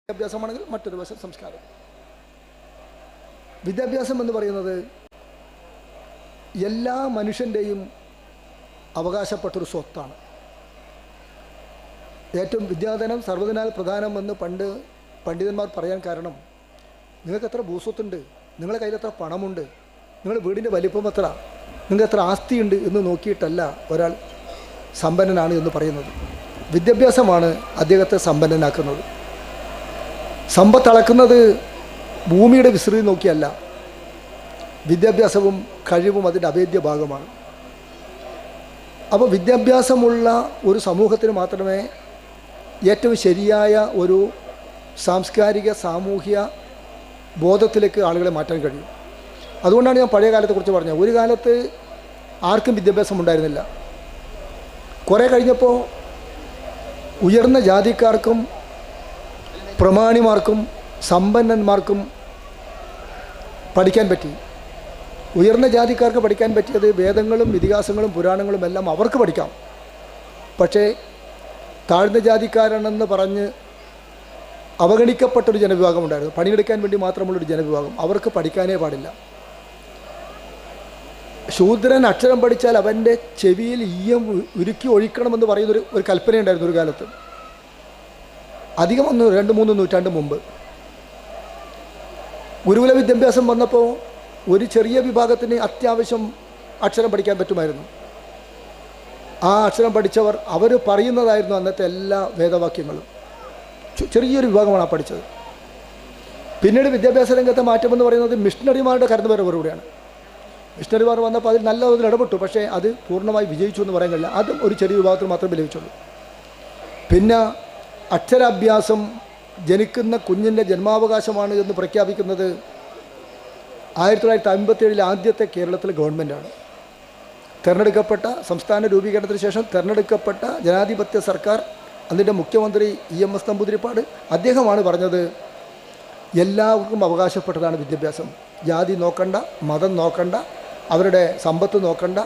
വിദ്യാഭ്യാസമാണെങ്കിൽ മറ്റൊരു വശം സംസ്കാരം. വിദ്യാഭ്യാസം എന്ന് പറയുന്നത് എല്ലാ മനുഷ്യൻ്റെയും അവകാശപ്പെട്ടൊരു സ്വത്താണ്. ഏറ്റവും വിദ്യാധനം സർവ്വതിനാൽ പ്രധാനമെന്ന് പണ്ഡിതന്മാർ പറയാൻ കാരണം, നിങ്ങൾക്ക് എത്ര ഭൂസ്വത്തുണ്ട്, നിങ്ങളുടെ കയ്യിൽ എത്ര പണമുണ്ട്, നിങ്ങളുടെ വീടിൻ്റെ വലിപ്പം എത്ര, നിങ്ങൾക്ക് എത്ര ആസ്തിയുണ്ട് എന്ന് നോക്കിയിട്ടല്ല ഒരാൾ സമ്പന്നനാണ് എന്ന് പറയുന്നത്. വിദ്യാഭ്യാസമാണ് അദ്ദേഹത്തെ സമ്പന്നനാക്കുന്നത്. സമ്പത്ത് അളക്കുന്നത് ഭൂമിയുടെ വിസ്തൃതി നോക്കിയല്ല, വിദ്യാഭ്യാസവും കഴിവും അതിൻ്റെ അഭേദ്യ ഭാഗമാണ്. അപ്പോൾ വിദ്യാഭ്യാസമുള്ള ഒരു സമൂഹത്തിന് മാത്രമേ ഏറ്റവും ശരിയായ ഒരു സാംസ്കാരിക സാമൂഹ്യ ബോധത്തിലേക്ക് ആളുകളെ മാറ്റാൻ കഴിയും. അതുകൊണ്ടാണ് ഞാൻ പഴയ കാലത്തെക്കുറിച്ച് പറഞ്ഞത്. ഒരു കാലത്ത് ആർക്കും വിദ്യാഭ്യാസം ഉണ്ടായിരുന്നില്ല. കുറേ കഴിഞ്ഞപ്പോൾ ഉയർന്ന ജാതിക്കാർക്കും പ്രമാണിമാർക്കും സമ്പന്നന്മാർക്കും പഠിക്കാൻ പറ്റി. ഉയർന്ന ജാതിക്കാർക്ക് പഠിക്കാൻ പറ്റിയത് വേദങ്ങളും ഇതിഹാസങ്ങളും പുരാണങ്ങളും എല്ലാം അവർക്ക് പഠിക്കാം. പക്ഷേ താഴ്ന്ന ജാതിക്കാരാണെന്ന് പറഞ്ഞ് അവഗണിക്കപ്പെട്ടൊരു ജനവിഭാഗം ഉണ്ടായിരുന്നു. പണിയെടുക്കാൻ വേണ്ടി മാത്രമുള്ളൊരു ജനവിഭാഗം, അവർക്ക് പഠിക്കാനേ പാടില്ല. ശൂദ്രൻ അക്ഷരം പഠിച്ചാൽ അവൻ്റെ ചെവിയിൽ ഈയം ഉരുക്കി ഒഴിക്കണമെന്ന് പറയുന്നൊരു കൽപ്പനയുണ്ടായിരുന്നു ഒരു കാലത്ത്. അധികം 2-3 നൂറ്റാണ്ട് മുമ്പ്. ഗുരുകുല വിദ്യാഭ്യാസം വന്നപ്പോൾ ഒരു ചെറിയ വിഭാഗത്തിന് അത്യാവശ്യം അക്ഷരം പഠിക്കാൻ പറ്റുമായിരുന്നു. ആ അക്ഷരം പഠിച്ചവർ അവർ പറയുന്നതായിരുന്നു അന്നത്തെ എല്ലാ വേദവാക്യങ്ങളും. ചെറിയൊരു വിഭാഗമാണ് ആ പഠിച്ചത്. പിന്നീട് വിദ്യാഭ്യാസ രംഗത്തെ മാറ്റമെന്ന് പറയുന്നത് മിഷണറിമാരുടെ കടന്നുവരവോടുകൂടിയാണ്. മിഷണറിമാർ വന്നപ്പോൾ അതിൽ നല്ല തോതിൽ ഇടപെട്ടു. പക്ഷേ അത് പൂർണ്ണമായി വിജയിച്ചു എന്ന് പറയാൻ കഴിയില്ല. അതും ഒരു ചെറിയ വിഭാഗത്തിൽ മാത്രമേ ലഭിച്ചുള്ളൂ. പിന്നെ അക്ഷരാഭ്യാസം ജനിക്കുന്ന കുഞ്ഞിൻ്റെ ജന്മാവകാശമാണ് എന്ന് പ്രഖ്യാപിക്കുന്നത് 1957 ആദ്യത്തെ കേരളത്തിലെ ഗവൺമെൻറ്റാണ്. തിരഞ്ഞെടുക്കപ്പെട്ട സംസ്ഥാന രൂപീകരണത്തിന് ശേഷം തിരഞ്ഞെടുക്കപ്പെട്ട ജനാധിപത്യ സർക്കാർ, അതിൻ്റെ മുഖ്യമന്ത്രി EMS നമ്പൂതിരിപ്പാട്, അദ്ദേഹമാണ് പറഞ്ഞത് എല്ലാവർക്കും അവകാശപ്പെട്ടതാണ് വിദ്യാഭ്യാസം. ജാതി നോക്കണ്ട, മതം നോക്കണ്ട, അവരുടെ സമ്പത്ത് നോക്കണ്ട,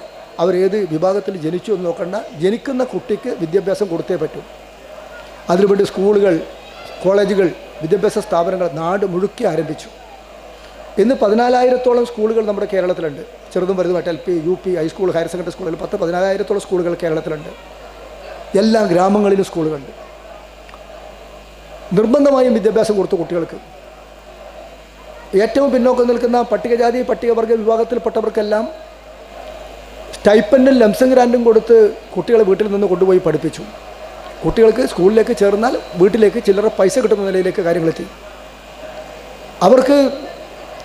അവരേത് വിഭാഗത്തിൽ ജനിച്ചു എന്ന് നോക്കണ്ട, ജനിക്കുന്ന കുട്ടിക്ക് വിദ്യാഭ്യാസം കൊടുത്തേ പറ്റൂ. അതിനുവേണ്ടി സ്കൂളുകൾ, കോളേജുകൾ, വിദ്യാഭ്യാസ സ്ഥാപനങ്ങൾ നാട് മുഴുക്കി ആരംഭിച്ചു. ഇന്ന് 14,000-ഓളം സ്കൂളുകൾ നമ്മുടെ കേരളത്തിലുണ്ട്. ചെറുതും വലുതുമായിട്ട് LP, UP, high school, higher secondary സ്കൂളുകൾ 14,000-ഓളം സ്കൂളുകൾ കേരളത്തിലുണ്ട്. എല്ലാ ഗ്രാമങ്ങളിലും സ്കൂളുകളുണ്ട്. നിർബന്ധമായും വിദ്യാഭ്യാസം കൊടുത്തു കുട്ടികൾക്ക്. ഏറ്റവും പിന്നോക്കം നിൽക്കുന്ന പട്ടികജാതി പട്ടികവർഗ വിഭാഗത്തിൽപ്പെട്ടവർക്കെല്ലാം സ്റ്റൈപ്പൻഡും ലംസം ഗ്രാൻഡും കൊടുത്ത് കുട്ടികളെ വീട്ടിൽ നിന്ന് കൊണ്ടുപോയി പഠിപ്പിച്ചു. കുട്ടികൾക്ക് സ്കൂളിലേക്ക് ചേർന്നാൽ വീട്ടിലേക്ക് ചില്ലറ പൈസ കിട്ടുന്ന നിലയിലേക്ക് കാര്യങ്ങളെത്തി. അവർക്ക്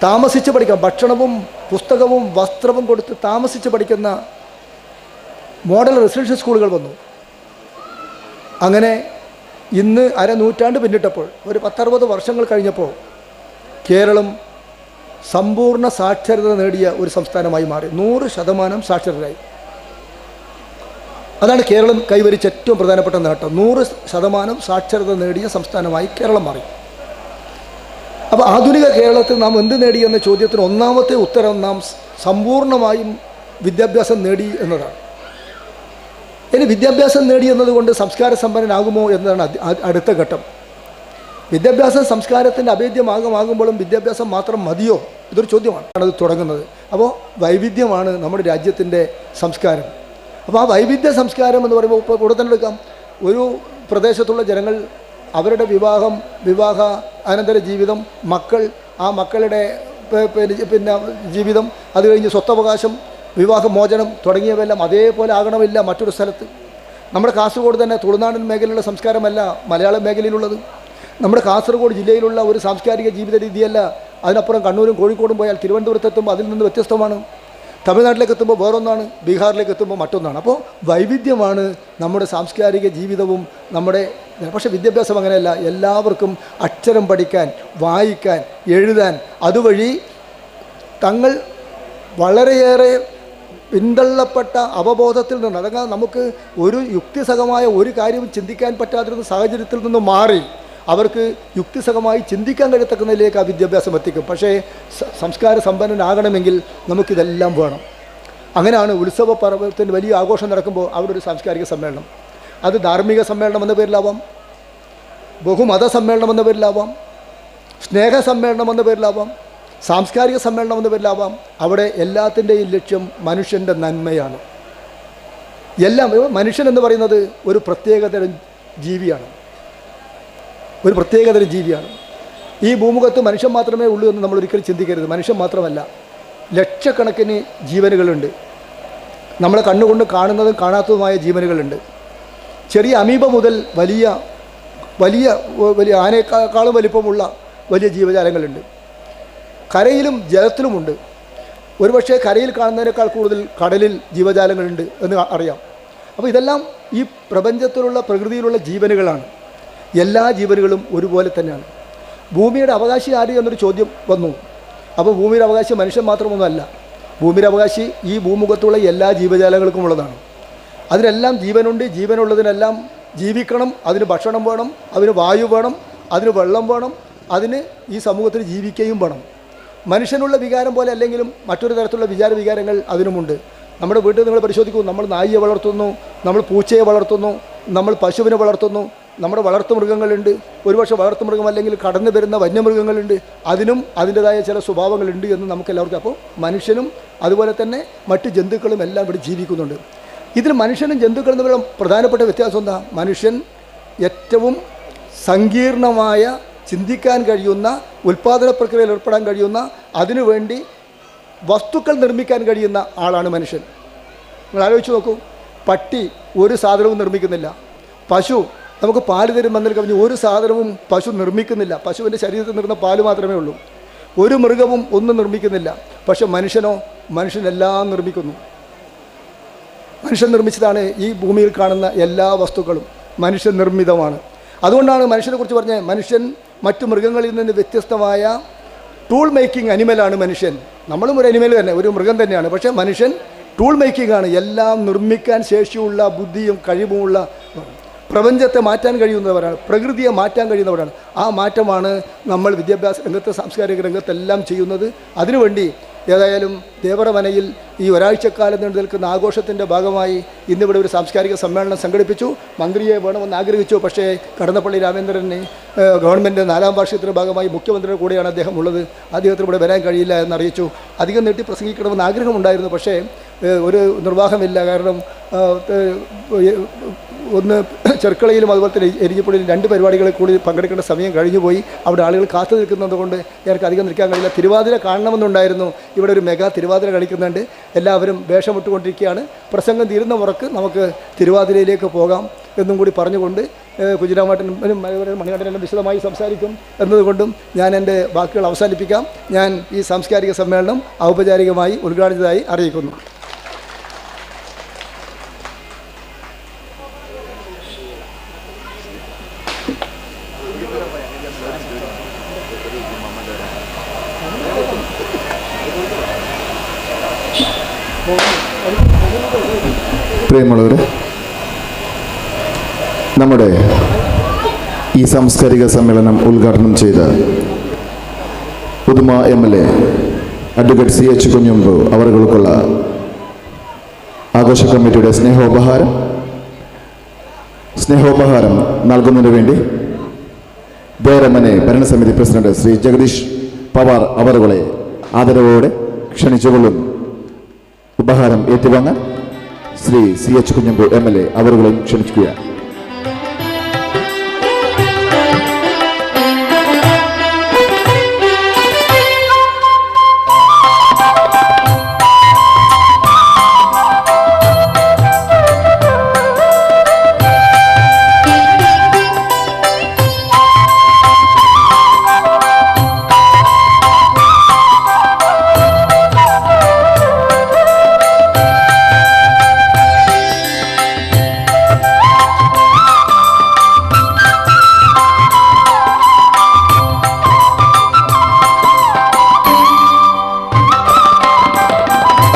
താമസിച്ച് പഠിക്കാം. ഭക്ഷണവും പുസ്തകവും വസ്ത്രവും കൊടുത്ത് താമസിച്ച് പഠിക്കുന്ന മോഡൽ റെസിഡൻഷ്യൽ സ്കൂളുകൾ വന്നു. അങ്ങനെ ഇന്ന് അരനൂറ്റാണ്ട് പിന്നിട്ടപ്പോൾ, ഒരു 10-60 വർഷങ്ങൾ കഴിഞ്ഞപ്പോൾ കേരളം സമ്പൂർണ്ണ സാക്ഷരത നേടിയ ഒരു സംസ്ഥാനമായി മാറി. 100% സാക്ഷരരായി. അതാണ് കേരളം കൈവരിച്ച ഏറ്റവും പ്രധാനപ്പെട്ട നേട്ടം. 100% സാക്ഷരത നേടിയ സംസ്ഥാനമായി കേരളം മാറി. അപ്പോൾ ആധുനിക കേരളത്തിൽ നാം എന്ത് നേടി എന്ന ചോദ്യത്തിന് ഒന്നാമത്തെ ഉത്തരം നാം സമ്പൂർണ്ണമായും വിദ്യാഭ്യാസം നേടി എന്നതാണ്. ഇനി വിദ്യാഭ്യാസം നേടി എന്നതുകൊണ്ട് സംസ്കാര സമ്പന്നനാകുമോ എന്നതാണ് അടുത്ത ഘട്ടം. വിദ്യാഭ്യാസം സംസ്കാരത്തിൻ്റെ അഭേദ്യമാകുമ്പോഴും വിദ്യാഭ്യാസം മാത്രം മതിയോ? ഇതൊരു ചോദ്യമാണ്. അത് തുടങ്ങുന്നത്. അപ്പോൾ വൈവിധ്യമാണ് നമ്മുടെ രാജ്യത്തിൻ്റെ സംസ്കാരം. അപ്പോൾ ആ വൈവിധ്യ സംസ്കാരം എന്ന് പറയുമ്പോൾ ഇപ്പോൾ കൂടെ തന്നെ എടുക്കാം. ഒരു പ്രദേശത്തുള്ള ജനങ്ങൾ അവരുടെ വിവാഹ അനന്തര ജീവിതം, മക്കൾ, ആ മക്കളുടെ പിന്നെ ജീവിതം, അത് കഴിഞ്ഞ് സ്വത്തവകാശം, വിവാഹമോചനം തുടങ്ങിയവയെല്ലാം അതേപോലെ ആകണമില്ല മറ്റൊരു സ്ഥലത്ത്. നമ്മുടെ കാസർഗോഡ് തന്നെ തുളുനാടൻ മേഖലയിലുള്ള സംസ്കാരമല്ല മലയാളം മേഖലയിലുള്ളത്. നമ്മുടെ കാസർഗോഡ് ജില്ലയിലുള്ള ഒരു സാംസ്കാരിക ജീവിത രീതിയല്ല അതിനപ്പുറം കണ്ണൂരും കോഴിക്കോടും പോയാൽ തിരുവനന്തപുരത്തെത്തുമ്പോൾ അതിൽ നിന്ന് വ്യത്യസ്തമാണ്. തമിഴ്നാട്ടിലേക്ക് എത്തുമ്പോൾ വേറൊന്നാണ്, ബീഹാറിലേക്ക് എത്തുമ്പോൾ മറ്റൊന്നാണ്. അപ്പോൾ വൈവിധ്യമാണ് നമ്മുടെ സാംസ്കാരിക ജീവിതവും നമ്മുടെ. പക്ഷേ വിദ്യാഭ്യാസം അങ്ങനെയല്ല. എല്ലാവർക്കും അക്ഷരം പഠിക്കാൻ, വായിക്കാൻ, എഴുതാൻ, അതുവഴി തങ്ങൾ വളരെയേറെ പിന്തള്ളപ്പെട്ട അവബോധത്തിൽ നിന്ന്, അതായത് നമുക്ക് ഒരു യുക്തിസഹമായ ഒരു കാര്യവും ചിന്തിക്കാൻ പറ്റാതിരുന്ന സാഹചര്യത്തിൽ നിന്ന് മാറി അവർക്ക് യുക്തിസഹമായി ചിന്തിക്കാൻ കഴിയത്തക്കുന്നതിലേക്ക് ആ വിദ്യാഭ്യാസം എത്തിക്കും. പക്ഷേ സംസ്കാര സമ്പന്നനാകണമെങ്കിൽ നമുക്കിതെല്ലാം വേണം. അങ്ങനെയാണ് ഉത്സവ പർവ്വത്തിന് വലിയ ആഘോഷം നടക്കുമ്പോൾ അവിടെ ഒരു സാംസ്കാരിക സമ്മേളനം, അത് ധാർമ്മിക സമ്മേളനം എന്ന പേരിലാവാം, ബഹുമത സമ്മേളനം എന്ന പേരിലാവാം, സ്നേഹ സമ്മേളനം എന്ന പേരിലാവാം, സാംസ്കാരിക സമ്മേളനം എന്ന പേരിലാവാം. അവിടെ എല്ലാത്തിൻ്റെയും ലക്ഷ്യം മനുഷ്യൻ്റെ നന്മയാണ്. എല്ലാം മനുഷ്യൻ എന്ന് പറയുന്നത് ഒരു പ്രത്യേകതരം ജീവിയാണ്, ഒരു പ്രത്യേകതരം ജീവിയാണ്. ഈ ഭൂമുഖത്ത് മനുഷ്യൻ മാത്രമേ ഉള്ളൂ എന്ന് നമ്മൾ ഒരിക്കലും ചിന്തിക്കരുത്. മനുഷ്യൻ മാത്രമല്ല, ലക്ഷക്കണക്കിന് ജീവനുകളുണ്ട്. നമ്മളെ കണ്ണുകൊണ്ട് കാണുന്നതും കാണാത്തതുമായ ജീവനുകളുണ്ട്. ചെറിയ അമീബ മുതൽ വലിയ വലിയ വലിയ ആനയെക്കാളും വലിപ്പമുള്ള വലിയ ജീവജാലങ്ങളുണ്ട്. കരയിലും ജലത്തിലുമുണ്ട്. ഒരുപക്ഷെ കരയിൽ കാണുന്നതിനേക്കാൾ കൂടുതൽ കടലിൽ ജീവജാലങ്ങളുണ്ട് എന്ന് അറിയാം. അപ്പോൾ ഇതെല്ലാം ഈ പ്രപഞ്ചത്തിലുള്ള പ്രകൃതിയിലുള്ള ജീവനുകളാണ്. എല്ലാ ജീവനുകളും ഒരുപോലെ തന്നെയാണ്. ഭൂമിയുടെ അവകാശി ആര് എന്നൊരു ചോദ്യം വന്നു. അപ്പോൾ ഭൂമിയുടെ അവകാശി മനുഷ്യൻ മാത്രമൊന്നുമല്ല. ഭൂമിയുടെ അവകാശി ഈ ഭൂമുഖത്തുള്ള എല്ലാ ജീവജാലങ്ങൾക്കും ഉള്ളതാണ്. അതിനെല്ലാം ജീവനുണ്ട്. ജീവനുള്ളതിനെല്ലാം ജീവിക്കണം. അതിന് ഭക്ഷണം വേണം, അതിന് വായു വേണം, അതിന് വെള്ളം വേണം, അതിന് ഈ സമൂഹത്തിൽ ജീവിക്കുകയും വേണം. മനുഷ്യനുള്ള വികാരം പോലെ അല്ലെങ്കിലും മറ്റൊരു തരത്തിലുള്ള വികാരങ്ങൾ അതിനുമുണ്ട്. നമ്മുടെ വീട്ടിൽ നിങ്ങൾ പരിശോധിക്കൂ, നമ്മൾ നായിയെ വളർത്തുന്നു, നമ്മൾ പൂച്ചയെ വളർത്തുന്നു, നമ്മൾ പശുവിനെ വളർത്തുന്നു, നമ്മുടെ വളർത്തുമൃഗങ്ങളുണ്ട്. ഒരുപക്ഷെ വളർത്തുമൃഗം അല്ലെങ്കിൽ കടന്നു വരുന്ന വന്യമൃഗങ്ങളുണ്ട്. അതിനും അതിൻ്റെതായ ചില സ്വഭാവങ്ങളുണ്ട് എന്ന് നമുക്കെല്ലാവർക്കും. അപ്പോൾ മനുഷ്യനും അതുപോലെ തന്നെ മറ്റ് ജന്തുക്കളും എല്ലാം ഇവിടെ ജീവിക്കുന്നുണ്ട്. ഇതിൽ മനുഷ്യനും ജന്തുക്കളും തമ്മിലുള്ള പ്രധാനപ്പെട്ട വ്യത്യാസം എന്താ? മനുഷ്യൻ ഏറ്റവും സങ്കീർണമായ ചിന്തിക്കാൻ കഴിയുന്ന, ഉൽപ്പാദന പ്രക്രിയയിൽ ഏർപ്പെടാൻ കഴിയുന്ന, അതിനുവേണ്ടി വസ്തുക്കൾ നിർമ്മിക്കാൻ കഴിയുന്ന ആളാണ് മനുഷ്യൻ. നിങ്ങൾ ആലോചിച്ച് നോക്കൂ, പട്ടി ഒരു സാധനവും നിർമ്മിക്കുന്നില്ല. പശു നമുക്ക് പാല് തരുമെന്നതിൽ കവിഞ്ഞ് ഒരു സാധനവും പശു നിർമ്മിക്കുന്നില്ല. പശുവിൻ്റെ ശരീരത്തിൽ നിൽക്കുന്ന പാല് മാത്രമേ ഉള്ളൂ. ഒരു മൃഗവും ഒന്നും നിർമ്മിക്കുന്നില്ല. പക്ഷെ മനുഷ്യനോ, മനുഷ്യനെല്ലാം നിർമ്മിക്കുന്നു. മനുഷ്യൻ നിർമ്മിച്ചതാണ് ഈ ഭൂമിയിൽ കാണുന്ന എല്ലാ വസ്തുക്കളും മനുഷ്യൻ നിർമ്മിതമാണ്. അതുകൊണ്ടാണ് മനുഷ്യനെക്കുറിച്ച് പറഞ്ഞ മനുഷ്യൻ മറ്റു മൃഗങ്ങളിൽ നിന്ന് വ്യത്യസ്തമായ ടൂൾ മേക്കിംഗ് അനിമലാണ് മനുഷ്യൻ. നമ്മളും ഒരു അനിമൽ തന്നെ, ഒരു മൃഗം തന്നെയാണ്. പക്ഷേ മനുഷ്യൻ ടൂൾ മേക്കിംഗ് ആണ്. എല്ലാം നിർമ്മിക്കാൻ ശേഷിയുള്ള ബുദ്ധിയും കഴിവുമുള്ള, പ്രപഞ്ചത്തെ മാറ്റാൻ കഴിയുന്നവരാണ്, പ്രകൃതിയെ മാറ്റാൻ കഴിയുന്നവരാണ്. ആ മാറ്റമാണ് നമ്മൾ വിദ്യാഭ്യാസ രംഗത്ത്, സാംസ്കാരിക രംഗത്തെല്ലാം ചെയ്യുന്നത്. അതിനുവേണ്ടി ഏതായാലും ദേവറമനയിൽ ഈ ഒരാഴ്ചക്കാലം നീണ്ടു നിൽക്കുന്ന ആഘോഷത്തിൻ്റെ ഭാഗമായി ഇന്നിവിടെ ഒരു സാംസ്കാരിക സമ്മേളനം സംഘടിപ്പിച്ചു. മന്ത്രിയെ വേണമെന്ന് ആഗ്രഹിച്ചു. പക്ഷേ കടന്നപ്പള്ളി രാമേന്ദ്രന് ഗവൺമെൻറ് 4ാം വാർഷികത്തിൻ്റെ ഭാഗമായി മുഖ്യമന്ത്രിയുടെ കൂടെയാണ് അദ്ദേഹം ഉള്ളത്. അദ്ദേഹത്തിന് ഇവിടെ വരാൻ കഴിയില്ല എന്നറിയിച്ചു. അധികം നീട്ടി പ്രസംഗിക്കണമെന്ന് ആഗ്രഹമുണ്ടായിരുന്നു. പക്ഷേ ഒരു നിർവാഹമില്ല. കാരണം ഒന്ന് ചെർക്കളയിലും അതുപോലെ തന്നെ എരിഞ്ഞിപ്പുള്ളിയിലും 2 പരിപാടികളിൽ കൂടി പങ്കെടുക്കേണ്ട സമയം കഴിഞ്ഞുപോയി. അവിടെ ആളുകൾ കാത്തു നിൽക്കുന്നത് കൊണ്ട് എനിക്ക് അധികം നിൽക്കാൻ കഴിയില്ല. തിരുവാതിര കാണണമെന്നുണ്ടായിരുന്നു. ഇവിടെ ഒരു മെഗാ തിരുവാതിര കളിക്കുന്നുണ്ട്. എല്ലാവരും വേഷമിട്ടുകൊണ്ടിരിക്കുകയാണ്. പ്രസംഗം തീരുന്ന മുറക്ക് നമുക്ക് തിരുവാതിരയിലേക്ക് പോകാം എന്നും കൂടി പറഞ്ഞുകൊണ്ട് കുഞ്ഞിരാമേട്ടനും മണികണ്ഠനെല്ലാം വിശദമായി സംസാരിക്കും എന്നതുകൊണ്ടും ഞാൻ എൻ്റെ വാക്കുകൾ അവസാനിപ്പിക്കാം. ഞാൻ ഈ സാംസ്കാരിക സമ്മേളനം ഔപചാരികമായി ഉദ്ഘാടിച്ചതായി അറിയിക്കുന്നു. പ്രിയമുള്ളവരെ, നമ്മുടെ ഈ സാംസ്കാരിക സമ്മേളനം ഉദ്ഘാടനം ചെയ്ത പുതുമ MLA അഡ്വക്കേറ്റ് CH കുഞ്ഞമ്പു അവർക്കുള്ള ആഘോഷ കമ്മിറ്റിയുടെ സ്നേഹോപഹാരം നൽകുന്നതിന് വേണ്ടി ദേവറമനെ ഭരണസമിതി പ്രസിഡന്റ് ശ്രീ ജഗദീഷ് പവാർ അവറുകളെ ആദരവോടെ ക്ഷണിച്ചുകൊള്ളുന്നു. ഉപഹാരം ഏറ്റുവാങ്ങാൻ ശ്രീ CH കുഞ്ഞമ്പു MLA അവരുകളെയും ക്ഷണിക്കുകയാണ്.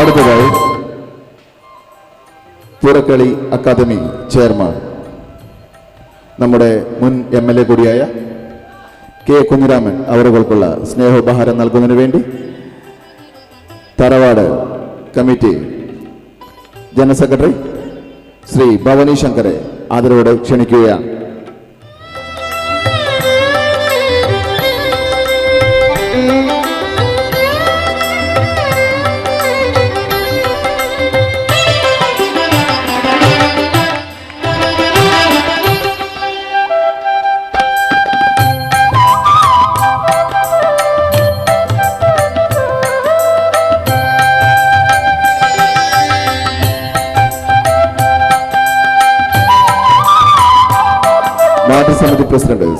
അടുത്തതായി പൂരക്കളി അക്കാദമി ചെയർമാൻ നമ്മുടെ മുൻ MLA കൂടിയായ K കുഞ്ഞിരാമൻ അവരുകൾക്കുള്ള സ്നേഹോപഹാരം നൽകുന്നതിന് വേണ്ടി തറവാട് committee general secretary Shri Bhavani ശങ്കറെ ആദരവോടെ ക്ഷണിക്കുകയാണ്.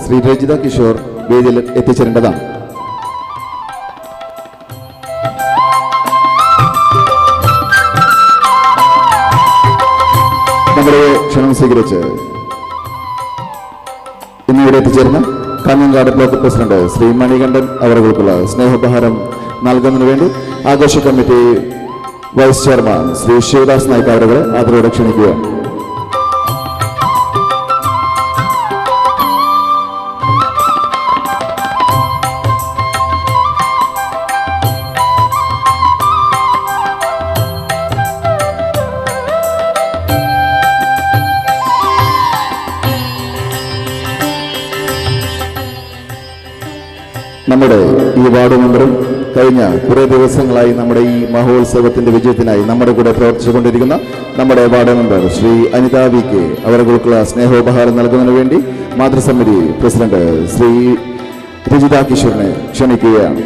ശ്രീ രജിത കിഷോർ വേദിയിൽ എത്തിച്ചേരേണ്ടതാണ്. നമ്മുടെ ക്ഷണം സ്വീകരിച്ച് ഇന്നിവിടെ എത്തിച്ചേർന്ന കാഞ്ഞങ്ങാട് ബ്ലോക്ക് പ്രസിഡന്റ് ശ്രീ മണികണ്ഠൻ അവർക്കുള്ള സ്നേഹോപഹാരം നൽകുന്നതിന് വേണ്ടി ആഘോഷ committee vice chairman Shri Sivadas Naik അവരെ ആദരവോടെ ക്ഷണിക്കുകയാണ്. നമ്മുടെ ഈ വാർഡ് മെമ്പറും കഴിഞ്ഞ കുറേ ദിവസങ്ങളായി നമ്മുടെ ഈ മഹോത്സവത്തിന്റെ വിജയത്തിനായി നമ്മുടെ കൂടെ പ്രവർത്തിച്ചുകൊണ്ടിരിക്കുന്ന നമ്മുടെ ward member Shri Anitha V K അവർക്കുള്ള സ്നേഹോപഹാരം നൽകുന്നതിന് വേണ്ടി മാതൃസമിതി പ്രസിഡന്റ് ശ്രീ രജിത കിഷോറിനെ ക്ഷണിക്കുകയാണ്.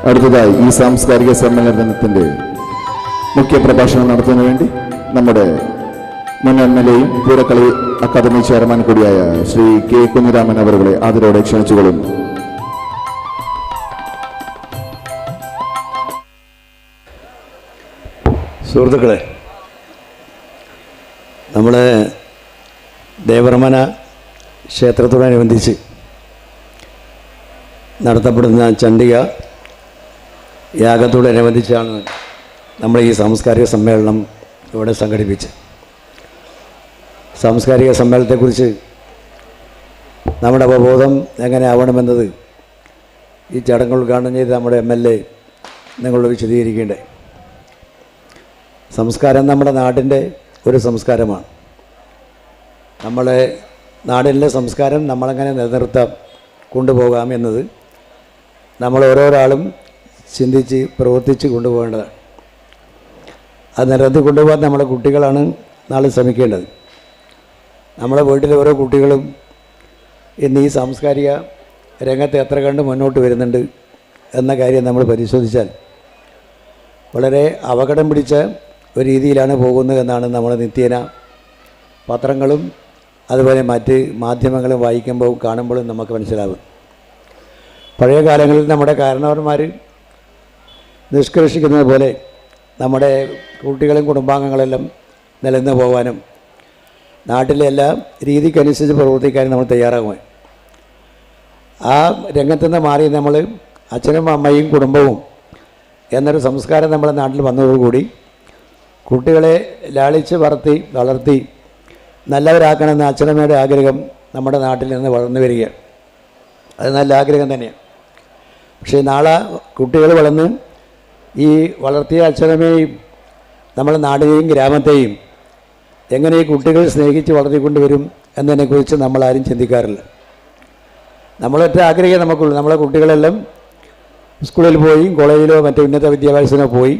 അടുത്തതായി ഈ സാംസ്കാരിക സമ്മേളനത്തിന്റെ മുഖ്യ പ്രഭാഷണം നടത്തുന്നതിന് വേണ്ടി നമ്മുടെ മുൻ എംഎൽഎയും പൂരക്കളി അക്കാദമി ചെയർമാൻ കൂടിയായ ശ്രീ കെ കുഞ്ഞിരാമൻ അവരുടെ ആദരവോടെ ക്ഷണിച്ചുകൊള്ളുന്നു. സുഹൃത്തുക്കളെ, നമ്മുടെ ദേവരമന ക്ഷേത്രത്തോടനുബന്ധിച്ച് നടത്തപ്പെടുന്ന ചണ്ഡിക യാഗത്തോടനുബന്ധിച്ചാണ് നമ്മൾ ഈ സാംസ്കാരിക സമ്മേളനം ഇവിടെ സംഘടിപ്പിച്ചത്. സാംസ്കാരിക സമ്മേളനത്തെക്കുറിച്ച് നമ്മുടെ അവബോധം എങ്ങനെ ആവണമെന്നത് ഈ ചടങ്ങ് ഉദ്ഘാടനം ചെയ്ത് നമ്മുടെ MLA നിങ്ങളോട് വിശദീകരിക്കേണ്ടേ. സംസ്കാരം നമ്മുടെ നാടിൻ്റെ ഒരു സംസ്കാരമാണ്. നമ്മളെ നാടിൻ്റെ സംസ്കാരം നമ്മളെങ്ങനെ നിലനിർത്താം, കൊണ്ടുപോകാം എന്നത് നമ്മൾ ഓരോരാളും ചിന്തിച്ച് പ്രവർത്തിച്ച് കൊണ്ടുപോകേണ്ടതാണ്. അത് നിലനിർത്തി കൊണ്ടുപോകാൻ നമ്മുടെ കുട്ടികളാണ് നാളെ ശ്രമിക്കേണ്ടത്. നമ്മുടെ വീട്ടിലെ ഓരോ കുട്ടികളും ഇന്ന് ഈ സാംസ്കാരിക രംഗത്ത് എത്ര കണ്ട് മുന്നോട്ട് വരുന്നുണ്ട് എന്ന കാര്യം നമ്മൾ പരിശോധിച്ചാൽ വളരെ അപകടം പിടിച്ച ഒരു രീതിയിലാണ് പോകുന്നത് എന്നാണ് നമ്മൾ നിത്യേന പത്രങ്ങളും അതുപോലെ മറ്റ് മാധ്യമങ്ങളും വായിക്കുമ്പോഴും കാണുമ്പോഴും നമുക്ക് മനസ്സിലാവും. പഴയ കാലങ്ങളിൽ നമ്മുടെ കാരണവന്മാർ നിഷ്കർഷിക്കുന്നത് പോലെ നമ്മുടെ കുട്ടികളും കുടുംബാംഗങ്ങളെല്ലാം നിലനിന്ന് പോകാനും നാട്ടിലെ എല്ലാ രീതിക്കനുസരിച്ച് പ്രവർത്തിക്കാനും നമ്മൾ തയ്യാറാകും. ആ രംഗത്തു നിന്ന് മാറി നമ്മൾ അച്ഛനും അമ്മയും കുടുംബവും എന്നൊരു സംസ്കാരം നമ്മുടെ നാട്ടിൽ വന്നതോടുകൂടി കുട്ടികളെ ലാളിച്ച് വളർത്തി നല്ലവരാക്കണമെന്ന അച്ഛനമ്മയുടെ ആഗ്രഹം നമ്മുടെ നാട്ടിൽ നിന്ന് വളർന്നു വരികയാണ്. അത് നല്ല ആഗ്രഹം തന്നെയാണ്. പക്ഷേ നാളെ കുട്ടികൾ വളർന്ന് ഈ വളർത്തിയ അച്ഛനമ്മയെയും നമ്മുടെ നാടിനെയും ഗ്രാമത്തെയും എങ്ങനെ ഈ കുട്ടികൾ സ്നേഹിച്ച് വളർത്തിക്കൊണ്ടുവരും എന്നതിനെക്കുറിച്ച് നമ്മളാരും ചിന്തിക്കാറില്ല. നമ്മളൊറ്റ ആഗ്രഹം നമുക്കുള്ളൂ, നമ്മളെ കുട്ടികളെല്ലാം സ്കൂളിൽ പോയി കോളേജിലോ മറ്റു ഉന്നത വിദ്യാഭ്യാസത്തിനോ പോയി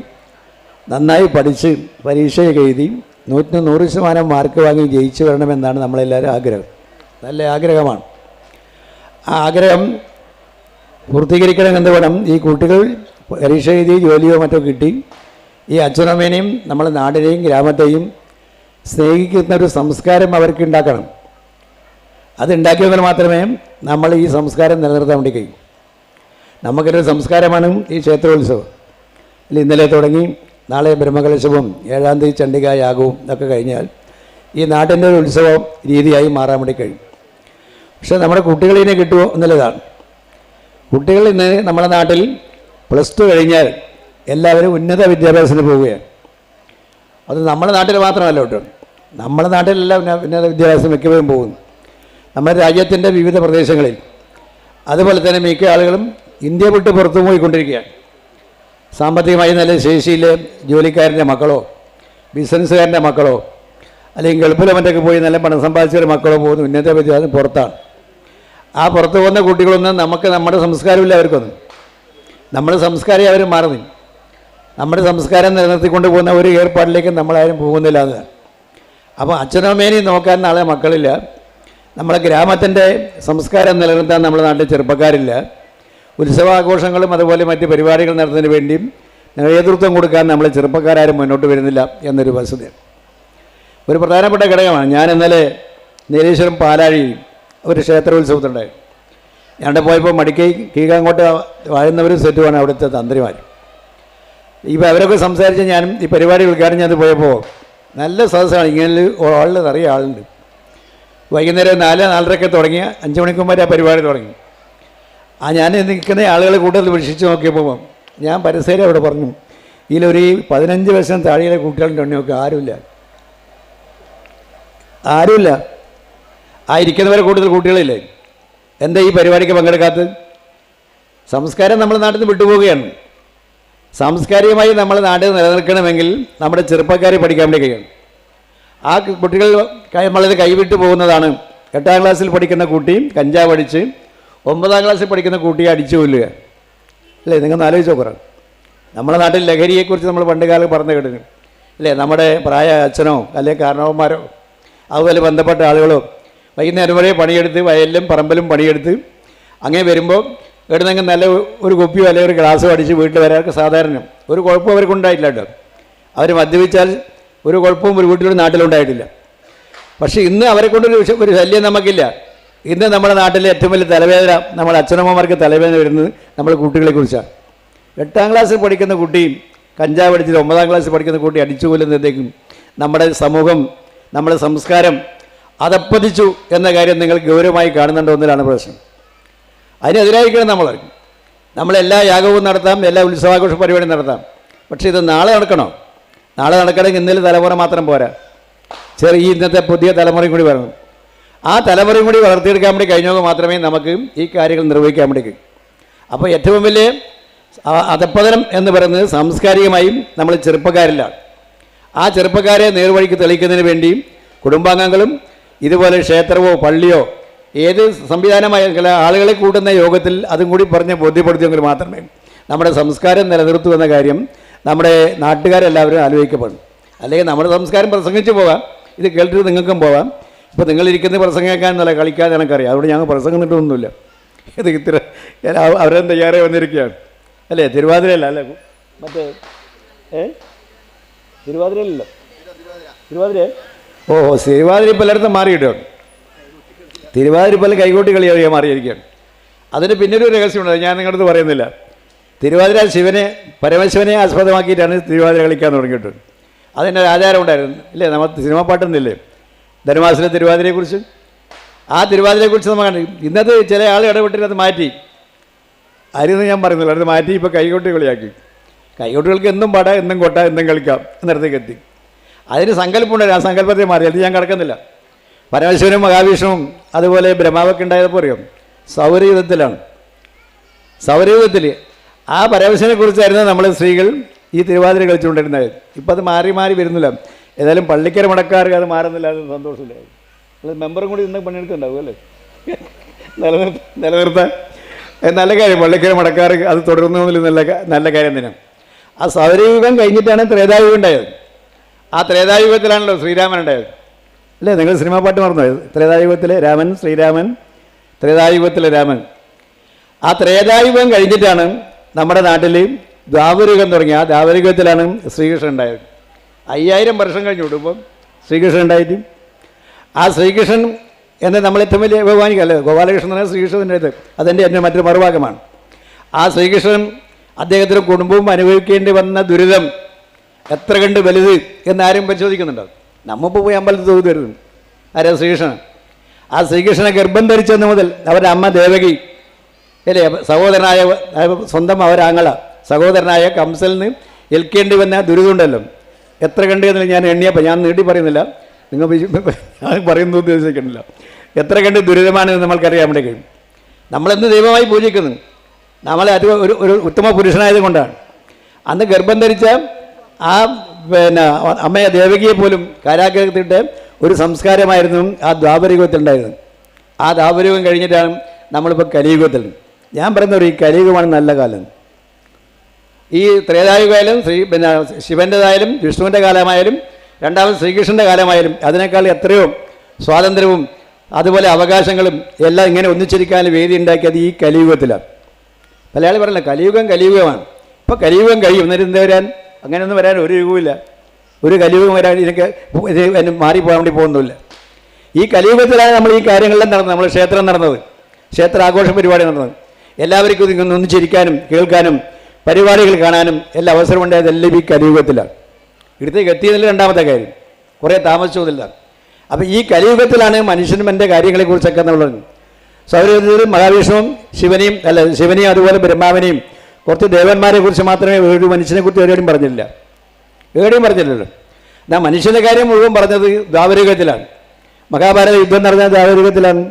നന്നായി പഠിച്ച് പരീക്ഷയൊക്കെ എഴുതി 100% മാർക്ക് വാങ്ങി ജയിച്ചു വരണമെന്നാണ് നമ്മളെല്ലാവരും ആഗ്രഹം. നല്ല ആഗ്രഹമാണ്. ആ ആഗ്രഹം പൂർത്തീകരിക്കണമെന്ന് വേണം ഈ കുട്ടികൾ പരീക്ഷ എഴുതി ജോലിയോ മറ്റോ കിട്ടി ഈ അച്ഛനമ്മേനെയും നമ്മുടെ നാടിനെയും ഗ്രാമത്തെയും സ്നേഹിക്കുന്ന ഒരു സംസ്കാരം അവർക്ക് ഉണ്ടാക്കണം. അതുണ്ടാക്കിയെങ്കിൽ മാത്രമേ നമ്മൾ ഈ സംസ്കാരം നിലനിർത്താൻ വേണ്ടി കഴിയും. നമുക്കൊരു സംസ്കാരമാണ് ഈ ക്ഷേത്രോത്സവം. ഇന്നലെ തുടങ്ങി നാളെ ബ്രഹ്മകലശവും 7-ാം തീയതി ചണ്ഡിക യാഗവും ഒക്കെ കഴിഞ്ഞാൽ ഈ നാട്ടിൻ്റെ ഒരു ഉത്സവ രീതിയായി മാറാൻ വേണ്ടി കഴിയും. പക്ഷേ നമ്മുടെ കുട്ടികളിനെ കിട്ടുമോ എന്നുള്ളതാണ്. കുട്ടികൾ ഇന്ന് നമ്മുടെ നാട്ടിൽ +2 കഴിഞ്ഞാൽ എല്ലാവരും ഉന്നത വിദ്യാഭ്യാസത്തിന് പോവുകയാണ്. അത് നമ്മുടെ നാട്ടിൽ മാത്രമല്ല കേട്ടോ, നമ്മുടെ നാട്ടിലെല്ലാം ഉന്നത വിദ്യാഭ്യാസം മിക്കവരും പോകുന്നു. നമ്മുടെ രാജ്യത്തിൻ്റെ വിവിധ പ്രദേശങ്ങളിൽ അതുപോലെ തന്നെ മിക്ക ആളുകളും ഇന്ത്യ വിട്ട് പുറത്തു പോയിക്കൊണ്ടിരിക്കുകയാണ്. സാമ്പത്തികമായി നല്ല ശേഷിയിലെ ജോലിക്കാരൻ്റെ മക്കളോ ബിസിനസ്സുകാരൻ്റെ മക്കളോ അല്ലെങ്കിൽ ഗൾഫിലോ മറ്റൊക്കെ പോയി നല്ല പണം സമ്പാദിച്ചൊരു മക്കളോ പോകുന്നു ഉന്നത വിദ്യാഭ്യാസം പുറത്താണ്. ആ പുറത്ത് പോകുന്ന കുട്ടികളൊന്നും നമുക്ക് നമ്മുടെ സംസ്കാരമില്ല അവർക്കൊന്നും. നമ്മുടെ സംസ്കാരം അവർ മാറുന്നു. നമ്മുടെ സംസ്കാരം നിലനിർത്തിക്കൊണ്ട് പോകുന്ന ഒരു ഏർപ്പാടിലേക്ക് നമ്മളാരും പോകുന്നില്ല എന്നതാണ്. അപ്പോൾ അച്ഛനമ്മേനെയും നോക്കാൻ നാളെ മക്കളില്ല. നമ്മളെ ഗ്രാമത്തിൻ്റെ സംസ്കാരം നിലനിർത്താൻ നമ്മുടെ നാട്ടിൽ ചെറുപ്പക്കാരില്ല. ഉത്സവാഘോഷങ്ങളും അതുപോലെ മറ്റ് പരിപാടികൾ നടത്തുന്നതിന് വേണ്ടിയും നേതൃത്വം കൊടുക്കാൻ നമ്മൾ ചെറുപ്പക്കാരും മുന്നോട്ട് വരുന്നില്ല എന്നൊരു വസ്തുതയാണ്. ഒരു പ്രധാനപ്പെട്ട ഘടകമാണ്. ഞാൻ ഇന്നലെ നീലേശ്വരം പാലാഴി ഒരു ക്ഷേത്രോത്സവത്തിലുണ്ടായി. ഞാനവിടെ പോയപ്പോൾ മടിക്കൈ കീഴാങ്കോട്ട് വാഴുന്നവരും സെറ്റുമാണ് അവിടുത്തെ തന്ത്രിമാർ. ഇപ്പോൾ അവരൊക്കെ സംസാരിച്ച് ഞാനും ഈ പരിപാടി ഉദ്ഘാടനം ചെയ്ത് പോയപ്പോൾ നല്ല സദസ്സാണ്. ഇങ്ങനെ ആളിൽ നിറയെ ആളുണ്ട്. വൈകുന്നേരം 4-4:30 തുടങ്ങിയ 5 മണിക്കും വരെ ആ പരിപാടി തുടങ്ങി. ഞാൻ നിൽക്കുന്ന ആളുകൾ കൂടുതൽ വീക്ഷിച്ച് നോക്കിയപ്പോൾ ഞാൻ പരിസരം അവിടെ പറഞ്ഞു, ഇതിലൊരു 15 വയസ്സിന് താഴെയുള്ള കുട്ടികളുണ്ടെങ്കിൽ നോക്കി ആരുമില്ല. ആ ഇരിക്കുന്നവരെ കൂടുതൽ കുട്ടികളില്ലേ? എന്താ ഈ പരിപാടിക്ക് പങ്കെടുക്കാത്തത്? സംസ്കാരം നമ്മുടെ നാട്ടിൽ നിന്ന് വിട്ടുപോവുകയാണ്. സാംസ്കാരികമായി നമ്മുടെ നാട്ടിൽ നിലനിൽക്കണമെങ്കിൽ നമ്മുടെ ചെറുപ്പക്കാരെ പഠിക്കാൻ വേണ്ടി കഴിയണം. ആ കുട്ടികൾ നമ്മളിത് കൈവിട്ട് പോകുന്നതാണ്. 8ാം ക്ലാസ്സിൽ പഠിക്കുന്ന കുട്ടി കഞ്ചാവ് അടിച്ച് 9ാം ക്ലാസ്സിൽ പഠിക്കുന്ന കുട്ടിയെ അടിച്ചു കൊല്ലുക അല്ലേ? നിങ്ങൾ ആലോചിച്ച് നോക്കണം. നമ്മുടെ നാട്ടിൽ ലഹരിയെക്കുറിച്ച് നമ്മൾ പണ്ട് കാലം പറഞ്ഞു കേട്ടിരുന്നു അല്ലേ? നമ്മുടെ പ്രായ അച്ഛനോ അല്ലെങ്കിൽ കാരണവന്മാരോ അതുപോലെ ബന്ധപ്പെട്ട ആളുകളോ വൈകുന്നേരം വരെ പണിയെടുത്ത് വയലിലും പറമ്പിലും പണിയെടുത്ത് അങ്ങനെ വരുമ്പോൾ എവിടുന്നെങ്കിൽ നല്ല ഒരു കുപ്പിയോ അല്ലെങ്കിൽ ഒരു ഗ്ലാസ്സോ അടിച്ച് വീട്ടിൽ വരാർക്ക് സാധാരണ ഒരു കുഴപ്പവും അവർക്ക് ഉണ്ടായിട്ടില്ല കേട്ടോ. അവർ മദ്യപിച്ചാൽ ഒരു കുഴപ്പവും ഒരു വീട്ടിലൊരു നാട്ടിലുണ്ടായിട്ടില്ല. പക്ഷേ ഇന്ന് അവരെ കൊണ്ടൊരു ഒരു ശല്യം നമുക്കില്ല. ഇന്ന് നമ്മുടെ നാട്ടിലെ ഏറ്റവും വലിയ തലവേദന നമ്മുടെ അച്ഛനമ്മമാർക്ക് തലവേദന വരുന്നത് നമ്മുടെ കുട്ടികളെക്കുറിച്ചാണ്. 8ാം ക്ലാസ്സിൽ പഠിക്കുന്ന കുട്ടിയും കഞ്ചാവ് അടിച്ചത് 9ാം ക്ലാസ്സിൽ പഠിക്കുന്ന കുട്ടി അടിച്ചു കൊല്ലുന്നതേക്കും നമ്മുടെ സമൂഹം നമ്മുടെ സംസ്കാരം അതപ്പതിച്ചു എന്ന കാര്യം നിങ്ങൾ ഗൗരവമായി കാണുന്നുണ്ടോ എന്നതിലാണ് പ്രശ്നം. അതിനെതിരായിരിക്കണം നമ്മളെല്ലാ യാഗവും നടത്താം, എല്ലാ ഉത്സവാഘോഷ പരിപാടിയും നടത്താം. പക്ഷേ ഇത് നാളെ നടക്കണോ? നാളെ നടക്കണമെങ്കിൽ ഇന്നലെ തലമുറ മാത്രം പോരാ, ഇന്നത്തെ പുതിയ തലമുറയും കൂടി വരണം. ആ തലമുറയും കൂടി വളർത്തിയെടുക്കാൻ വേണ്ടി കഴിഞ്ഞാൽ മാത്രമേ നമുക്ക് ഈ കാര്യങ്ങൾ നിർവഹിക്കാൻ വേണ്ടി കഴിയും. അപ്പോൾ ഏറ്റവും വലിയ അധപ്പതനം എന്ന് പറയുന്നത് സാംസ്കാരികമായും നമ്മൾ ചെറുപ്പക്കാരിലാണ്. ആ ചെറുപ്പക്കാരെ നേർവഴിക്ക് തെളിയിക്കുന്നതിന് വേണ്ടിയും കുടുംബാംഗങ്ങളും ഇതുപോലെ ക്ഷേത്രമോ പള്ളിയോ ഏത് സംവിധാനമായ ആളുകളെ കൂട്ടുന്ന യോഗത്തിൽ അതും കൂടി പറഞ്ഞ് ബോധ്യപ്പെടുത്തിയെങ്കിൽ മാത്രമേ നമ്മുടെ സംസ്കാരം നിലനിർത്തൂ എന്ന കാര്യം നമ്മുടെ നാട്ടുകാരെല്ലാവരും ആലോചിക്കപ്പെടും. അല്ലെങ്കിൽ നമ്മുടെ സംസ്കാരം പ്രസംഗിച്ച് പോകാം, ഇത് കേട്ടിട്ട് നിങ്ങൾക്കും പോകാം. ഇപ്പോൾ നിങ്ങളിരിക്കുന്ന പ്രസംഗിക്കാന്നല്ല കളിക്കാതെ എനിക്കറിയാം. അതുകൊണ്ട് ഞങ്ങൾ പ്രസംഗം കിട്ടുമൊന്നുമില്ല. ഇത് ഇത്ര അവരെ തയ്യാറായി വന്നിരിക്കുകയാണ് അല്ലേ? തിരുവാതിരയല്ല അല്ലേ? മറ്റേ തിരുവാതിരയല്ലോ, തിരുവാതിര. ഓ തിരുവാതിര ഇപ്പോൾ എല്ലായിടത്തും മാറിയിട്ടാണ്. തിരുവാതിര ഇപ്പോൾ കൈകോട്ടി കളി അറിയാൻ മാറിയിരിക്കുകയാണ്. അതിന് പിന്നൊരു രഹസ്യമുണ്ട്, ഞാൻ നിങ്ങളടുത്ത് പറയുന്നില്ല. തിരുവാതിര പരമശിവനെ ആസ്പദമാക്കിയിട്ടാണ് തിരുവാതിര കളിക്കാൻ തുടങ്ങിയിട്ടുണ്ട്. അതിൻ്റെ ഒരു ആചാരം ഉണ്ടായിരുന്നു ഇല്ലേ? നമ്മൾ സിനിമ പാട്ടൊന്നില്ലേ ധനുമാസിലെ തിരുവാതിരയെക്കുറിച്ച്? ആ തിരുവാതിരയെക്കുറിച്ച് നമ്മൾ കണ്ടു. ഇന്നത്തെ ചില ആൾ ഇടപെട്ടിട്ട് അത് മാറ്റി, ആരെയൊന്നും ഞാൻ പറയുന്നില്ല, അത് മാറ്റി ഇപ്പോൾ കൈകൊട്ടി കളിയാക്കി. കൈകൊട്ടികൾക്ക് എന്നും പാടാം, എന്നും കൊട്ടാം, എന്നും കളിക്കാം എന്നിടത്തേക്ക് എത്തി. അതിന് സങ്കല്പമുണ്ടായിരുന്നു. ആ സങ്കല്പത്തെ മാറി. അത് ഞാൻ കിടക്കുന്നില്ല. പരമശിവനും മഹാവിഷ്ണുവും അതുപോലെ ബ്രഹ്മാവൊക്കെ ഉണ്ടായപ്പോൾ അറിയാം സൗരയുഗത്തിലാണ്. സൗരയുഗത്തിൽ ആ പരമശിവനെ കുറിച്ചായിരുന്നു നമ്മൾ സ്ത്രീകൾ ഈ തിരുവാതിര കളിച്ചുകൊണ്ടിരുന്നത്. ഇപ്പം അത് മാറി മാറി വരുന്നില്ല. ഏതായാലും പള്ളിക്കര മടക്കാർ അത് മാറുന്നില്ല, അത് സന്തോഷമില്ല. അത് മെമ്പറും കൂടി ഇന്ന് പണിയെടുക്കുന്നുണ്ടാവും അല്ലേ? നിലനിർത്താൻ നല്ല കാര്യം. പള്ളിക്കര മടക്കാർ അത് തുടരുന്നതിൽ നല്ല കാര്യം തന്നെ. ആ സൗരയുഗം കഴിഞ്ഞിട്ടാണ് ത്രേതായുഗം ഉണ്ടായത്. ആ ത്രേതായുഗത്തിലാണല്ലോ ശ്രീരാമൻ ഉണ്ടായത് അല്ലേ? നിങ്ങൾ സിനിമാ പാട്ട് മറന്നുപോയത്? ത്രേതായുഗത്തിലെ രാമൻ, ശ്രീരാമൻ, ത്രേതായുഗത്തിലെ രാമൻ. ആ ത്രേതായുഗം കഴിഞ്ഞിട്ടാണ് നമ്മുടെ നാട്ടിൽ ദ്വാപരയുഗം തുടങ്ങി. ആ ദ്വാപരയുഗത്തിലാണ് ശ്രീകൃഷ്ണൻ ഉണ്ടായത്. 5000 വർഷം കഴിഞ്ഞു വിടുമ്പം ശ്രീകൃഷ്ണൻ ഉണ്ടായിട്ട്. ആ ശ്രീകൃഷ്ണൻ എന്ന് നമ്മൾ ഏറ്റവും വലിയ ബഹുമാനിക്കല്ലേ? ഗോപാലകൃഷ്ണൻ ശ്രീകൃഷ്ണൻ്റെ ഇത് അതെൻ്റെ എൻ്റെ മറ്റൊരു മറുഭാഗമാണ്. ആ ശ്രീകൃഷ്ണൻ അദ്ദേഹത്തിൻ്റെ കുടുംബവും അനുഭവിക്കേണ്ടി വന്ന ദുരിതം എത്ര കണ്ട് വലുത് എന്നാരും പരിശോധിക്കുന്നുണ്ടോ? നമ്മളിപ്പോൾ പോയി അമ്പലത്തിൽ തോന്നി വരുന്നു. ആരാ? ശ്രീകൃഷ്ണൻ. ആ ശ്രീകൃഷ്ണനെ ഗർഭം ധരിച്ചെന്ന് മുതൽ അവരുടെ അമ്മ ദേവകി അല്ലേ, സഹോദരനായ സ്വന്തം അവരാങ്ങള സഹോദരനായ കംസലിന് ഏൽക്കേണ്ടി വന്ന ദുരിതമുണ്ടല്ലോ എത്ര കണ്ട് എന്ന് ഞാൻ എണ്ണിയപ്പോൾ, ഞാൻ നീട്ടി പറയുന്നില്ല, നിങ്ങൾ ഞാൻ പറയുന്നത് ഉദ്ദേശിക്കുന്നില്ല. എത്ര കണ്ട് ദുരിതമാണെന്ന് നമ്മൾക്കറിയാൻ വേണ്ടി കഴിയും. നമ്മളെന്ന് ദൈവമായി പൂജിക്കുന്നു. നമ്മളെ അത് ഒരു ഉത്തമ പുരുഷനായത് കൊണ്ടാണ്. അന്ന് ഗർഭം ധരിച്ച ആ അമ്മയെ ദേവകിയെ പോലും കാരാഗ്രഹത്തിട്ട് ഒരു സംസ്കാരമായിരുന്നു ആ ദ്വാപരയുഗത്തിലുണ്ടായിരുന്നത്. ആ ദ്വാപരയുഗം കഴിഞ്ഞിട്ടാണ് നമ്മളിപ്പോൾ കലിയുഗത്തിൽ. ഞാൻ പറയുന്ന ഈ കലിയുഗമാണ് നല്ല കാലം. ഈ ത്രേതായുഗമായാലും ശിവൻ്റെതായാലും വിഷ്ണുവിൻ്റെ കാലമായാലും രണ്ടാമത് ശ്രീകൃഷ്ണൻ്റെ കാലമായാലും അതിനേക്കാൾ എത്രയോ സ്വാതന്ത്ര്യവും അതുപോലെ അവകാശങ്ങളും എല്ലാം ഇങ്ങനെ ഒന്നിച്ചിരിക്കാൻ വേദി ഉണ്ടാക്കിയത് ഈ കലിയുഗത്തിലാണ്. മലയാളി പറഞ്ഞില്ല കലിയുഗം കലിയുഗമാണ്. ഇപ്പോൾ കലിയുഗം കഴിയും, എന്നിട്ട് എന്ത് വരാൻ? അങ്ങനെയൊന്നും വരാൻ ഒരു യുഗവുമില്ല. ഒരു കലിയുഗം വരാൻ ഇത് മാറിപ്പോകാൻ വേണ്ടി പോകുന്നില്ല. ഈ കലിയുഗത്തിലാണ് നമ്മൾ ഈ കാര്യങ്ങളെല്ലാം നടന്നത്. നമ്മൾ ക്ഷേത്രം നടന്നത്, ക്ഷേത്രാഘോഷ പരിപാടി നടന്നത്. എല്ലാവർക്കും ഒന്ന് ചിരിക്കാനും കേൾക്കാനും പരിപാടികൾ കാണാനും എല്ലാ അവസരമുണ്ടായതെല്ലാം ഈ കലിയുഗത്തിലാണ്. ഇടത്തേക്ക് എത്തിയതിൽ രണ്ടാമത്തെ കാര്യം, കുറേ താമസിച്ചതില്ല. അപ്പോൾ ഈ കലിയുഗത്തിലാണ് മനുഷ്യനും എൻ്റെ കാര്യങ്ങളെക്കുറിച്ചൊക്കെ എന്നുള്ളത്. സൗരത്തിൽ മഹാവിഷ്ണുവും ശിവനെയും അതുപോലെ ബ്രഹ്മാവിനെയും കുറച്ച് ദേവന്മാരെ കുറിച്ച് മാത്രമേ ഒരു മനുഷ്യനെ കുറിച്ച് എവിടെയും പറഞ്ഞില്ല, എവിടെയും പറഞ്ഞില്ലല്ലോ. എന്നാൽ മനുഷ്യൻ്റെ കാര്യം മുഴുവൻ പറഞ്ഞത് ദ്വാപരയുഗത്തിലാണ്. മഹാഭാരത യുദ്ധം നടന്ന ദ്വാപരയുഗത്തിലാണ്.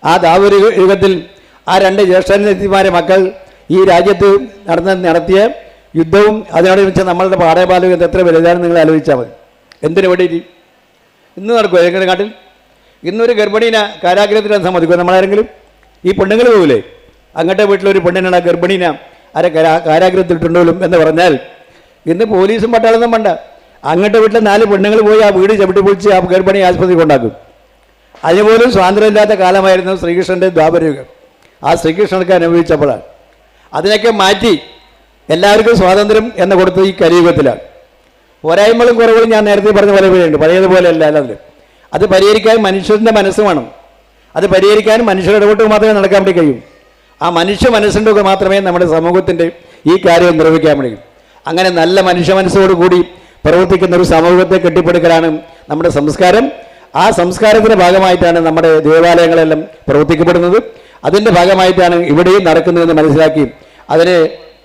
ആ ദ്വാപരയുഗത്തിൽ ആ രണ്ട് ജ്യേഷ്ഠന്മാരെ മക്കൾ ഈ രാജ്യത്ത് നടത്തിയ യുദ്ധവും അതിനോട് വെച്ചാൽ നമ്മളുടെ പാഠ്യപാലകം എത്ര വലുതാണെന്ന് നിങ്ങൾ ആലോചിച്ചാൽ മതി. എന്തിനു വേണ്ടിയിട്ട് ഇന്ന് നടക്കുമോ ഏതെങ്കിലും നാട്ടിൽ? ഇന്നൊരു ഗർഭിണീനെ കാരാഗ്രഹത്തിലാണ് സമ്മതിക്കുമോ നമ്മളാരെങ്കിലും? ഈ പെണ്ണുങ്ങൾ പോകില്ലേ, അങ്ങോട്ടെ വീട്ടിലൊരു പെണ്ണിനാണ് ആ ഗർഭിണീനെ കാരാഗ്രഹത്തിലിട്ടുണ്ടോളും എന്ന് പറഞ്ഞാൽ ഇന്ന് പോലീസും പട്ടാളൊന്നും വേണ്ട. അങ്ങോട്ട് വീട്ടിൽ 4 പെണ്ണുങ്ങൾ പോയി ആ വീട് ചവിട്ടി പൊളിച്ച് ആ ഗർഭിണി ആശുപത്രി കൊണ്ടാക്കും. അതിനുപോലും സ്വാതന്ത്ര്യമില്ലാത്ത കാലമായിരുന്നു ശ്രീകൃഷ്ണൻ്റെ ദ്വാപരയുഗം. ആ ശ്രീകൃഷ്ണനൊക്കെ അനുഭവിച്ചപ്പോഴാണ്. അതിനൊക്കെ മാറ്റി എല്ലാവർക്കും സ്വാതന്ത്ര്യം എന്ന് കൊടുത്തത് ഈ കലിയുഗത്തിലാണ്. പോരായ്മകളും കുറവുകളും ഞാൻ നേരത്തെ പറഞ്ഞ പോലെ ഉണ്ട്, പഴയതുപോലെ അല്ല. അല്ലാതെ അത് പരിഹരിക്കാൻ മനുഷ്യൻ്റെ മനസ്സ് വേണം. അത് പരിഹരിക്കാൻ മനുഷ്യരുടെ ഇടപെട്ട് മാത്രമേ നടക്കാൻ വേണ്ടി കഴിയും. ആ മനുഷ്യ മനസ്സിൻ്റെ ഒക്കെ മാത്രമേ നമ്മുടെ സമൂഹത്തിൻ്റെ ഈ കാര്യം നിർവഹിക്കാൻ കഴിയും. അങ്ങനെ നല്ല മനുഷ്യ മനസ്സോടുകൂടി പ്രവർത്തിക്കുന്ന ഒരു സമൂഹത്തെ കെട്ടിപ്പടുക്കലാണ് നമ്മുടെ സംസ്കാരം. ആ സംസ്കാരത്തിൻ്റെ ഭാഗമായിട്ടാണ് നമ്മുടെ ദേവാലയങ്ങളെല്ലാം പ്രവർത്തിക്കപ്പെടുന്നത്. അതിൻ്റെ ഭാഗമായിട്ടാണ് ഇവിടെയും നടക്കുന്നതെന്ന് മനസ്സിലാക്കി അതിനെ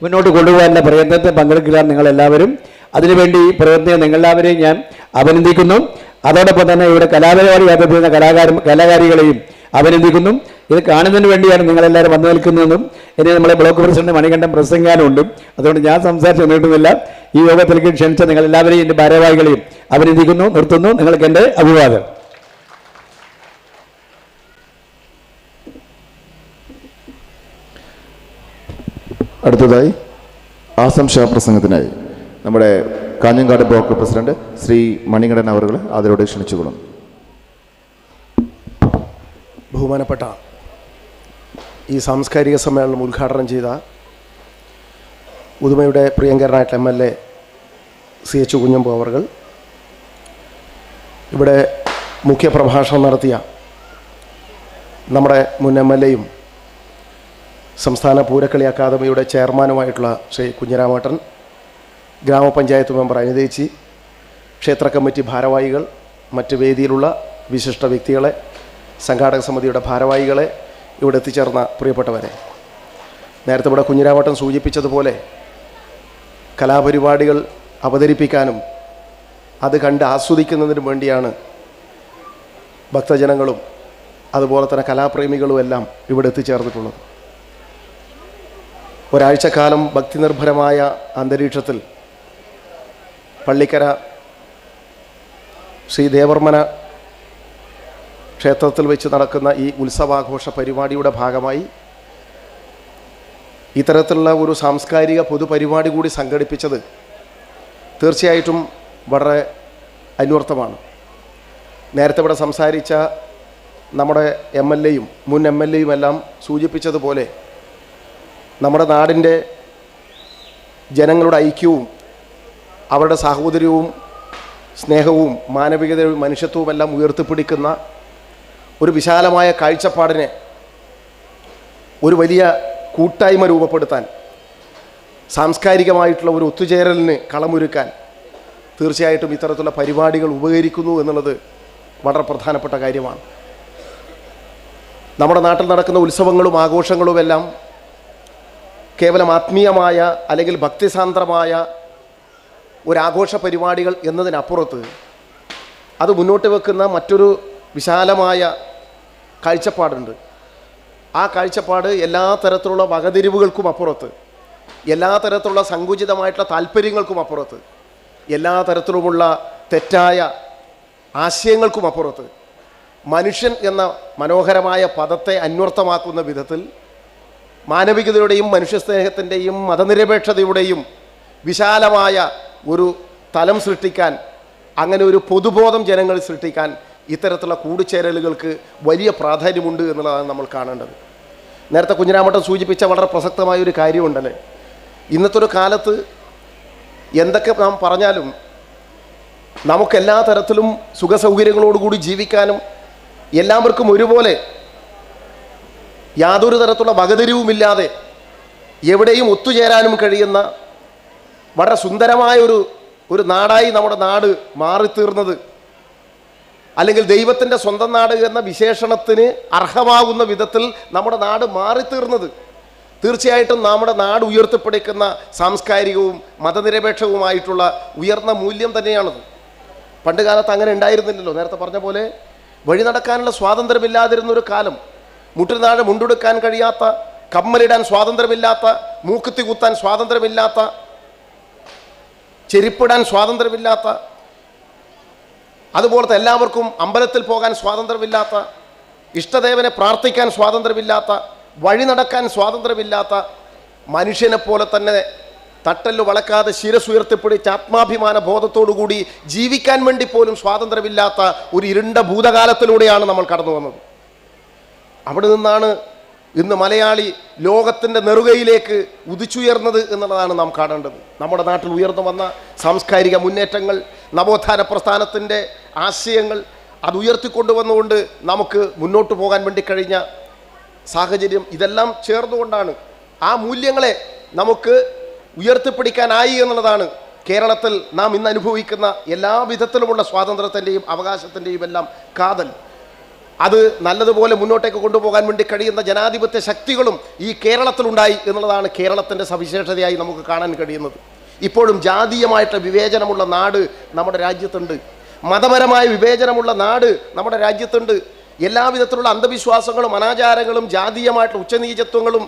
മുന്നോട്ട് കൊണ്ടുപോകാനുള്ള പ്രയത്നത്തെ പങ്കെടുക്കാൻ നിങ്ങളെല്ലാവരും അതിനുവേണ്ടി പ്രയത്നം നിങ്ങളെല്ലാവരെയും ഞാൻ അഭിനന്ദിക്കുന്നു. അതോടൊപ്പം തന്നെ ഇവിടെ കലാപരിപാടി ഏർപ്പെടുന്ന കലാകാരികളെയും അഭിനന്ദിക്കുന്നു. ഇത് കാണുന്നതിന് വേണ്ടിയാണ് നിങ്ങളെല്ലാവരും വന്നു നിൽക്കുന്നതെന്നും ഇനി നമ്മളെ ബ്ലോക്ക് പ്രസിഡന്റ് മണികണ്ഠൻ പ്രസംഗാനുണ്ട്. അതുകൊണ്ട് ഞാൻ സംസാരിച്ച് നീട്ടുന്നില്ല. ഈ യോഗത്തിലേക്ക് ക്ഷണിച്ച നിങ്ങളെല്ലാവരെയും എൻ്റെ ഭാരവാഹികളെയും അഭിനന്ദിക്കുന്നു, നിർത്തുന്നു. നിങ്ങൾക്ക് എൻ്റെ അഭിവാദം. അടുത്തതായി ആശംസാ പ്രസംഗത്തിനായി നമ്മുടെ കാഞ്ഞങ്ങാട് ബ്ലോക്ക് പ്രസിഡന്റ് ശ്രീ മണികണ്ഠൻ അവരെ ആദരവോടെ ക്ഷണിച്ചുകൊള്ളുന്നു. ബഹുമാനപ്പെട്ട ഈ സാംസ്കാരിക സമ്മേളനം ഉദ്ഘാടനം ചെയ്ത ഉദുമയുടെ പ്രിയങ്കരനായിട്ടുള്ള MLA CH കുഞ്ഞമ്പു അവർ, ഇവിടെ മുഖ്യപ്രഭാഷണം നടത്തിയ നമ്മുടെ മുൻ MLAയും സംസ്ഥാന പൂരക്കളി അക്കാദമിയുടെ ചെയർമാനുമായിട്ടുള്ള ശ്രീ കുഞ്ഞിരാമേട്ടൻ, ഗ്രാമപഞ്ചായത്ത് മെമ്പർ അനിതേച്ചി, ക്ഷേത്ര കമ്മിറ്റി ഭാരവാഹികൾ, മറ്റ് വേദിയിലുള്ള വിശിഷ്ട വ്യക്തികളെ, സംഘാടക സമിതിയുടെ ഭാരവാഹികളെ, ഇവിടെ എത്തിച്ചേർന്ന പ്രിയപ്പെട്ടവരെ, നേരത്തെ ഇവിടെ കുഞ്ഞിരാമേട്ടൻ സൂചിപ്പിച്ചതുപോലെ കലാപരിപാടികൾ അവതരിപ്പിക്കാനും അത് കണ്ട് ആസ്വദിക്കുന്നതിനും വേണ്ടിയാണ് ഭക്തജനങ്ങളും അതുപോലെ തന്നെ കലാപ്രേമികളും എല്ലാം ഇവിടെ എത്തിച്ചേർന്നിട്ടുള്ളത്. ഒരാഴ്ചക്കാലം ഭക്തിനിർഭരമായ അന്തരീക്ഷത്തിൽ പള്ളിക്കര ശ്രീ ദേവർമന ക്ഷേത്രത്തിൽ വെച്ച് നടക്കുന്ന ഈ ഉത്സവാഘോഷ പരിപാടിയുടെ ഭാഗമായി ഇത്തരത്തിലുള്ള ഒരു സാംസ്കാരിക പൊതുപരിപാടി കൂടി സംഘടിപ്പിച്ചത് തീർച്ചയായിട്ടും വളരെ അന്വർത്ഥമാണ്. നേരത്തെ ഇവിടെ സംസാരിച്ച നമ്മുടെ MLAയും മുൻ MLAയും എല്ലാം സൂചിപ്പിച്ചതുപോലെ നമ്മുടെ നാടിൻ്റെ ജനങ്ങളുടെ ഐക്യവും അവരുടെ സാഹോദര്യവും സ്നേഹവും മാനവികതയും മനുഷ്യത്വവും എല്ലാം ഉയർത്തിപ്പിടിക്കുന്ന ഒരു വിശാലമായ കാഴ്ചപ്പാടിനെ ഒരു വലിയ കൂട്ടായ്മ രൂപപ്പെടുത്താൻ, സാംസ്കാരികമായിട്ടുള്ള ഒരു ഒത്തുചേരലിന് കളമൊരുക്കാൻ തീർച്ചയായിട്ടും ഇത്തരത്തിലുള്ള പരിപാടികൾ ഉപകരിക്കുന്നു എന്നുള്ളത് വളരെ പ്രധാനപ്പെട്ട കാര്യമാണ്. നമ്മുടെ നാട്ടിൽ നടക്കുന്ന ഉത്സവങ്ങളും ആഘോഷങ്ങളുമെല്ലാം കേവലം ആത്മീയമായ അല്ലെങ്കിൽ ഭക്തിസാന്ദ്രമായ ഒരാഘോഷ പരിപാടികൾ എന്നതിനപ്പുറത്ത് അത് മുന്നോട്ട് വെക്കുന്ന മറ്റൊരു വിശാലമായ കാഴ്ചപ്പാടുണ്ട്. ആ കാഴ്ചപ്പാട് എല്ലാ തരത്തിലുള്ള വകതിരിവുകൾക്കും അപ്പുറത്ത്, എല്ലാ തരത്തിലുള്ള സങ്കുചിതമായിട്ടുള്ള താല്പര്യങ്ങൾക്കും അപ്പുറത്ത്, എല്ലാ തരത്തിലുമുള്ള തെറ്റായ ആശയങ്ങൾക്കും അപ്പുറത്ത് മനുഷ്യൻ എന്ന മനോഹരമായ പദത്തെ അന്വർത്ഥമാക്കുന്ന വിധത്തിൽ മാനവികതയുടെയും മനുഷ്യസ്നേഹത്തിൻ്റെയും മതനിരപേക്ഷതയുടെയും വിശാലമായ ഒരു തലം സൃഷ്ടിക്കാൻ, അങ്ങനെ ഒരു പൊതുബോധം ജനങ്ങളിൽ സൃഷ്ടിക്കാൻ ഇത്തരത്തിലുള്ള കൂടിച്ചേരലുകൾക്ക് വലിയ പ്രാധാന്യമുണ്ട് എന്നുള്ളതാണ് നമ്മൾ കാണേണ്ടത്. നേരത്തെ കുഞ്ഞിരാമട്ടൻ സൂചിപ്പിച്ച വളരെ പ്രസക്തമായ ഒരു കാര്യമുണ്ടല്ലേ, ഇന്നത്തെ ഒരു കാലത്ത് എന്തൊക്കെ നാം പറഞ്ഞാലും നമുക്കെല്ലാ തരത്തിലും സുഖസൗകര്യങ്ങളോടുകൂടി ജീവിക്കാനും എല്ലാവർക്കും ഒരുപോലെ യാതൊരു തരത്തിലുള്ള വകതിരിവുമില്ലാതെ എവിടെയും ഒത്തുചേരാനും കഴിയുന്ന വളരെ സുന്ദരമായ ഒരു നാടായി നമ്മുടെ നാട് മാറിത്തീർന്നത്, അല്ലെങ്കിൽ ദൈവത്തിൻ്റെ സ്വന്തം നാട് എന്ന വിശേഷണത്തിന് അർഹമാകുന്ന വിധത്തിൽ നമ്മുടെ നാട് മാറിത്തീർന്നത് തീർച്ചയായിട്ടും നമ്മുടെ നാട് ഉയർത്തിപ്പിടിക്കുന്ന സാംസ്കാരികവും മതനിരപേക്ഷവുമായിട്ടുള്ള ഉയർന്ന മൂല്യം തന്നെയാണത്. പണ്ട് കാലത്ത് അങ്ങനെ ഉണ്ടായിരുന്നില്ലല്ലോ. നേരത്തെ പറഞ്ഞ പോലെ വഴി നടക്കാനുള്ള സ്വാതന്ത്ര്യമില്ലാതിരുന്നൊരു കാലം, മുട്ടിനാഴെ മുണ്ടെടുക്കാൻ കഴിയാത്ത, കമ്മലിടാൻ സ്വാതന്ത്ര്യമില്ലാത്ത, മൂക്കുത്തി കുത്താൻ സ്വാതന്ത്ര്യമില്ലാത്ത, ചെരിപ്പിടാൻ സ്വാതന്ത്ര്യമില്ലാത്ത, അതുപോലത്തെ എല്ലാവർക്കും അമ്പലത്തിൽ പോകാൻ സ്വാതന്ത്ര്യമില്ലാത്ത, ഇഷ്ടദേവനെ പ്രാർത്ഥിക്കാൻ സ്വാതന്ത്ര്യമില്ലാത്ത, വഴി നടക്കാൻ സ്വാതന്ത്ര്യമില്ലാത്ത, മനുഷ്യനെ പോലെ തന്നെ തട്ടല് വളക്കാതെ ശിരസുയർത്തിപ്പിടിച്ച് ആത്മാഭിമാന ബോധത്തോടുകൂടി ജീവിക്കാൻ വേണ്ടി പോലും സ്വാതന്ത്ര്യമില്ലാത്ത ഒരു ഇരുണ്ട ഭൂതകാലത്തിലൂടെയാണ് നമ്മൾ കടന്നു വന്നത്. അവിടെ നിന്നാണ് ഇന്ന് മലയാളി ലോകത്തിൻ്റെ നെറുകയിലേക്ക് ഉദിച്ചുയർന്നത് എന്നുള്ളതാണ് നാം കാണേണ്ടത്. നമ്മുടെ നാട്ടിൽ ഉയർന്നു വന്ന സാംസ്കാരിക മുന്നേറ്റങ്ങൾ, നവോത്ഥാന പ്രസ്ഥാനത്തിൻ്റെ ആശയങ്ങൾ, അത് ഉയർത്തിക്കൊണ്ടുവന്നുകൊണ്ട് നമുക്ക് മുന്നോട്ട് പോകാൻ വേണ്ടി കഴിഞ്ഞ സാഹചര്യം, ഇതെല്ലാം ചേർന്നുകൊണ്ടാണ് ആ മൂല്യങ്ങളെ നമുക്ക് ഉയർത്തിപ്പിടിക്കാനായി എന്നുള്ളതാണ് കേരളത്തിൽ നാം ഇന്ന് അനുഭവിക്കുന്ന എല്ലാ വിധത്തിലുമുള്ള സ്വാതന്ത്ര്യത്തിൻ്റെയും അവകാശത്തിൻ്റെയും എല്ലാം കാതൽ. അത് നല്ലതുപോലെ മുന്നോട്ടേക്ക് കൊണ്ടുപോകാൻ വേണ്ടി കഴിയുന്ന ജനാധിപത്യ ശക്തികളും ഈ കേരളത്തിലുണ്ടായി എന്നുള്ളതാണ് കേരളത്തിൻ്റെ സവിശേഷതയായി നമുക്ക് കാണാൻ കഴിയുന്നത്. ഇപ്പോഴും ജാതീയമായിട്ട് വിവേചനമുള്ള നാട് നമ്മുടെ രാജ്യത്തുണ്ട്, മതപരമായ വിവേചനമുള്ള നാട് നമ്മുടെ രാജ്യത്തുണ്ട്. എല്ലാവിധത്തിലുള്ള അന്ധവിശ്വാസങ്ങളും അനാചാരങ്ങളും ജാതീയമായിട്ടുള്ള ഉച്ചനീചത്വങ്ങളും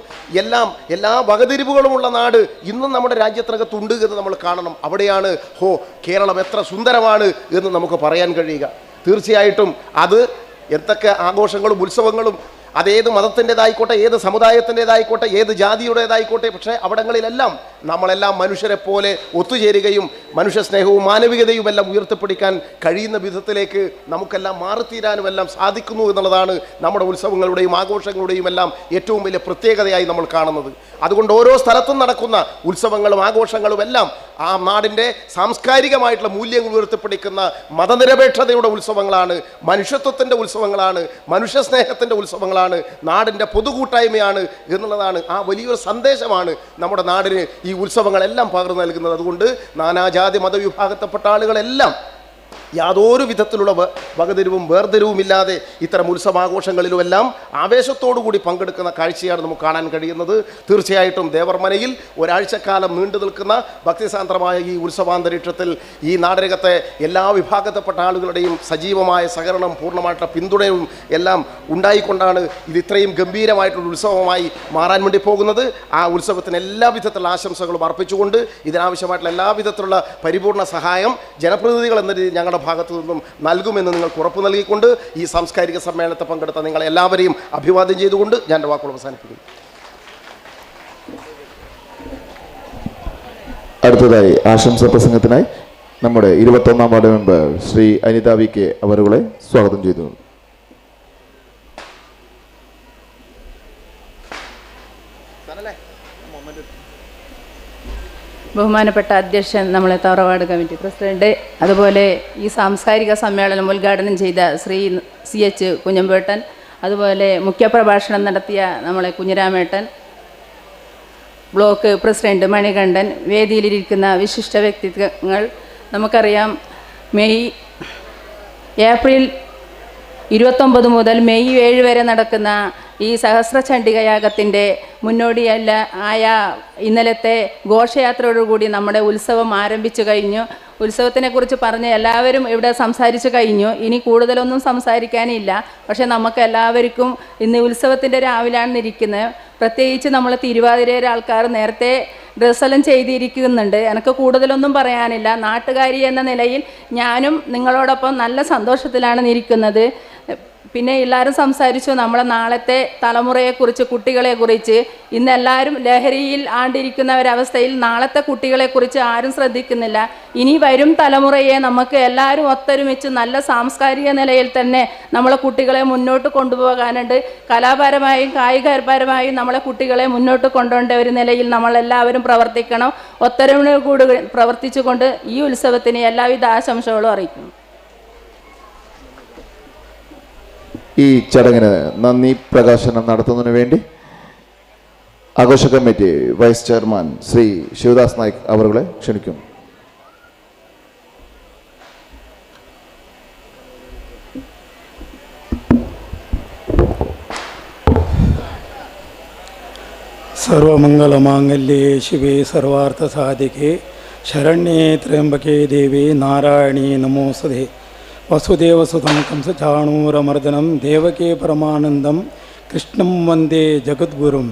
എല്ലാ വകതിരിവുകളുമുള്ള നാട് ഇന്നും നമ്മുടെ രാജ്യത്തിനകത്തുണ്ട് എന്ന് നമ്മൾ കാണണം. അവിടെയാണ് കേരളം എത്ര സുന്ദരമാണ് എന്ന് നമുക്ക് പറയാൻ കഴിയുക. തീർച്ചയായിട്ടും അത് എന്തൊക്കെ ആഘോഷങ്ങളും ഉത്സവങ്ങളും അതേത് മതത്തിൻ്റെതായിക്കോട്ടെ, ഏത് സമുദായത്തിൻ്റെതായിക്കോട്ടെ, ഏത് ജാതിയുടേതായിക്കോട്ടെ, പക്ഷേ അവിടങ്ങളിലെല്ലാം നമ്മളെല്ലാം മനുഷ്യരെ പോലെ ഒത്തുചേരുകയും മനുഷ്യ സ്നേഹവും മാനവികതയും എല്ലാം ഉയർത്തിപ്പിടിക്കാൻ കഴിയുന്ന വിധത്തിലേക്ക് നമുക്കെല്ലാം മാറിത്തീരാനും എല്ലാം സാധിക്കുന്നു എന്നുള്ളതാണ് നമ്മുടെ ഉത്സവങ്ങളുടെയും ആഘോഷങ്ങളുടെയും എല്ലാം ഏറ്റവും വലിയ പ്രത്യേകതയായി നമ്മൾ കാണുന്നത്. അതുകൊണ്ട് ഓരോ സ്ഥലത്തും നടക്കുന്ന ഉത്സവങ്ങളും ആഘോഷങ്ങളും എല്ലാം ആ നാടിൻ്റെ സാംസ്കാരികമായിട്ടുള്ള മൂല്യങ്ങൾ ഉയർത്തിപ്പിടിക്കുന്ന മതനിരപേക്ഷതയുടെ ഉത്സവങ്ങളാണ്, മനുഷ്യത്വത്തിൻ്റെ ഉത്സവങ്ങളാണ്, മനുഷ്യസ്നേഹത്തിൻ്റെ ഉത്സവങ്ങളാണ്, നാടിൻ്റെ പൊതുകൂട്ടായ്മയാണ് എന്നുള്ളതാണ്. ആ വലിയൊരു സന്ദേശമാണ് നമ്മുടെ നാടിന് ഈ ഉത്സവങ്ങളെല്ലാം പകർന്നു നൽകുന്നത്. അതുകൊണ്ട് നാനാജാതി മതവിഭാഗത്തിൽപ്പെട്ട ആളുകളെല്ലാം യാതൊരു വിധത്തിലുള്ള വകതിരിവും വേർതിരിവുമില്ലാതെ ഇത്തരം ഉത്സവാഘോഷങ്ങളിലുമെല്ലാം ആവേശത്തോടുകൂടി പങ്കെടുക്കുന്ന കാഴ്ചയാണ് നമുക്ക് കാണാൻ കഴിയുന്നത്. തീർച്ചയായിട്ടും ദേവർമനയിൽ ഒരാഴ്ചക്കാലം നീണ്ടു നിൽക്കുന്ന ഭക്തിസാന്ദ്രമായ ഈ ഉത്സവാന്തരീക്ഷത്തിൽ ഈ നാടകത്തെ എല്ലാ വിഭാഗത്തിൽപ്പെട്ട ആളുകളുടെയും സജീവമായ സഹകരണം, പൂർണ്ണമായിട്ടുള്ള പിന്തുണയും എല്ലാം ഉണ്ടായിക്കൊണ്ടാണ് ഇത് ഇത്രയും ഗംഭീരമായിട്ടുള്ള ഉത്സവമായി മാറാൻ വേണ്ടി പോകുന്നത്. ആ ഉത്സവത്തിന് എല്ലാ വിധത്തിലുള്ള ആശംസകളും അർപ്പിച്ചുകൊണ്ട് ഇതിനാവശ്യമായിട്ടുള്ള എല്ലാ വിധത്തിലുള്ള പരിപൂർണ്ണ സഹായം ജനപ്രതിനിധികൾ എന്ന രീതിയിൽ ഞങ്ങളുടെ ഭാഗത്തു നിന്നും നൽകുമെന്ന് നിങ്ങൾക്ക് ഉറപ്പു നൽകിക്കൊണ്ട് ഈ സാംസ്കാരിക സമ്മേളനത്തിൽ പങ്കെടുത്ത നിങ്ങളെ എല്ലാവരെയും അഭിവാദ്യം ചെയ്തുകൊണ്ട് ഞാൻ എൻ്റെ വാക്കുകൾ അവസാനിപ്പിക്കുന്നു. അടുത്തതായി ആശംസാ പ്രസംഗത്തിനായി നമ്മുടെ 21ാം ward member Shri Anitha V K അവരുകളെ സ്വാഗതം ചെയ്തു. ബഹുമാനപ്പെട്ട അധ്യക്ഷൻ, നമ്മളെ തറവാട് കമ്മിറ്റി പ്രസിഡന്റ്, അതുപോലെ ഈ സാംസ്കാരിക സമ്മേളനം ഉദ്ഘാടനം ചെയ്ത ശ്രീ CH കുഞ്ഞമ്പേട്ടൻ, അതുപോലെ മുഖ്യപ്രഭാഷണം നടത്തിയ നമ്മളെ കുഞ്ഞിരാമേട്ടൻ, ബ്ലോക്ക് പ്രസിഡന്റ് മണികണ്ഠൻ, വേദിയിലിരിക്കുന്ന വിശിഷ്ട വ്യക്തിത്വങ്ങൾ. നമുക്കറിയാം, ഏപ്രിൽ 29 മുതൽ മെയ് 7 വരെ നടക്കുന്ന ഈ സഹസ്രചണ്ഡികയാഗത്തിൻ്റെ മുന്നോടിയല്ല ആയ ഇന്നലത്തെ ഘോഷയാത്രയോടുകൂടി നമ്മുടെ ഉത്സവം ആരംഭിച്ചു കഴിഞ്ഞു. ഉത്സവത്തിനെക്കുറിച്ച് പറഞ്ഞ് എല്ലാവരും ഇവിടെ സംസാരിച്ചു കഴിഞ്ഞു. ഇനി കൂടുതലൊന്നും സംസാരിക്കാനില്ല. പക്ഷേ നമുക്ക് എല്ലാവർക്കും ഇന്ന് ഉത്സവത്തിൻ്റെ രാവിലാണ് ഇരിക്കുന്നത്. പ്രത്യേകിച്ച് നമ്മൾ തിരുവാതിരയുടെ ആൾക്കാർ നേരത്തെ ഡ്രസ്സെല്ലാം ചെയ്തിരിക്കുന്നുണ്ട്. എനിക്ക് കൂടുതലൊന്നും പറയാനില്ല. നാട്ടുകാരി എന്ന നിലയിൽ ഞാനും നിങ്ങളോടൊപ്പം നല്ല സന്തോഷത്തിലാണ് ഇരിക്കുന്നത്. പിന്നെ എല്ലാവരും സംസാരിച്ചു നമ്മളെ നാളത്തെ തലമുറയെക്കുറിച്ച്, കുട്ടികളെക്കുറിച്ച്. ഇന്ന് എല്ലാവരും ലഹരിയിൽ ആണ്ടിരിക്കുന്ന ഒരവസ്ഥയിൽ നാളത്തെ കുട്ടികളെക്കുറിച്ച് ആരും ശ്രദ്ധിക്കുന്നില്ല. ഇനി വരും തലമുറയെ നമുക്ക് എല്ലാവരും ഒത്തൊരുമിച്ച് നല്ല സാംസ്കാരിക നിലയിൽ തന്നെ നമ്മളെ കുട്ടികളെ മുന്നോട്ട് കൊണ്ടുപോകാനുണ്ട്. കലാപരമായും കായികപരമായും നമ്മളെ കുട്ടികളെ മുന്നോട്ട് കൊണ്ടുപോകേണ്ട ഒരു നിലയിൽ നമ്മളെല്ലാവരും പ്രവർത്തിക്കണം. ഒത്തൊരുമയോട് കൂടി പ്രവർത്തിച്ചുകൊണ്ട് ഈ ഉത്സവത്തിന് എല്ലാവിധ ആശംസകളും അറിയിക്കുന്നു. ഈ ചടങ്ങിന് നന്ദി പ്രകാശനം നടത്തുന്നതിന് വേണ്ടി ആഘോഷ committee vice chairman Shri Sivadas Naik അവരെ ക്ഷണിക്കുന്നു. സർവമംഗളമാംഗല്യേ ശിവേ സർവാർത്ഥസാധികേ ശരണ്യേ ത്രയംബകേ ദേവി നാരായണീ നമോസ്തുതേ. ವಸುದೇವಸುತಂ ಕಂಸಚಾಣೂರಮರ್ದನಂ ದೇವಕೇ ಪರಮಾನಂದಂ ಕೃಷ್ಣಂ ವಂದೇ ಜಗದ್ಗುರುಂ.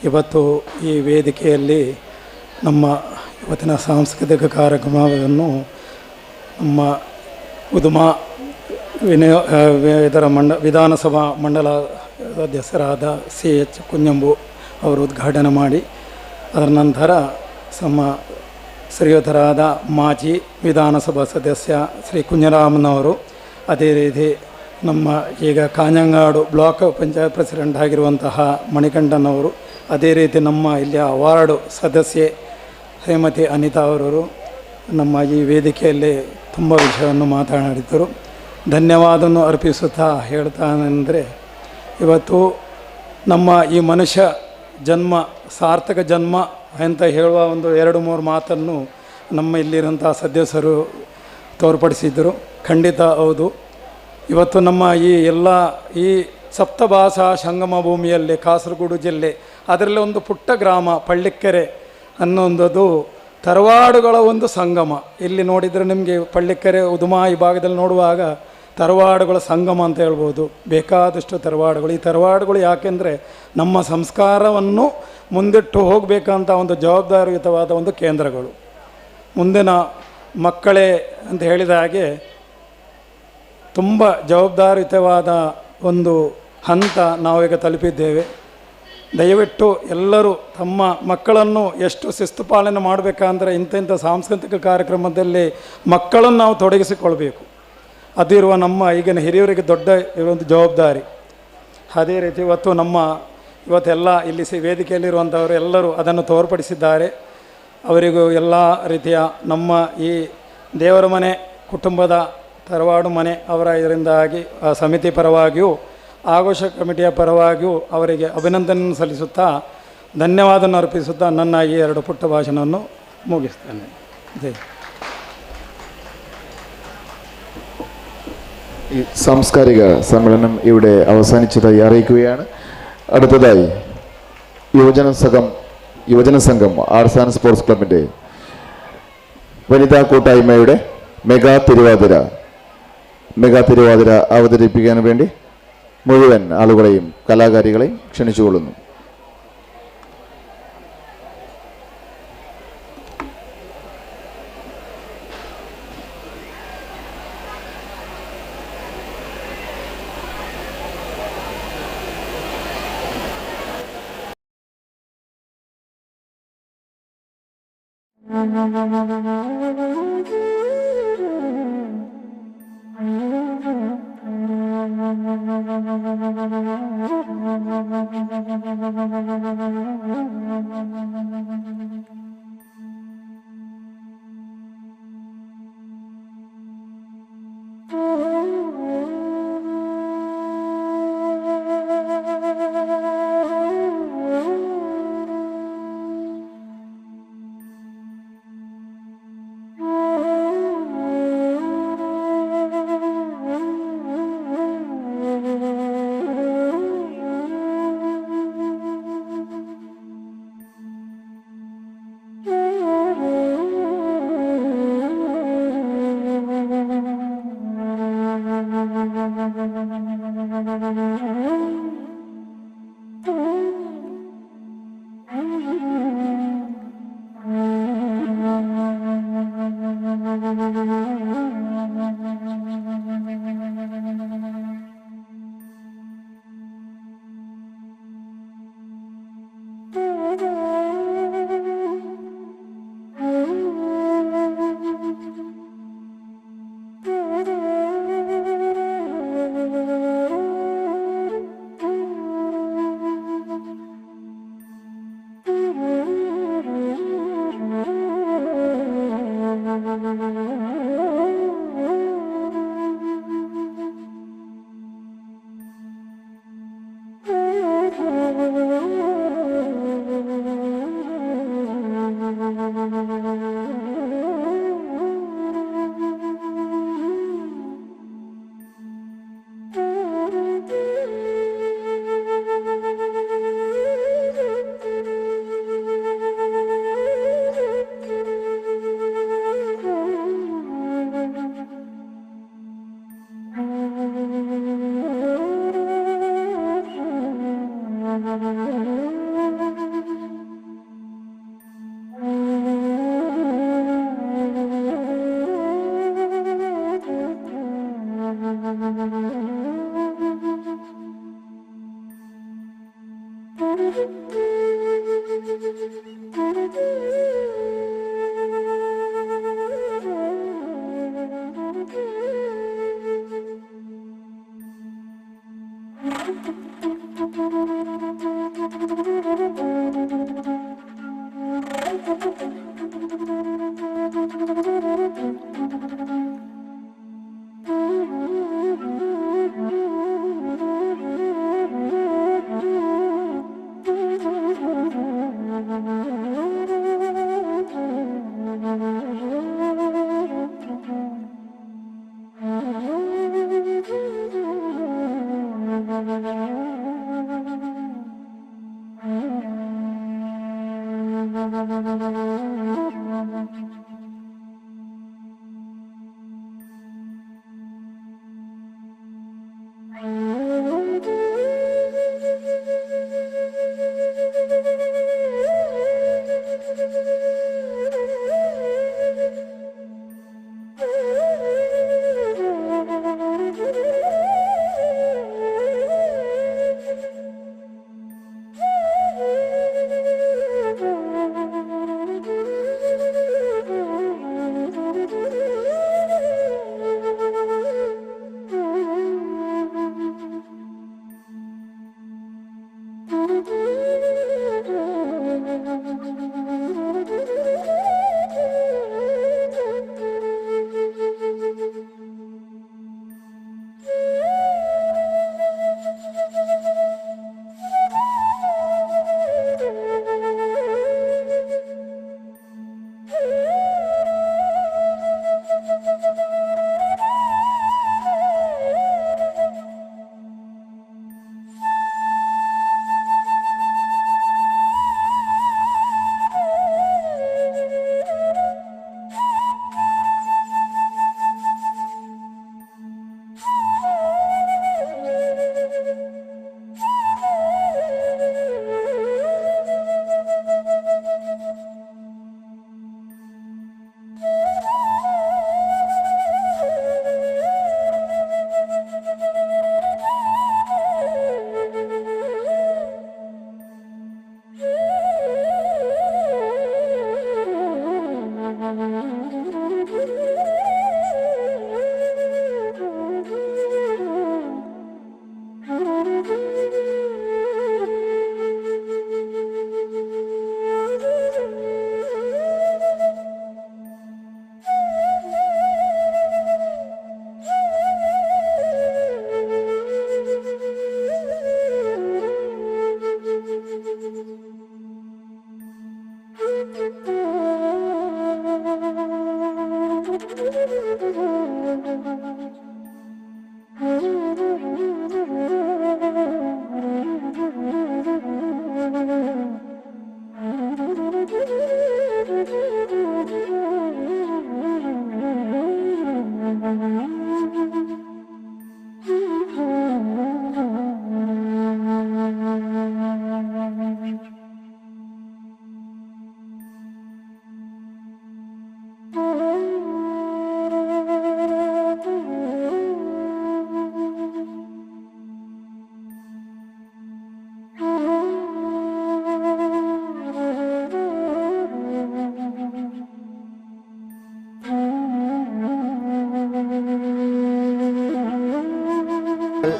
ಇವತ್ತು ಈ ವೇದಿಕೆಯಲ್ಲಿ ನಮ್ಮ ಇವತ್ತಿನ ಸಾಂಸ್ಕೃತಿಕ ಕಾರ್ಯಕ್ರಮವನ್ನು ನಮ್ಮ ಉದುಮಾ ಇದರ ವಿಧಾನಸಭಾ ಮಂಡಲ ಸದಸ್ಯರಾದ CH ಕುಂಜಂಬು ಅವರು ಉದ್ಘಾಟನೆ ಮಾಡಿ, ಅದರ ನಂತರ ಶ್ರೀಯುತರಾದ ಮಾಜಿ ವಿಧಾನಸಭಾ ಸದಸ್ಯ ಶ್ರೀ ಕುಂಜರಾಮನವರು, ಅದೇ ರೀತಿ ನಮ್ಮ ಈಗ ಕಾಂಜಂಗಾಡು ಬ್ಲಾಕ್ ಪಂಚಾಯತ್ ಪ್ರೆಸಿಡೆಂಟ್ ಆಗಿರುವಂತಹ ಮಣಿಕಂಠನವರು, ಅದೇ ರೀತಿ ನಮ್ಮ ಇಲ್ಲಿಯ ವಾರ್ಡು ಸದಸ್ಯೆ ಶ್ರೀಮತಿ ಅನಿತಾ ಅವರವರು ನಮ್ಮ ಈ ವೇದಿಕೆಯಲ್ಲಿ ತುಂಬ ವಿಷಯವನ್ನು ಮಾತನಾಡಿದ್ದರು. ಧನ್ಯವಾದವನ್ನು ಅರ್ಪಿಸುತ್ತಾ ಹೇಳ್ತಾನೆಂದರೆ, ಇವತ್ತು ನಮ್ಮ ಈ ಮನುಷ್ಯ ಜನ್ಮ ಸಾರ್ಥಕ ಜನ್ಮ ಅಂತ ಹೇಳುವ ಒಂದು 2-3 ಮಾತನ್ನು ನಮ್ಮ ಇಲ್ಲಿರೋಂಥ ಸದಸ್ಯರು ತೋರ್ಪಡಿಸಿದ್ದರು. ಖಂಡಿತ ಹೌದು. ಇವತ್ತು ನಮ್ಮ ಈ ಸಪ್ತಭಾಷಾ ಸಂಗಮ ಭೂಮಿಯಲ್ಲಿ ಕಾಸರಗೋಡು ಜಿಲ್ಲೆ, ಅದರಲ್ಲಿ ಒಂದು ಪುಟ್ಟ ಗ್ರಾಮ ಪಳ್ಳಿಕೆರೆ ಅನ್ನೋದು ತರವಾಡುಗಳ ಒಂದು ಸಂಗಮ. ಇಲ್ಲಿ ನೋಡಿದರೆ ನಿಮಗೆ ಪಳ್ಳಿಕೆರೆ ಉದುಮಾ ಈ ಭಾಗದಲ್ಲಿ ನೋಡುವಾಗ ತರವಾಡುಗಳ ಸಂಗಮ ಅಂತ ಹೇಳ್ಬೋದು. ಬೇಕಾದಷ್ಟು ತರವಾಡುಗಳು. ಈ ತರವಾಡುಗಳು ಯಾಕೆಂದರೆ ನಮ್ಮ ಸಂಸ್ಕಾರವನ್ನು ಮುಂದಿಟ್ಟು ಹೋಗಬೇಕಂತ ಒಂದು ಜವಾಬ್ದಾರಿಯುತವಾದ ಒಂದು ಕೇಂದ್ರಗಳು. ಮುಂದಿನ ಮಕ್ಕಳೇ ಅಂತ ಹೇಳಿದ ಹಾಗೆ ತುಂಬ ಜವಾಬ್ದಾರಿಯುತವಾದ ಒಂದು ಹಂತ ನಾವೀಗ ತಲುಪಿದ್ದೇವೆ. ದಯವಿಟ್ಟು ಎಲ್ಲರೂ ತಮ್ಮ ಮಕ್ಕಳನ್ನು ಎಷ್ಟು ಶಿಸ್ತು ಪಾಲನೆ ಮಾಡಬೇಕಂದ್ರೆ ಇಂಥ ಸಾಂಸ್ಕೃತಿಕ ಕಾರ್ಯಕ್ರಮದಲ್ಲಿ ಮಕ್ಕಳನ್ನು ನಾವು ತೊಡಗಿಸಿಕೊಳ್ಬೇಕು. ಅದಿರುವ ನಮ್ಮ ಈಗಿನ ಹಿರಿಯರಿಗೆ ದೊಡ್ಡ ಒಂದು ಜವಾಬ್ದಾರಿ. ಅದೇ ರೀತಿ ಇವತ್ತೆಲ್ಲ ಇಲ್ಲಿ ವೇದಿಕೆಯಲ್ಲಿರುವಂಥವರು ಎಲ್ಲರೂ ಅದನ್ನು ತೋರ್ಪಡಿಸಿದ್ದಾರೆ. ಅವರಿಗೂ ಎಲ್ಲ ರೀತಿಯ ನಮ್ಮ ಈ ದೇವರ ಮನೆ ಕುಟುಂಬದ ತರವಾಡು ಮನೆ ಅವರ ಇದರಿಂದಾಗಿ ಸಮಿತಿ ಪರವಾಗಿಯೂ ಆಘೋಷ ಕಮಿಟಿಯ ಪರವಾಗಿಯೂ ಅವರಿಗೆ ಅಭಿನಂದನೆ ಸಲ್ಲಿಸುತ್ತಾ ಧನ್ಯವಾದವನ್ನು ಅರ್ಪಿಸುತ್ತಾ ನನ್ನ ಈ 2 ಪುಟ್ಟ ಭಾಷಣವನ್ನು ಮುಗಿಸ್ತೇನೆ. ಜೈ. ഈ സാംസ്കാരിക സമ്മേളനം ഇവിടെ അവസാനിച്ചതായി അറിയിക്കുകയാണ്. അടുത്തതായി യുവജന സംഘം ആർട്സ് ആൻഡ് സ്പോർട്സ് ക്ലബിൻ്റെ വനിതാ കൂട്ടായ്മയുടെ മെഗാ തിരുവാതിര അവതരിപ്പിക്കാൻ വേണ്ടി മുഴുവൻ ആളുകളെയും കലാകാരികളെയും ക്ഷണിച്ചുകൊള്ളുന്നു.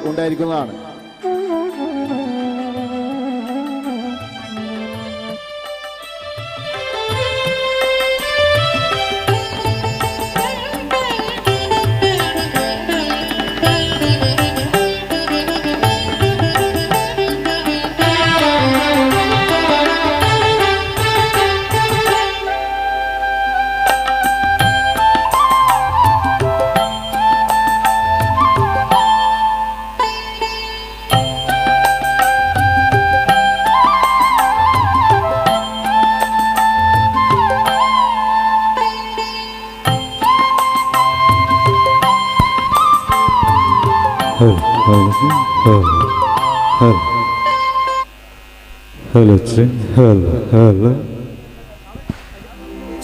ഉണ്ടായിരിക്കുന്നതാണ്.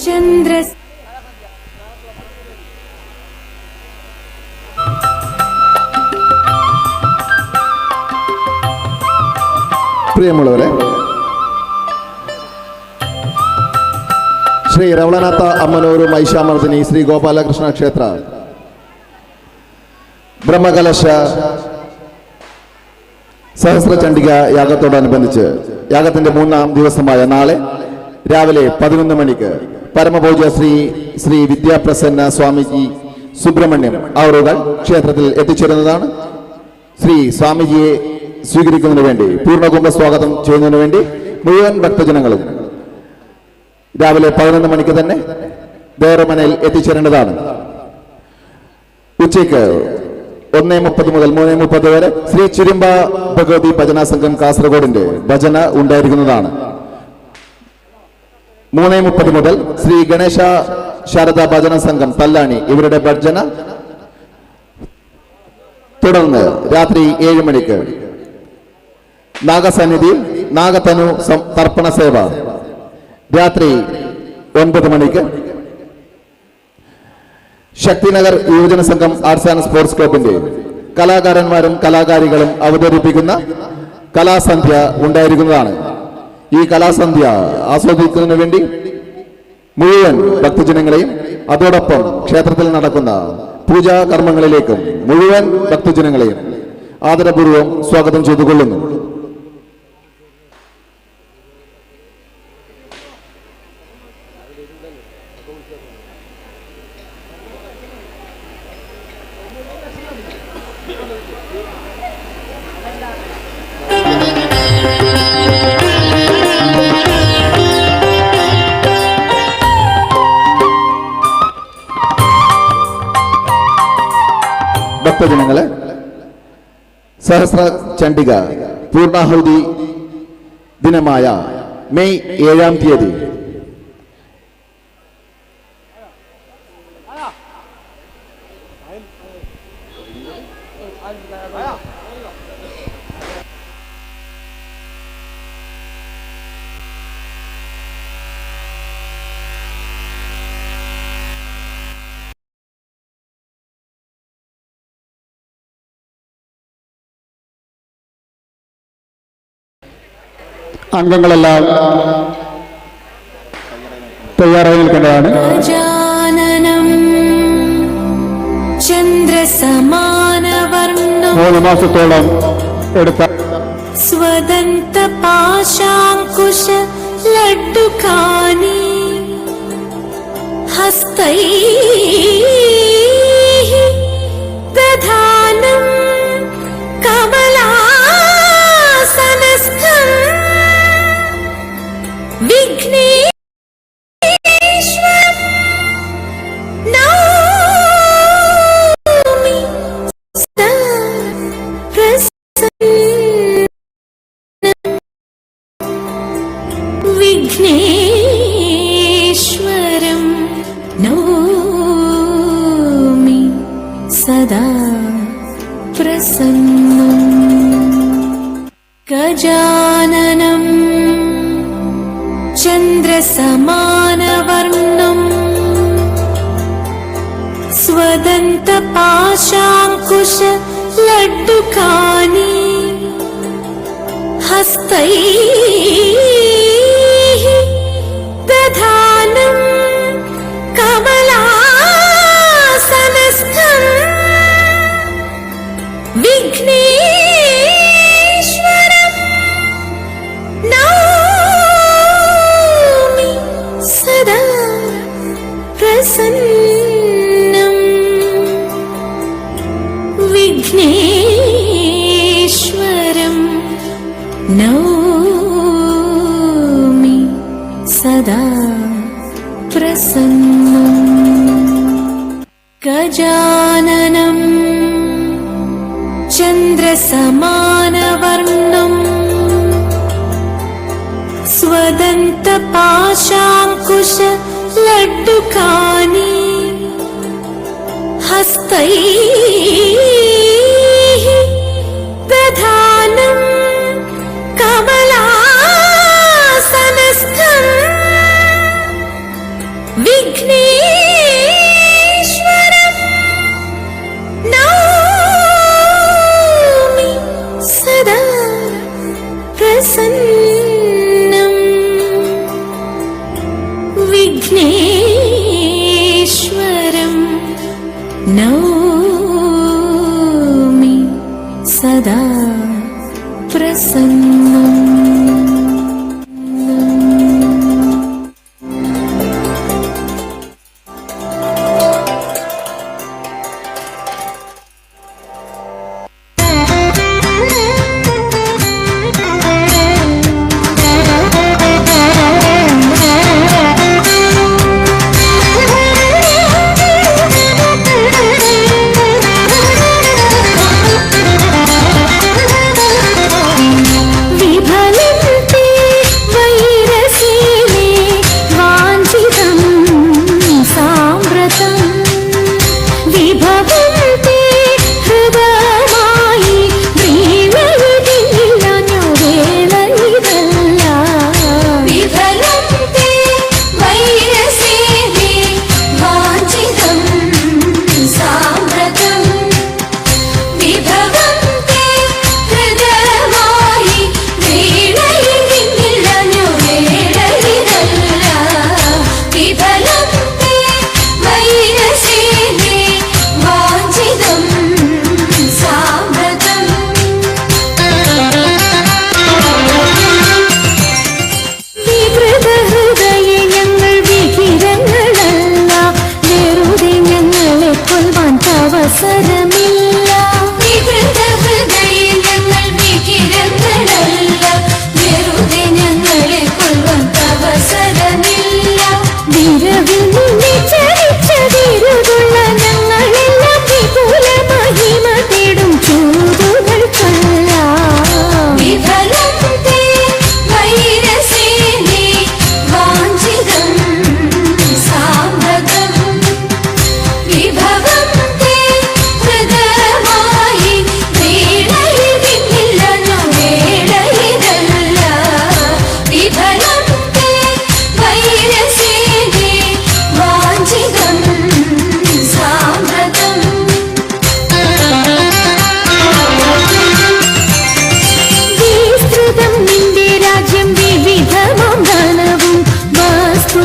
ചന്ദ്ര പ്രിയമുള്ളവരെ, ശ്രീ രവളനാഥ അമ്മനൂർ മൈഷാമർദിനി ശ്രീ ഗോപാലകൃഷ്ണ ക്ഷേത്ര ബ്രഹ്മകലശ സഹസ്രചണ്ഡിക യാഗത്തോടനുബന്ധിച്ച് യാഗത്തിന്റെ 3-ാം ദിവസമായ നാളെ രാവിലെ 11 മണിക്ക് പരമപൂജ്യ ശ്രീ വിദ്യാപ്രസന്ന സ്വാമിജി സുബ്രഹ്മണ്യം അവറുകൾ ക്ഷേത്രത്തിൽ എത്തിച്ചേരുന്നതാണ്. ശ്രീ സ്വാമിജിയെ സ്വീകരിക്കുന്നതിന് വേണ്ടി പൂർണ്ണകുംഭ സ്വാഗതം ചെയ്യുന്നതിന് വേണ്ടി മുഴുവൻ ഭക്തജനങ്ങളും രാവിലെ 11 മണിക്ക് തന്നെ ദേവരമനയിൽ എത്തിച്ചേരേണ്ടതാണ്. ഉച്ചയ്ക്ക് 1:30 മുതൽ 3:30 വരെ ശ്രീ ചിരുമ്പ ഭഗവതി ഭജന സംഘം കാസർഗോഡിന്റെ ഭജന ഉണ്ടായിരിക്കുന്നതാണ്. 3:30 മുതൽ ശ്രീ ഗണേശ ശാരദ ഭജന സംഘം തല്ലാണി ഇവരുടെ ഭജന, തുടർന്ന് രാത്രി 7 മണിക്ക് നാഗസന്നിധിയിൽ നാഗതനു തർപ്പണ സേവ, രാത്രി 9 മണിക്ക് ശക്തിനഗർ യുവജന സംഘം ആർട്സ് ആൻഡ് സ്പോർട്സ് ക്ലബിന്റെ കലാകാരന്മാരും കലാകാരികളും അവതരിപ്പിക്കുന്ന കലാസന്ധ്യ ഉണ്ടായിരിക്കുന്നതാണ്. ഈ കലാസന്ധ്യ ആസ്വദിക്കുന്നതിന് വേണ്ടി മുഴുവൻ ഭക്തജനങ്ങളെയും അതോടൊപ്പം ക്ഷേത്രത്തിൽ നടക്കുന്ന പൂജാ കർമ്മങ്ങളിലേക്കും മുഴുവൻ ഭക്തജനങ്ങളെയും ആദരപൂർവ്വം സ്വാഗതം ചെയ്തുകൊള്ളുന്നു. ഭക്തജനങ്ങളെ, സഹസ്ര ചണ്ഡിക പൂർണ്ണാഹുതി ദിനമായ മെയ് 7-ാം തീയതി അംഗങ്ങളെല്ലാം തയ്യാറായി നിൽക്കേണ്ടതാണ്. ഗജാനനം ചന്ദ്രസമാനവർണം 3 മാസത്തോളം എടുത്ത സ്വദന്ത പാശാങ്കുശ ലഡ്ഡുകാനി ഹസ്തൈഃ ദധാനം കമലാസനസ്ഥം വിഘ്നേശ്വരം നൗമി സദാ പ്രസന്നം. വിഘ്നേശ്വരം നൗമി സദാ പ്രസന്നം. ഗജാനനം ചന്ദ്രസമാനവർണം സ്വദന്ത പാശാങ്കുശ ലഡ്ഡുകാനി ഹസ്തൈഃ ദധാനം കമലാസനസ്ഥം വിഘ്നേശ്വരം നൗമി സദാ പ്രസന്നം. വിഘ്നേശ്വരം നൗമി സദാ പ്രസന്നം. ഗജാനനം ചന്ദ്രസമാനവർണം സ്വദന്ത പാശാങ്കുശ ലഡ്ഡുകാനി ഹസ്തൈഃ വിഘ്നേശ്വരം നൗമി സദാ പ്രസന്നം വിഘ്നേശ്വരം നൗമി സദാ പ്രസന്നം.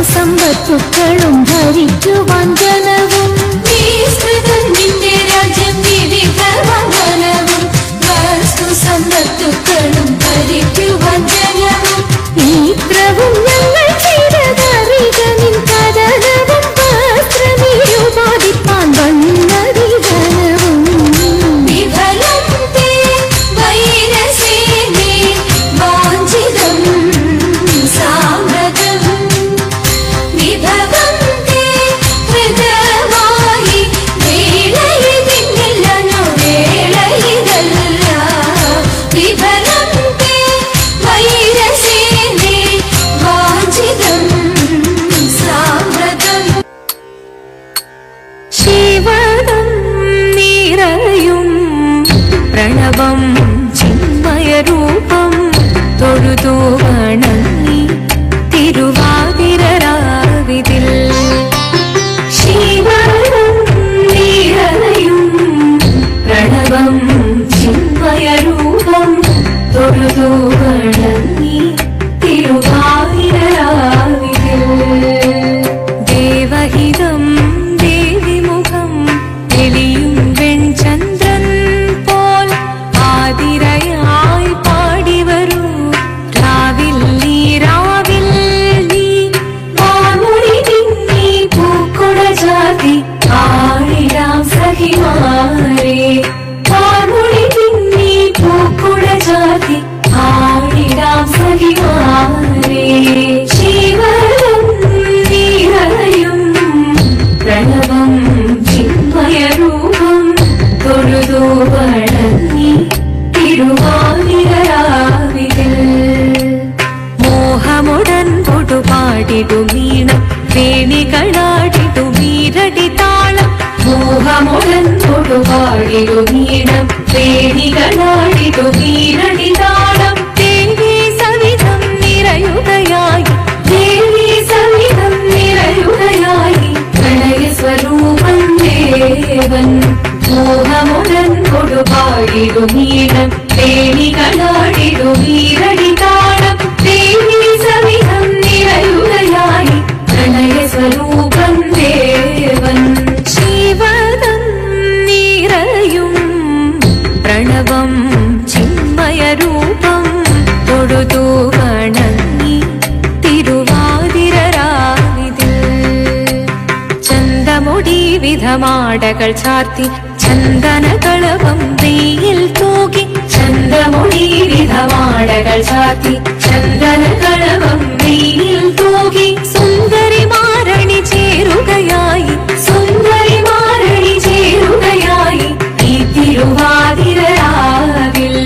സമ്പത്തുക്കളും ഭരിക്കുവാൻ ജനവും നിന്റെ രാജ്യം വിവിധ വാഹനവും വസ്തു സമ്പത്തുക്കളും ഭരിക്കുവാൻ ജനവും ഇത്രവും ഞങ്ങൾ ചെയ്തതറിക നിൻ കഥനവും വസ്ത്രനിരുപാദിപ്പാൻ വന്നതി ജനവും വിഫലം തേ വൈരസേനേ വാഞ്ചിതം സാമ്രതം വിഭവം തേ ഹൃദയമായി വേളയിതില്ല വേളയിതല്ല വിഫലം തേ വൈരസേനേ വാഞ്ചിതം സാമ്രതം ശിവനം നിറയും പ്രണവം ചിന്മയരൂപം തൊഴുതു വണങ്ങി തിരുവാതിരരാവിതിൽ ശിവനം നിറയും പ്രണവം ചിന്മയരൂപം തൊഴുതു വണങ്ങി തിരുവാതിരരാവിതിൽ ദേവഹിതം ദേവിമുഖം തെളിയും വെൺചന്ദ്രൻ പോൽ ആതിരയായി പാടിവരൂ രാവിൽ നീ വാമൊഴി തിങ്ങി പൂക്കുട ജാതി ആടിടാം സഖിമാരേ വാമൊഴി തിങ്ങി പൂക്കുട ജാതി ആടിടാം സഖിമാരേ ശിവനം നിറയും പ്രണവം ചിന്മയരൂപം തൊഴുതു വണങ്ങി തിരുവാതിരരാവിതിൽ മോഹമുടൻ പൊടുപാടിടു വീണം വേണികളാടിടു മീരടി താളം മോഹമുടൻ പൊടുപാടിടു വീണം വേണികളാടിടു മീരടി താളം ദേവി സവിധം നിറയുകയായി ദേവി സവിധം നിറയുകയായി വിധമാടകൾ ചാർത്തി ചന്ദനകളവം വെയിൽ തൂകി ചന്ദ്രമൊഴി വിധമാടകൾ ചാർത്തി ചന്ദനകളവം വെയിൽ തൂകി സുന്ദരി മാരണി ചേരുകയായി സുന്ദരി മാരണി ചേരുകയായി ഈ തിരുവാതിരരാവിൽ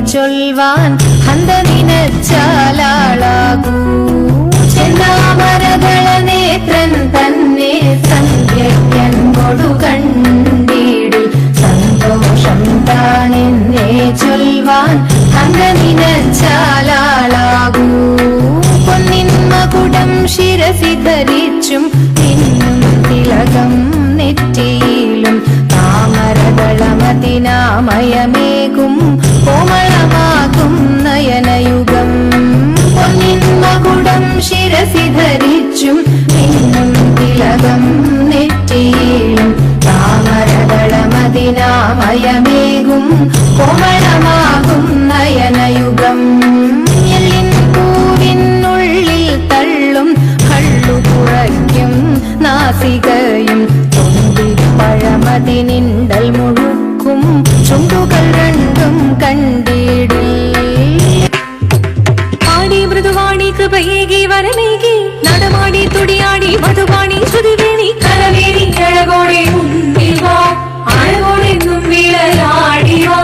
ചൊൽവാൻ ഹന്ത നിനച്ചാലാളാകൂ ചെന്താമരകള നേത്രൻ തന്നെ സന്ധ്യയ്ക്കൻ കൊടു കണ്ടീടിൽ സന്തോഷം താനെന്നെ ചൊൽവാൻ ഹന്ത നിനച്ചാലാളാകൂ പൊന്നിൻ മകുടം ശിരസി ധരിച്ചും പിന്നും തിലകം നെറ്റിയിലും താമരകളമതിനാമയമേകും കോമളമാകും നയനയുഗം പൊന്നിൻ മകുടം ശിരസി ധരിച്ചും പിന്നും തിലകം നെറ്റിയിലും താമരകളമതിനാമയമേകും കോമളമാകും നയനയുഗം എല്ലിൻ പൂവിനുള്ളിൽ തള്ളും കള്ളു കുറയ്ക്കും നാസികയും പഴമതിനിണ്ടൽ മുഴുക്കും ചുണ്ടുകൾ രണ്ടും കണ്ടിടിൽ ആടി മൃദുവാണി കൃപയേകി വരമേകി നടമാടി തുടിയാടി മധുവാണി ശ്രുതിവേണി കലവേണി അഴകോടെ മുന്നിവാ അഴകോടെന്നും വിളയാടിവാ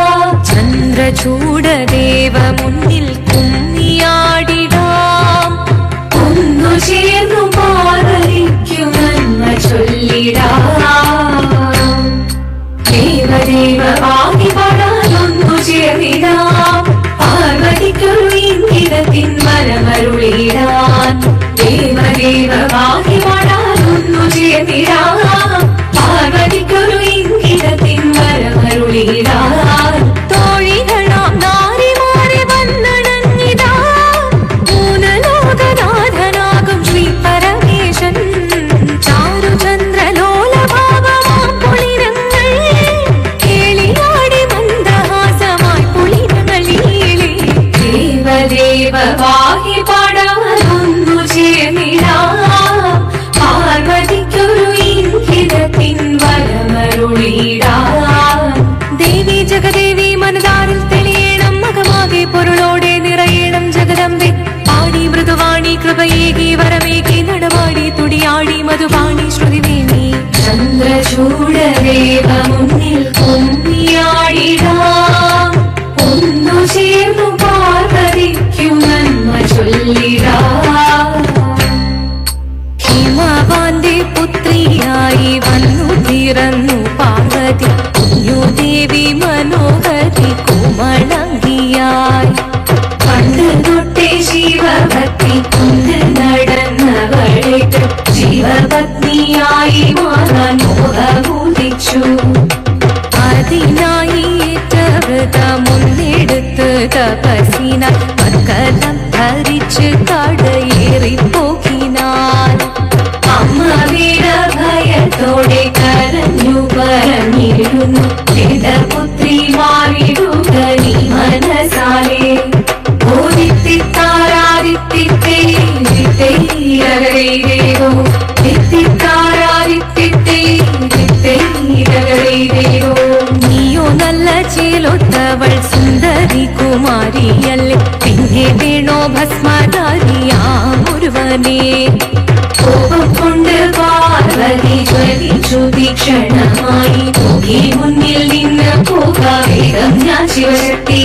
ചന്ദ്രചൂടദേവ മുന്നിൽ കുമ്മിയാടിടാം ഒന്നു ചേർന്നു പാർവതിക്കുമെന്ന ചൊല്ലിടാം ദേവദേവ ആകി പാടാനൊന്നു ചേർന്നിടാം പാർവതിക്കൊരു ഇംഗിതത്തിൻ മരമരുളിടാൻ ദേവദേവ ആകി പാടാനൊന്നു ചേർന്നിടാം പാർവതിക്കൊരു ഇംഗിതത്തിൻ മരമരുളിടാൻ തോഴികളാം നാരിമാരെ വന്നണഞ്ഞിടാം മൂലലോകനാഥനാകും ശ്രീ പരമേശൻ ചാരുചന്ദ്രലോലഭാവമാം പൊളിരങ്ങൾ കേളിയാ ദേവവാഹി പാടാനൊന്നു ചേർന്നിടാം പാർവതിക്കൊരു ഇംഗിതത്തിൻ വരമരുളിടാം ദേവി ജഗദേവി മനതാരിൽ തെളിയണം മകമാകെ പൊരുളോടെ നിറയണം ജഗദമ്പെ പാടി മൃദുവാണി കൃപയേകി വരമേകി നടവാടി തുടിയാടി മധുവാണി ശ്രുതിവേണി ചന്ദ്രചൂടദേവ മുന്നിൽ കുമ്മിയാടിടാം ഒന്നു ചേർന്നു പാർവതിക്കു നന്മ ചൊല്ലിടാം ഹിമവാന്റെ പുത്രിയായി വന്നു പിറന്നു പാർവതി കുഞ്ഞുദേവി മനോഹരി കുമളങ്കിയായി പണ്ട് തൊട്ടേ ശിവഭക്തി കൊണ്ട് നടന്നവളേക്ക് ശിവപത്നിയായി മാറാൻ മോഹമുദിച്ചു അതിനായി ഏറ്റവൃത മുന്നെടുത്ത് തപസിന മക്കലം ധരിച്ച് കടയേറിപ്പോക്കിനാൻ അമ്മ വീര ഭയത്തോടെ കരഞ്ഞു പറഞ്ഞിരുന്നു പുത്രി മാറിടുക നീ മനസാലേ നീയോ നല്ല ചേലൊത്തവൾ സുന്ദരി കുമാരിയല്ലേ പിന്നെ വേണോ ഭസ്മധാരിയാമൊരുവനെ കോപം കൊണ്ട് പാർവതി ജ്വലിച്ചു തീക്ഷണമായി പോകി മുന്നിൽ നിന്ന് പോകാവേഗം ഞാൻ ശിവശക്തി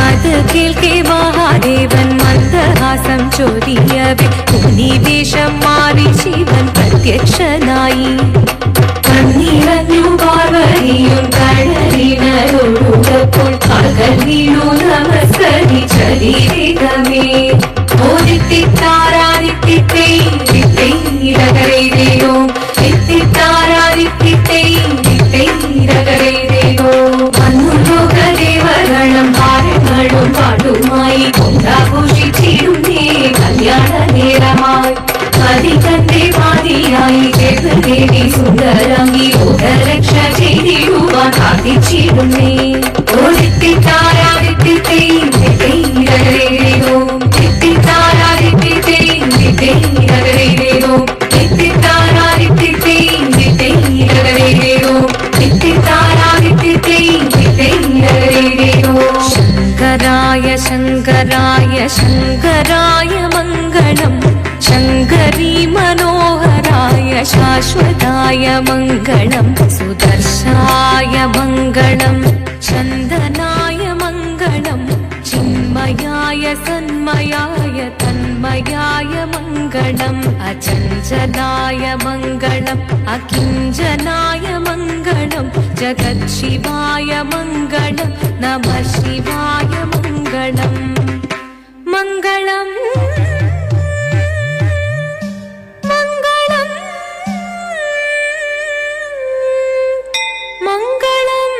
അത് കേൾക്കെ മഹാദേവൻ മന്ദഹാസം ചൊരിയവേ മുനിവേഷം മാറി ശിവൻ പ്രത്യക്ഷനായി കണ്ണിറഞ്ഞു പാർവതിയും കടലിനൊഴുകപ്പോൾ പകൽ വീണു നമസ്കരിച്ചതിവേഗമേ ഓരിത്തിത്താരാദിത്തിത്തൈരകരൈതയോ എത്തിത്താരാദിത്തിത്തൈരകരൈതയോ വന്നു ലോകദേവഗണം ഭാരങ്ങളും പാട്ടുമായി കൊണ്ടാഘോഷിച്ചിരുന്നേ കല്യാണ നേരമായി അതികന്റെ പാതിയായി ദേവി സുന്ദരങ്ങി ലോകരക്ഷ ചെയ്തിടുവാൻ പ്രാർത്ഥിച്ചിരുന്നേ ഓരിത്തിത്താരാദിത്തിത്തൈരകരൈതയോ എത്തിത്താരാദിത്തിത്തൈരകരൈതയോ എത്തിത്താരാദിത്തിത്തൈരകരൈതയോ ശങ്കരായ ശങ്കരായ ശങ്കരായ മംഗളം ശങ്കരീ മനോഹരായ ശാശ്വതായ മംഗളം സുദർശായ മംഗളം ചന്ദനായ മംഗളം ചിന്മയായ സന്മയായ തന്മയായ മംഗളം അചഞ്ചലായ മംഗളം അകിഞ്ചനായ മംഗളം ജഗത്ശിവായ മംഗളം നമഃ ശിവായ മംഗളം മംഗളം മംഗളം മംഗളം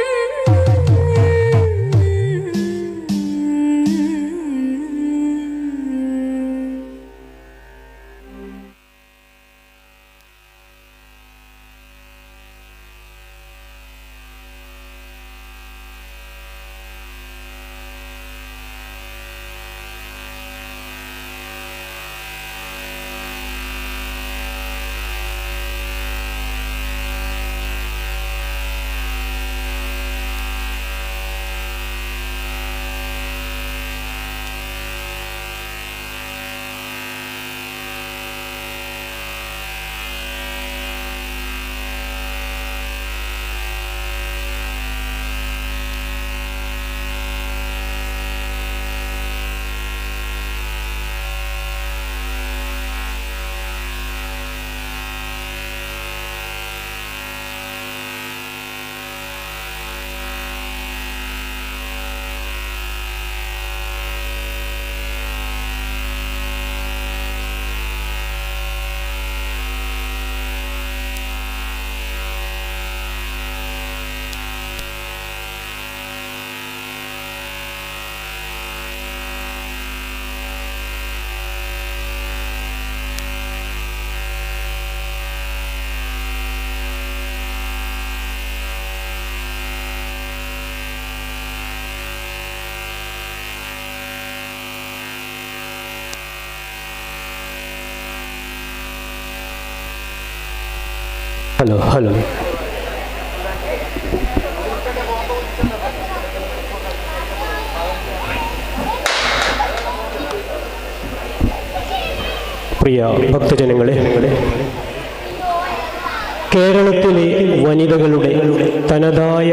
ഹലോ പ്രിയ ഭക്തജനങ്ങളെ, കേരളത്തിലെ വനിതകളുടെ തനതായ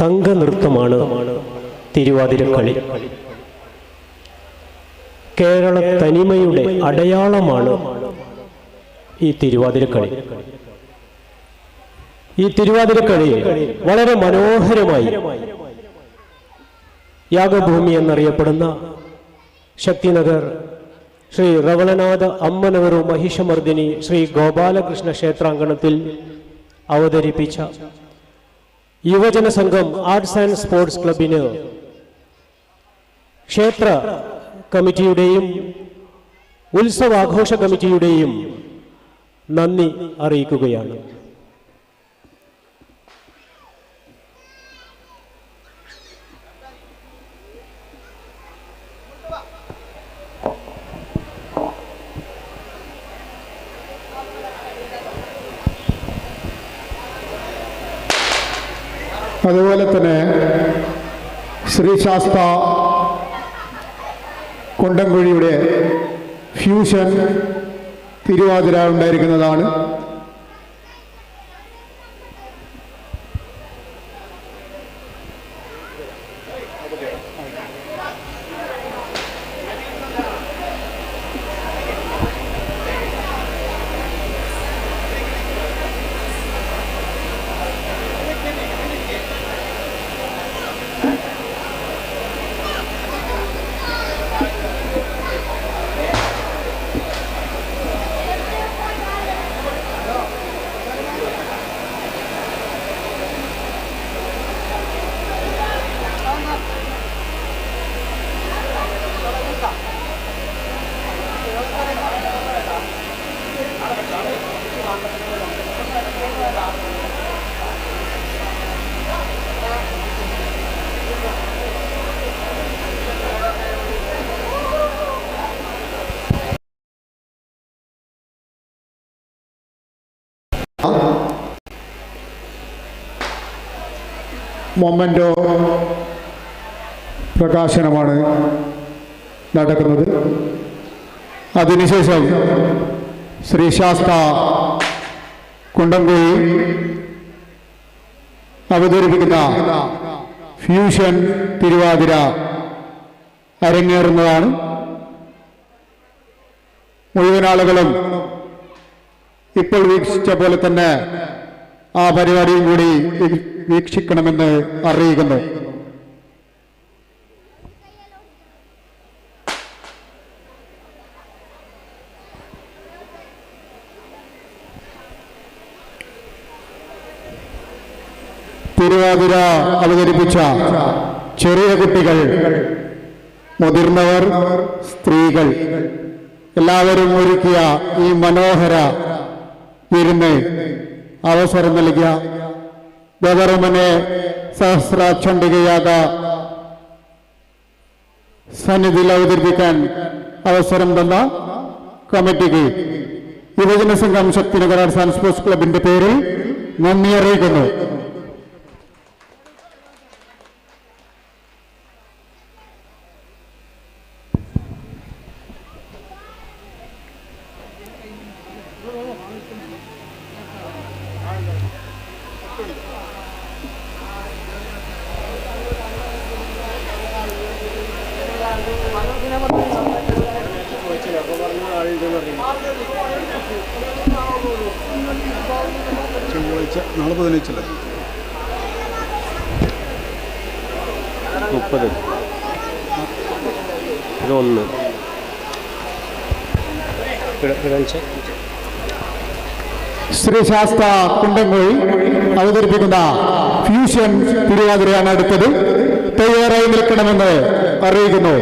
സംഘനൃത്തമാണ് തിരുവാതിരക്കളി. കേരള തനിമയുടെ അടയാളമാണ് ഈ തിരുവാതിരക്കളി. ഈ തിരുവാതിരക്കളി വളരെ മനോഹരമായി യാഗഭൂമി എന്നറിയപ്പെടുന്ന ശക്തിനഗർ ശ്രീ റവളനാഥ അമ്മനവറു മഹിഷമർദിനി ശ്രീ ഗോപാലകൃഷ്ണ ക്ഷേത്രാങ്കണത്തിൽ അവതരിപ്പിച്ച യുവജന സംഘം ആർട്സ് ആൻഡ് സ്പോർട്സ് ക്ലബിന് ക്ഷേത്ര കമ്മിറ്റിയുടെയും ഉത്സവാഘോഷ കമ്മിറ്റിയുടെയും നന്ദി അറിയിക്കുകയാണ്. അതുപോലെ തന്നെ ശ്രീശാസ്ത കൊണ്ടംകുഴിയുടെ ഫ്യൂഷൻ തിരുവാതിര ഉണ്ടായിരിക്കുന്നതാണ്. മൊമെന്റോ പ്രകാശനമാണ് നടക്കുന്നത്. അതിനുശേഷം ശ്രീശാസ്ത കുണ്ടംകുഴി അവതരിപ്പിക്കുന്ന ഫ്യൂഷൻ തിരുവാതിര അരങ്ങേറുന്നതാണ്. മുഴുവൻ ആളുകളും ഇപ്പോൾ വീക്ഷിച്ച പോലെ തന്നെ ആ പരിപാടിയും കൂടി വീക്ഷിക്കണമെന്ന് അറിയിക്കുന്നു. തിരുവാതിര അവതരിപ്പിച്ച ചെറിയ കുട്ടികൾ, മുതിർന്നവർ, സ്ത്രീകൾ എല്ലാവരും ഒരുക്കിയ ഈ മനോഹര വിരുന്ന് അവസരം നൽകിയ ഗവർമനെ സഹസ്രാചണ്ഡികയാഗ സന്നിധിയിൽ അവതരിപ്പിക്കാൻ അവസരം തന്ന കമ്മിറ്റിക്ക് യുവജന സംഘം ശക്തിനഗർ ആർട്സ് ആൻഡ് സ്പോർട്സ് ക്ലബിന്റെ പേരിൽ നന്ദി അറിയിക്കുന്നു. നാളെ 15 30 ശ്രീശാസ്ത കുണ്ടംകുഴി അവതരിപ്പിക്കുന്ന ഫ്യൂഷൻ തിരുവാതിരയാണ് അടുത്തത്. തയ്യാറായി നിൽക്കണമെന്ന് അറിയിക്കുന്നു.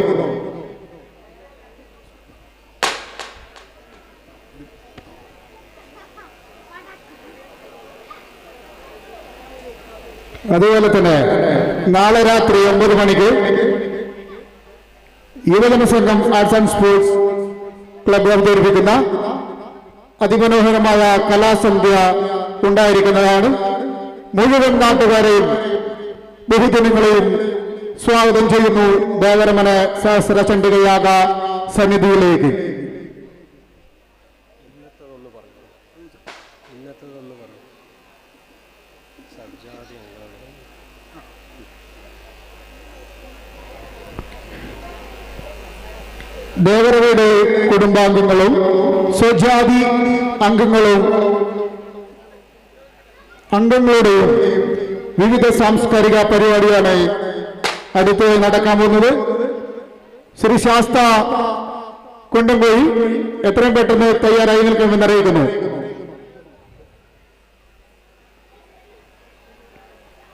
അതുപോലെ തന്നെ നാളെ രാത്രി 9 മണിക്ക് യുവജന സംഘം ആർട്സ് ആൻഡ് സ്പോർട്സ് ക്ലബ് അവതരിപ്പിക്കുന്ന അതിമനോഹരമായ കലാസന്ധ്യ ഉണ്ടായിരിക്കുന്നതാണ്. മുഴുവൻ നാട്ടുകാരെയും ബഹുജനങ്ങളെയും സ്വാഗതം ചെയ്യുന്നു ദേവരമന സഹസ്ര ചണ്ഡികയാഗ സമിതിയിലേക്ക്. ദേവരയുടെ കുടുംബാംഗങ്ങളും സ്വജാതി അംഗങ്ങളുടെയും വിവിധ സാംസ്കാരിക പരിപാടിയാണ് അടുത്ത് നടക്കാൻ പോകുന്നത്. ശ്രീ ശാസ്ത കൊണ്ടുപോയി എത്രയും പെട്ടെന്ന് തയ്യാറായി നിൽക്കുമെന്ന് അറിയിക്കുന്നു.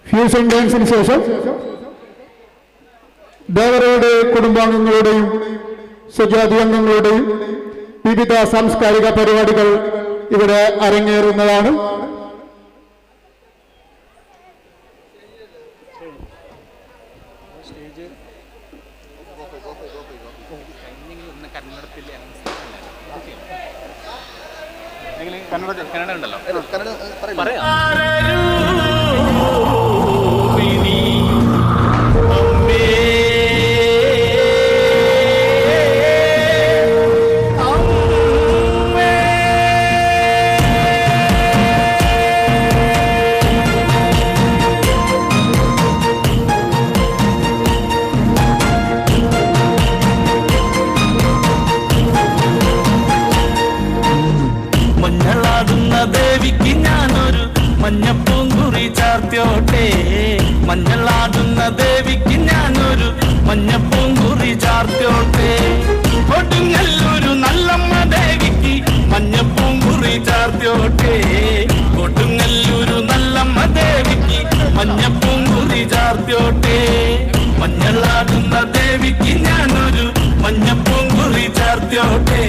ഫ്യൂഷൻ ഡാൻസിന് ശേഷം ദേവരയുടെ കുടുംബാംഗങ്ങളുടെയും സ്വജാതി അംഗങ്ങളുടെയും വിവിധ സാംസ്കാരിക പരിപാടികൾ ഇവിടെ അരങ്ങേറുന്നതാണ്. കന്നഡ ഉണ്ടല്ലോ പറയാം. ദേവിക്ക് ഞാനൊരു മഞ്ഞപ്പൂങ്കുറി ചാർത്തിയോട്ടെ, മഞ്ഞളാടുന്ന ദേവിക്ക് ഞാനൊരു മഞ്ഞപ്പൂങ്കുറി ചാർത്തിയോട്ടെ. കൊടുങ്ങല്ലൊരു നല്ലമ്മ ദേവിക്ക് മഞ്ഞപ്പൂങ്കുറി ചാർത്തിയോട്ടെ, കൊടുങ്ങല്ലൊരു നല്ലമ്മ ദേവിക്ക് മഞ്ഞപ്പൂങ്കുറി ചാർത്തിയോട്ടെ. മഞ്ഞളാടുന്ന ദേവിക്ക് ഞാനൊരു മഞ്ഞപ്പൂങ്കുറി ചാർത്തിയോട്ടെ,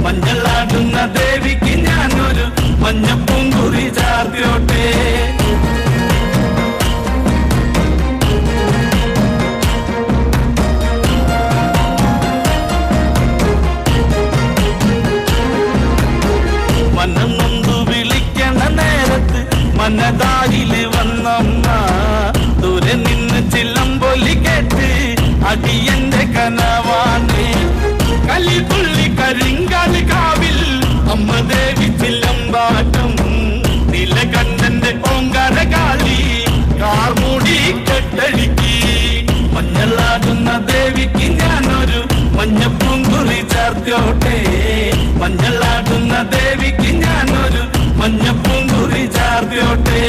മഞ്ഞളാടുന്ന ദേവിക്ക് ഞാനൊരു മഞ്ഞപ്പൂങ്കുറി ചാർത്തിയോട്ടെ. മനം നൊന്തു വിളിക്കണ നേരത്ത് മനതാരില് വന്നമ്മ, ദൂരെ നിന്ന് ചില്ലമ്പൊലി കേട്ട് അടിയന്റെ കനവാണ്. കലിതുള്ളി കരിങ്കാലി കാവിൽ അമ്മ ദേവി ചില്ലമ്പാട്ടം, നീലകണ്ഠന്റെ ഓങ്കാരകാളി കാർമൂടി കെട്ടടിക്ക്. മഞ്ഞളാടുന്ന ദേവിക്ക് ഞാനൊരു മഞ്ഞപ്പൂങ്കുറി ചാർത്തിയോട്ടെ, മഞ്ഞളാടുന്ന ദേവിക്ക് ഞാനൊരു മഞ്ഞപ്പൂങ്കുറി ചാർത്തിയോട്ടെ.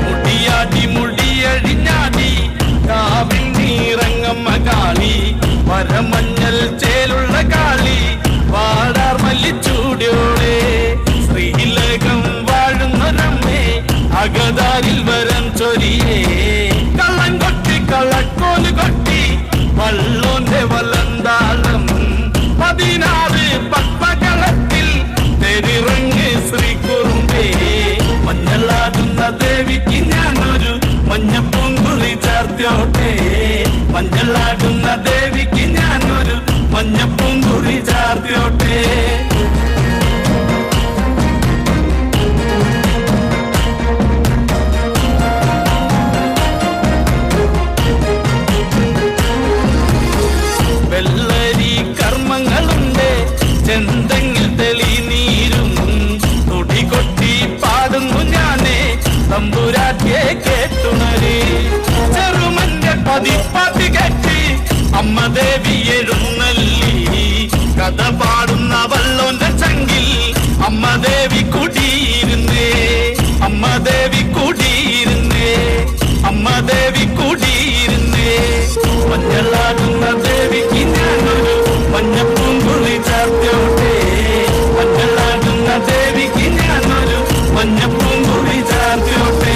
മുടിയാടി മുടിയഴിഞ്ഞാടി കാവിൽ നീറങ്ങമ്മ കാളി, വരമഞ്ഞൽ ചേലുള്ള കാളി വാടാർ മല്ലിച്ചൂടിയോടെ. ശ്രീലകം വാഴുന്നൊരമ്മേ അകതാരിൽ വരം ചൊരിയേ, കള്ളം കൊട്ടി കള്ളക്കോല് കൊട്ടി വള്ളോന്റെ വലന്താളം. 16 പത്മകളത്തിൽ തെരിറങ്ങ് ശ്രീകുറുമ്പേ, മഞ്ഞളാടുന്ന ദേവിക്ക് ഞാനൊരു മഞ്ഞപ്പൂങ്കുറി ചാർത്തിയോട്ടെ, മഞ്ഞളാടുന്ന ദേവിക്ക് ഞാനൊരു മഞ്ഞപ്പൂങ്കുറി ചാർത്തിയോട്ടെ. വെള്ളരി കർമ്മങ്ങളുണ്ട് ചെന്തെങ്ങിൽ തെളിനീരും, തുടി കൊട്ടി പാടുന്നു ഞാനേ തമ്പുരാട്ടിയെ കേട്ടുണര്. ചെറുമന്റെ പതിപ്പാത്തി കെട്ടി അമ്മ ദേവി എഴുന്നള്ളി, കഥ പാടുന്ന വള്ളോന്റെ ചങ്കിൽ അമ്മ ദേവി കുടിയിരുന്നേ, അമ്മ ദേവി കുടിയിരുന്നേ, അമ്മ ദേവി കുടിയിരുന്നേ. മഞ്ഞളാടുന്ന ദേവിക്ക് ഞാനൊരു മഞ്ഞപ്പൂങ്കുറി ചാർത്തിയോട്ടെ, മഞ്ഞളാടുന്ന ദേവിക്ക് ഞാനൊരു മഞ്ഞപ്പൂങ്കുറി ചാർത്തിയോട്ടെ.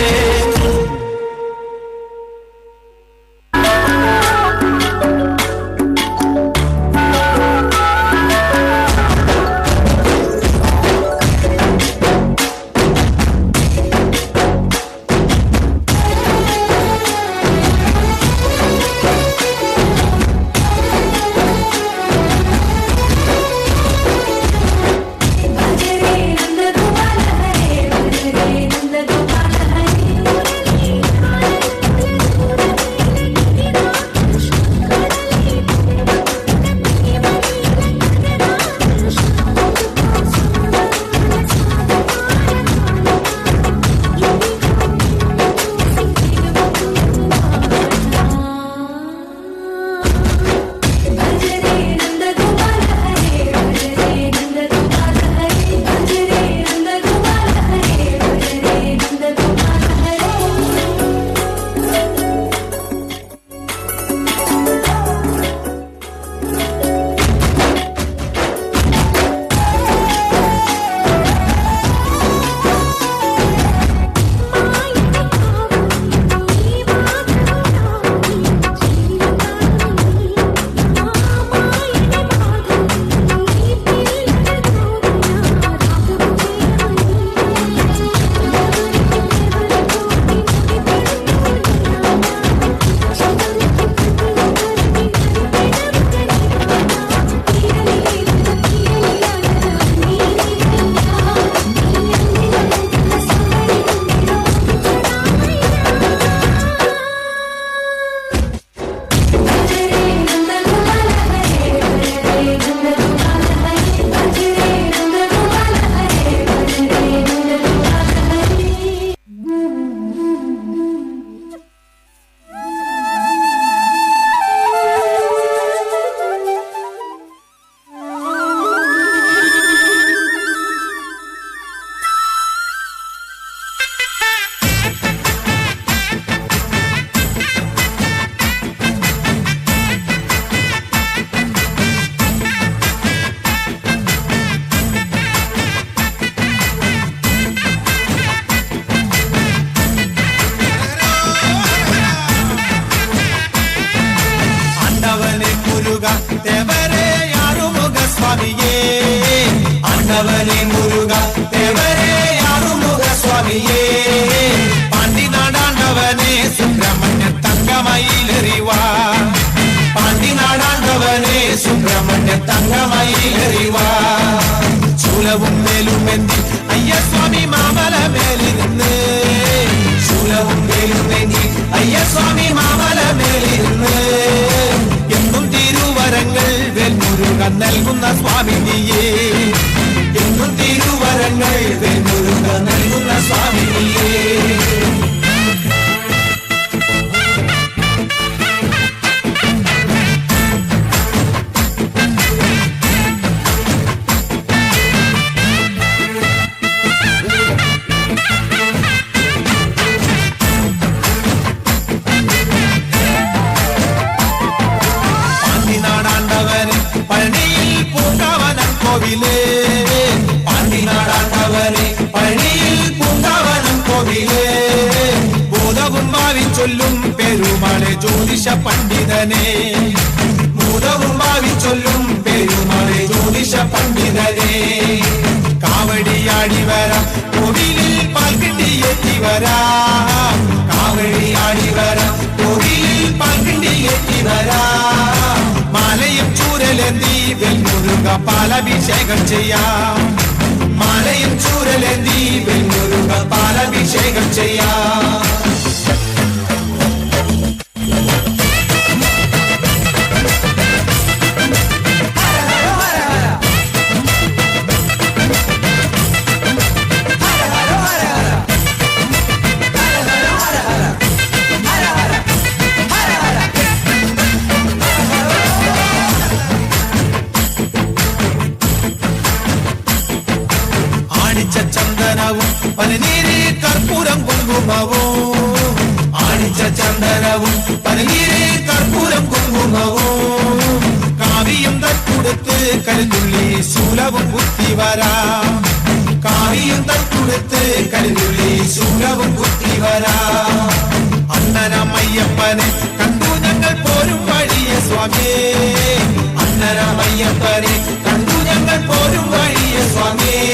ആണ്ടവനെ മുരുക ദേവരേ ആറുമുഖ സ്വാമിയേ പാണ്ടി നാടാണ്ടവനെ സുബ്രഹ്മണ്യ തങ്കമയിലെറിവാ പാണ്ടി നാടാണ്ടവനെ സുബ്രഹ്മണ്യ തങ്കമയിലെറിവാ ശൂലവും മേലുമെന്തി അയ്യസ്വാമി മാമല മേലിരുന്ന് ശൂലവും മേലുമെന്തി അയ്യസ്വാമി മാമല മേലിരുന്ന് എന്നും തിരുവരങ്ങൾ വെൽമുരുക നൽകുന്ന സ്വാമി നീയേ എന്നും തിരുവരങ്ങൾ വെൽമുരുക നൽകുന്ന സ്വാമി നീയേ പാണ്ടിനാടാണ്ടവനെ പഴനിയിൽ പൂങ്കാവനം കോവിലേ ഭൂതവും ഭാവിച്ചൊല്ലും പെരുമാളെ ജ്യോതിഷ പണ്ഡിതനെ ഭൂതവും ഭാവിച്ചൊല്ലും പെരുമാളെ ജ്യോതിഷ പണ്ഡിതനെ കാവടിയാടി വരാം കോവിലിൽ പാൽക്കിണ്ടിയെത്തി വരാം കാവടിയാടി വരാം കോവിലിൽ പാൽക്കിണ്ടിയെത്തി വരാം മാലയും ചൂരലെന്തി വെൽമുരുക പാലഭിഷേകം ചെയ്യാം മാലയും ചൂരലെന്തി വെൽമുരുക പാലഭിഷേകം ചെയ്യാം ചന്ദനവും പനിനീരി കർപ്പൂരം കുങ്കുമവും ആണിച്ച ചന്ദനവും പനിനീരി കർപ്പൂരം കുങ്കുമവും കാവിയും തട്ടുടുത്ത് കരുതുള്ളി ശൂലവും കുത്തി വരാം കാവിയും തട്ടുടുത്ത് കരുതുള്ളി ശൂലവും കുത്തി വരാം അണ്ണനമയ്യപ്പനെ കണ്ടു ഞങ്ങൾ പോരും വഴിയെ സ്വാമിയേ അണ്ണനമയ്യപ്പനെ കണ്ടു ഞങ്ങൾ പോരും വഴിയെ സ്വാമിയേ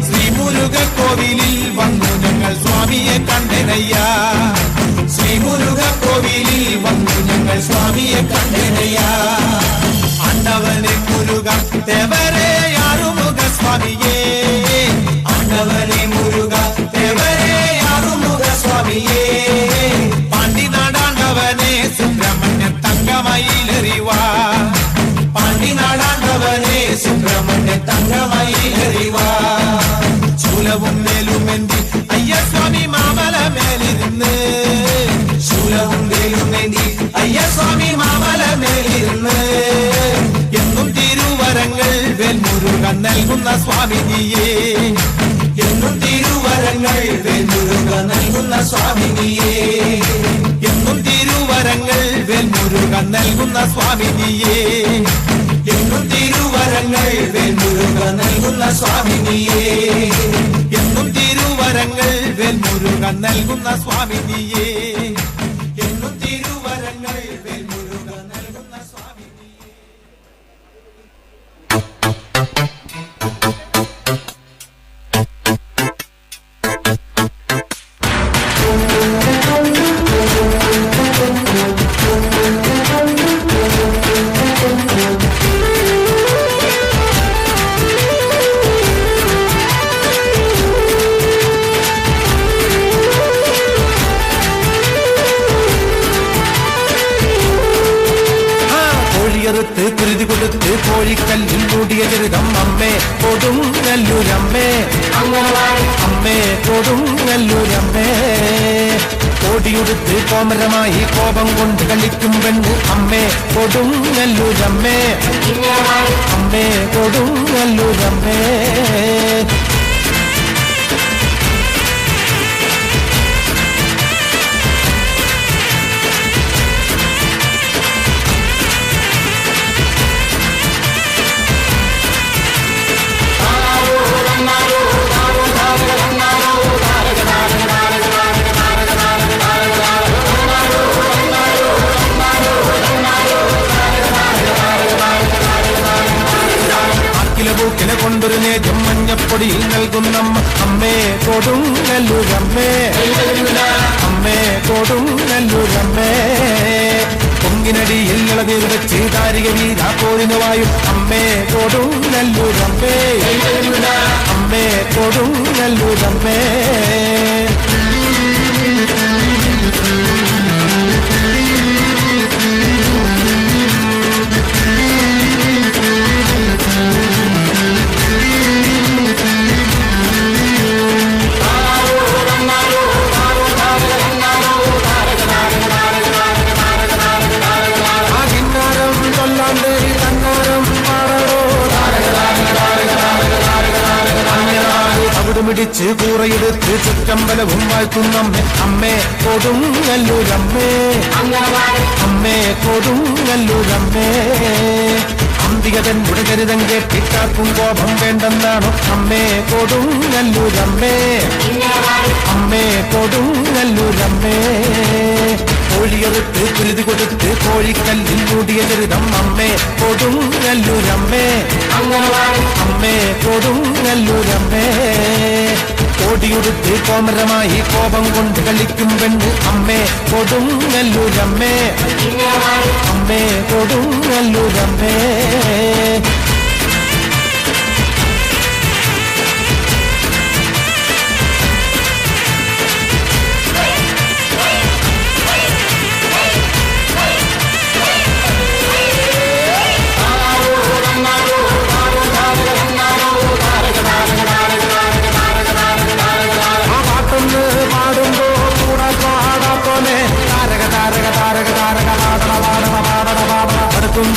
ശ്രീമുരുക കോവിലിൽ വന്നു ഞങ്ങൾ സ്വാമിയെ കണ്ടനയ്യ ശ്രീമുരുക കോവിലിൽ വന്നു ഞങ്ങൾ സ്വാമിയെ കണ്ടനയ്യ ആണ്ടവനെ മുരുക ദേവരേ ആറുമുഖ സ്വാമിയേ ആണ്ടവനെ മുരുക ദേവരേ ആറുമുഖ സ്വാമിയേ പാണ്ടി നാടാണ്ടവനെ സുബ്രഹ്മണ്യ തങ്കമയിലെറിവാ പാണ്ടി നാടാണ്ടവനെ സുബ്രഹ്മണ്യ തങ്കമയിലെറിവാ ശൂലവും മേലുമെന്തി അയ്യസ്വാമി മാമല മേലിരുന്ന് ശൂലവും മേലുമെന്തി അയ്യസ്വാമി മാമല മേലിരുന്ന് എന്നും തിരുവരങ്ങൾ വെൽമുരുക നൽകുന്ന സ്വാമി നീയേ എന്നും തിരുവരങ്ങൾ വെൽമുരുക നൽകുന്ന സ്വാമി നീയേ എന്നും തിരുവരങ്ങൾ വെൽമുരുക നൽകുന്ന സ്വാമി നീയേ എന്നും തിരുവരങ്ങൾ വെൽമുരുക നൽകുന്ന സ്വാമി നീയേ എന്നും തിരുവരങ്ങൾ വെൽമുരുക നൽകുന്ന സ്വാമി നീയേ എന്നും തിരുവരങ്ങൾ വെൽമുരുക നൽകുന്ന സ്വാമി നീയേ കുരുതി കൊടുത്ത് കോഴിക്കല്ലിൽ മൂടിയ ചെറുതം അമ്മേ കൊടുങ്ങല്ലൂരമ്മേ അമ്മേ കൊടുങ്ങല്ലൂരമ്മേ കോടിയുടുത്ത് കോമരമായി കോപം കൊണ്ട് കളിക്കും പെണ്ണ് അമ്മേ കൊടുങ്ങല്ലൂരമ്മേ അമ്മേ കൊടുങ്ങല്ലൂരമ്മേ കില കൊണ്ടൊരു നേദ്യം മഞ്ഞപ്പൊടിയിൽ നൽകുന്നമ്മ അമ്മേ കൊടുങ്ങല്ലൂരമ്മേ അമ്മേ കൊടുങ്ങല്ലൂരമ്മേ പൊങ്ങിനടിയിൽ ഇളനീർ വെച്ച് താരിക വീരാ പോരിനുവായും അമ്മേ കൊടുങ്ങല്ലൂരമ്മേ അമ്മേ കൊടുങ്ങല്ലൂരമ്മേ പിടിച്ച് കൂറയെടുത്ത് ചുറ്റമ്പലവും വാഴ്ത്തുന്നമ്മേ അമ്മേ കൊടുങ്ങല്ലൂരമ്മേ അമ്മേ കൊടുങ്ങല്ലൂരമ്മേ അന്തികതൻ ഉടകരുതം കേട്ടിക്കാർക്കും കോപം വേണ്ടെന്നാണോ അമ്മേ കൊടുങ്ങല്ലൂരമ്മേ അമ്മേ കൊടുങ്ങല്ലൂരമ്മേ കോഴിയെറുത്ത് കുരുതി കൊടുത്ത് കോഴിക്കല്ലിൽ മൂടിയ ചരിതം അമ്മേ കൊടുങ്ങല്ലൂരമ്മേ അമ്മേ കൊടുങ്ങല്ലൂരമ്മേ കോടിയുടുത്ത് കോമരമായി കോപം കൊണ്ട് കളിക്കും പെണ്ണ് അമ്മേ കൊടുങ്ങല്ലൂരമ്മേ അമ്മേ കൊടുങ്ങല്ലൂരമ്മേ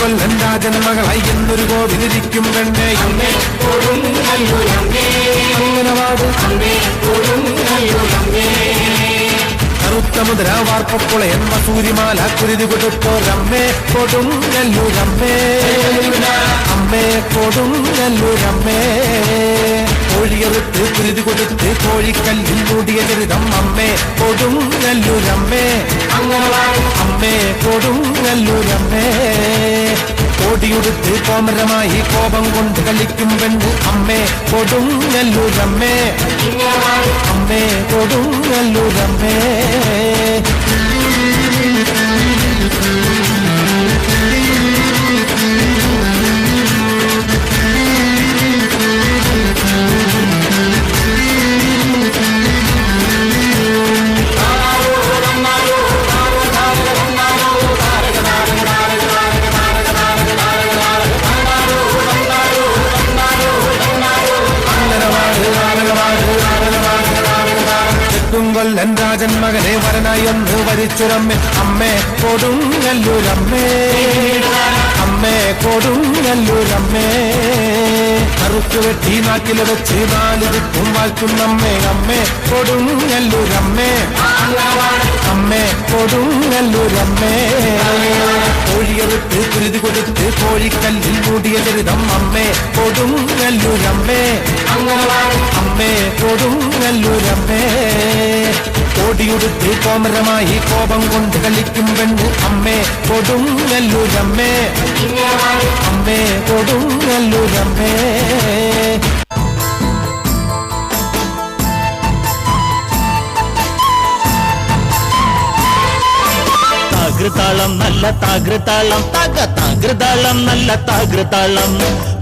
കൊല്ലൻ രാജന്മകളായി എന്നൊരു കോവിലിരിക്കും പെണ്ണേ കറുത്ത മുദ്ര വാർപ്പക്കുള എന്ന സൂര്യമാല കുരുതി കൊടുത്തോരമ്മേ കൊടുങ്ങല്ലൂരമ്മേ അമ്മേ കൊടുങ്ങല്ലൂരമ്മേ കോഴിയെറുത്ത് കുരുതി കൊടുത്ത് കോഴിക്കല്ലിൽ മൂടിയ ചരിതം അമ്മേ കൊടുങ്ങല്ലൂരമ്മേ അമ്മേ കൊടുങ്ങല്ലൂരമ്മേ കോടിയുടുത്ത് കോമരമായി കോപം കൊണ്ട് കളിക്കും പെണ്ണ് അമ്മേ കൊടുങ്ങല്ലൂരമ്മേ അമ്മേ കൊടുങ്ങല്ലൂരമ്മേ കൊല്ലൻ രാജൻ മകനെ വരനായി ഒന്ന് വരിച്ചുരമ്മേ അമ്മേ കൊടുങ്ങല്ലൂരമ്മേ അമ്മേ കൊടുങ്ങല്ലൂരമ്മേ കറുത്തു വെട്ടി നാട്ടില് വെച്ച് നാല് ദിക്കും വാഴ്ത്തുന്നമ്മേ അമ്മേ കൊടുങ്ങല്ലൂരമ്മേ അമ്മേ കൊടുങ്ങല്ലൂരമ്മേ കോഴിയെറുത്ത് കുരുതി കൊടുത്ത് കോഴിക്കല്ലിൽ മൂടിയ ചരിതം അമ്മേ കൊടുങ്ങല്ലൂരമ്മേ അമ്മേ കൊടുങ്ങല്ലൂരമ്മേ കോടിയുടുത്ത് കോമരമായി കോപം കൊണ്ട് കളിക്കും പെണ്ണ് അമ്മേ കൊടുങ്ങല്ലൂരമ്മേ അമ്മേ കൊടുങ്ങല്ലൂരമ്മേ താകൃതാളം നല്ല താകൃതാളം താകൃതാളം നല്ല താകൃതാളം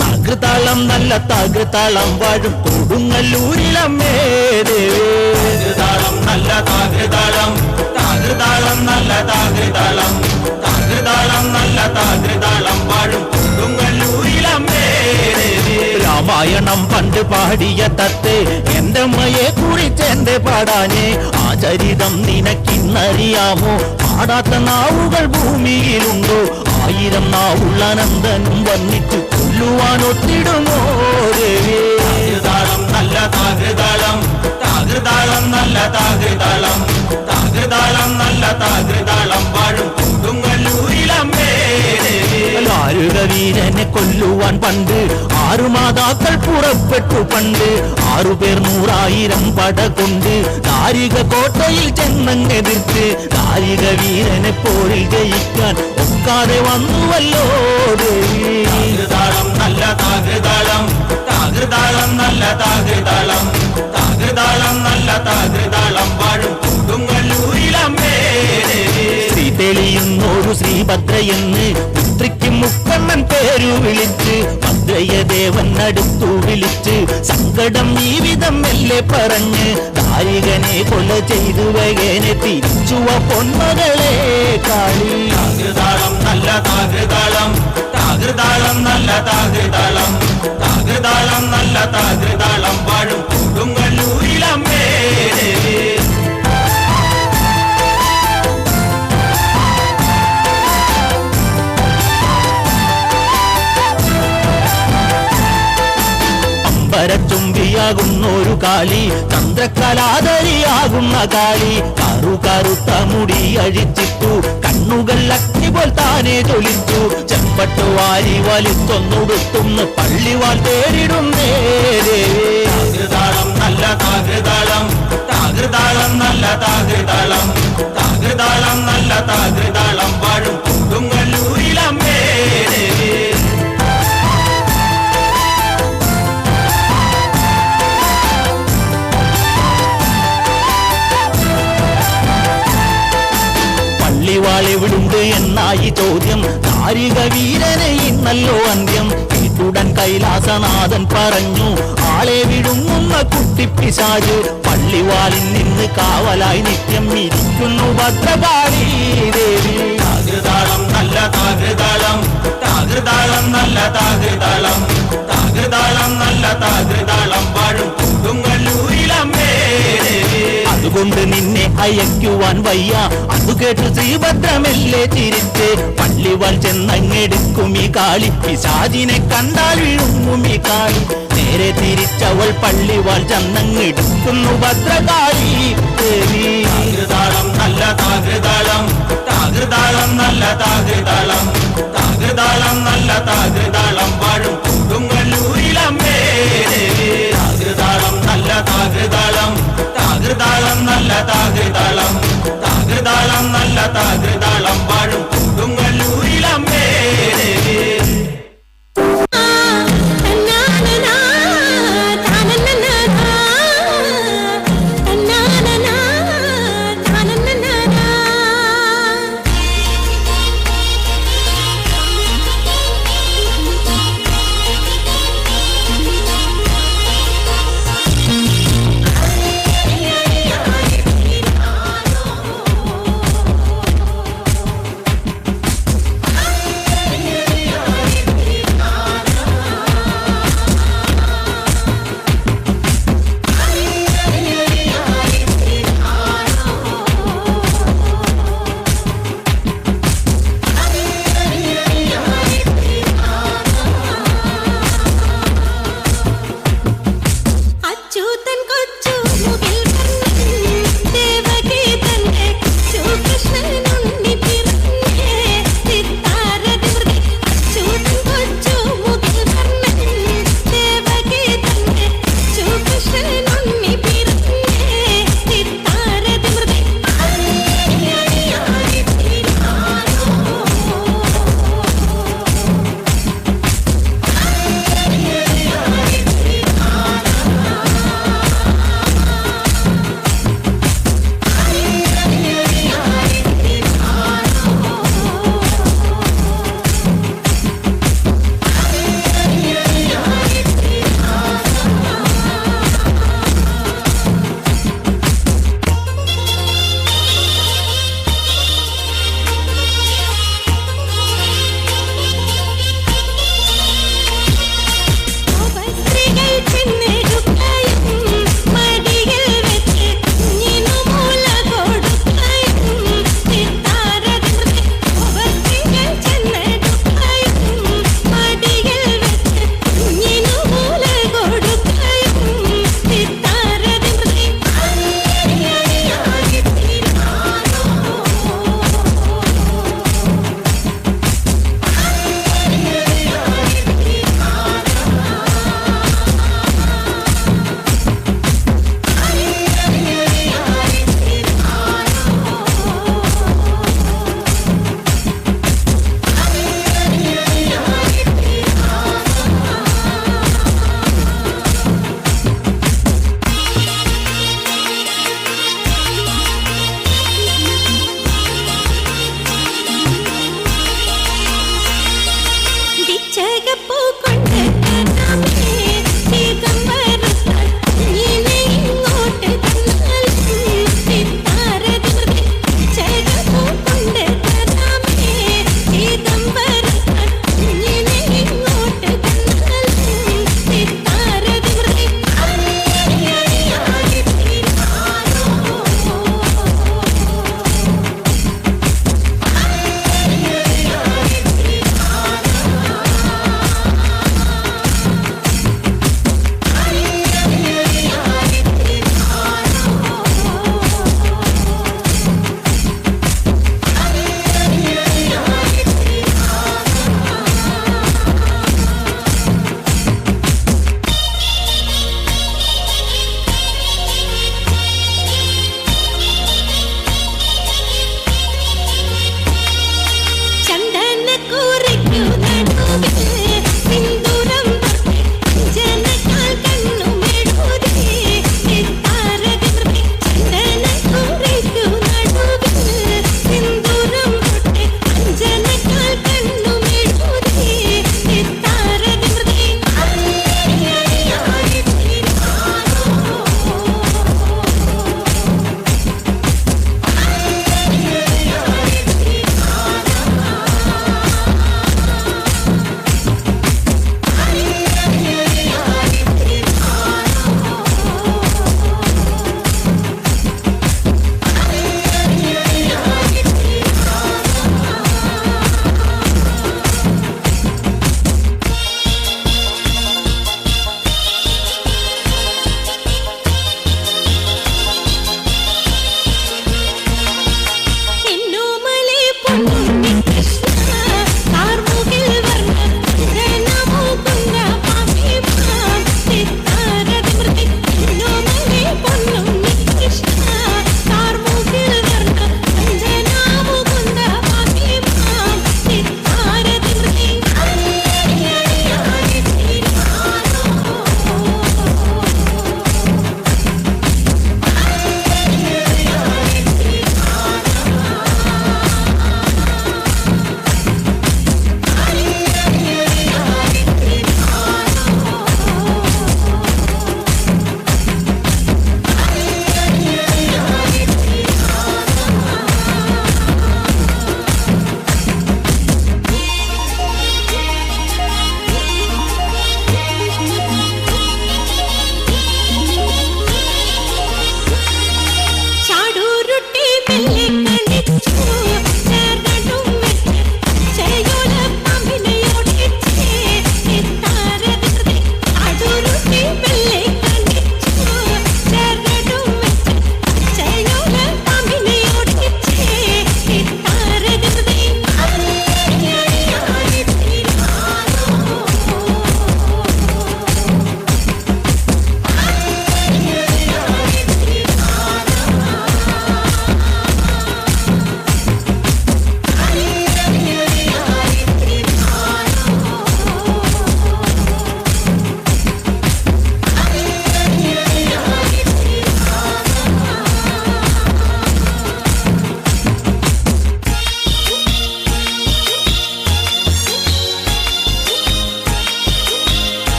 താകൃതാളം നല്ല താകൃതാളം വാഴും കൊടുങ്ങല്ലൂരിലമ്മേ താകൃതാളം നല്ല താകൃതാളം താകൃതാളം നല്ല താകൃതാളം താകൃതാളം നല്ല താകൃതാളം വാഴും കൊടുങ്ങല്ലൂരിലമ്മേ രാമായണം പണ്ട് പാടിയ തത്തെ എന്റെ അമ്മയെ കുറിച്ച് എന്റെ പാടാനേ ആ ചരിതം നിനക്കിന്നറിയാമോ പാടാത്ത നാവുകൾ ഭൂമിയിലുണ്ടോ ആയിരം നാവുള്ള നന്ദനും വന്നിച്ചു കൊല്ലുവാനൊത്തിടുമോ ദേവി താകൃതാളം നല്ല താകൃതാളം താകൃതാളം നല്ല താകൃതാളം താകൃതാളം നല്ല താകൃതാളം വാഴും കൊടുങ്ങല്ലൂരിലമ്മേ വീരനെ കൊല്ലുവാൻ പണ്ട് 6 മാതാക്കൾ പുറപ്പെട്ടു പണ്ട് 6 പേർ 100,000 പട കൊണ്ട് ദാരിക കോട്ടയിൽ ചെന്നെതിർത്ത് ദാരിക വീരനെ പോരിൽ ജയിക്കാൻ ഒക്കാതെ വന്നുവല്ലോ ദേവി താകൃതാളം നല്ല താകൃതാളം ഭദ്രയെന്ന് പുത്രിക്ക് മുക്കണ്ണൻ പേരു വിളിച്ച് ഭദ്രയദേവൻ അടുത്തു വിളിച്ച് സങ്കടം ഈ വിധം മെല്ലെ പറഞ്ഞ് ദാരികനെ കൊല ചെയ്തു വേഗനെ തിരിച്ചുവ പൊന്മകളെ കാളി. താകൃതാളം നല്ല താകൃതാളം, താകൃതാളം നല്ല താകൃതാളം, താകൃതാളം നല്ല താകൃതാളം വാഴും കൊടുങ്ങല്ലൂരിലമ്മേ ദേവി. ചുംബിയാകുന്നൊരു കാളി, ചന്ദ്രകലാധരിയാകുന്ന കാളി, കറുത്ത മുടി അഴിച്ചിട്ടു കണ്ണുകൾ അഗ്നി പോൽ താനെ ജ്വലിച്ചു. ചെമ്പട്ടു വാരി വലിത്തൊന്നുടുത്തുന്ന് പള്ളിവാൾ തേടിടുന്നേ. താകൃതാളം നല്ല താകൃതാളം, താകൃതാളം നല്ല താകൃതാളം, താകൃതാളം നല്ല താകൃതാളം വാഴും കൊടുങ്ങല്ലൂരിലമ്മേ ദേവി. പള്ളിവാളെവിടുണ്ട് എന്നായി ചോദ്യം, നാരിക വീരനെ ഇന്നല്ലോ അന്ത്യം. കേട്ടുടൻ കൈലാസനാഥൻ പറഞ്ഞു, ആളെ വിടുങ്ങുന്ന കുട്ടിപ്പിശാച് പള്ളിവാളിൽ നിന്ന് കാവലായി നിത്യം ഇരിക്കുന്നു ഭദ്രകാളി ദേവി. താകൃതാളം നല്ല താകൃതാളം, താകൃതാളം നല്ല താകൃതാളം, താകൃതാളം നല്ല താകൃതാളം വാഴും കൊടുങ്ങല്ലൂരിലമ്മേ ദേവി. അതുകൊണ്ട് നിന്നെ അയക്കുവാൻ വയ്യ, അതു കേട്ടു ശ്രീഭദ്രമെല്ലെ ചിരിച്ച് പള്ളിവാൾ ചെന്നങ്ങെടുക്കും ഈ കാളി. പിശാചിനെ കണ്ടാൽ വീഴുങ്ങും ഈ കാളി. നേരെ തിരിച്ചവൾ പള്ളിവാൾ ചെന്നങ്ങെടുക്കുന്നു ഭദ്രകാളി ദേവി. താകൃതാളം നല്ല താകൃതാളം, താകൃതാളം നല്ല താകൃതാളം, താകൃതാളം നല്ല താകൃതാളം വാഴും കൊടുങ്ങല്ലൂരിലമ്മേ ദേവി. താകൃതാളം നല്ല താകൃതാളം, താകൃതാളം നല്ല താകൃതാളം, താകൃതാളം നല്ല താകൃതാളം വാഴും കൊടുങ്ങല്ലൂരിലമ്മേ ദേവി.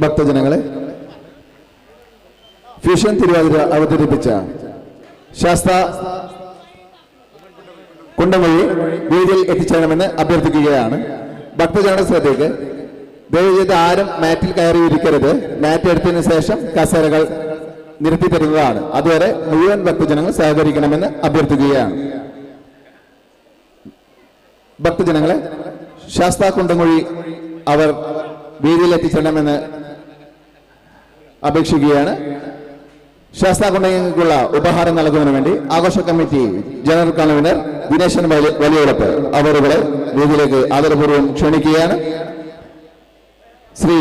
ഭക്തജനങ്ങളെ, ഫ്യൂഷൻ തിരുവാതിര അവതരിപ്പിച്ച ശാസ്ത കുണ്ടംവഴി വേദിയിൽ എത്തിച്ചേരണമെന്ന് അഭ്യർത്ഥിക്കുകയാണ്. ഭക്തജനങ്ങളുടെ ശ്രദ്ധയ്ക്ക് ദയവ് ചെയ്ത് ആരും മാറ്റിൽ കയറിയിരിക്കരുത്. മാറ്റ് എടുത്തതിന് ശേഷം കസേരകൾ നിരത്തി തരുന്നതാണ്. അതുവരെ മുഴുവൻ ഭക്തജനങ്ങൾ സഹകരിക്കണമെന്ന് അഭ്യർത്ഥിക്കുകയാണ്. ഭക്തജനങ്ങളെ, ശാസ്ത കുണ്ടംകുഴി അവർ വേദിയിൽ എത്തിച്ചേരണമെന്ന് അപേക്ഷിക്കുകയാണ്. ശാസ്ത കുണ്ടങ്ങൾക്കുള്ള ഉപഹാരം നൽകുന്നതിന് വേണ്ടി ആഘോഷ committee general convener Dineshan Valiyodath അവരുടെ വേദിയിലേക്ക് ആദരപൂർവ്വം ക്ഷണിക്കുകയാണ്. Shri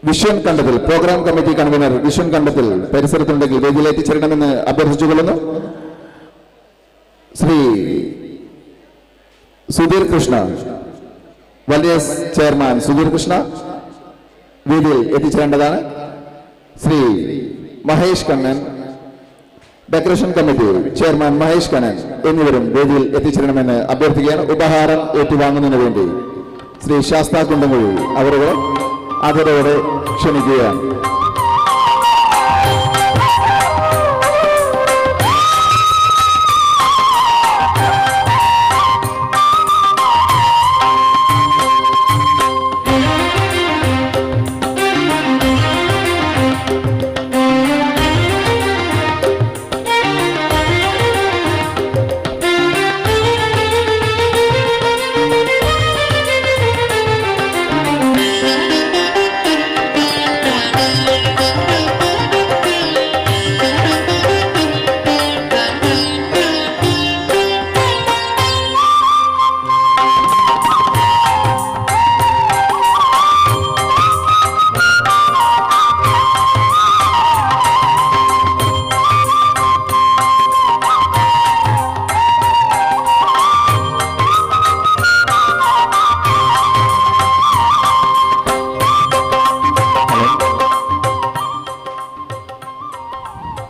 Vishwan Kandathil, programme committee convener Vishwan Kandathil പരിസരത്തുണ്ടെങ്കിൽ വേദിയിൽ എത്തിച്ചേരണമെന്ന് അഭ്യർത്ഥിച്ചുകൊള്ളുന്നു. ശ്രീ സുധീർ കൃഷ്ണ, വലയസ് ചെയർമാൻ സുധീർ കൃഷ്ണ വേദിയിൽ എത്തിച്ചേരേണ്ടതാണ്. Shri Mahesh Kannan, decoration committee chairman Mahesh Kannan എന്നിവരും വേദിയിൽ എത്തിച്ചേരണമെന്ന് അഭ്യർത്ഥിക്കുകയാണ്. ഉപഹാരം ഏറ്റുവാങ്ങുന്നതിന് വേണ്ടി ശ്രീ ശാസ്ത കുണ്ടംകുഴി അവരുടെ ആദരവോടെ ക്ഷണിക്കുകയാണ്.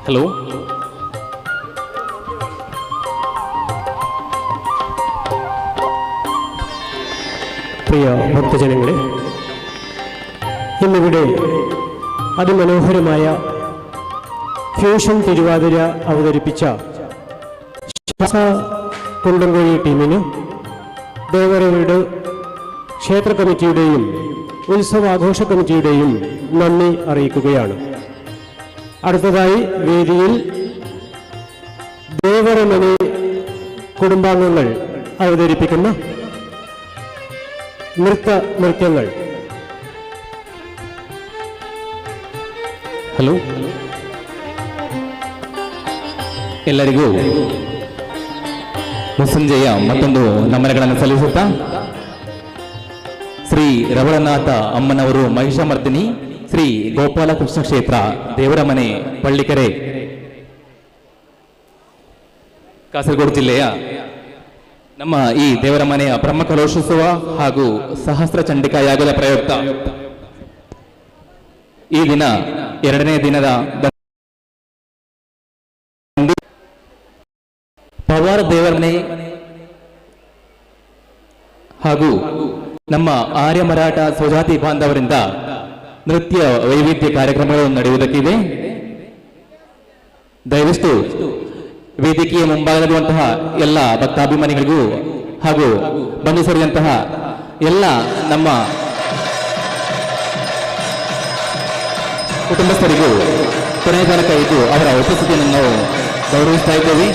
ഹലോ, പ്രിയ ഭക്തജനങ്ങളെ, ഇന്നിവിടെ അതിമനോഹരമായ ഫ്യൂഷൻ തിരുവാതിര അവതരിപ്പിച്ച ശാസ്ത കുണ്ടംകുഴി ടീമിന് ദേവരവീട് ക്ഷേത്ര കമ്മിറ്റിയുടെയും ഉത്സവാഘോഷ കമ്മിറ്റിയുടെയും നന്ദി അറിയിക്കുകയാണ്. അടുത്തതായി വേദിയിൽ ദേവരമണി കുടുംബാംഗങ്ങൾ അവതരിപ്പിക്കുന്ന നൃത്യങ്ങൾ. ಹಲೋ, ಎಲ್ಲರಿಗೂ ಮುಸ್ಸಂಜೆಯ ಮತ್ತೊಂದು ನಮನಗಳನ್ನು ಸಲ್ಲಿಸುತ್ತಾ ಶ್ರೀ ರವಳನಾಥ ಅಮ್ಮನವರು ಮಹಿಷಾಮರ್ದಿನಿ ಶ್ರೀ ಗೋಪಾಲಕೃಷ್ಣ ಕ್ಷೇತ್ರ ದೇವರಮನೆ ಪಳ್ಳಿಕೆರೆ ಕಾಸರಗೋಡು ಜಿಲ್ಲೆಯ ನಮ್ಮ ಈ ದೇವರಮನೆಯ ಬ್ರಹ್ಮಕಲಶೋತ್ಸವ ಹಾಗೂ ಸಹಸ್ರ ಚಂಡಿಕಾ ಯಾಗದ ಪ್ರಯುಕ್ತ ಈ ದಿನ ಎರಡನೇ ದಿನದ ಪವಾರ ದೇವರಮನೆ ಹಾಗೂ ನಮ್ಮ ಆರ್ಯ ಮರಾಠ ಸ್ವಜಾತಿ ಬಾಂಧವರಿಂದ ನೃತ್ಯ ವೈವಿಧ್ಯ ಕಾರ್ಯಕ್ರಮಗಳು ನಡೆಯುವುದಕ್ಕಿದೆ. ದಯವಿಟ್ಟು ವೇದಿಕೆಯ ಮುಂಭಾಗದಲ್ಲಿರುವಂತಹ ಎಲ್ಲ ಭಕ್ತಾಭಿಮಾನಿಗಳಿಗೂ ಹಾಗೂ ಬಂದು ಸೇರಿದಂತಹ ಎಲ್ಲ ನಮ್ಮ ಕುಟುಂಬಸ್ಥರಿಗೂ ಕೊನೆಯ ತನಕ ಇದ್ದು ಅವರ ಉಪಸ್ಥಿತಿಯನ್ನು ನಾವು ಗೌರವಿಸ್ತಾ ಇದ್ದೇವೆ.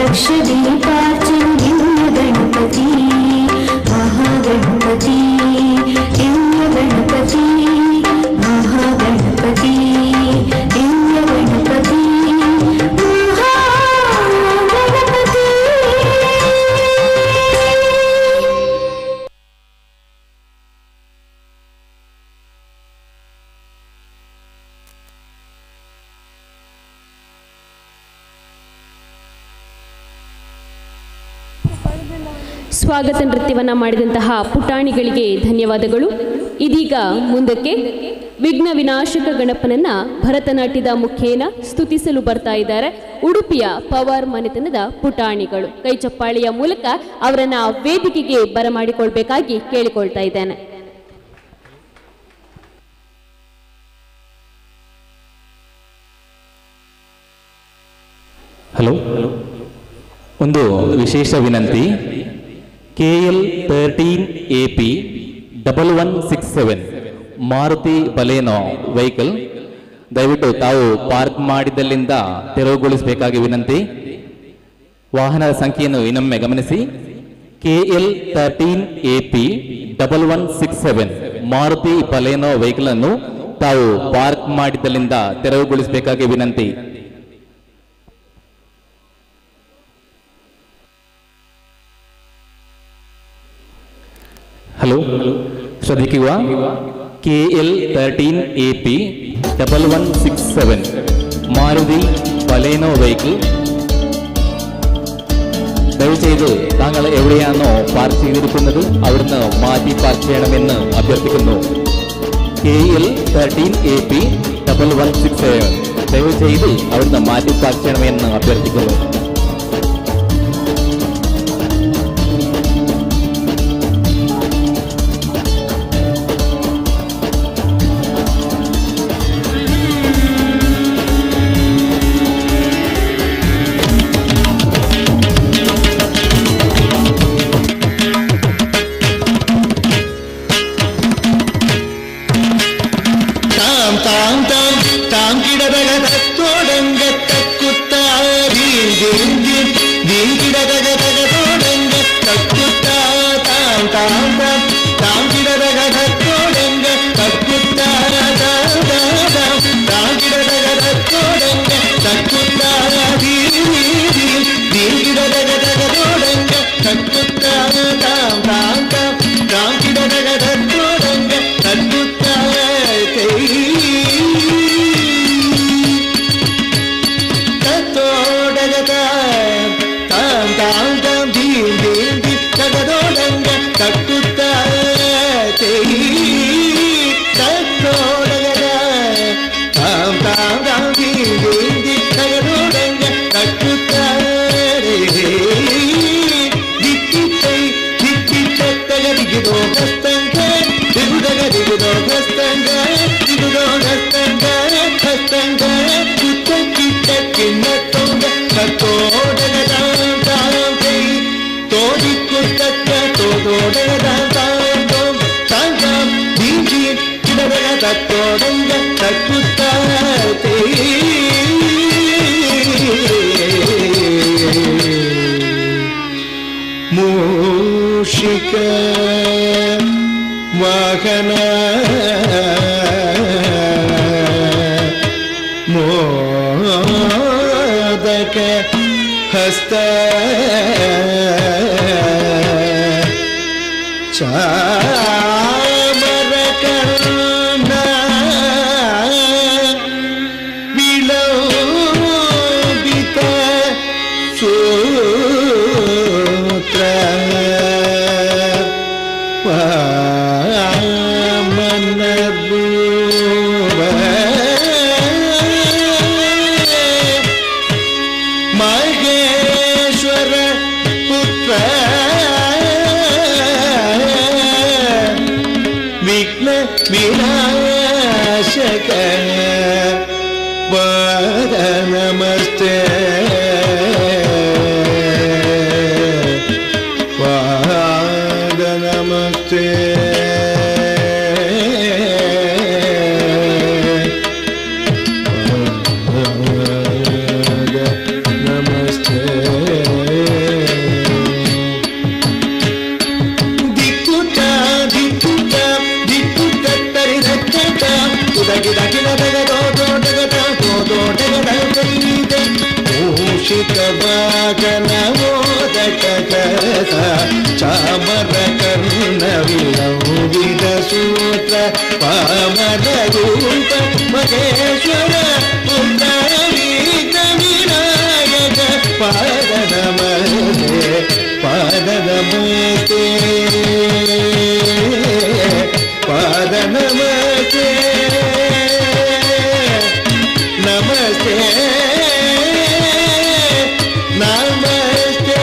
लक्षदीपार्चन दिव्य गणपति महागणपति दिव्य गणपति महागणपति दिव्य गणपति महागणपति। ಸ್ವಾಗತ ನೃತ್ಯವನ್ನು ಮಾಡಿದಂತಹ ಪುಟಾಣಿಗಳಿಗೆ ಧನ್ಯವಾದಗಳು. ಇದೀಗ ಮುಂದಕ್ಕೆ ವಿಘ್ನ ವಿನಾಶಕ ಗಣಪನನ್ನ ಭರತನಾಟ್ಯದ ಮುಖೇನ ಸ್ತುತಿಸಲು ಬರ್ತಾ ಇದ್ದಾರೆ ಉಡುಪಿಯ ಪವಾರ್ ಮನೆತನದ ಪುಟಾಣಿಗಳು. ಕೈ ಚಪ್ಪಾಳೆಯ ಮೂಲಕ ಅವರನ್ನ ವೇದಿಕೆಗೆ ಬರಮಾಡಿಕೊಳ್ಬೇಕಾಗಿ ಕೇಳಿಕೊಳ್ತಾ ಇದ್ದೇನೆ. ಹಲೋ, ಒಂದು ವಿಶೇಷ ವಿನಂತಿ. KL13AP 1167 ಮಾರುತಿ ಬಲೇನೋ ವೆಹಿಕಲ್ ದಯವಿಟ್ಟು ತಾವು ಪಾರ್ಕ್ ಮಾಡಿದಲ್ಲಿಂದ ತೆರವುಗೊಳಿಸಬೇಕಾಗಿ ವಿನಂತಿ. ವಾಹನದ ಸಂಖ್ಯೆಯನ್ನು ಇನ್ನೊಮ್ಮೆ ಗಮನಿಸಿ. KL13AP 1167 ಮಾರುತಿ ಬಲೇನೋ ವೆಹಿಕಲ್ ಅನ್ನು ತಾವು ಪಾರ್ಕ್ ಮಾಡಿದಲ್ಲಿಂದ ತೆರವುಗೊಳಿಸಬೇಕಾಗಿ ವಿನಂತಿ. ഹലോ, ശ്രദ്ധിക്കുക. KL13AP 1167 Maruti Baleno vehicle. ദയവുചെയ്ത് താങ്കൾ എവിടെയാണോ പാർക്ക് ചെയ്തിരിക്കുന്നത് അവിടുന്ന് മാറ്റി പാർക്ക് ചെയ്യണമെന്ന് അഭ്യർത്ഥിക്കുന്നു. KL13AP 1167 ദയവുചെയ്ത് അവിടുന്ന് മാറ്റി പാർക്ക് ചെയ്യണമെന്ന് അഭ്യർത്ഥിക്കുന്നു. ಮೂಷಿಕ ವಾಹನ ಮೋದಕ ಹಸ್ತ ಚಾಮರ ಕರ್ಣ ವಿಲೋಬಿತ ಸೂತ್ರ ವಾಮನ ರೂಪ ಮಹೇಶ್ವರ ಪುತ್ರ ವಿಘ್ನ ವಿನಾಶಕ ಪಾದ ನಮಸ್ತೆ ಪಾದ ನಮಸ್ತೆ ಪಾದ ನಮಸ್ತೆ ಶಿಖಭಾಗನ ಮೋದಕ ಕಸ ಚಾಮರ ಕರ್ಣ ವಿಲಂಬಿತ ಸೂತ್ರ ಪಾಮರ ರೂಪ ಮಹೇಶ್ವರ ಪುತ್ರ ವಿನಾಯಕ ಪಾದ ನಮಸ್ತೆ ಪಾದ ನಮಸ್ತೆ ಪಾದ ನಮಸ್ತೆ ನಮಸ್ತೆ ನಮಸ್ತೆ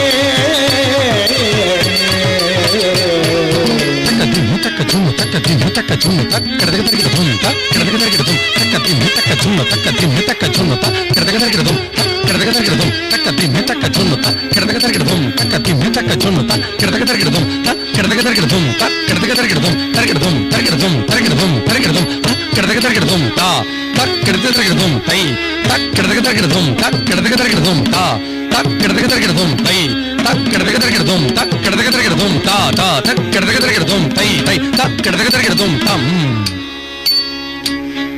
ತಕ್ಕ ಝುಮ್ಮು ತಕ್ಕ ದಿಮ್ಮು ತಕ್ಕ ಝುಮ್ಮು ತಕ್ಕ ಕೆಡದಗದರಿಗಿಡ ಧುಮ್ ತಕ್ಕ ಕೆಡದಗದರಿಗಿಡ ಧುಮ್ ತಕ್ಕ ದಿಮ್ಮು ತಕ್ಕ ಝುಮ್ಮು ತಕ್ಕ ದಿಮ್ಮು ತಕ್ಕ ಝುಮ್ಮು ತಕ್ಕ ಕೆಡದಗದರಿಗಿಡ ಧುಮ್ ತಕ್ಕ ಕೆಡದಗದರಿಗಿಡ ಧುಮ್ ತಕ್ಕ ದಿಮ್ಮು ತಕ್ಕ ಝುಮ್ಮು ತಕ್ಕ ಕೆಡದಗದರಿಗಿಡ ಧುಮ್ ತಕ್ಕ ದಿಮ್ಮು ತಕ್ಕ ಝುಮ್ಮು ತಕ್ಕ ಕೆಡದಗದರಿಗಿಡ ಧುಮ್ ತಕ್ಕ ಕೆಡದಗದರಿಗಿಡ ಧುಮ್ ತಕ್ಕ ಕೆಡದಗದರಿಗಿಡ ಧುಮ್ ತರಗಿಡ ಧುಮ್ ತರಗಿಡ ಧುಮ್ ತರಗಿಡ ಧುಮ್ ತರಗಿಡ ಧುಮ್ ತಕ್ಕ ಕೆಡದಗದರಿಗಿಡ ಧುಮ್ ತಾ ತಕ್ಕ ಕೆಡದಗದರಿಗಿಡ ಧುಮ್ ತೈ ತಕ್ಕ ಕೆಡದಗದರಿಗಿಡ ಧುಮ್ ತಕ್ಕ ಕೆಡದಗದರಿಗಿಡ ಧುಮ್ ತಾ ತಕ್ಕ ಕೆಡದಗದರಿಗಿಡ ಧುಮ್ ತೈ ತಕ್ಕ ಕೆಡದಗದರಿಗಿಡ ಧುಮ್ ತಕ್ಕ ಕೆಡದಗದರಿಗಿಡ ಧುಮ್ ತಾ ತಾ ತಕ್ಕ ಕೆಡದಗದರಿಗಿಡ ಧುಮ್ ತೈ ತೈ ತಕ್ಕ ಕೆಡದಗದರಿಗಿಡ ಧುಮ್ ತಂ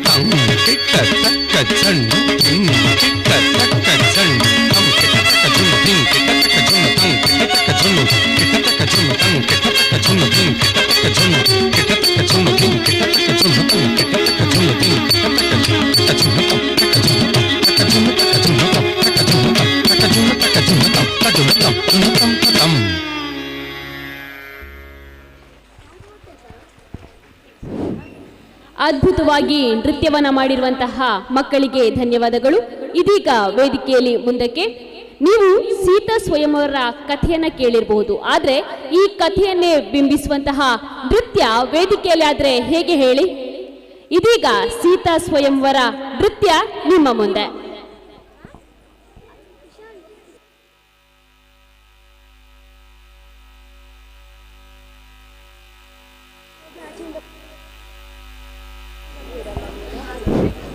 ತಂ ಕಿಟ್ಟ ತಕ್ಕ ಚಂಡು ಕಿಟ್ಟ ತಕ್ಕ ಚಂಡು ತಂ ಕಿಟ್ಟ ತಕ್ಕ ಚುಂಡು ತಿಂ ಕಿಟ್ಟ ತಕ್ಕ ಚುಂಡು ತಂ ಕಿಟ್ಟ ತಕ್ಕ ಚುಂಡು ಕಿಟ್ಟ ತಕ್ಕ ಚುಂಡು ತಂ ಕಿಟ್ಟ ತಕ್ಕ ಚುಂಡು ತಿಂ ಕಿಟ್ಟ ತಕ್ಕ ಚುಂಡು ಕಿಟ್ಟ ತಕ್ಕ ಚುಂಡು ತಿಂ ಕಿಟ್ಟ ತಕ್ಕ ಚುಂಡು ತಂ ಕಿಟ್ಟ ತಕ್ಕ ಚುಂಡು ತಿಂ ಕಿಟ್ಟ ತಕ್ಕ ಚುಂಡು ತಕ್ಕ ಚುಂಡು ತಂ ತಕ್ಕ ಚುಂಡು ತಂ ತಕ್ಕ ಚುಂಡು ತಕ್ಕ ಚುಂಡು ತಂ ತಕ್ಕ ಚುಂಡು ತಂ ತಕ್ಕ ಚುಂಡು ತಕ್ಕ ಚುಂಡು ತಂ ತಕ್ಕ ಚುಂಡು ತಂ ಚುಂಡು ತಂ ತಂ ಅದ್ಭುತವಾಗಿ ನೃತ್ಯವನ್ನ ಮಾಡಿರುವಂತಹ ಮಕ್ಕಳಿಗೆ ಧನ್ಯವಾದಗಳು. ಇದೀಗ ವೇದಿಕೆಯಲ್ಲಿ ಮುಂದಕ್ಕೆ ನೀವು ಸೀತಾ ಸ್ವಯಂವರ ಕಥೆಯನ್ನ ಕೇಳಿರಬಹುದು, ಆದ್ರೆ ಈ ಕಥೆಯನ್ನೇ ಬಿಂಬಿಸುವಂತಹ ನೃತ್ಯ ವೇದಿಕೆಯಲ್ಲಿ ಆದ್ರೆ ಹೇಗೆ ಹೇಳಿ? ಇದೀಗ ಸೀತಾ ಸ್ವಯಂವರ ನೃತ್ಯ ನಿಮ್ಮ ಮುಂದೆ.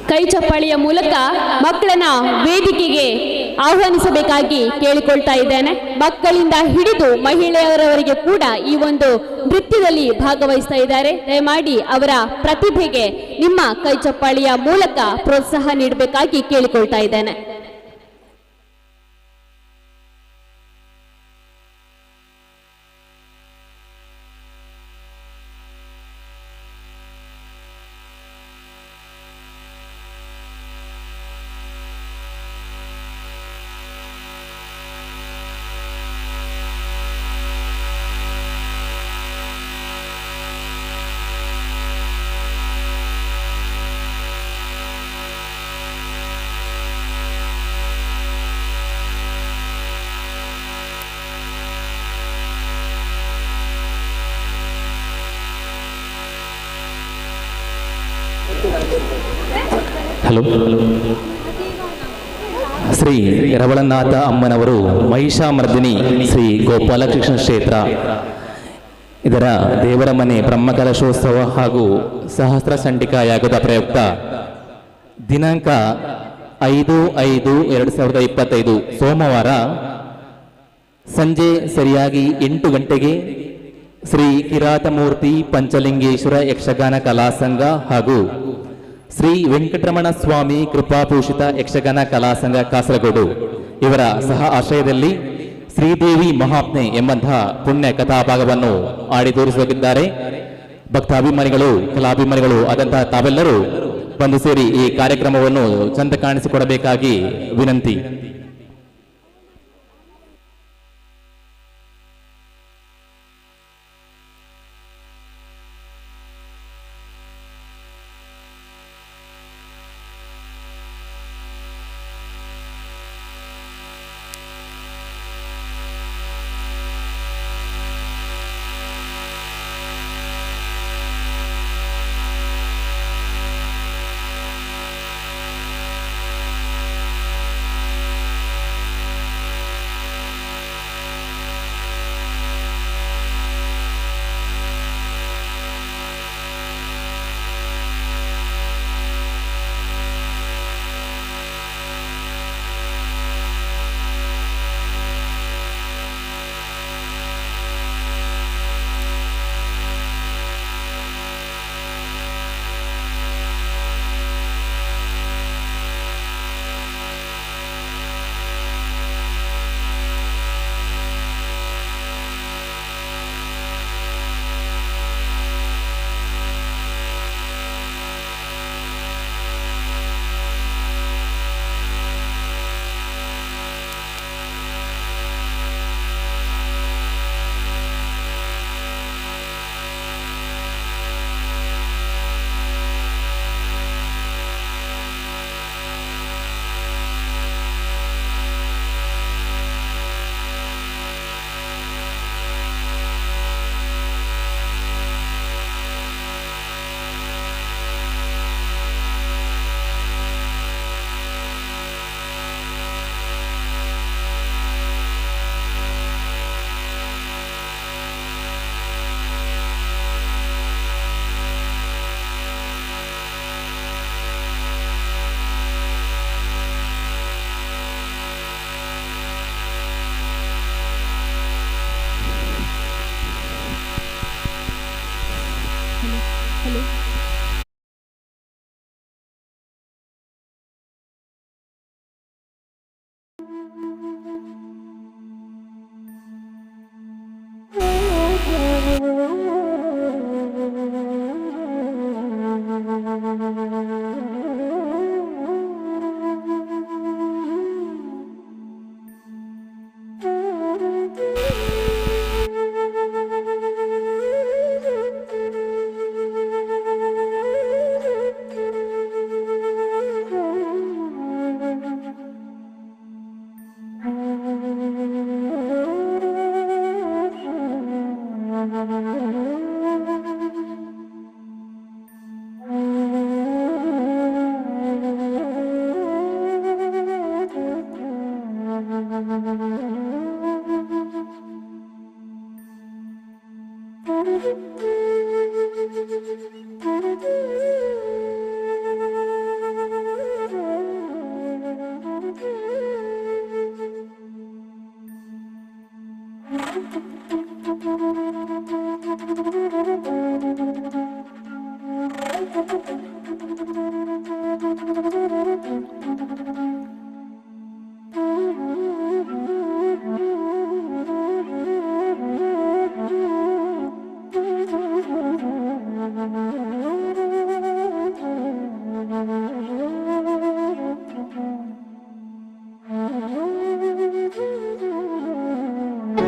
ಕೈ ಚಪ್ಪಾಳಿಯ ಮೂಲಕ ಮಕ್ಕಳನ್ನ ವೇದಿಕೆಗೆ ಆಹ್ವಾನಿಸಬೇಕಾಗಿ ಕೇಳಿಕೊಳ್ತಾ ಇದ್ದೇನೆ. ಮಕ್ಕಳಿಂದ ಹಿಡಿದು ಮಹಿಳೆಯರವರೆಗೆ ಕೂಡ ಈ ಒಂದು ನೃತ್ಯದಲ್ಲಿ ಭಾಗವಹಿಸ್ತಾ ಇದ್ದಾರೆ. ದಯಮಾಡಿ ಅವರ ಪ್ರತಿಭೆಗೆ ನಿಮ್ಮ ಕೈ ಚಪ್ಪಾಳಿಯ ಮೂಲಕ ಪ್ರೋತ್ಸಾಹ ನೀಡಬೇಕಾಗಿ ಕೇಳಿಕೊಳ್ತಾ ಇದ್ದೇನೆ. ಹಲೋ, ಶ್ರೀ ರವಳನಾಥ ಅಮ್ಮನವರು ಮಹಿಷಾಮರ್ದಿನಿ ಶ್ರೀ ಗೋಪಾಲಕೃಷ್ಣ ಕ್ಷೇತ್ರ ಇದರ ದೇವರ ಮನೆ ಬ್ರಹ್ಮಕಲಶೋತ್ಸವ ಹಾಗೂ ಸಹಸ್ರ ಚಂಡಿಕಾ ಯಾಗದ ಪ್ರಯುಕ್ತ ದಿನಾಂಕ 5/5/2025 ಸೋಮವಾರ ಸಂಜೆ ಸರಿಯಾಗಿ 8 ಗಂಟೆಗೆ ಶ್ರೀ ಕಿರಾತಮೂರ್ತಿ ಪಂಚಲಿಂಗೇಶ್ವರ ಯಕ್ಷಗಾನ ಕಲಾ ಸಂಘ ಹಾಗೂ ಶ್ರೀ ವೆಂಕಟರಮಣ ಸ್ವಾಮಿ ಕೃಪಾಪೂಷಿತ ಯಕ್ಷಗಾನ ಕಲಾ ಸಂಘ ಕಾಸರಗೋಡು ಇವರ ಸಹ ಆಶ್ರಯದಲ್ಲಿ ಶ್ರೀದೇವಿ ಮಹಾತ್ಮೆ ಎಂಬಂತಹ ಪುಣ್ಯ ಕಥಾಭಾಗವನ್ನು ಆಡಿ ತೋರಿಸಲಿದ್ದಾರೆ. ಭಕ್ತಾಭಿಮಾನಿಗಳು, ಕಲಾಭಿಮಾನಿಗಳು ಆದಂತಹ ತಾವೆಲ್ಲರೂ ಬಂದು ಸೇರಿ ಈ ಕಾರ್ಯಕ್ರಮವನ್ನು ಚಂದ ಕಾಣಿಸಿಕೊಡಬೇಕಾಗಿ ವಿನಂತಿ.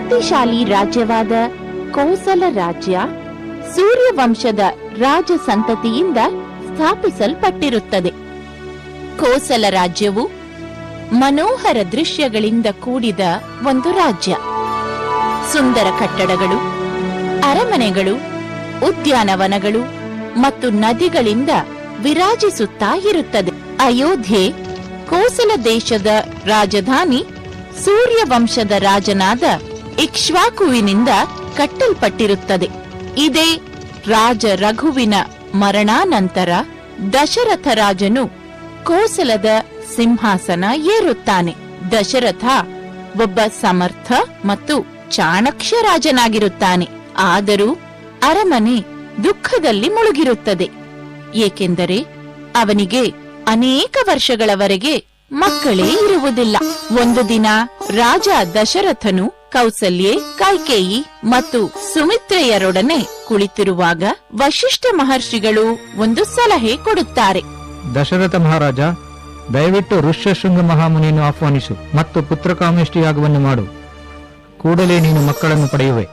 ಶಕ್ತಿಶಾಲಿ ರಾಜ್ಯವಾದ ಕೋಸಲ ರಾಜ್ಯ ಸೂರ್ಯವಂಶದ ರಾಜ ಸಂತತಿಯಿಂದ ಸ್ಥಾಪಿಸಲ್ಪಟ್ಟಿರುತ್ತದೆ. ಕೋಸಲ ರಾಜ್ಯವು ಮನೋಹರ ದೃಶ್ಯಗಳಿಂದ ಕೂಡಿದ ಒಂದು ರಾಜ್ಯ. ಸುಂದರ ಕಟ್ಟಡಗಳು, ಅರಮನೆಗಳು, ಉದ್ಯಾನವನಗಳು ಮತ್ತು ನದಿಗಳಿಂದ ವಿರಾಜಿಸುತ್ತಾ ಇರುತ್ತದೆ. ಅಯೋಧ್ಯೆ ಕೋಸಲ ದೇಶದ ರಾಜಧಾನಿ ಸೂರ್ಯವಂಶದ ರಾಜನಾದ ಇಕ್ಷ್ವಾಕುವಿನಿಂದ ಕಟ್ಟಲ್ಪಟ್ಟಿರುತ್ತದೆ. ಇದೇ ರಾಜ ರಘುವಿನ ಮರಣಾನಂತರ ದಶರಥ ರಾಜನು ಕೋಸಲದ ಸಿಂಹಾಸನ ಏರುತ್ತಾನೆ. ದಶರಥ ಒಬ್ಬ ಸಮರ್ಥ ಮತ್ತು ಚಾಣಕ್ಯ ರಾಜನಾಗಿರುತ್ತಾನೆ. ಆದರೂ ಅರಮನೆ ದುಃಖದಲ್ಲಿ ಮುಳುಗಿರುತ್ತದೆ, ಏಕೆಂದರೆ ಅವನಿಗೆ ಅನೇಕ ವರ್ಷಗಳವರೆಗೆ ಮಕ್ಕಳೇ ಇರುವುದಿಲ್ಲ. ಒಂದು ದಿನ ರಾಜ ದಶರಥನು ಕೌಸಲ್ಯೆ, ಕೈಕೇಯಿ ಮತ್ತು ಸುಮಿತ್ರೆಯರೊಡನೆ ಕುಳಿತಿರುವಾಗ ವಶಿಷ್ಠ ಮಹರ್ಷಿಗಳು ಒಂದು ಸಲಹೆ ಕೊಡುತ್ತಾರೆ. ದಶರಥ ಮಹಾರಾಜ, ದಯವಿಟ್ಟು ಋಷ್ಯಶೃಂಗ ಮಹಾಮುನಿಯನ್ನು ಆಹ್ವಾನಿಸು ಮತ್ತು ಪುತ್ರಕಾಮೇಷ್ಟಿ ಯಾಗವನ್ನು ಮಾಡು. ಕೂಡಲೇ ನೀನು ಮಕ್ಕಳನ್ನು ಪಡೆಯುವೆ.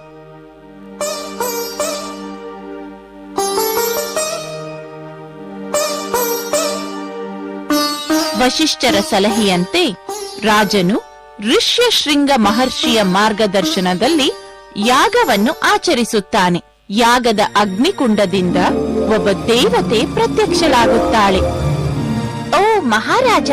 ವಶಿಷ್ಠರ ಸಲಹೆಯಂತೆ ರಾಜನು ಋಷ್ಯಶೃಂಗ ಮಹರ್ಷಿಯ ಮಾರ್ಗದರ್ಶನದಲ್ಲಿ ಯಾಗವನ್ನು ಆಚರಿಸುತ್ತಾನೆ. ಯಾಗದ ಅಗ್ನಿಕುಂಡದಿಂದ ಒಬ್ಬ ದೇವತೆ ಪ್ರತ್ಯಕ್ಷಳಾಗುತ್ತಾಳೆ. ಓ ಮಹಾರಾಜ,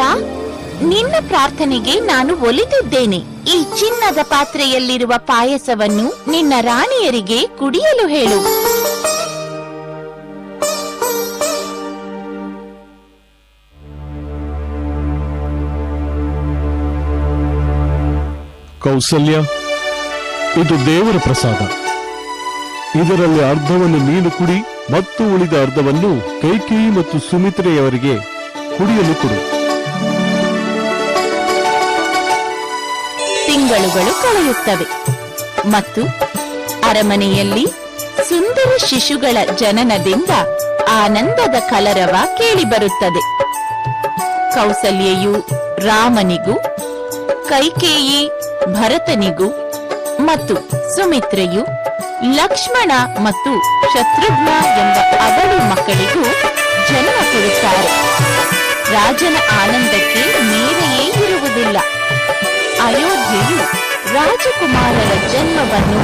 ನಿನ್ನ ಪ್ರಾರ್ಥನೆಗೆ ನಾನು ಒಲಿದಿದ್ದೇನೆ. ಈ ಚಿನ್ನದ ಪಾತ್ರೆಯಲ್ಲಿರುವ ಪಾಯಸವನ್ನು ನಿನ್ನ ರಾಣಿಯರಿಗೆ ಕುಡಿಯಲು ಹೇಳು. ಕೌಸಲ್ಯ, ಇದು ದೇವರ ಪ್ರಸಾದ. ಇದರಲ್ಲಿ ಅರ್ಧವನ್ನು ನೀನು ಕುಡಿ ಮತ್ತು ಉಳಿದ ಅರ್ಧವನ್ನು ಕೈಕೇಯಿ ಮತ್ತು ಸುಮಿತ್ರೆಯವರಿಗೆ ಕುಡಿಯಲು ಕೊಡು. ತಿಂಗಳುಗಳು ಕಳೆಯುತ್ತವೆ ಮತ್ತು ಅರಮನೆಯಲ್ಲಿ ಸುಂದರ ಶಿಶುಗಳ ಜನನದಿಂದ ಆನಂದದ ಕಲರವ ಕೇಳಿಬರುತ್ತದೆ. ಕೌಸಲ್ಯೆಯು ರಾಮನಿಗೂ, ಕೈಕೇಯಿ ಭರತನಿಗೂ ಮತ್ತು ಸುಮಿತ್ರೆಯು ಲಕ್ಷ್ಮಣ ಮತ್ತು ಶತ್ರುಘ್ನ ಎಂಬ ಅವಳಿ ಮಕ್ಕಳಿಗೂ ಜನ್ಮ ಕೊಡುತ್ತಾರೆ. ರಾಜನ ಆನಂದಕ್ಕೆ ಮೇರೆಯೇ ಇರುವುದಿಲ್ಲ. ಅಯೋಧ್ಯೆಯು ರಾಜಕುಮಾರರ ಜನ್ಮವನ್ನು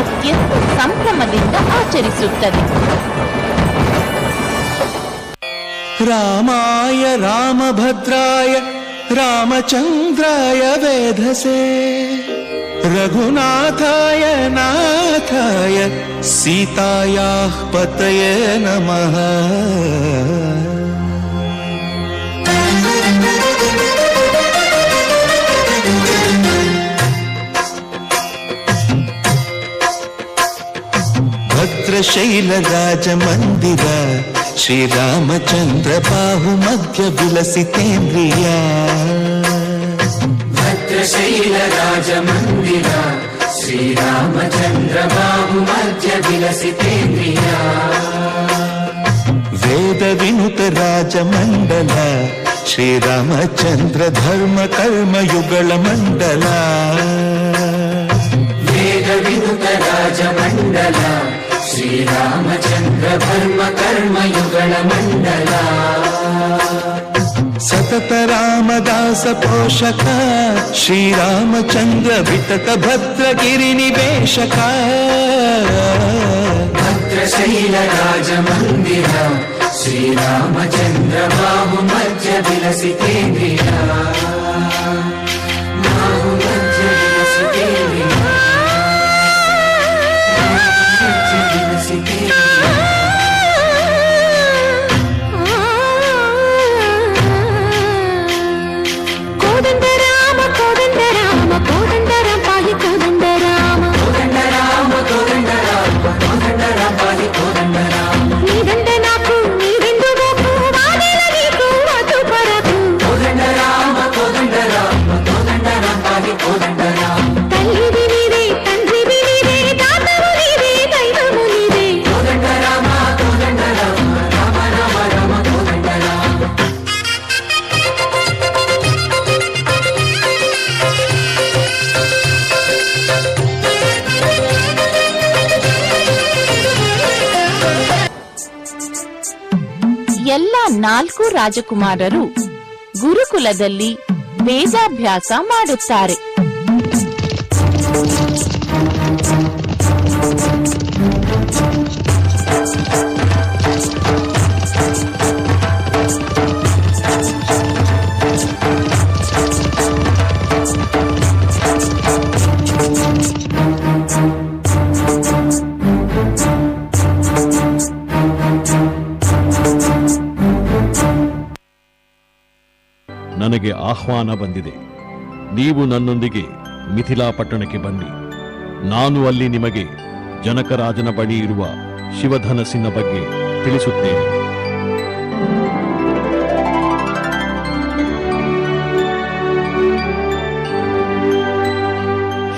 ಅತ್ಯಂತ ಸಂಭ್ರಮದಿಂದ ಆಚರಿಸುತ್ತದೆ. ರಾಮಾಯ ರಾಮಭದ್ರಾಯ ರಾಮಚಂದ್ರಾಯ ವೇಧಸೆ ರಘುನಾಥಾಯ ನಾಥಾಯ ಸೀತಾಯಾಃ ಪತಯೇ ನಮಃ. ಭದ್ರಶೈಲರಾಜ ಮಂದಿರ ಶ್ರೀರಾಮಚಂದ್ರ ಬಾಹು ಮಧ್ಯ ವಿಲಸಿತೇಂದ್ರಿಯ. ಭದ್ರಶೈಲರಾಜ ಮಂದಿರ ಶ್ರೀರಾಮಚಂದ್ರ ಬಾಹು ಮಧ್ಯ ವಿಲಸಿತೇಂದ್ರಿಯ. ವೇದ ವಿನುತ ರಾಜ ಮಂಡಲ ಶ್ರೀರಾಮಚಂದ್ರ ಧರ್ಮ ಕರ್ಮ ಯುಗಳ ಮಂಡಲ. ವೇದ ವಿನುತ ರಾಜ ಮಂಡಲ ಶ್ರೀರಾಮಚಂದ್ರ ಧರ್ಮ ಕರ್ಮ ಯುಗಳ ಮಂಡಲ. ಸತತ ರಾಮದಾಸ ಪೋಷಕ ಶ್ರೀರಾಮಚಂದ್ರ ವಿತತ ಭದ್ರಗಿರಿ ನಿವೇಶಕ. ಭದ್ರಶೈಲ ರಾಜ ಮಂದಿರ ಶ್ರೀರಾಮಚಂದ್ರ ಬಾಹು ಮಧ್ಯ ವಿಲಸಿತೇಂದ್ರಿಯ. ಬಾಹು ಮಧ್ಯ ವಿಲಸಿತೇಂದ್ರಿಯ. ಕೋದಂಡ ರಾಮ ಕೋದಂಡ ರಾಮ ಕೋದಂಡ ರಾಮ ಪಾಹಿ ಕೋದಂಡ ರಾಮ ಕೋದಂಡ ರಾಮ ಕೋದಂಡ ರಾಮ ಕೋದಂಡ ರಾಮ ಪಾಹಿ ಕೋದಂಡ ರಾಮ. ನೀದಂಡ ನಾಕು ನೀವೆಂದು ಬೇಕು ವಾದಿಲ ನೀಕು ಅದು ಪರಕು. ಕೋದಂಡ ರಾಮ ಕೋದಂಡ 4 ರಾಜಕುಮಾರರು ಗುರುಕುಲದಲ್ಲಿ ವೇದಾಭ್ಯಾಸ ಮಾಡುತ್ತಾರೆ. ನನಗೆ ಆಹ್ವಾನ ಬಂದಿದೆ. ನೀವು ನನ್ನೊಂದಿಗೆ ಮಿಥಿಲಾ ಪಟ್ಟಣಕ್ಕೆ ಬನ್ನಿ. ನಾನು ಅಲ್ಲಿ ನಿಮಗೆ ಜನಕರಾಜನ ಬಳಿ ಇರುವ ಶಿವಧನಸ್ಸಿನ ಬಗ್ಗೆ ತಿಳಿಸುತ್ತೇನೆ.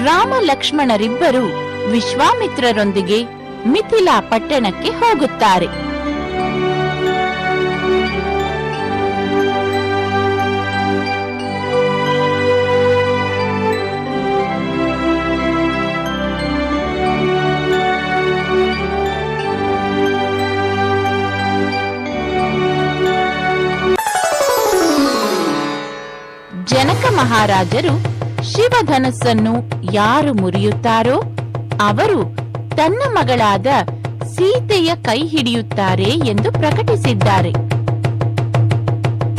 ರಾಮ ಲಕ್ಷ್ಮಣರಿಬ್ಬರು ವಿಶ್ವಾಮಿತ್ರರೊಂದಿಗೆ ಮಿಥಿಲಾ ಪಟ್ಟಣಕ್ಕೆ ಹೋಗುತ್ತಾರೆ. ಜನಕ ಮಹಾರಾಜರು ಶಿವಧನಸ್ಸನ್ನು ಯಾರು ಮುರಿಯುತ್ತಾರೋ ಅವರು ತನ್ನ ಮಗಳಾದ ಸೀತೆಯ ಕೈ ಹಿಡಿಯುತ್ತಾರೆ ಎಂದು ಪ್ರಕಟಿಸಿದ್ದಾರೆ.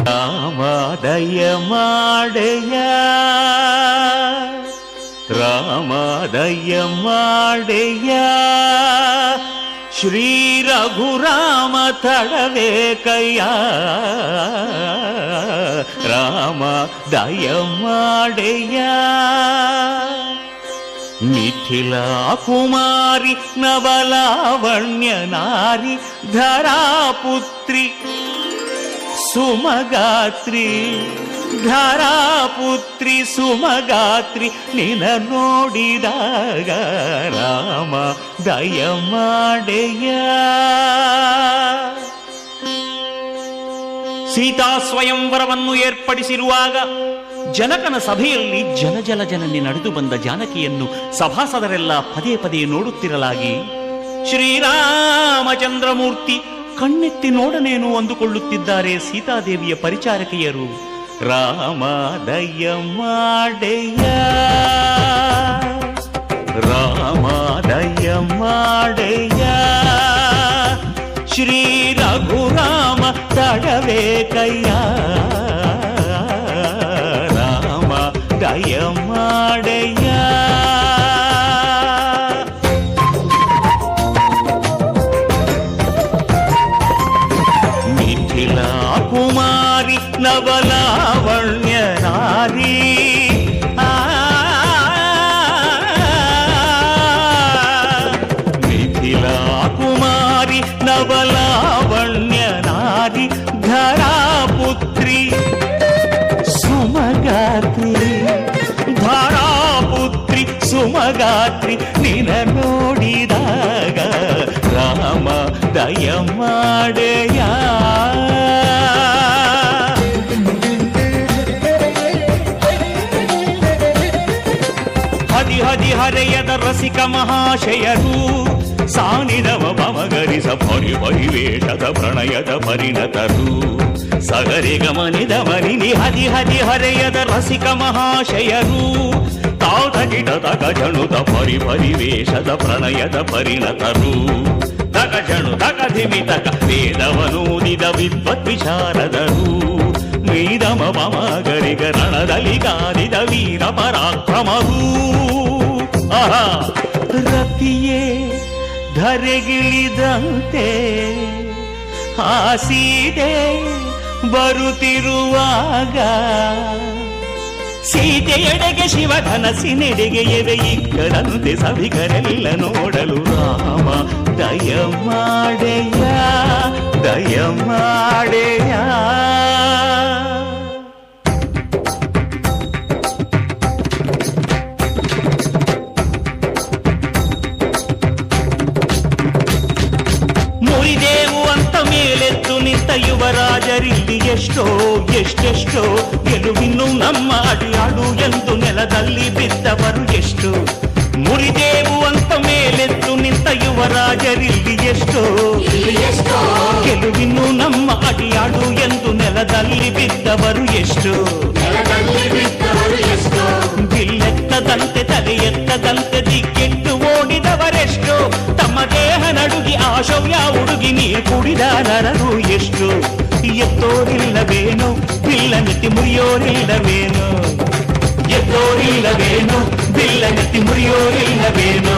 ರಾಮದಯ ಮಾಡೆಯ ರಾಮದಯ ಮಾಡೆಯ ಶ್ರೀ ರಘುರಾಮ ತಡವೇ ಕಯ್ಯ ರಾಮ ದಯ ಮಾಡೆಯ ಮಿಥಿಲಾ ಕುಮಾರಿ ನವಲಾವಣ್ಯ ನಾರಿ ಧರಾಪುತ್ರಿ ಸುಮಗಾತ್ರಿ ಧರಾಪುತ್ರಿ ಸುಮಗಾತ್ರಿ ನಿನ ನೋಡಿದಾಗ ರಾಮ ದಯ ಮಾಡೆಯ. ಸೀತಾ ಸ್ವಯಂವರವನ್ನು ಏರ್ಪಡಿಸಿರುವಾಗ ಜನಕನ ಸಭೆಯಲ್ಲಿ ಜನನಿ ನಡೆದು ಬಂದ ಜಾನಕಿಯನ್ನು ಸಭಾಸದರೆಲ್ಲ ಪದೇ ಪದೇ ನೋಡುತ್ತಿರಲಾಗಿ ಶ್ರೀರಾಮಚಂದ್ರಮೂರ್ತಿ ಕಣ್ಣೆತ್ತಿ ನೋಡನೇನು ಅಂದುಕೊಳ್ಳುತ್ತಿದ್ದಾರೆ ಸೀತಾದೇವಿಯ ಪರಿಚಾರಕಿಯರು. ರಾಮ ದಯ ಮಾಡೆಯ ರಾಮ ದಯ ಮಾಡೆಯ ಶ್ರೀ ರಘುರಾಮ ತಡವೇ ಕಯ್ಯ ರಾಮ ದಯ ಮಾಡೆಯ. ಮಿಥಿಲಾ ಕುಮಾರಿ ನವಲಾವಣ್ಯ ನಾರಿ ಮಿಥಿಲಾ ಕುಮಾರಿ ನವಲಾವಣ್ಯ ನಾರಿ ಧರಾಪುತ್ರಿ ಸುಮಗಾತ್ರಿ ಧರಾಪುತ್ರಿ ಸುಮಗಾತ್ರಿ ನಿನ ನೋಡಿದಾಗ ರಾಮ ದಯ ಮಾಡೆಯ. ಹರಿಹರೆಯದ ರಸಿಕ ಮಹಾಶಯರು ಸಾನಿದವ ಪಮಗರಿಸ ಪರಿವೇಶದ ಪ್ರಣಯದ ಪರಿಣತರು ಸಗರಿ ಗಮನಿದ ಮನಿನಿ ಹರಿಹರೆಯದ ರಸಿಕ ಮಹಾಶಯರು ತಾತಗಿಟ ತಗಜಣುತ ಪರಿವೇಶದ ಪ್ರಣಯದ ಪರಿಣತರು ತಗಜಣು ತಗಧಿಮಿತಕ ವೇದವನೂದಿದ ವಿದ್ವತ್ ವಿಶಾರದರು ನೀದಮ ಪಮಗರಿಗ ರಣದಲ್ಲಿ ಗಾದಿದ ವೀರ ಪರಾಕ್ರಮರು. ರತಿಯೇ ಧರೆಗಿಳಿದಂತೆ ಹಾಸಿದೆ ಬರುತ್ತಿರುವಾಗ ಸೀತೆಯೆಡೆಗೆ ಶಿವಧನಸ್ಸಿನೆಡೆಗೆ ಎವೆ ಇಕ್ಕದಂತೆ ಸಭಿಕರೆಲ್ಲ ನೋಡಲು ರಾಮ ದಯ ಮಾಡೆಯ ದಯ ಮಾಡೆಯ. ಮುರಿದೇವು ಅಂತ ಮೇಲೆದ್ದು ನಿಂತ ಯುವರಾಜರಿಲ್ಲಿ ಎಷ್ಟೆಷ್ಟೋ ಗೆಲುವಿನ್ನು ನಮ್ಮ ಅಡಿಯಾಡು ಎಂದು ನೆಲದಲ್ಲಿ ಬಿದ್ದವರು ಎಷ್ಟು. ಮುರಿದೇವು ಅಂತ ಮೇಲೆದ್ದು ನಿಂತ ಯುವರಾಜರಿಲ್ಲಿ ಎಷ್ಟೋ ಗೆಲುವಿನ್ನು ನಮ್ಮ ಅಡಿಯಾಡು ಬ್ಯಾಡು ಎಂದು ನೆಲದಲ್ಲಿ ಬಿದ್ದವರು ಎಷ್ಟು, ಬಿಲ್ಲೆತ್ತದಂತೆ ತಲೆ ಎತ್ತದಂತೆ ದಿಕ್ಕೆಟ್ಟು ಓಡಿದವರೆಷ್ಟು, ತಮ್ಮ ದೇಹ ನಡುಗಿ ಆ ಶೌರ್ಯ ಹುಡುಗಿ ನೀರು ಕುಡಿದ ನರರು ಎಷ್ಟು. ಎತ್ತೋರಿಲ್ಲವೇನು ಬಿಲ್ಲನೆತ್ತಿ ಮುರಿಯೋರಿಲ್ಲವೇನು, ಎತ್ತೋರಿಲ್ಲವೇನು ಬಿಲ್ಲನೆತ್ತಿ ಮುರಿಯೋರಿಲ್ಲವೇನು,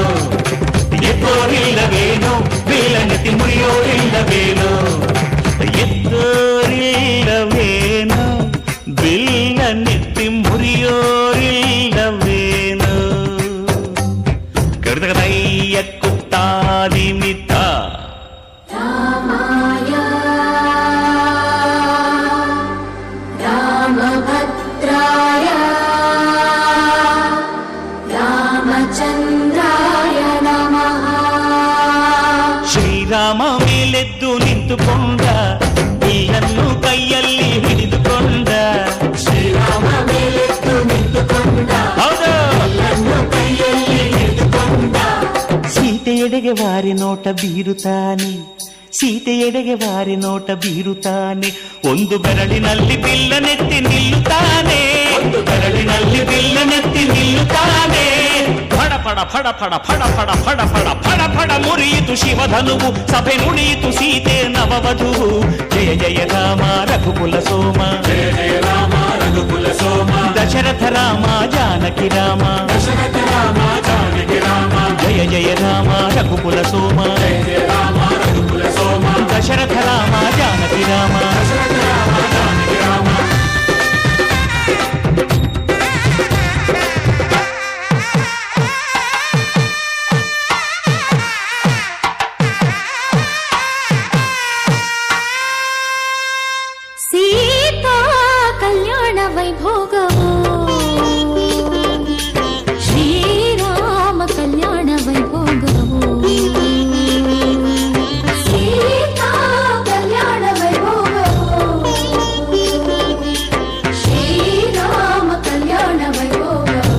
ಎತ್ತೋರಿಲ್ಲವೇನು ಬಿಲ್ಲನೆತ್ತಿ ಮುರಿಯೋರಿಲ್ಲವೇನು, ಎತ್ತೋರಿಲ್ಲವೇನು ಬಿಲ್ಲನೆತ್ತಿ ಮುರಿಯೋರಿಲ್ಲವೇನು. ಕಡದಗದಯ್ಯ ಕುತ್ತಾದಿಮಿತ ರಾಮಭದ್ರಾಯ ರಾಮಚಂದ್ರಾಯ ನಮಃ. ಶ್ರೀರಾಮ ಮೇಲೆದ್ದು ನಿಂತುಕೊಂಡ, ಬಿಲ್ಲನ್ನು ಕೈಯಲ್ಲಿ ಹಿಡಿದುಕೊಂಡ, ಶ್ರೀರಾಮ ಮೇಲೆದ್ದು ನಿಂತುಕೊಂಡ, ಬಿಲ್ಲನ್ನು ಕೈಯಲ್ಲಿ ಹಿಡಿದುಕೊಂಡ. ಸೀತೆಯೆಡೆಗೆ ವಾರಿ ನೋಟ ಬೀರುತ್ತಾನೆ, ಸೀತೆಯೆಡೆಗೆ ವಾರಿ ನೋಟ ಬೀರುತ್ತಾನೆ, ಒಂದು ಬೆರಳಿನಲ್ಲಿ ಬಿಲ್ಲನೆತ್ತಿ ನಿಲ್ಲುತ್ತಾನೆ, ಒಂದು ಬೆರಳಿನಲ್ಲಿ ಬಿಲ್ಲನೆತ್ತಿ ನಿಲ್ಲುತ್ತಾನೆ. ಫಡ ಫಡ ಫಡ ಫಡ ಫಡ ಫಡ ಫಡ ಫಡ ಫಡ ಫಡ ಮುರಿಯಿತು ಶಿವಧನುವು, ಸಭೆ ನುಡಿಯಿತು ಸೀತೆ ನವವಧುವು. ಜಯ ಜಯ ರಾಮ ರಘುಕುಲ ಸೋಮ, ಜಯ ಜಯ ರಾಮ ರಘುಕುಲ ಸೋಮ, ದಶರಥ ರಾಮ ಜಾನಕಿ ರಾಮ, ದಶರಥ ರಾಮ ಜಾನಕಿ ರಾಮ, ಜಯ ಜಯ ರಾಮ ರಘುಕುಲ ಸೋಮ, ಜಯ ಜಯ ರಾಮ ರಘುಕುಲ ಸೋಮ, ದಶರಥ ರಾಮ ಜಾನಕಿ ರಾಮ, ದಶರಥ ರಾಮ ಜಾನಕಿ ರಾಮ. ಸೀತಾ ಕಲ್ಯಾಣ ವೈಭೋಗವೋ, ಶ್ರೀರಾಮ ಕಲ್ಯಾಣ ವೈಭೋಗವೋ, ಸೀತಾ ಕಲ್ಯಾಣ ವೈಭೋಗವೋ, ಶ್ರೀರಾಮ ಕಲ್ಯಾಣ ವೈಭೋಗವೋ.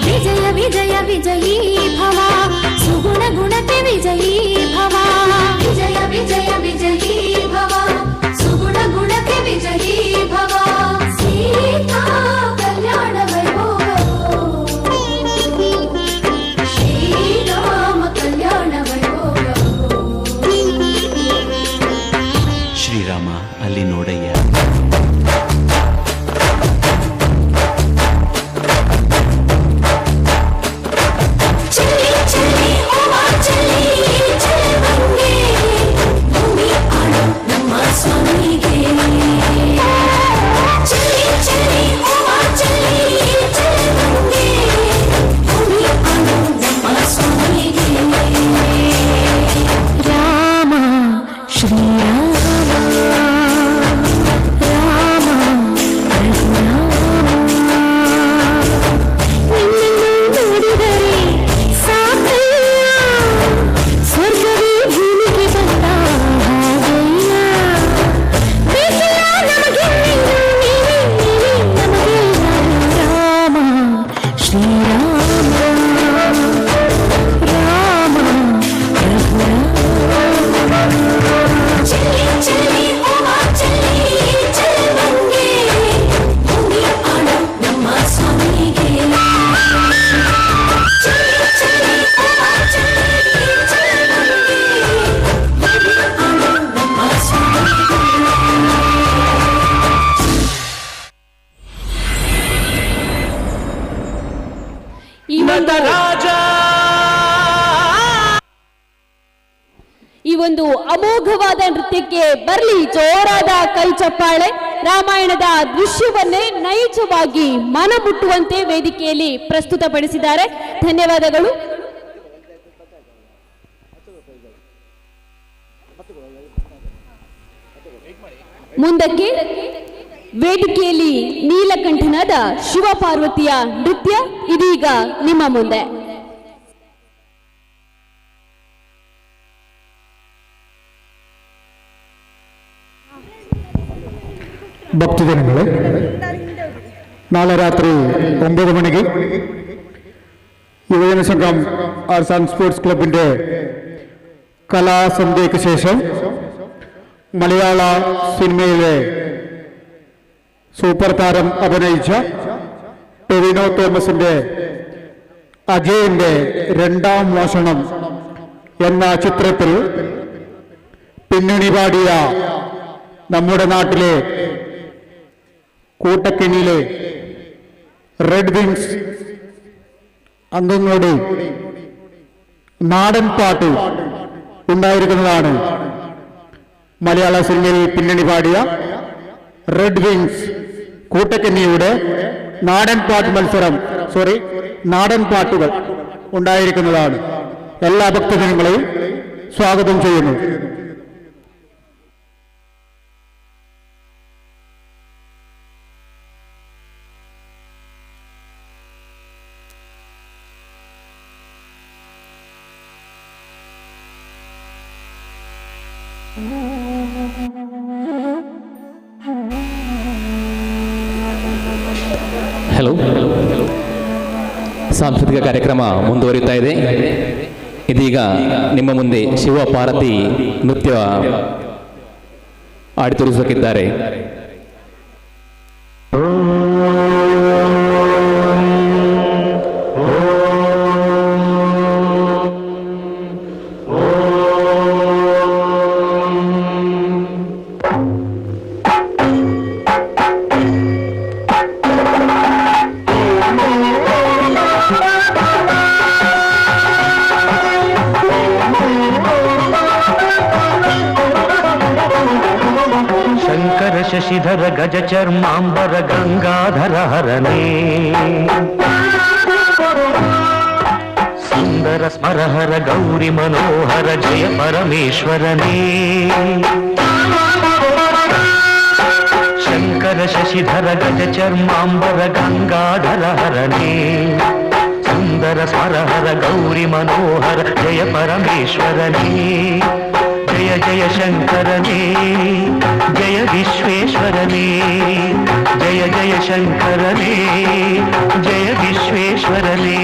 ವಿಜಯ ವಿಜಯ ವಿಜಯೀ ಭವ, ಸುಗುಣ ಗುಣತೆ ವಿಜಯೀ ಭವ, ವಿಜಯ ವಿಜಯ ವಿಜಯೀ ಭವ, ಸುಗುಣ ಗುಣತೆ ವಿಜಯೀ ಭವ. ಸೀತಾ ಕಲ್ಯಾಣ ವೈಭೋಗವೋ, ಶ್ರೀರಾಮ ಕಲ್ಯಾಣ ವೈಭೋಗವೋ. ಶ್ರೀರಾಮ ಅಲ್ಲಿ ನೋಡಯ್ಯ, ಚಲಿ ಚಲಿ ಓವ ಚಲಿ ಚಲವಂಗೆ, ಭೂಮಿ ಆಳು ನಮ್ಮ ಸ್ವಾಮಿಗೆ. ಚಲಿ ಚಲಿ ಓವ ಚಲಿ ಚಲವಂಗೆ, ಭೂಮಿ ಆಳು ನಮ್ಮ ಸ್ವಾಮಿಗೆ. ರಾಮ ಶ್ರೀರಾಮ ರಾಮ ರಘುರಾಮ, ನಿನ್ನನ್ನು ನೋಡಿದರೆ ಸಾಕಯ್ಯ, ಸ್ವರ್ಗವೇ ಭೂಮಿಗೆ ಬಂದ ಹಾಗಯ್ಯ. ಬೇಕಿಲ್ಲ ನಮಗೆ ನೀನು, ನೀವೇ ನೀವೇ ನಮಗೆ ರಾಮ ಶ್ರೀರಾಮ ರಾಮ ರಘುರಾಮ. ಚಲಿ ಚಲಿ ಓವ ಚಲಿ ಚಲವಂಗೆ, ಭೂಮಿ ಆಳು ನಮ್ಮ ಸ್ವಾಮಿಗೆ. ಚಲಿ ಚಲಿ ಓವ ಚಲಿ ಚಲವಂಗೆ, ಭೂಮಿ ಆಳು ನಮ್ಮ ಸ್ವಾಮಿಗೆ. ಈ ಒಂದು ಅಮೋಘವಾದ ನೃತ್ಯಕ್ಕೆ ಬರಲಿ ಜೋರಾದ ಕೈ ಚಪ್ಪಾಳೆ. ರಾಮಾಯಣದ ದೃಶ್ಯವನ್ನೇ ನೈಜವಾಗಿ ಮನಮುಟ್ಟುವಂತೆ ವೇದಿಕೆಯಲ್ಲಿ ಪ್ರಸ್ತುತಪಡಿಸಿದ್ದಾರೆ. ಧನ್ಯವಾದಗಳು. ಮುಂದಕ್ಕೆ ವೇದಿಕೆಯಲ್ಲಿ ನೀಲಕಂಠನಾದ ಶಿವಪಾರ್ವತಿಯ ನೃತ್ಯ ಇದೀಗ ನಿಮ್ಮ ಮುಂದೆ. ഭക്തജനങ്ങളെ, നാളെ രാത്രി 9 മണിക്ക് യുവജന സംഘം ആർട്സ് ആൻഡ് സ്പോർട്സ് ക്ലബിൻ്റെ കലാസന്ധ്യയ്ക്ക് ശേഷം മലയാള സിനിമയിലെ സൂപ്പർ താരം അഭിനയിച്ച ടൊവിനോ തോമസിന്റെ അജയന്റെ രണ്ടാം മോഷണം എന്ന ചിത്രത്തിൽ പിന്നണി പാടിയ നമ്മുടെ നാട്ടിലെ കൂട്ടക്കിണിയിലെ റെഡ് വിങ്സ് അംഗങ്ങളോട് നാടൻ പാട്ട് ഉണ്ടായിരിക്കുന്നതാണ്. മലയാള സിനിമയിൽ പിന്നണി പാടിയ റെഡ് വിങ്സ് കൂട്ടക്കന്നിയുടെ നാടൻ പാട്ടുകൾ ഉണ്ടായിരിക്കുന്നതാണ്. എല്ലാ ഭക്തജനങ്ങളെയും സ്വാഗതം ചെയ്യുന്നു. ಹಲೋ, ಸಾಂಸ್ಕೃತಿಕ ಕಾರ್ಯಕ್ರಮ ಮುಂದುವರಿಯುತ್ತಾ ಇದೆ. ಇದೀಗ ನಿಮ್ಮ ಮುಂದೆ ಶಿವ ಪಾರ್ವತಿ ನೃತ್ಯ ಆಡಿ ತೋರಿಸಲಿದ್ದಾರೆ. ಶಶಿಧರ ಗಜ ಚರ್ಮಾಂಬರ ಗಂಗಾಧರ ಹರನೇ, ಸುಂದರ ಸ್ಮರಹರ ಗೌರಿ ಮನೋಹರ ಜಯ ಪರಮೇಶ್ವರನೇ. ಶಂಕರ ಶಶಿಧರ ಗಜ ಚರ್ಮಾಂಬರ ಗಂಗಾಧರ ಹರನೇ, ಸುಂದರ ಸ್ಮರಹರ ಗೌರಿ ಮನೋಹರ ಜಯ ಪರಮೇಶ್ವರನೇ. ಜಯ ಜಯ ಶಂಕರನೇ, ಜಯ ವಿಶ್ವೇಶ್ವರನೇ, ಜಯ ಜಯ ಶಂಕರನೇ, ಜಯ ವಿಶ್ವೇಶ್ವರನೇ.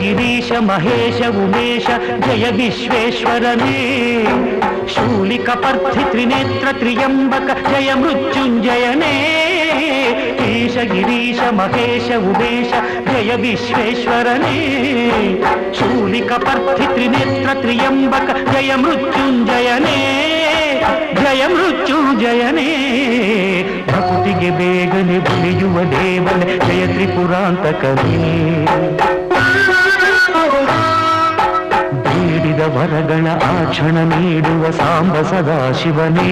ಗಿರೀಶ ಮಹೇಶ ಉಮೇಶ ಜಯ ವಿಶ್ವೇಶ್ವರನೇ. ಶೂಲಿಕ ಪರ್ಥಿ ತ್ರಿನೇತ್ರ ತ್ರಿಯಂಬಕ ಜಯ ಮೃತ್ಯುಂಜಯನೇ. ಈಶ ಗಿರೀಶ ಮಹೇಶ ಉಮೇಶ ಜಯ ವಿಶ್ವೇಶ್ವರನೇ. ಶೂಲಿಕ ಪರ್ಥಿ ತ್ರಿನೇತ್ರ ತ್ರಿಯಂಬಕ ಜಯ ಮೃತ್ಯುಂಜಯನೇ, ಜಯ ಮೃತ್ಯುಂಜಯನೇ. ಭಕ್ತಿಗೆ ಬೇಗನೆ ಬಲಿಯುವ ದೇವನೇ ಜಯ ತ್ರಿಪುರಾಂತಕನೇ. ಬೇಡಿದ ವರಗಳ ಆಕ್ಷಣ ನೀಡುವ ಸಾಂಬ ಸದಾಶಿವನೇ.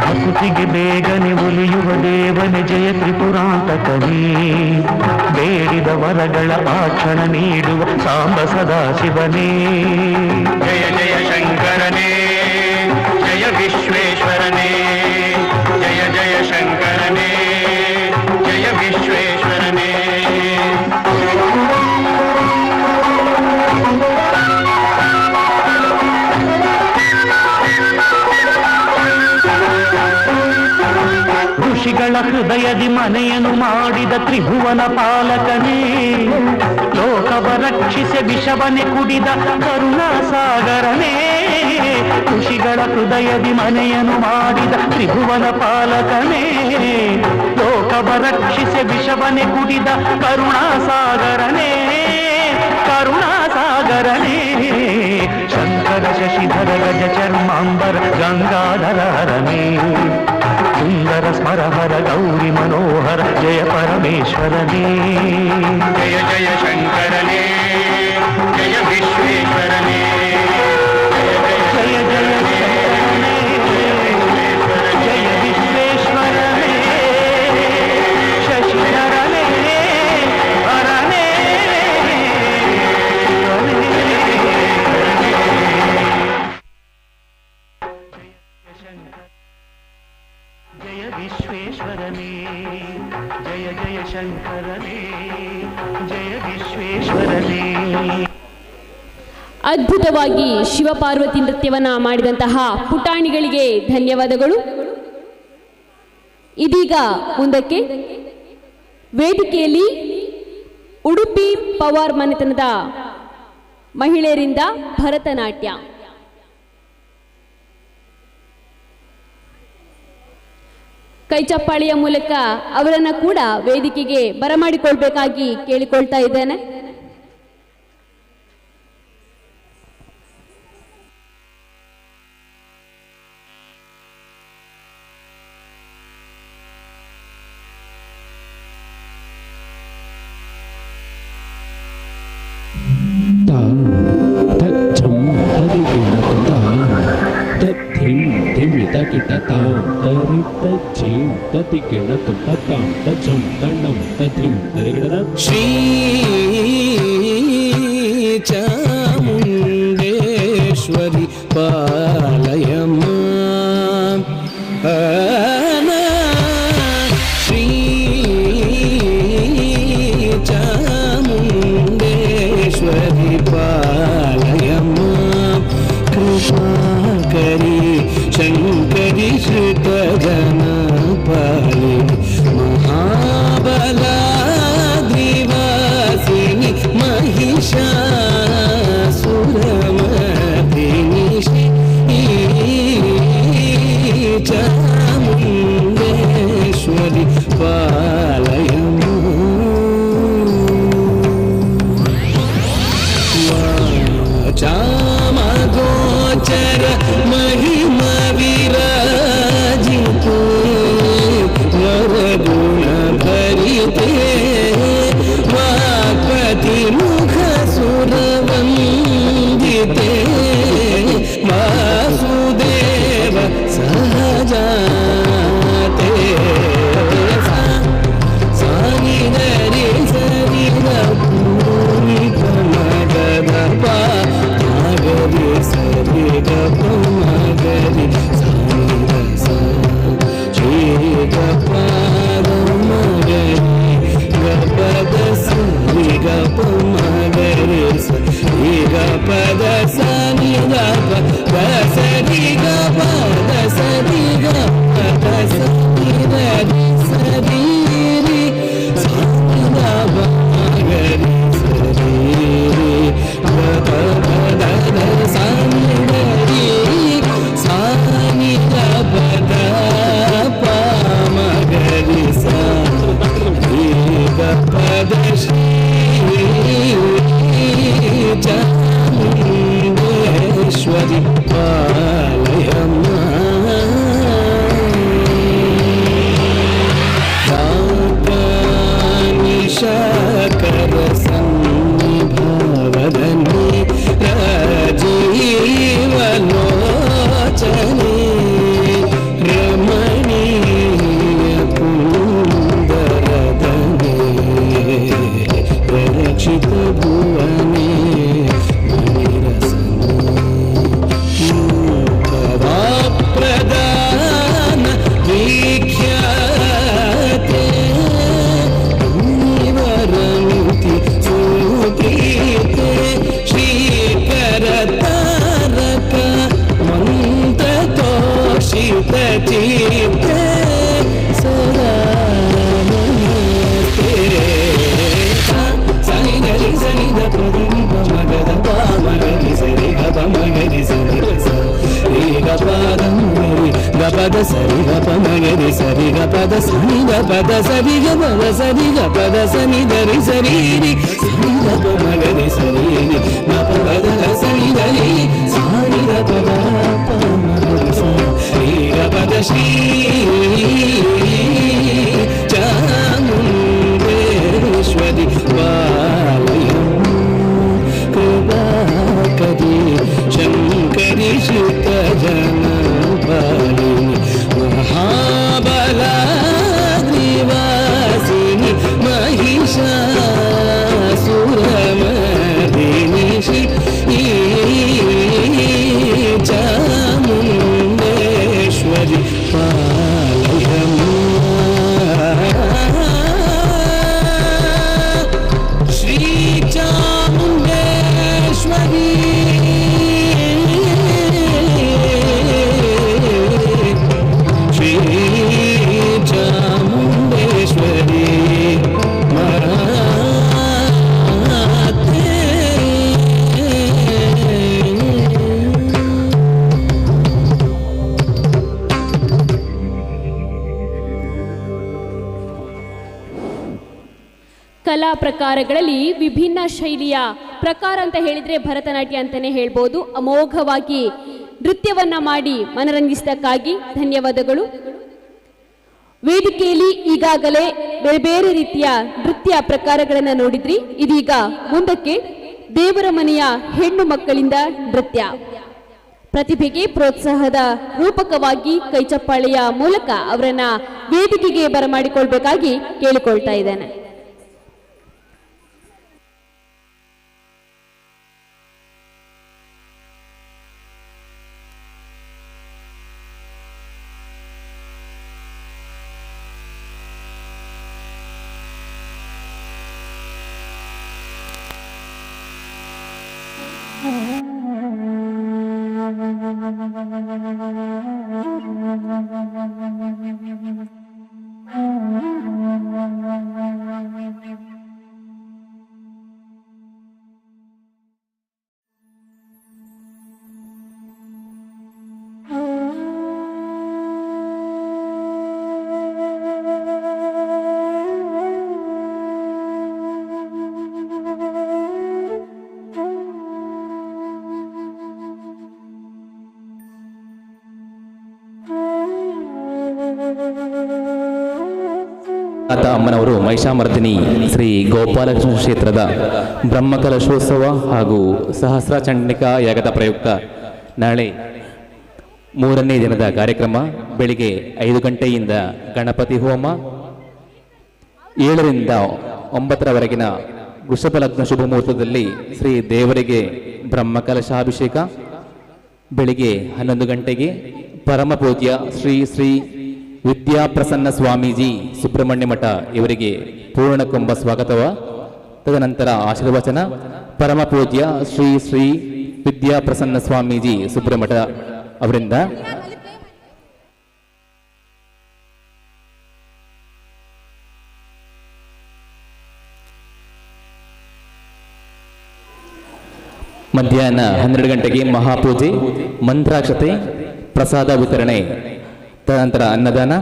ಭಕ್ತಿಗೆ ಬೇಗನೆ ಒಲಿಯುವ ದೇವನೇ ಜಯ ತ್ರಿಪುರಾಂತಕನೇ. ಬೇಡಿದ ವರಗಳ ಆಕ್ಷಣ ನೀಡುವ ಸಾಂಬ ಸದಾಶಿವನೇ. ಜಯ ಜಯ ಶಂಕರನೇ, ಜಯ ವಿಶ್ವೇಶ್ವರನೇ, ಜಯ ಜಯ ಶಂಕರನೇ, ಜಯ ವಿಶ್ವೇಶ್ವರನೇ. ಋಷಿಗಳ ಹೃದಯದಿ ಮನೆಯನ್ನು ಮಾಡಿದ ತ್ರಿಭುವನ ಪಾಲಕನೇ. ಲೋಕವ ರಕ್ಷಿಸಿ ವಿಷವನೆ ಕುಡಿದ ಕರುಣಾಸಾಗರನೇ. ಋಷಿಗಳ ಹೃದಯದಿ ಮನೆಯನ್ನು ಮಾಡಿದ ತ್ರಿಭುವನ ಪಾಲಕನೇ. ಲೋಕವ ರಕ್ಷಿಸಿ ವಿಷವನೆ ಕುಡಿದ ಕರುಣಾಸಾಗರನೇ, ಕರುಣಾಸಾಗರನೇ. ಶಂಕರ ಶಶಿಧರ ಗಜ ಚರ್ಮಾಂಬರ ಗಂಗಾಧರ ಹರನೇ. ಸುಂದರ ಸ್ಮರಹರ ಗೌರಿ ಮನೋಹರ ಜಯ ಪರಮೇಶ್ವರನೇ. ಜಯ ಜಯ ಶಂಕರನೇ, ಜಯ ವಿಶ್ವೇಶ್ವರನೇ, ಜಯ ಜಯ ಶಂಕರನೇ. జయ జయ శంకరనే జయ విశ్వేశ్వరనే. ಅದ್ಭುತವಾಗಿ ಶಿವಪಾರ್ವತಿ ನೃತ್ಯವನ್ನ ಮಾಡಿದಂತಹ ಪುಟಾಣಿಗಳಿಗೆ ಧನ್ಯವಾದಗಳು. ಇದೀಗ ಮುಂದಕ್ಕೆ ವೇದಿಕೆಯಲ್ಲಿ ಉಡುಪಿ ಪವಾರ್ ಮನೆತನದ ಮಹಿಳೆಯರಿಂದ ಭರತನಾಟ್ಯ. ಕೈಚಪ್ಪಾಳಿಯ ಮೂಲಕ ಅವರನ್ನ ಕೂಡ ವೇದಿಕೆಗೆ ಬರಮಾಡಿಕೊಳ್ಬೇಕಾಗಿ ಕೇಳಿಕೊಳ್ತಾ ಇದ್ದೇನೆ. ಶ್ರೀ ಚಾಮುಂಡೇಶ್ವರಿ ಪಾಲಯಮ್ಮ ಶ್ರೀ ಚಾಮುಂಡೇಶ್ವರಿ ಪಾಲಯಮ್ಮ ಕೃಪಾಕರಿ ಶಂಕರಿ ಶ್ರುತ ಜನ ಪಾಲಿ ಮಹಾಬಲಾದ್ರಿವಾಸಿನಿ ಮಹಿಷಾಸುರಮರ್ದಿನಿ ಶ್ರೀ ಚಾಮುಂಡೇಶ್ವರಿ ಪಾಲಯಮ್ಮ ವಾಚಾಮಗೋಚರ ಮಹಿಮ ವಿರಾಜಿತೆ ವರಗುಣ ಭರಿತೆ ವಾಕ್ಪತಿ ಮುಖ ಸುರವಂದಿತೆ ವಾಸುದೇವ ಸಹಜಾತೆ ಸಾನಿಧರಿ ಸರಿದ ಪೂರಿ ಪಮಗದ ಪಾಗರಿ ಸರಿ ಗಪ ಮಗರಿ ಸಾನಿಧ ಶ್ರೀ ಗಪ ಮಗರಿ ಗಪದ ಸರಿ ಗಪ ಮಗರಿ ಸರಿ ಗಪದ ಸನಿ ಗಪ ಸರಿ ಗಪದ ಸರಿ ಗಪದ ಸರಿ ರಿ ಸರಿ ರಿ ಸನಿ ಗಪ ಮಗರಿ ಸರಿ ಗಪ ಪದ ಸನಿ ಗರಿ ಸಾನಿ ಗಪದ ಪಾಮಗರಿ ಸರಿ ಗಪದ ಶ್ರೀ ಚಾಮುಂಡೇಶ್ವರಿ ಪಾಲಯಮ್ಮ ನಿಶಾಕರ ಸನ್ನಿಭಾವದನಿ ರಾಜೀವಲೋಚನೆ ರಮಣೀಯ ಕುಂದರದನೆ ರಕ್ಷಿತ ಭುವನೆ ಪ್ರದಾನ ವಿಖ್ಯಾತೆ ನಿವರಂತಿ ಸುಪ್ರೀತೆ ಶ್ರೀಕರ ತಾರಕ ಮಂತ್ರ ತೋಷಿತ ಚಿತ್ತೆ ಸದಾ ನಮಸ್ತೆ ಸನಿ ಗರಿ ಸನಿ ದ ಪ್ರದೀಪ ಮಗದ ಪಾಮಗರಿ ಸರಿ ಗಪ ಮಗರಿ ಸರಿ ಸರಿ ಗಪದಂ ಗರಿ ಗಪದ ಸರಿ ಗಪ ಮಗರಿ ಸರಿ ಗಪದ ಸನಿ ಗಪದ ಸರಿ ಗಪದ ಸರಿ ಗಪದ ಸನಿ ಗರಿ ಸರಿ ರಿ ಸನಿ ಗಪ ಮಗರಿ ಸರಿ ರಿ ಗಪದ ಸನಿ ಗರಿ ಸನಿ ಗಪದ ಪಾಮಗರಿ ಸರಿ ಗಪದ ಶ್ರೀ ಚಾಮುಂಡೇಶ್ವರಿ ಪಾಲಯಮ್ಮ ಕೃಪಾಕರಿ ಶಂಕರಿ ಶ್ರುತ ಜನ ಪಾಲಿನಿ ಮಹಾಬಲಾದ್ರಿವಾಸಿನಿ ಮಹಿಷಾಸುರಮರ್ದಿನಿ ಶ್ರೀ ಚಾಮುಂಡೇಶ್ವರಿ ಪಾಲಯಮ್ಮ ಕಲಾ ಪ್ರಕಾರಗಳಲ್ಲಿ ವಿಭಿನ್ನ ಶೈಲಿಯ ಪ್ರಕಾರ ಅಂತ ಹೇಳಿದರೆ ಭರತನಾಟ್ಯ ಅಂತಲೇ ಹೇಳ್ಬೋದು. ಅಮೋಘವಾಗಿ ನೃತ್ಯವನ್ನು ಮಾಡಿ ಮನರಂಜಿಸಿದ್ದಕ್ಕಾಗಿ ಧನ್ಯವಾದಗಳು. ವೇದಿಕೆಯಲ್ಲಿ ಈಗಾಗಲೇ ಬೇರೆ ಬೇರೆ ರೀತಿಯ ನೃತ್ಯ ಪ್ರಕಾರಗಳನ್ನು ನೋಡಿದ್ರಿ. ಇದೀಗ ಮುಂದಕ್ಕೆ ದೇವರ ಮನೆಯ ಹೆಣ್ಣು ಮಕ್ಕಳಿಂದ ನೃತ್ಯ. ಪ್ರತಿಭೆಗೆ ಪ್ರೋತ್ಸಾಹದ ರೂಪಕವಾಗಿ ಕೈಚಪ್ಪಾಳೆಯ ಮೂಲಕ ಅವರನ್ನ ವೇದಿಕೆಗೆ ಬರಮಾಡಿಕೊಳ್ಬೇಕಾಗಿ ಕೇಳಿಕೊಳ್ತಾ ಇದ್ದೇನೆ. ಅಮ್ಮನವರು ಮಹಿಷಾಮರ್ದಿನಿ ಶ್ರೀ ಗೋಪಾಲಕೃಷ್ಣ ಕ್ಷೇತ್ರದ ಬ್ರಹ್ಮಕಲಶೋತ್ಸವ ಹಾಗೂ ಸಹಸ್ರ ಚಂಡಿಕಾ ಯಾಗದ ಪ್ರಯುಕ್ತ ನಾಳೆ 3ನೇ ದಿನದ ಕಾರ್ಯಕ್ರಮ ಬೆಳಿಗ್ಗೆ 5 ಗಂಟೆಯಿಂದ ಗಣಪತಿ ಹೋಮ, 7 ರಿಂದ 9ರವರೆಗಿನ ವೃಷಭ ಲಗ್ನ ಶುಭ ಮುಹೂರ್ತದಲ್ಲಿ ಶ್ರೀ ದೇವರಿಗೆ ಬ್ರಹ್ಮಕಲಶಾಭಿಷೇಕ, ಬೆಳಿಗ್ಗೆ 11 ಗಂಟೆಗೆ ಪರಮ ಪೂಜ್ಯ ಶ್ರೀ ಶ್ರೀ ವಿದ್ಯಾಪ್ರಸನ್ನ ಸ್ವಾಮೀಜಿ ಸುಬ್ರಹ್ಮಣ್ಯ ಮಠ ಇವರಿಗೆ ಪೂರ್ಣಕುಂಭ ಸ್ವಾಗತವ, ತದನಂತರ ಆಶೀರ್ವಚನ ಪರಮ ಪೂಜ್ಯ ಶ್ರೀ ಶ್ರೀ ವಿದ್ಯಾಪ್ರಸನ್ನ ಸ್ವಾಮೀಜಿ ಸುಬ್ರಹ್ಮಠ ಅವರಿಂದ. ಮಧ್ಯಾಹ್ನ 12 ಗಂಟೆಗೆ ಮಹಾಪೂಜೆ, ಮಂತ್ರಾಕ್ಷತೆ, ಪ್ರಸಾದ ವಿತರಣೆ, ತದನಂತರ ಅನ್ನದಾನ.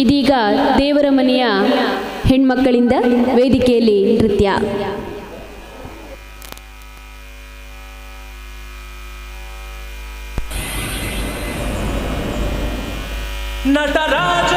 ಇದೀಗ ದೇವರ ಮನೆಯ ಹೆಣ್ಮಕ್ಕಳಿಂದ ವೇದಿಕೆಯಲ್ಲಿ ನೃತ್ಯ. ನಟರಾಜ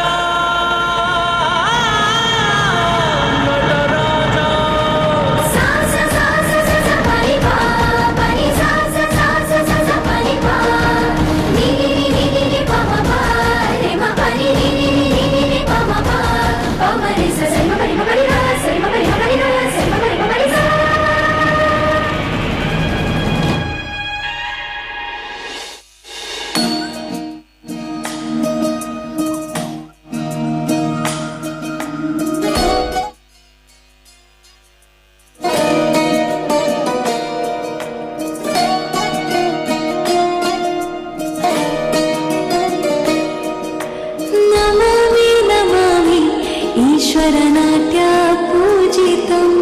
ईश्वरनाट्य पूजितम्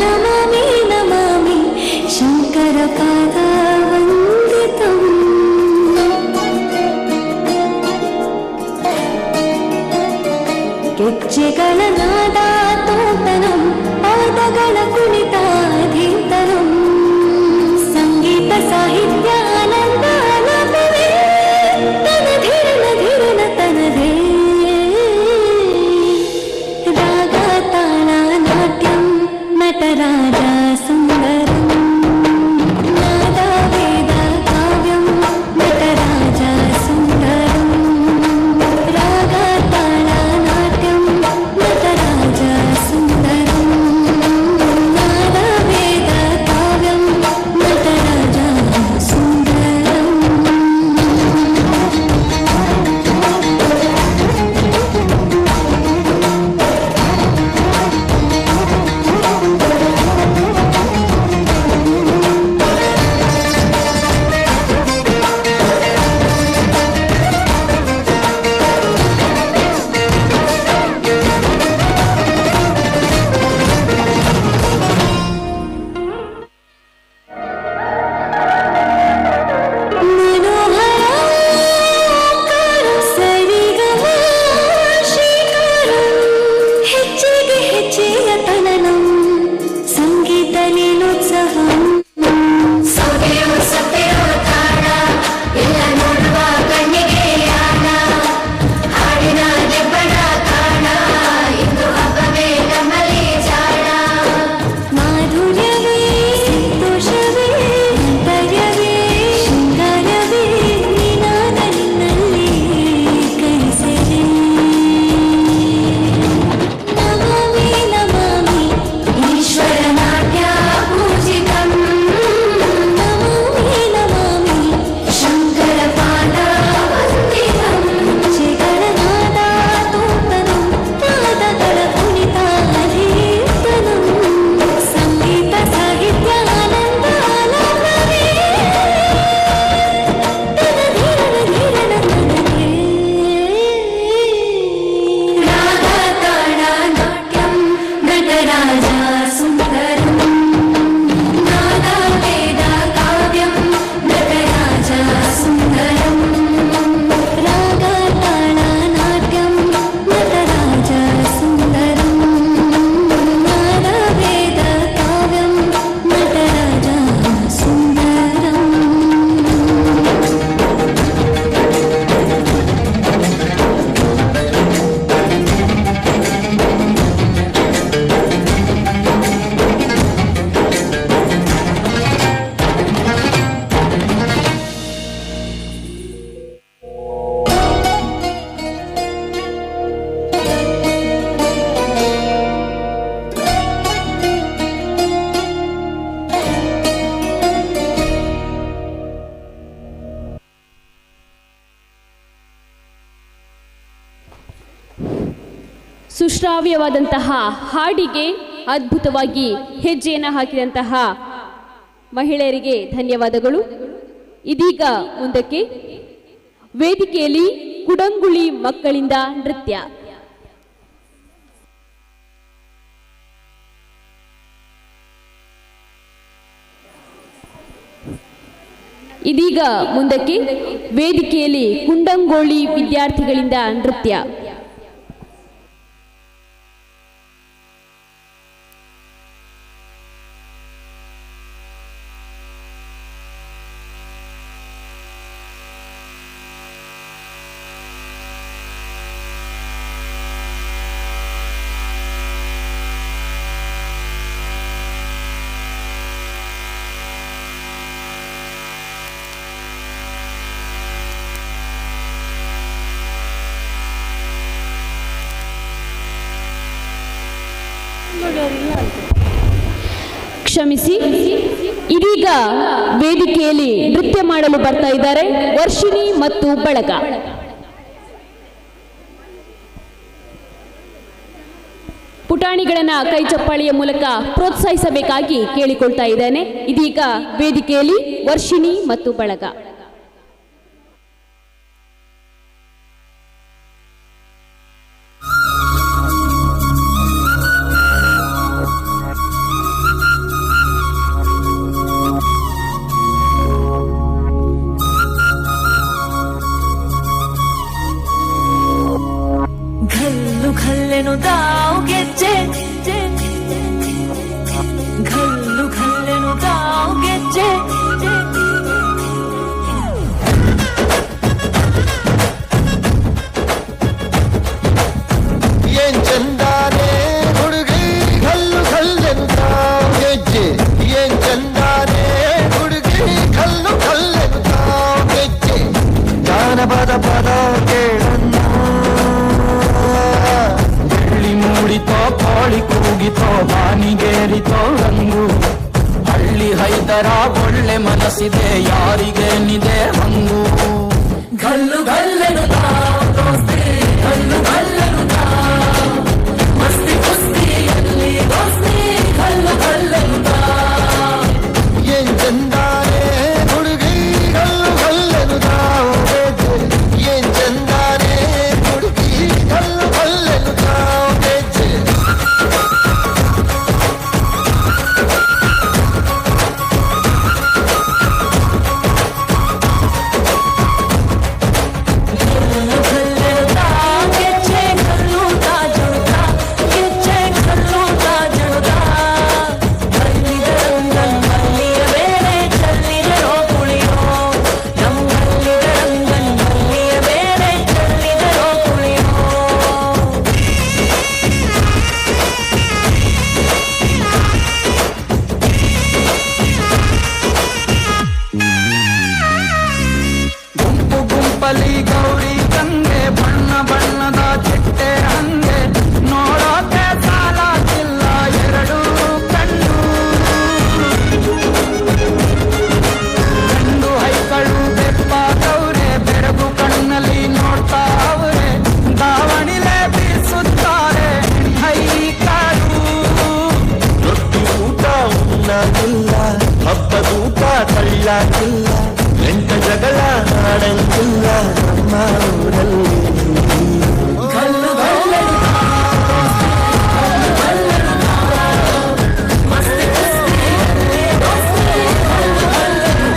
नमामि नमामि शङ्करपादवन्दितम् ಗೆಜ್ಜೆಗಳ ನಾದಾತೋತನಂ ಪಾದಗಳ ಕುಣಿತಾಧೀತನಂ ಸಂಗೀತ ಸಾಹಿತ್ಯ ಆನಂದ ಆಲಾಪವೇ ತನಧಿರನ ಧಿರನ ತನದೇ ರಾಗ ತಾಳ ನಾಟ್ಯಂ ನಟರಾಜ ಸುಂದರಂ ನಾದ ವೇದ ಕಾವ್ಯಂ ನಟರಾಜ ಸುಂದರಂ ರಾಗ ತಾಳ ನಾಟ್ಯಂ ನಟರಾಜ ಸುಶ್ರಾವ್ಯವಾದಂತಹ ಹಾಡಿಗೆ ಅದ್ಭುತವಾಗಿ ಹೆಜ್ಜೆಯನ್ನು ಹಾಕಿದಂತಹ ಮಹಿಳೆಯರಿಗೆ ಧನ್ಯವಾದಗಳು. ಇದೀಗ ಮುಂದಕ್ಕೆ ವೇದಿಕೆಯಲ್ಲಿ ಕುಡಂಗುಳಿ ಮಕ್ಕಳಿಂದ ನೃತ್ಯ. ಇದೀಗ ಮುಂದಕ್ಕೆ ವೇದಿಕೆಯಲ್ಲಿ ಕುಂಡಂಗೋಳಿ ವಿದ್ಯಾರ್ಥಿಗಳಿಂದ ನೃತ್ಯ. ಕ್ಷಮಿಸಿ, ಇದೀಗ ವೇದಿಕೆಯಲ್ಲಿ ನೃತ್ಯ ಮಾಡಲು ಬರ್ತಾ ಇದ್ದಾರೆ ವರ್ಷಿಣಿ ಮತ್ತು ಬಳಗ. ಪುಟಾಣಿಗಳನ್ನ ಕೈ ಚಪ್ಪಾಳಿಯ ಮೂಲಕ ಪ್ರೋತ್ಸಾಹಿಸಬೇಕಾಗಿ ಕೇಳಿಕೊಳ್ತಾ ಇದ್ದೇನೆ. ಇದೀಗ ವೇದಿಕೆಯಲ್ಲಿ ವರ್ಷಿಣಿ ಮತ್ತು ಬಳಗ. ಘಲ್ಲೆನು ದಾವ್ ಗೆಜ್ಜೆ ಘಲ್ಲೆನು ದಾವ್ ಗೆಜ್ಜೆ ಏನ್ ಚಂದಾನೆ ಹುಡುಗಿ ಘಲ್ಲೆನು ದಾವ್ ಗೆಜ್ಜೆ ಏನ್ ಚಂದಾನೆ ಹುಡುಗಿ ಘಲ್ಲೆನು ದಾವ್ ಗೆಜ್ಜೆ ಜಾನಪದ ಪದ ಕೇಳನ್ನ ಮೂಡಿತೋ ಕೋಳಿ ಕೂಗಿತೋ ಬಾನಿಗೇರಿತೋ ರಂಗು ಹಳ್ಳಿ ಹೈದರ ಒಳ್ಳೆ ಮನಸ್ಸಿದೆ ಯಾರಿಗೇನಿದೆ ಹಂಗು ಘಲ್ಲು ಘಲ್ಲೆನು ದಾವ್ ದೋಸ್ತಿ ಘಲ್ಲು ಘಲ್ಲೆನು ದಾವ್ ಮಸ್ತಿ ಕುಸ್ತಿಯಲ್ಲಿ ದೋಸ್ತಿ ಘಲ್ಲು ಘಲ್ಲೆನು ದಾವ್ ಏನ್ ಚಂದಾನೆ ಹುಡುಗಿ ಘಲ್ಲೆನು ದಾವ್ ಗೆಜ್ಜೆ ಏನ್ ಚಂದಾನೆ ಹುಡುಗಿ ಘಲ್ಲೆನು ದಾವ್ ಗೆಜ್ಜೆ ಗುಂಪಲಿ ಗೌರಿ ಗಂಗೆ ಬಣ್ಣ ಬಣ್ಣದ ಚಿಟ್ಟೆ ಹಂಗೆ ನೋಡೋಕೆ ಸಾಲಾಗಿಲ್ಲ ಎರಡು ಕಣ್ಣು ಗಂಡು ಹೈಕಳು ಬೆಪ್ಪಾದವ್ರೆ ಬೆರಗು ಕಣ್ಣಲ್ಲಿ ನೋಡ್ತಾ ಅವ್ರೆ ದಾವಣಿಲೆ ಬೀಸುತ್ತಾರೆ ಹೈಕಳು ರೊಟ್ಟಿ ಊಟ ಉಣ್ಣಾಗಿಲ್ಲ ಹಬ್ಬದೂಟ ತಳ್ಳಾಗಿಲ್ಲ ಎಂಟ ಜಗಳ ಆಡಂಗಿಲ್ಲ ನಮ್ಮ ಊರಲ್ಲಿ ಘಲ್ಲು ಘಲ್ಲೆನು ಮಸ್ತಿ ಕುಸ್ತಿಯಲ್ಲಿ ದೋಸ್ತಿ ಘಲ್ಲು ಘಲ್ಲೆನು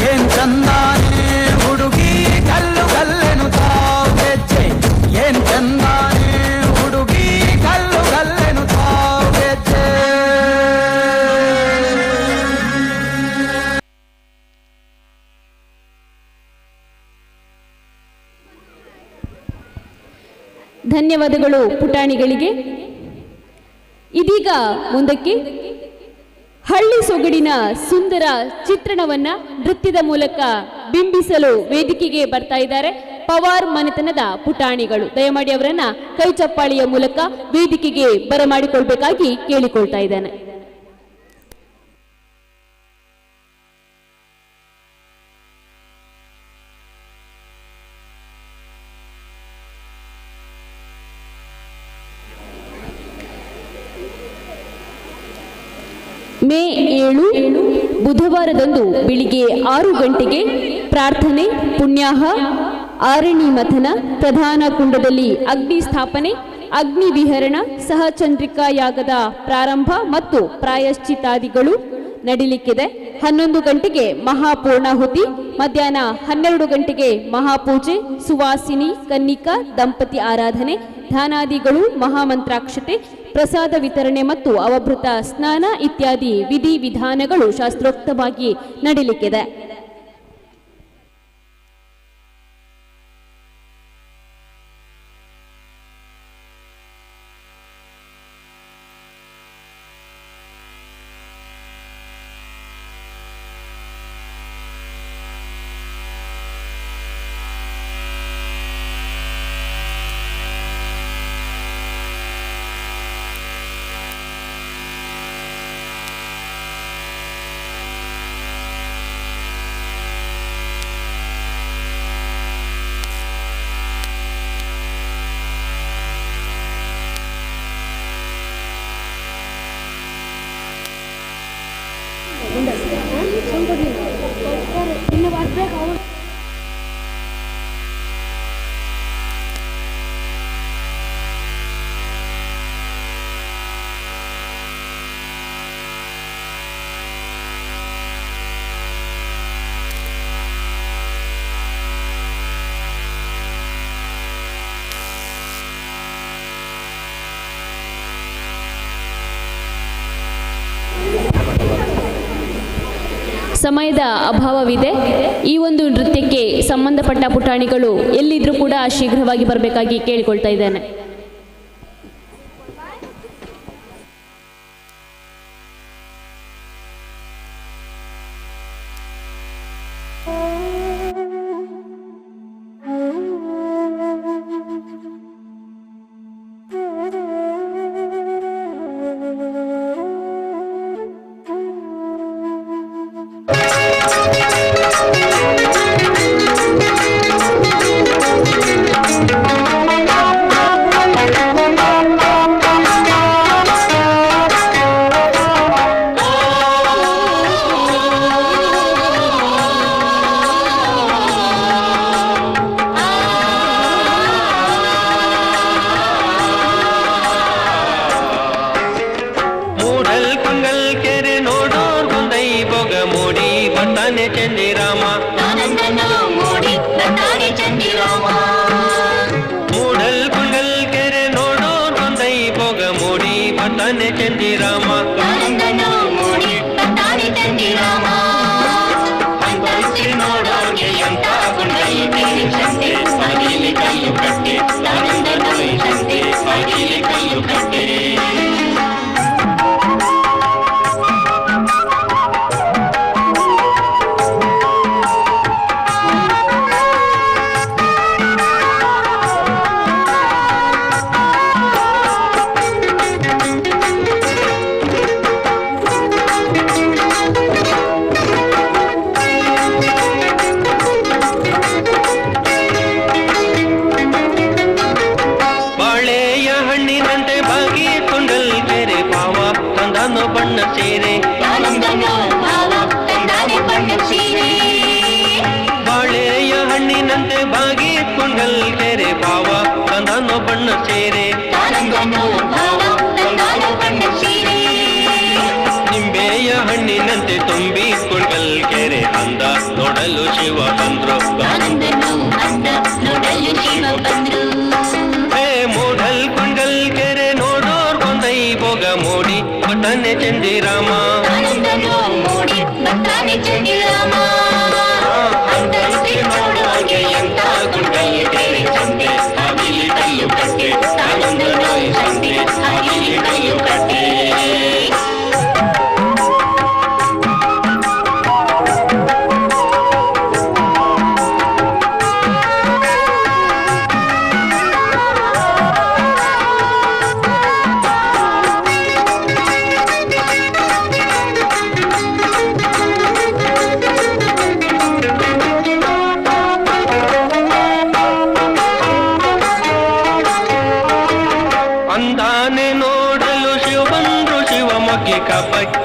ಏನ್ ಚಂದಾನೆ ಹುಡುಗಿ ಕಲ್ಲು ಗಲ್ಲೆನು ತಾವ್ ಗೆಜ್ಜೆ ಏನ್ ಚಂದಾನೆ ಹುಡುಗಿ ಕಲ್ಲು ಗಲ್ಲೆನು ತಾವ್ ಗೆಜ್ಜೆ. ಧನ್ಯವಾದಗಳು ಪುಟಾಣಿಗಳಿಗೆ. ಇದೀಗ ಮುಂದಕ್ಕೆ ಹಳ್ಳಿ ಸೊಗಡಿನ ಸುಂದರ ಚಿತ್ರಣವನ್ನ ನೃತ್ಯದ ಮೂಲಕ ಬಿಂಬಿಸಲು ವೇದಿಕೆಗೆ ಬರ್ತಾ ಇದ್ದಾರೆ ಪವಾರ್ ಮನೆತನದ ಪುಟಾಣಿಗಳು. ದಯಮಾಡಿ ಅವರನ್ನ ಕೈ ಚಪ್ಪಾಳಿಯ ಮೂಲಕ ವೇದಿಕೆಗೆ ಬರಮಾಡಿಕೊಳ್ಬೇಕಾಗಿ ಕೇಳಿಕೊಳ್ತಾ ಇದ್ದೇನೆ. ಮೇ 7 ಬುಧವಾರದಂದು ಬೆಳಿಗ್ಗೆ 6 ಗಂಟೆಗೆ ಪ್ರಾರ್ಥನೆ, ಪುಣ್ಯಾಹ, ಆರಣಿ ಮಥನ, ಪ್ರಧಾನ ಕುಂಡದಲ್ಲಿ ಅಗ್ನಿ ಸ್ಥಾಪನೆ, ಅಗ್ನಿ ವಿಹರಣ, ಸಹಚಂದ್ರಿಕಾ ಯಾಗದ ಪ್ರಾರಂಭ ಮತ್ತು ಪ್ರಾಯಶ್ಚಿತ್ತಾದಿಗಳು ನಡೀಲಿಕ್ಕಿದೆ. 11 ಗಂಟೆಗೆ ಮಹಾಪೂರ್ಣಾಹುತಿ, ಮಧ್ಯಾಹ್ನ 12 ಗಂಟೆಗೆ ಮಹಾಪೂಜೆ, ಸುವಾಸಿನಿ ಕನ್ನಿಕಾ ದಂಪತಿ ಆರಾಧನೆ, ಧ್ಯಾನಾದಿಗಳು, ಮಹಾಮಂತ್ರಾಕ್ಷತೆ, ಪ್ರಸಾದ ವಿತರಣೆ ಮತ್ತು ಅವಭೃತ ಸ್ನಾನ ಇತ್ಯಾದಿ ವಿಧಿ ವಿಧಾನಗಳು ಶಾಸ್ತ್ರೋಕ್ತವಾಗಿ ನಡೀಲಿಕ್ಕಿದೆ. ಸಮಯದ ಅಭಾವವಿದೆ. ಈ ಒಂದು ನೃತ್ಯಕ್ಕೆ ಸಂಬಂಧಪಟ್ಟ ಪುಟಾಣಿಗಳು ಎಲ್ಲಿದ್ರೂ ಕೂಡ ಶೀಘ್ರವಾಗಿ ಬರಬೇಕಾಗಿ ಕೇಳಿಕೊಳ್ತಾ ಇದ್ದೇನೆ.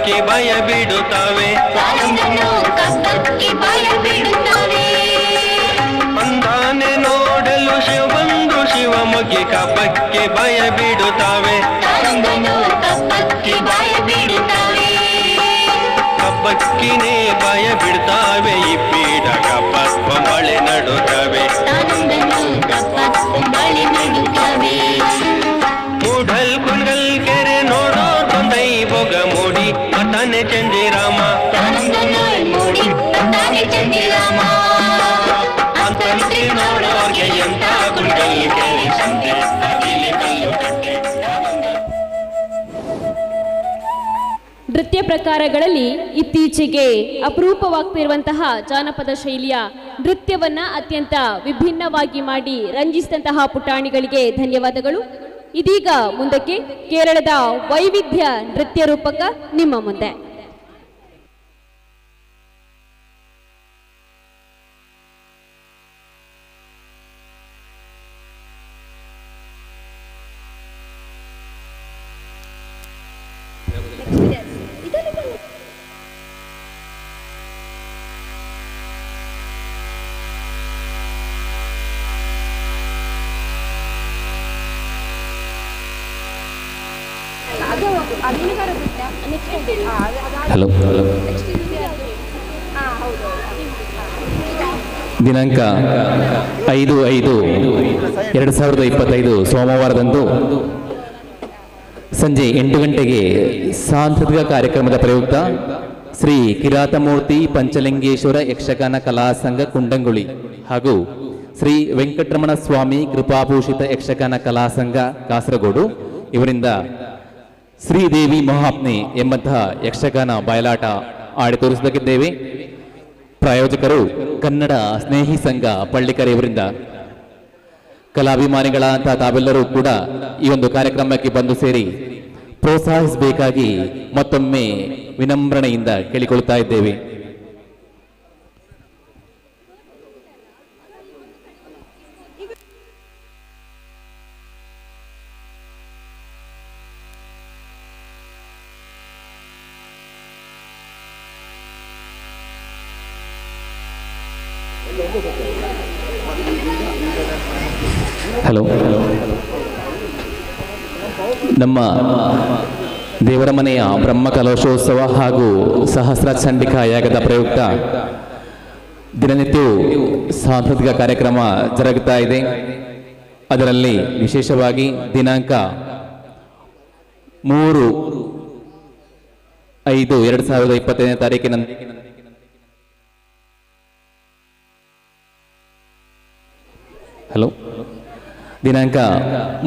ಕಪ್ಪಕ್ಕೆ ಭಯ ಬಿಡುತ್ತವೆ ಅಂದಾನೆ ನೋಡಲು ಶಿವಂದು ಶಿವಮೊಗ್ಗಿ ಕಪ್ಪಕ್ಕೆ ಭಯ ಬಿಡುತ್ತವೆ ಕಪ್ಪಕ್ಕಿನೇ ಭಯ ಬಿಡ್ತಾವೆ ಈ ಪೀಡ ಕಪ್ಪ ಮಳೆ ನಡುತ್ತವೆ ಮೂಢಲ್ ಕುಂಡಲ್ ಕೆರೆ ನೋಡೋರ್ ಬಂದೈ ಬೊಗ ಮೂಡಿ ಮತಾನೆ ಚಂದಿರಾಮ ಅಂತಂತೆ ನೋಡೋರ್ಗೆ ಎಂತ ಕುಂಡಲ್ ಕೆರೆ ಸಂತೆ ಅದಿಲಿ ಕಲ್ಲು ಕಟ್ಟೆ. ನೃತ್ಯ ಪ್ರಕಾರಗಳಲ್ಲಿ ಇತ್ತೀಚೆಗೆ ಅಪರೂಪವಾಗ್ತಿರುವಂತಹ ಜಾನಪದ ಶೈಲಿಯ ನೃತ್ಯವನ್ನ ಅತ್ಯಂತ ವಿಭಿನ್ನವಾಗಿ ಮಾಡಿ ರಂಜಿಸಿದಂತಹ ಪುಟಾಣಿಗಳಿಗೆ ಧನ್ಯವಾದಗಳು. ಇದೀಗ ಮುಂದಕ್ಕೆ ಕೇರಳದ ವೈವಿಧ್ಯ ನೃತ್ಯ ರೂಪಕ ನಿಮ್ಮ ಮುಂದೆ. ಹಲೋ ದಿನಾಂಕ 5/5/2025 ಸೋಮವಾರದಂದು ಸಂಜೆ 8 ಗಂಟೆಗೆ ಸಾಂಸ್ಕೃತಿಕ ಕಾರ್ಯಕ್ರಮದ ಪ್ರಯುಕ್ತ ಶ್ರೀ ಕಿರಾತಮೂರ್ತಿ ಪಂಚಲಿಂಗೇಶ್ವರ ಯಕ್ಷಗಾನ ಕಲಾ ಸಂಘ ಕುಂಡಂಗುಳಿ ಹಾಗೂ ಶ್ರೀ ವೆಂಕಟರಮಣ ಸ್ವಾಮಿ ಕೃಪಾಭೂಷಿತ ಯಕ್ಷಗಾನ ಕಲಾ ಸಂಘ ಕಾಸರಗೋಡು ಇವರಿಂದ ಶ್ರೀದೇವಿ ಮಹಾತ್ಮೆ ಎಂಬಂತಹ ಯಕ್ಷಗಾನ ಬಯಲಾಟ ಆಡಿ ತೋರಿಸಬೇಕಿದ್ದೇವೆ. ಪ್ರಾಯೋಜಕರು ಕನ್ನಡ ಸ್ನೇಹಿ ಸಂಘ ಪಳ್ಳಿಕರೆ ಇವರಿಂದ. ಕಲಾಭಿಮಾನಿಗಳಂತಹ ತಾವೆಲ್ಲರೂ ಕೂಡ ಈ ಒಂದು ಕಾರ್ಯಕ್ರಮಕ್ಕೆ ಬಂದು ಸೇರಿ ಪ್ರೋತ್ಸಾಹಿಸಬೇಕಾಗಿ ಮತ್ತೊಮ್ಮೆ ವಿನಮ್ರತೆಯಿಂದ ಕೇಳಿಕೊಳ್ತಾ ಇದ್ದೇವೆ. ಹಲೋ, ನಮ್ಮ ದೇವರ ಮನೆಯ ಬ್ರಹ್ಮ ಕಲಶೋತ್ಸವ ಹಾಗೂ ಸಹಸ್ರ ಚಂಡಿಕಾ ಯಾಗದ ಪ್ರಯುಕ್ತ ದಿನನಿತ್ಯವೂ ಸಾಂಸ್ಕೃತಿಕ ಕಾರ್ಯಕ್ರಮ ಜರುಗುತ್ತಾ ಇದೆ. ಅದರಲ್ಲಿ ವಿಶೇಷವಾಗಿ ದಿನಾಂಕ 3/5/2025 ತಾರೀಕಿನಂದು ದಿನಾಂಕ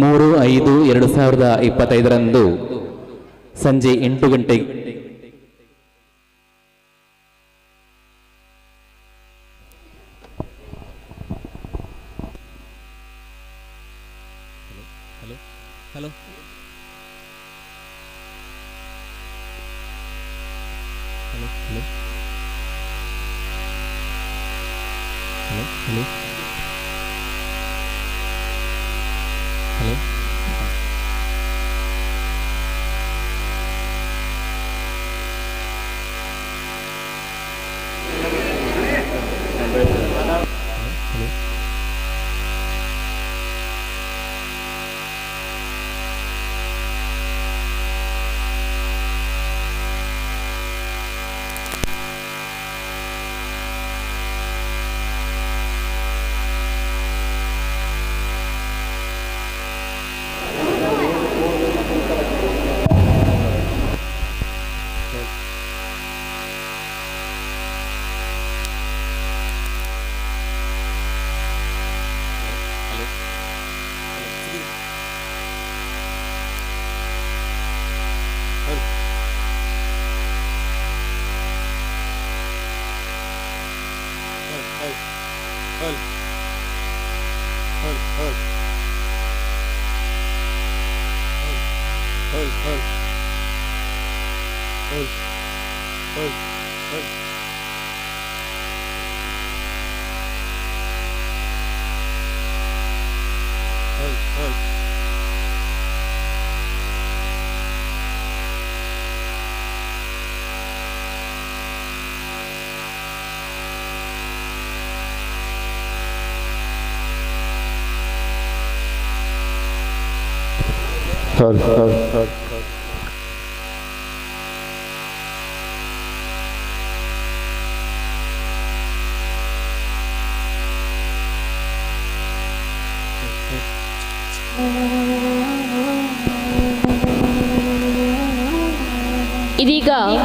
3/5/2025 ಸಂಜೆ 8 ಗಂಟೆಗೆ ಇದೀಗ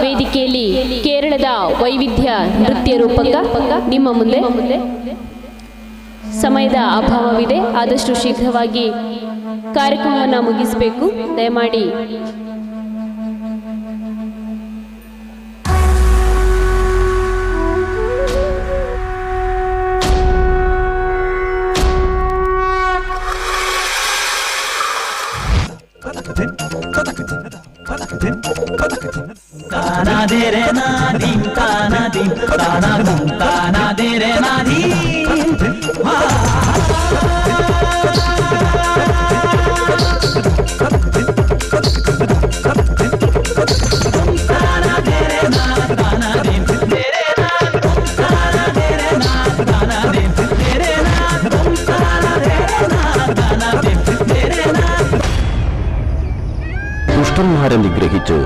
ವೇದಿಕೆಯಲ್ಲಿ ಕೇರಳದ ವೈವಿಧ್ಯ ನೃತ್ಯ ರೂಪಕ ನಿಮ್ಮ ಮುಂದೆ. ಸಮಯದ ಅಭಾವವಿದೆ, ಆದಷ್ಟು ಶೀಘ್ರವಾಗಿ ಕಾರ್ಯಕ್ರಮವನ್ನು ಮುಗಿಸಬೇಕು. ದಯಮಾಡಿ ദുഷ്ടന്മാരെ നിഗ്രഹിച്ച്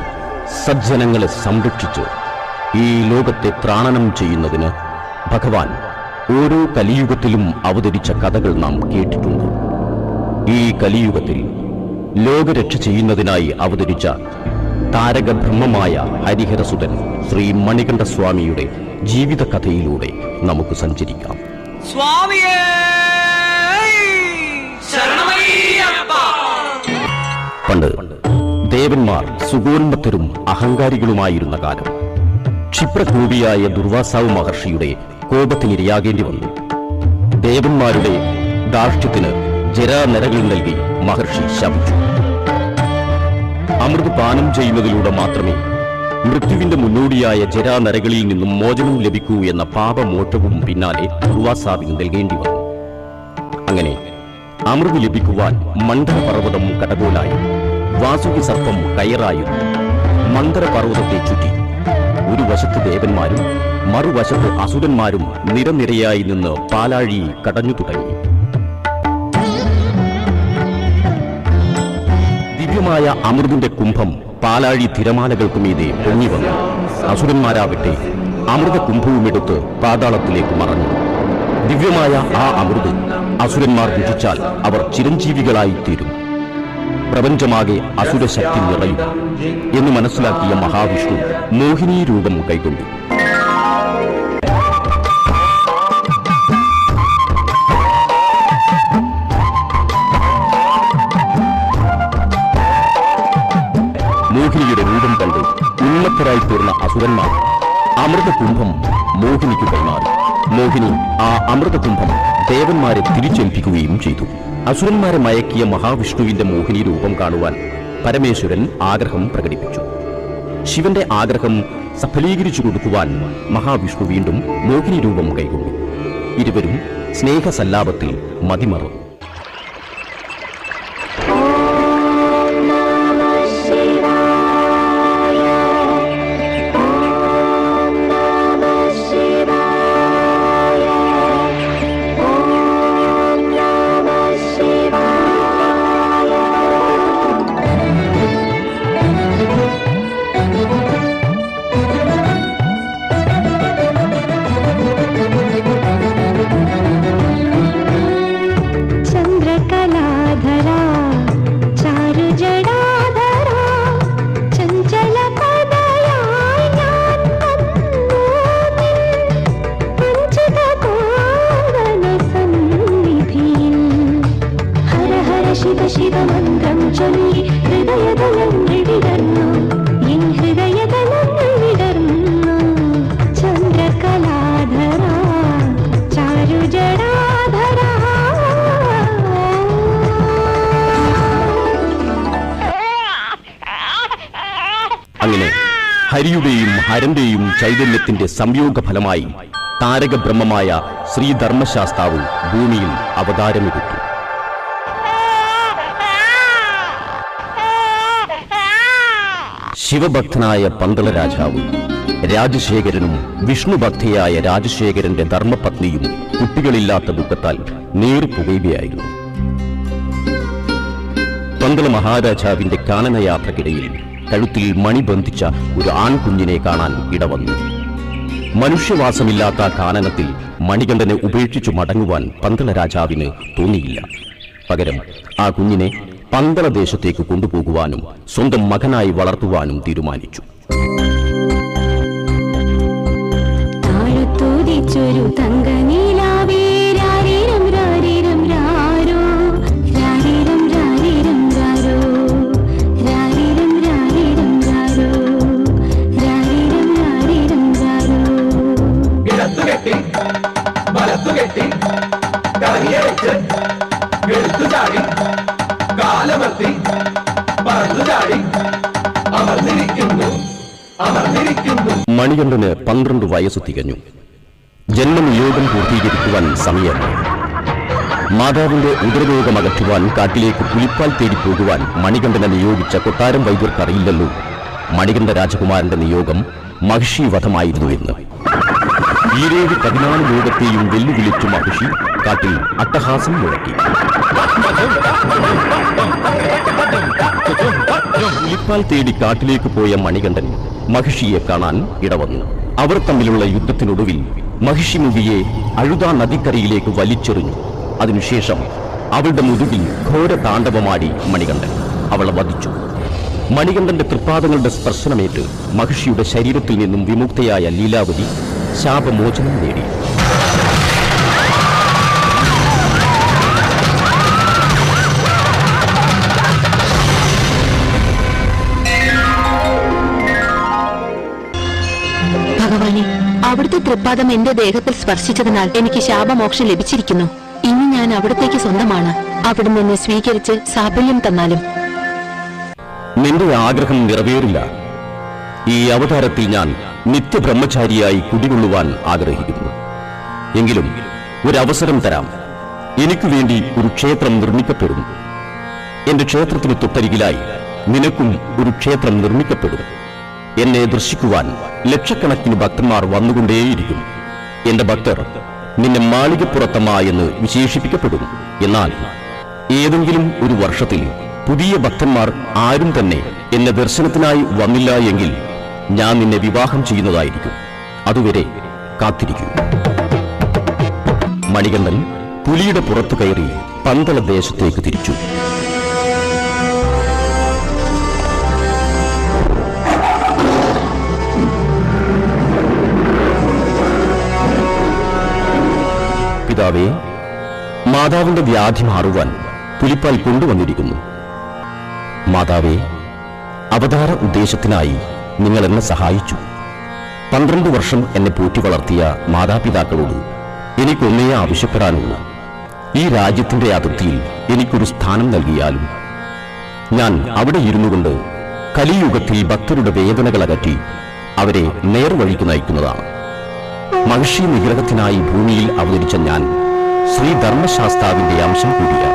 സജ്ജനങ്ങളെ സംരക്ഷിച്ച് ഈ ലോകത്തെ ത്രാണനം ചെയ്യുന്നതിന് ഭഗവാൻ ഓരോ കലിയുഗത്തിലും അവതരിച്ച കഥകൾ നാം കേട്ടിട്ടുണ്ട്. ഈ കലിയുഗത്തിൽ ലോകരക്ഷ ചെയ്യുന്നതിനായി അവതരിച്ച താരകബ്രഹ്മമായ ഹരിഹരസുതൻ ശ്രീ മണികണ്ഠസ്വാമിയുടെ ജീവിതകഥയിലൂടെ നമുക്ക് സഞ്ചരിക്കാം. പണ്ട് ദേവന്മാർ സുഗോന്മത്തരും അഹങ്കാരികളുമായിരുന്ന കാലം. ക്ഷിപ്രകൂപിയായ ദുർവാസാവ് മഹർഷിയുടെ കോപത്തിനിരയാകേണ്ടി വന്നു. ദേവന്മാരുടെ ധാർഷ്ട്യത്തിന് ജരാനരകൾ നൽകി മഹർഷി ശപിച്ചു. അമൃത് പാനം ചെയ്യുന്നതിലൂടെ മാത്രമേ മൃത്യുവിന്റെ മുന്നോടിയായ ജരാനരകളിൽ നിന്നും മോചനം ലഭിക്കൂ എന്ന പാപമോക്ഷവും പിന്നാലെ ദുർവാസാവിന് നൽകേണ്ടി വന്നു. അങ്ങനെ അമൃത് ലഭിക്കുവാൻ മണ്ഡലപർവ്വതം കടകോലായും വാസുകി സർപ്പം കയറായും മന്ദരപർവ്വതത്തെ ചുറ്റി ഒരു വശത്ത് ദേവന്മാരും മറുവശത്ത് അസുരന്മാരും നിരനിരയായി നിന്ന് പാലാഴി കടഞ്ഞു തുടങ്ങി. ദിവ്യമായ അമൃതിന്റെ കുംഭം പാലാഴി തിരമാലകൾക്കുമീതെ പൊങ്ങി വന്നു. അസുരന്മാരാവട്ടെ അമൃത കുംഭവുമെടുത്ത് പാതാളത്തിലേക്ക് മറഞ്ഞു. ദിവ്യമായ ആ അമൃത് അസുരന്മാർ രുചിച്ചാൽ അവർ ചിരഞ്ജീവികളായി തീരും. പ്രപഞ്ചമാകെ അസുരശക്തി നിറയും എന്ന് മനസ്സിലാക്കിയ മഹാവിഷ്ണു മോഹിനി രൂപം കൈക്കൊണ്ടു. മോഹിനിയുടെ രൂപം കണ്ട് ഉന്മത്തരായി തീർന്ന അസുരന്മാർ അമൃതകുംഭം മോഹിനിക്ക് കൈമാറി. മോഹിനി ആ അമൃതകുംഭം ദേവന്മാരെ തിരിച്ചേൽപ്പിക്കുകയും ചെയ്തു. അസുരന്മാരെ മയക്കിയ മഹാവിഷ്ണുവിന്റെ മോഹിനി രൂപം കാണുവാൻ പരമേശ്വരൻ ആഗ്രഹം പ്രകടിപ്പിച്ചു. ശിവന്റെ ആഗ്രഹം സഫലീകരിച്ചു കൊടുക്കുവാൻ മഹാവിഷ്ണു വീണ്ടും മോഹിനി രൂപം കൈകൊണ്ടു. ഇരുവരും സ്നേഹസല്ലാപത്തിൽ മതിമറന്നു. അങ്ങനെ ഹരിയുടെയും ഹരന്റെയും ചൈതന്യത്തിന്റെ സംയോഗഫലമായി താരകബ്രഹ്മമായ ശ്രീധർമ്മശാസ്താവ് ഭൂമിയിൽ അവതാരമെടുത്തു. ശിവഭക്തനായ പന്തള രാജാവ് രാജശേഖരനും വിഷ്ണുഭക്തയായ രാജശേഖരന്റെ ധർമ്മപത്നിയും കുട്ടികളില്ലാത്ത ദുഃഖത്താൽ നീർപ്പുകയുകയായിരുന്നു. പന്തള മഹാരാജാവിന്റെ കാനനയാത്രക്കിടയിൽ കഴുത്തിൽ മണി ബന്ധിച്ച ഒരു ആൺകുഞ്ഞിനെ കാണാൻ ഇടവന്നു. മനുഷ്യവാസമില്ലാത്ത കാനനത്തിൽ മണികണ്ഠനെ ഉപേക്ഷിച്ചു മടങ്ങുവാൻ പന്തള രാജാവിന് തോന്നിയില്ല. പകരം ആ കുഞ്ഞിനെ പന്തള ദേശത്തേക്ക് കൊണ്ടുപോകുവാനും സ്വന്തം മകനായി വളർത്തുവാനും തീരുമാനിച്ചു. താഴുത്തോതിച്ചൊരു തങ്കനീലാവേ രാരീരം രാരീരം രാരോ രാരീരം രാരീരം രാരോ രാരീരം രാരീരം രാരോ രാരീരം രാരീരം രാരോ ഇടത്തുകെട്ടി വലത്തുകെട്ടി കറിയടിച്ച് എടുത്തുചാടി കാലമർത്തി പറന്നുചാടി അമർന്നിരിക്കുന്നു അമർന്നിരിക്കുന്നു. മണികണ്ഠന് 12 വയസ്സ് തികഞ്ഞു. ജന്മനിയോഗം പൂർത്തീകരിക്കുവാൻ സമയമായി. മാതാവിന്റെ ഉദരരോഗം അകറ്റുവാൻ കാട്ടിലേക്ക് പുലിപ്പാൽ തേടി പോകുവാൻ മണികണ്ഠനെ നിയോഗിച്ച കൊട്ടാരം വൈദ്യർക്കറിയില്ലല്ലോ മണികണ്ഠ രാജകുമാരന്റെ നിയോഗം മഹിഷി വധമായിരുന്നു എന്ന്. ഈരേഴ് 14 ലോകത്തെയും വെല്ലുവിളിച്ചു മഹിഷി കാട്ടിൽ അട്ടഹാസം മുഴക്കി. പുലിപ്പാൽ തേടി കാട്ടിലേക്ക് പോയ മണികണ്ഠൻ മഹിഷിയെ കാണാൻ ഇടവന്നു. അവർ തമ്മിലുള്ള യുദ്ധത്തിനൊടുവിൽ മഹിഷി മുഖിയെ അഴുതാ നദിക്കരയിലേക്ക് വലിച്ചെറിഞ്ഞു. അതിനുശേഷം അവളുടെ മുതുകിൽ ഘോര താണ്ഡവമാടി മണികണ്ഠൻ അവളെ വധിച്ചു. മണികണ്ഠന്റെ തൃപ്പാദങ്ങളുടെ സ്പർശനമേറ്റ് മഹിഷിയുടെ ശരീരത്തിൽ നിന്നും വിമുക്തയായ ലീലാവതി ശാപമോചനം നേടി. ഭഗവാനെ, അവിടുത്തെ തൃപ്പാദം എന്റെ ദേഹത്തിൽ സ്പർശിച്ചതിനാൽ എനിക്ക് ശാപമോക്ഷം ലഭിച്ചിരിക്കുന്നു. ഇനി ഞാൻ അവിടത്തേക്ക് സ്വന്തമാണ്. അവിടുന്ന് എന്നെ സ്വീകരിച്ച് സാഫല്യം തന്നാലും. നിന്റെ ആഗ്രഹം നിറവേറില്ല. ഈ അവതാരത്തിൽ ഞാൻ നിത്യബ്രഹ്മചാരിയായി കുടികൊള്ളുവാൻ ആഗ്രഹിക്കുന്നു. എങ്കിലും ഒരവസരം തരാം. എനിക്കു വേണ്ടി ഒരു ക്ഷേത്രം നിർമ്മിക്കപ്പെടും. എന്റെ ക്ഷേത്രത്തിന് തൊട്ടരികിലായി നിനക്കും ഒരു ക്ഷേത്രം നിർമ്മിക്കപ്പെടും. എന്നെ ദർശിക്കുവാൻ ലക്ഷക്കണക്കിന് ഭക്തന്മാർ വന്നുകൊണ്ടേയിരിക്കും. എന്റെ ഭക്തർ നിന്നെ മാളികപ്പുറത്തമ്മ എന്ന് വിശേഷിപ്പിക്കപ്പെടും. എന്നാൽ ഏതെങ്കിലും ഒരു വർഷത്തിൽ പുതിയ ഭക്തന്മാർ ആരും തന്നെ എന്നെ ദർശനത്തിനായി വന്നില്ല എങ്കിൽ ഞാൻ നിന്നെ വിവാഹം ചെയ്യുന്നതായിരിക്കും. അതുവരെ കാത്തിരിക്കൂ. മണികണ്ഠൻ പുലിയുടെ പുറത്തു കയറി പന്തള ദേശത്തേക്ക് തിരിച്ചു. പിതാവേ, മാതാവിന്റെ വ്യാധി മാറുവാൻ പുലിപ്പാൽ കൊണ്ടുവന്നിരിക്കുന്നു. മാതാവേ, അവതാര ഉദ്ദേശത്തിനായി നിങ്ങൾ എന്നെ സഹായിച്ചു. 12 വർഷം എന്നെ പോറ്റി വളർത്തിയ മാതാപിതാക്കളോട് എനിക്കൊന്നേ ആവശ്യപ്പെടാനുള്ളൂ. ഈ രാജ്യത്തിന്റെ അതിർത്തിയിൽ എനിക്കൊരു സ്ഥാനം നൽകിയാലും ഞാൻ അവിടെ ഇരുന്നു കൊണ്ട് കലിയുഗത്തിൽ ഭക്തരുടെ വേദനകൾ അകറ്റി അവരെ നേർവഴിക്ക് നയിക്കുന്നതാണ്. മഹിഷി നിഗ്രഹത്തിനായി ഭൂമിയിൽ അവതരിച്ച ഞാൻ ശ്രീ ധർമ്മശാസ്താവിന്റെ അംശം കൂടിയാണ്.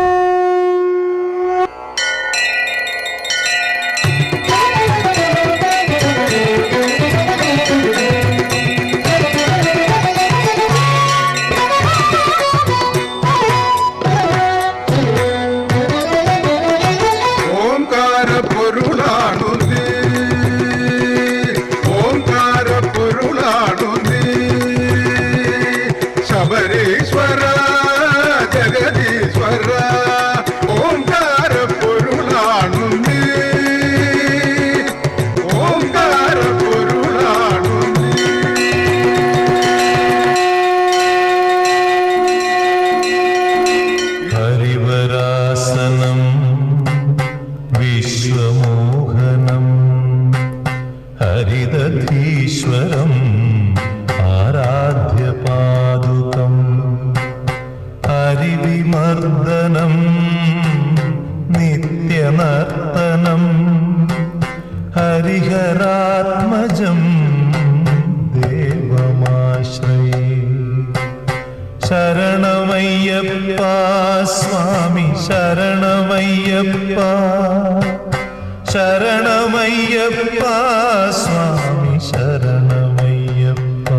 ഹരിഹരാത്മജം ദേവമാശ്രയേ. ശരണമയ്യപ്പ സ്വാമി ശരണമയ്യപ്പ, ശരണമയ്യപ്പ സ്വാമി ശരണമയ്യപ്പ.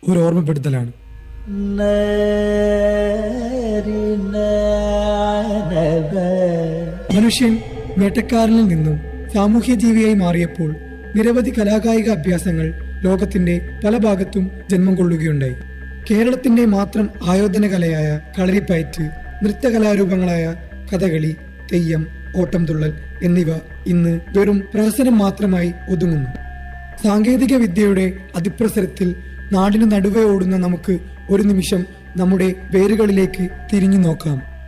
ഒരു ഓർമ്മപ്പെടുത്തലാണ്. മനുഷ്യൻ വേട്ടക്കാരനിൽ നിന്നും സാമൂഹ്യ ജീവിയായി മാറിയപ്പോൾ നിരവധി കലാകായിക അഭ്യാസങ്ങൾ ലോകത്തിന്റെ പല ഭാഗത്തും ജന്മം കൊള്ളുകയുണ്ടായി. കേരളത്തിന്റെ മാത്രം ആയോധന കലയായ കളരിപ്പയറ്റ്, നൃത്തകലാരൂപങ്ങളായ കഥകളി, തെയ്യം, ഓട്ടംതുള്ളൽ എന്നിവ ഇന്ന് വെറും പ്രഹസനം മാത്രമായി ഒതുങ്ങുന്നു. സാങ്കേതിക വിദ്യയുടെ അതിപ്രസരത്തിൽ നാടിന് നടുവേ ഓടുന്ന നമുക്ക് ഒരു നിമിഷം നമ്മുടെ വേരുകളിലേക്ക് തിരിഞ്ഞു നോക്കാം.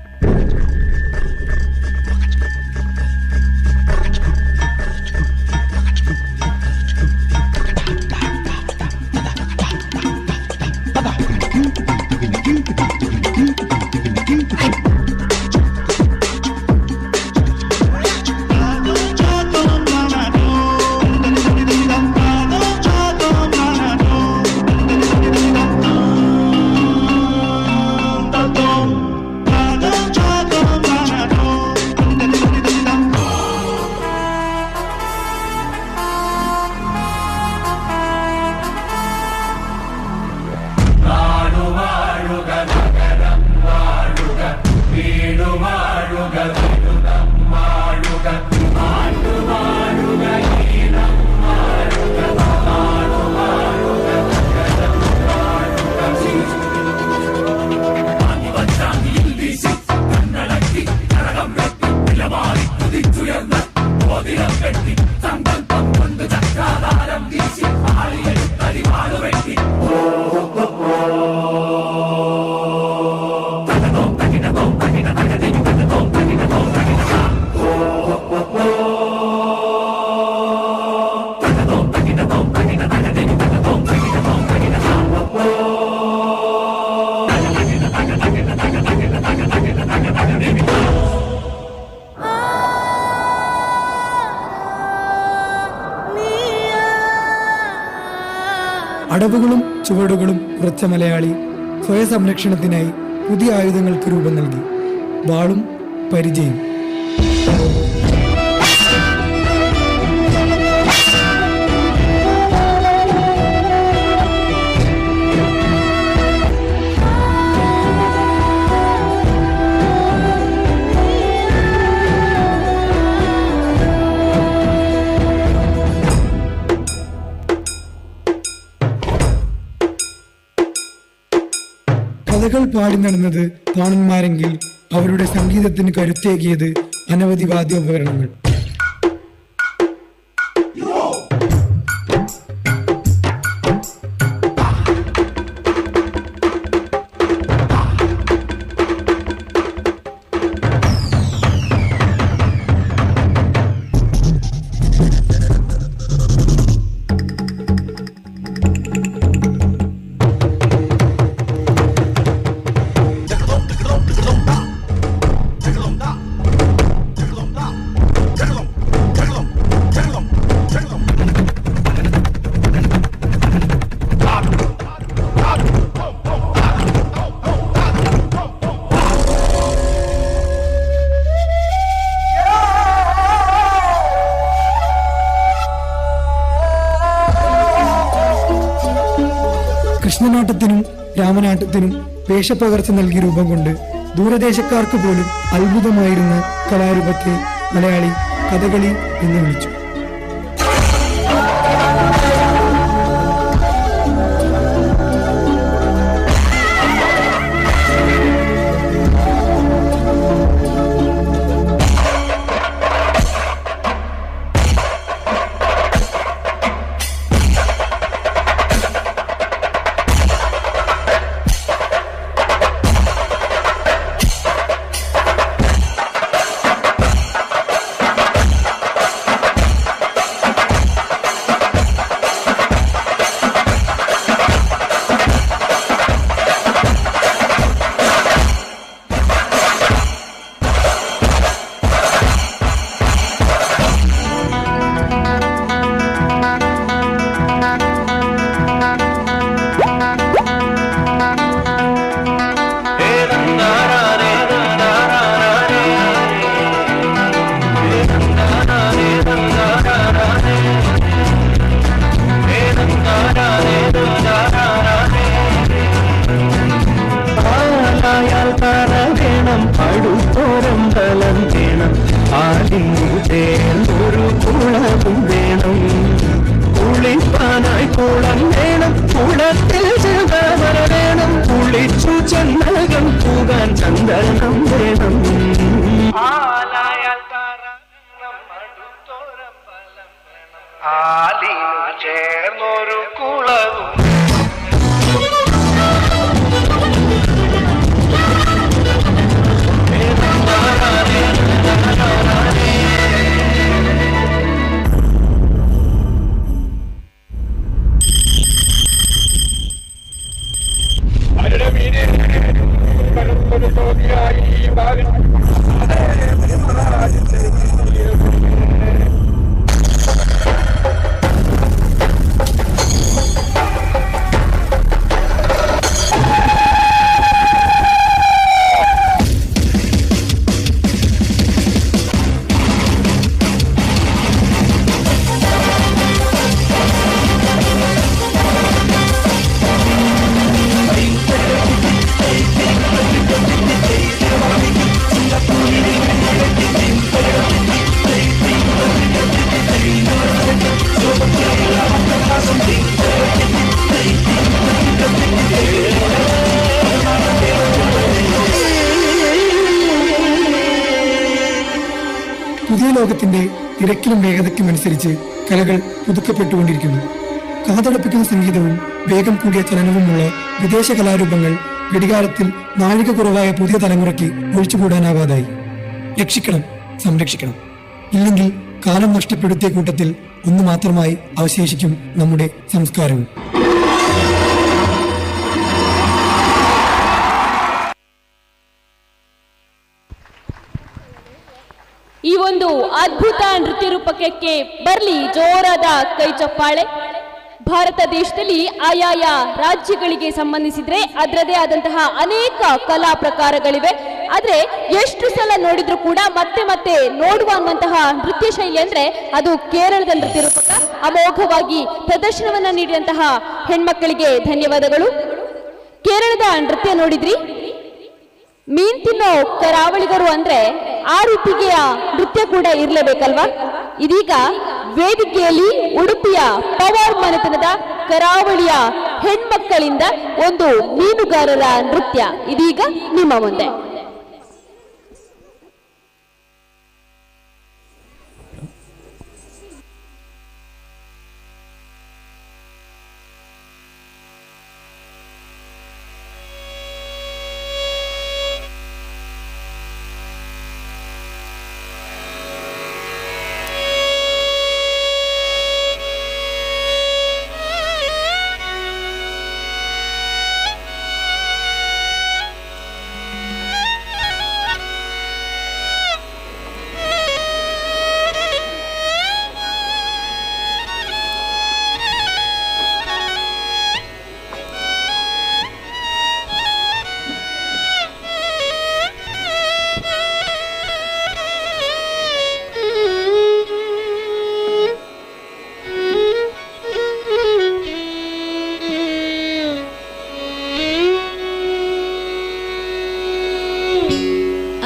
അടവുകളും ചുവടുകളും ഉറച്ച മലയാളി സ്വയ സംരക്ഷണത്തിനായി പുതിയ ആയുധങ്ങൾക്ക് രൂപം നൽകി. വാളും പരിചയം. കഥകൾ പാടി നടന്നത് താണന്മാരെങ്കിൽ അവരുടെ സംഗീതത്തിന് കരുത്തേകിയത് അനവധി വാദ്യോപകരണങ്ങൾ. കൃഷ്ണനാട്ടത്തിനും രാമനാട്ടത്തിനും വേഷപ്പകർച്ച നൽകി രൂപം കൊണ്ട് ദൂരദേശക്കാർക്ക് പോലും അത്ഭുതമായിരുന്ന കലാരൂപത്തെ മലയാളി കഥകളി എന്ന് വിളിച്ചു. പുതിയ ലോകത്തിന്റെ തിരക്കിലും വേഗതയ്ക്കും അനുസരിച്ച് കലകൾ പുതുക്കപ്പെട്ടുകൊണ്ടിരിക്കുന്നു. കാതടപ്പിക്കുന്ന സംഗീതവും വേഗം കൂടിയ ചലനവുമുള്ള വിദേശ കലാരൂപങ്ങൾ ഘടികാരത്തിൽ നാഴിക കുറവായ പുതിയ തലമുറയ്ക്ക് ഒഴിച്ചുകൂടാനാവാതായി. രക്ഷിക്കണം, സംരക്ഷിക്കണം. ഇല്ലെങ്കിൽ കാലം നഷ്ടപ്പെടുത്തിയ കൂട്ടത്തിൽ ഒന്നു മാത്രമായി അവശേഷിക്കും നമ്മുടെ സംസ്കാരവും. ಈ ಒಂದು ಅದ್ಭುತ ನೃತ್ಯ ರೂಪಕಕ್ಕೆ ಬರಲಿ ಜೋರಾದ ಕೈ ಚಪ್ಪಾಳೆ. ಭಾರತ ದೇಶದಲ್ಲಿ ಆಯಾಯ ರಾಜ್ಯಗಳಿಗೆ ಸಂಬಂಧಿಸಿದ್ರೆ ಅದರದೇ ಆದಂತಹ ಅನೇಕ ಕಲಾ ಪ್ರಕಾರಗಳಿವೆ. ಆದ್ರೆ ಎಷ್ಟು ಸಲ ನೋಡಿದ್ರು ಕೂಡ ಮತ್ತೆ ಮತ್ತೆ ನೋಡುವ ಅನ್ನುವಂತಹ ನೃತ್ಯ ಶೈಲಿ ಅಂದ್ರೆ ಅದು ಕೇರಳದ ನೃತ್ಯ ರೂಪಕ. ಅಮೋಘವಾಗಿ ಪ್ರದರ್ಶನವನ್ನ ನೀಡಿದಂತಹ ಹೆಣ್ಮಕ್ಕಳಿಗೆ ಧನ್ಯವಾದಗಳು. ಕೇರಳದ ನೃತ್ಯ ನೋಡಿದ್ರಿ? ಮೀನ್ ತಿನ್ನೋ ಕರಾವಳಿಗರು ಅಂದ್ರೆ ಆ ರೀತಿಗೆ ನೃತ್ಯ ಕೂಡ ಇರಲೇಬೇಕಲ್ವಾ? ಇದೀಗ ವೇದಿಕೆಯಲ್ಲಿ ಉಡುಪಿಯ ಪವಾರ್ ಮನೆತನದ ಕರಾವಳಿಯ ಹೆಣ್ಮಕ್ಕಳಿಂದ ಒಂದು ಮೀನುಗಾರರ ನೃತ್ಯ ಇದೀಗ ನಿಮ್ಮ ಮುಂದೆ.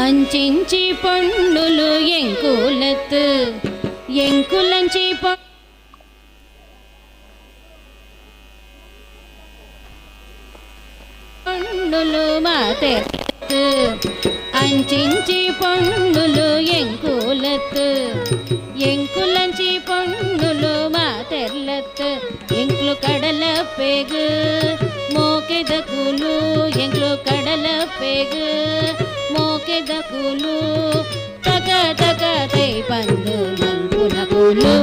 అంచించి పండులు ఎంకులత్ ఎంకులంచి పండులు మాతెర్లత్ అంచించి పండులు ఎంకులత్ ఎంకులంచి పండులు మాతెర్లత్ ఎంకులు కడల పేగు మోకెద కూలు ఎంకులు కడల పేగు మోకెద కూలు తగ తగ తై పందు నల్పుల కూలు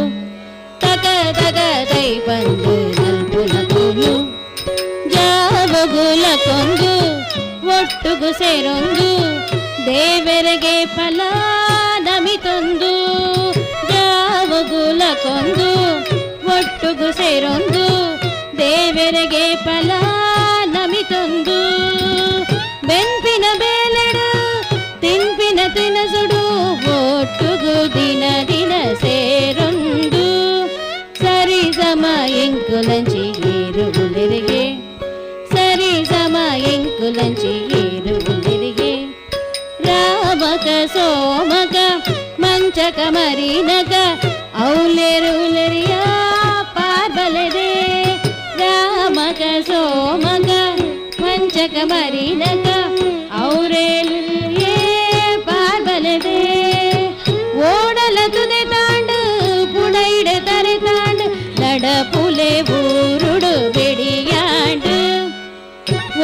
తగ తగ తై పందు నల్పుల కూలు ಜಾವಗುಲ ಕೊಂದು ಒಟ್ಟುಗು ಸೇರೊಂದು ದೇವರಿಗೆ ಫಲ ನಮಿತೊಂದು ಜಾವಗುಲ ಕೊಂದು ಒಟ್ಟುಗು ಸೇರೊಂದು ದೇವರಿಗೆ ಫಲ ನಮಿತೊಂದು ಬೆಂಪಿನ ಬೇಲೆಡು ತಿನ್ಪಿನ ತಿನಸುಡು ಒಟ್ಟುಗು ದಿನ ದಿನ ಸೇರೊಂದು ಸರಿ ಸಮ ಎಂಕುಲಂಚಿ ಏರುವುಲೆರಿಗೆ ಸರಿ ಸಮ ಎಂಕುಲಂಚಿ ಏರುವುಲೆರಿಗೆ ರಾಮಕ ಸೋಮಕ ಮಂಚಕ ಮರಿನಕ ಔಲೆರುಲೆರಿಯ ಪಾರ್ಬಲದೆ ರಾಮಕ ಸೋಮಕ ಮಂಚಕ ಮರಿನಕ ಔರೆಲುಯೇ ಪಾರ್ಬಲದೆ ಓಡಲ ತುದೆ ತಾಂಡು ಪುಡೈಡ ತರೆ ತಾಂಡು ನಡಪುಲೆ ಊರುಡು ಬೆಡಿಯಾಂಡು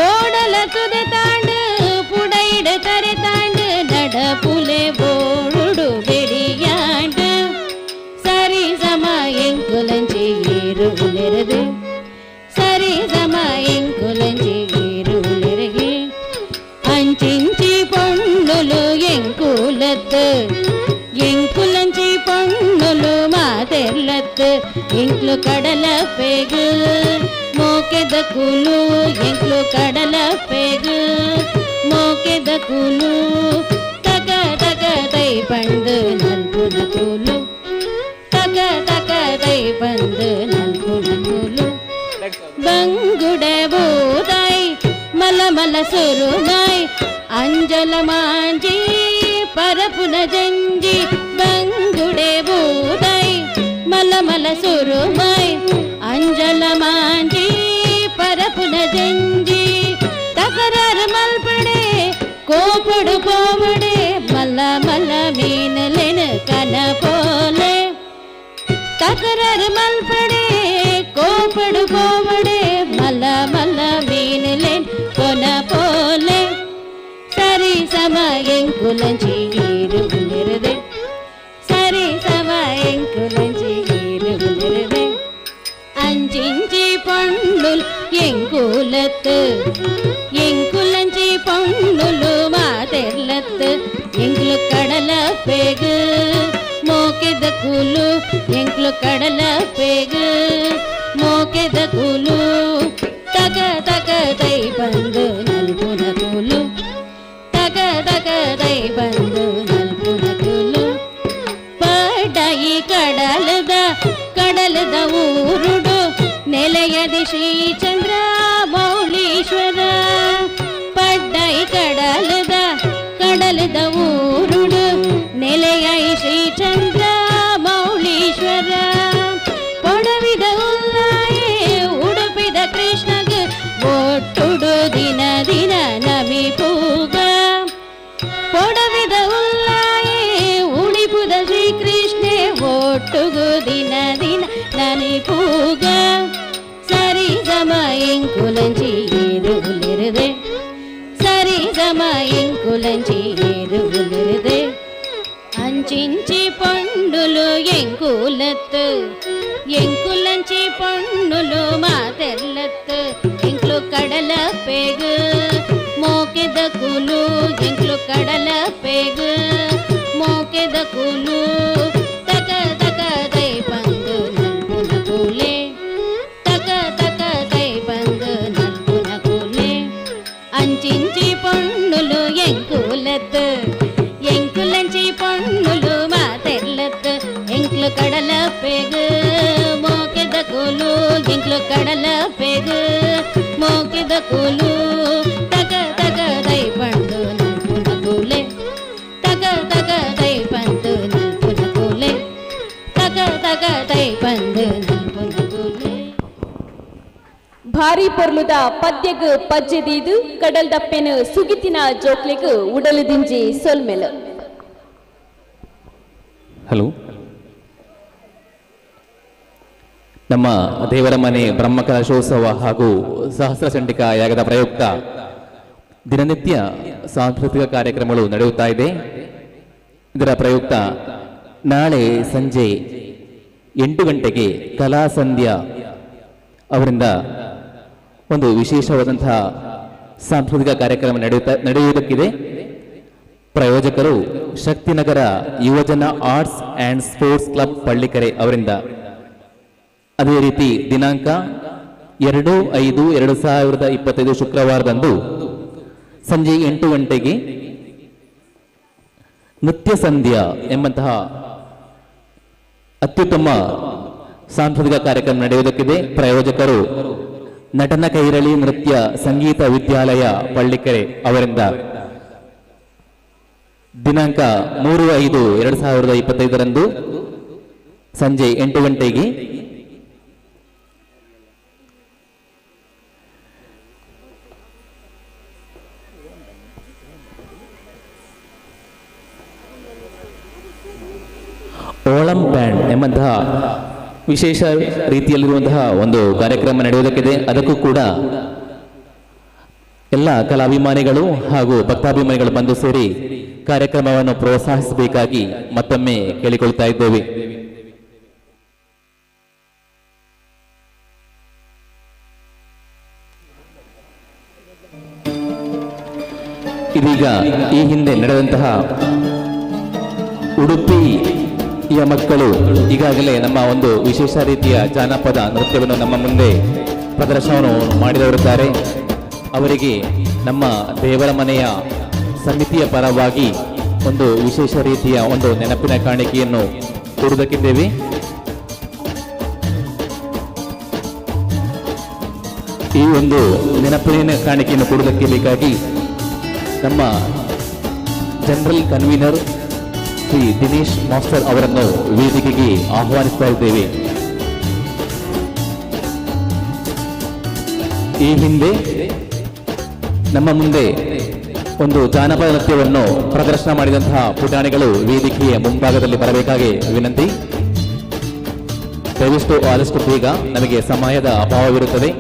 ಓಡಲ ತುದೆ ತಾಂಡು ಪುಡೈಡ ತರೆ ತಾಂಡು ನಡಪುಲೆ ಊರುಡು ಬೆಡಿಯಾಂಡು ಸರಿ ಸಮ ಎಂಕುಲಂಚಿ ಏರುವುಲೆರದು ಸರಿ ಸಮ ಎಂಕುಲಂಚಿ ಏರುವುಲೆರಗೆ ಅಂಚಿಂಚಿ ಪೊಣ್ಣುಲು ಎಂಕುಲತ್ತು ಎಂಕುಲಂಚಿ ಪೊಣ್ಣುಲು ಮಾತೆರ್ಲತ್ತು ಎಂಕ್ಲು ಕಡಲ ಪೇಗು ಮೋಕೆದ ಕೂಲು ಎಂಕ್ಲು ಕಡಲ ಪೇಗು ಮೋಕೆದ ಕೂಲು ತಗ ತಗ ತೈ ಪಂಡು ನಲ್ಪುನ ಕೂಲು ತಗ ತಗ ತೈ ಪಂಡು ನಲ್ಪುನ ಕೂಲು ಬಂಗುಡೆ ಬೂದಾಯ್ ಮಲ ಮಲ ಸುರುನಾಯ್ ಅಂಜಲ ಮಾಂಜಿ ಪರಪುನ ಜಂಜಿ ಬಂಗುಡೆ ಬೂದಾಯ್ ಮಲ ಮಲ ಸುರುಮಾಯ್ ಅಂಜಲ ಮಾಂಜಿ ಪರಪುನ ಜಂಜಿ ತಕರಾರು ಮಲ್ಪಡೆ ಕೋಪಡು ಕೋಮಡೆ ಮಲ್ಲ ಮಲ್ಲ ಮೀನಲೆನ ಕನ ಮರರ್ ಮಲ್ಪಡೆ ಕೋಪಡು ಕೋವಡೆ ಮಲ್ಲ ಮಲ್ಲ ಮೀನುಲೆನ್ ಕೊನ ಪೋಲೆ ಸರಿ ಸಮ ಎಂಕುಲಂಚಿ ಈರು ಉಳಿರದೆ ಸರಿ ಸಮ ಎಂಕುಲಂಚಿ ಈರು ಉಳಿರದೆ അഞ്ചിഞ്ചി പണ്ണുൽ എങ്കുലത്ത് എങ്കുലഞ്ചി പണ്ണുലു മാതെർലത്ത് എങ്കുലു കടല പേഗ് മോക്കെದ ಕೂಲು ಎಂಕ್ಲು ಕಡಲ ಪೇಗ್ ಮೋಕೆದ ಕೂಲು ತಗ ತಗ ದೈ ಬಂದು ನಲ್ಪುನ ಕೂಲು ತಗ ತಗ ದೈ ಬಂದು ನಲ್ಪುನ ಕೂಲು ಪಡಾಯಿ ಕಡಲದ ಊರುಡು ನೆಲೆಯದಿ ಶ್ರೀ ಚಂದ್ರ ಮೌಳೀಶ್ವರ ಪಡ್ಡಾಯಿ ಕಡಲದ ಊರುಡು ನೆಲೆಯಾಯಿ ಶ್ರೀ ಚಂದ್ರ ಮೌಳೀಶ್ವರ ಪೊಡವಿದ ಉಲ್ಲಾಯೇ ಉಡುಪಿದ ಕೃಷ್ಣಗ ಒಟ್ಟುಡು ದಿನ ದಿನ ನಮಿ ಪೂಗ ಪೊಡವಿದ ಉಲ್ಲಾಯೇ ಉಡಿಪುದ ಶ್ರೀಕೃಷ್ಣ ಒಟ್ಟುಗು ದಿನ ದಿನ ನನಿ ಪೂಗ ಸರಿ ಸಮ ಎಂಕುಲಂಚಿ ಏರು ಉಳಿರದೆ ಸರಿ ಸಮ ಎಂಕುಲಂಚಿ ಏರು ಉಳಿರದೆ ಅಂಚಿಂಚಿ ಪಣ್ಣುಲು ಎಂಕುಲತ್ತು ಎಂಕುಲಂಚಿ ಪಣ್ಣುಲು ಮಾತೆರ್ಲತ್ತು ಎಂಕ್ಲು ಕಡಲ ಪೇಗು ಮೋಕೆದ ಕೂಲು ಎಂಕ್ಲು ಕಡಲ ಪೇಗು ಮೋಕೆದ ಕೂಲು ತಕ ತಕ ದೈ ಬಂದು ನಲ್ಪುನ ಕೂಲೆ ತಕ ತಕ ದೈ ಬಂದು ನಲ್ಪುನ ಕೂಲೆ ಅಂಚಿಂಚಿ ಪಣ್ಣುಲು ಎಂಕುಲತ್ತು ಎಂಕುಲಂಚಿ ಪಣ್ಣುಲು ಮಾತೆರ್ಲತ್ತು ಎಂಕ್ಲು ಕಡಲ ಪೇಗು ಮೋಕೆದ ಕೂಲು ಎಂಕ್ಲು ಕಡಲ ಪೇಗು ಮೋಕೆದ ಕೂಲು ತಕ ತಕ ದೈ ಬಂದು ನಲ್ಪುನ ಕೂಲೆ ತಕ ತಕ ದೈ ಬಂದು ನಲ್ಪುನ ಕೂಲೆ ತಕ ತಕ ದೈ ಬಂದು ನಲ್ಪುನ ಕೂಲೆ ಭಾರಿ ಪೊರ್ಲುದ ಪದ್ಯಗ್ ಪಜ್ಜೆದೀದು ಕಡಲ್ ದಪ್ಪೆನು ಸುಗಿತಿನ ಜೋಕ್ಲೆಗ್ ಉಡಲು ದಿಂಜಿ ಸೊಲ್ಮೆಲು. ಹಲೋ, ನಮ್ಮ ದೇವರ ಮನೆ ಬ್ರಹ್ಮಕಲಶೋತ್ಸವ ಹಾಗೂ ಸಹಸ್ರ ಚಂಡಿಕಾ ಯಾಗದ ಪ್ರಯುಕ್ತ ದಿನನಿತ್ಯ ಸಾಂಸ್ಕೃತಿಕ ಕಾರ್ಯಕ್ರಮಗಳು ನಡೆಯುತ್ತಾ ಇದೆ. ಇದರ ಪ್ರಯುಕ್ತ ನಾಳೆ ಸಂಜೆ 8 ಗಂಟೆಗೆ ಕಲಾ ಸಂಧ್ಯಾ ಅವರಿಂದ ಒಂದು ವಿಶೇಷವಾದಂತಹ ಸಾಂಸ್ಕೃತಿಕ ಕಾರ್ಯಕ್ರಮ ನಡೆಯುವುದಕ್ಕಿದೆ. ಪ್ರಾಯೋಜಕರು ಶಕ್ತಿನಗರ ಯುವಜನ arts and sports club Pallikere ಅವರಿಂದ. ಅದೇ ರೀತಿ ದಿನಾಂಕ 2/5/2025 ಶುಕ್ರವಾರದಂದು ಸಂಜೆ 8 ಗಂಟೆಗೆ ನೃತ್ಯ ಸಂಧ್ಯಾ ಎಂಬಂತಹ ಅತ್ಯುತ್ತಮ ಸಾಂಸ್ಕೃತಿಕ ಕಾರ್ಯಕ್ರಮ ನಡೆಯುವುದಕ್ಕಿದೆ. ಪ್ರಾಯೋಜಕರು ನಟನ ಕೈರಳಿ ನೃತ್ಯ ಸಂಗೀತ ವಿದ್ಯಾಲಯ ಪಳ್ಳಿಕೆರೆ ಅವರಿಂದ. ದಿನಾಂಕ 3/5/2025 ಸಂಜೆ 8 ಗಂಟೆಗೆ ಓಳಂ ಬ್ಯಾಂಡ್ ಎಂಬಂತಹ ವಿಶೇಷ ರೀತಿಯಲ್ಲಿರುವಂತಹ ಒಂದು ಕಾರ್ಯಕ್ರಮ ನಡೆಯುವುದಕ್ಕಿದೆ. ಅದಕ್ಕೂ ಕೂಡ ಎಲ್ಲ ಕಲಾಭಿಮಾನಿಗಳು ಹಾಗೂ ಭಕ್ತಾಭಿಮಾನಿಗಳು ಬಂದು ಸೇರಿ ಕಾರ್ಯಕ್ರಮವನ್ನು ಪ್ರೋತ್ಸಾಹಿಸಬೇಕಾಗಿ ಮತ್ತೊಮ್ಮೆ ಕೇಳಿಕೊಳ್ತಾ ಇದ್ದೇವೆ. ಇದೀಗ ಈ ಹಿಂದೆ ನಡೆದಂತಹ ಉಡುಪಿಯ ಮಕ್ಕಳು ಈಗಾಗಲೇ ನಮ್ಮ ಒಂದು ವಿಶೇಷ ರೀತಿಯ ಜಾನಪದ ನೃತ್ಯವನ್ನು ನಮ್ಮ ಮುಂದೆ ಪ್ರದರ್ಶನವನ್ನು ಮಾಡಿದವರಿದ್ದಾರೆ. ಅವರಿಗೆ ನಮ್ಮ ದೇವರ ಮನೆಯ ಸಮಿತಿಯ ಪರವಾಗಿ ಒಂದು ವಿಶೇಷ ರೀತಿಯ ಒಂದು ನೆನಪಿನ ಕಾಣಿಕೆಯನ್ನು ಕೊಡುವುದಕ್ಕಿದ್ದೇವೆ. ಈ ಒಂದು ನೆನಪಿನ ಕಾಣಿಕೆಯನ್ನು ಕೊಡುವುದಕ್ಕೆ ಬೇಕಾಗಿ ನಮ್ಮ general convener Shri Dinesh master ಅವರನ್ನು ವೇದಿಕೆಗೆ ಆಹ್ವಾನಿಸ್ತಾ ಇದ್ದೇವೆ. ಈ ಹಿಂದೆ ನಮ್ಮ ಮುಂದೆ ಒಂದು ಜಾನಪದ ನೃತ್ಯವನ್ನು ಪ್ರದರ್ಶನ ಮಾಡಿದಂತಹ ಪುಟಾಣಿಗಳು ವೇದಿಕೆಯ ಮುಂಭಾಗದಲ್ಲಿ ಬರಬೇಕಾಗಿ ವಿನಂತಿ. ದಯವಿಟ್ಟು ಆದಷ್ಟು ಬೇಗ, ನಮಗೆ ಸಮಯದ ಅಭಾವವಿರುತ್ತದೆ.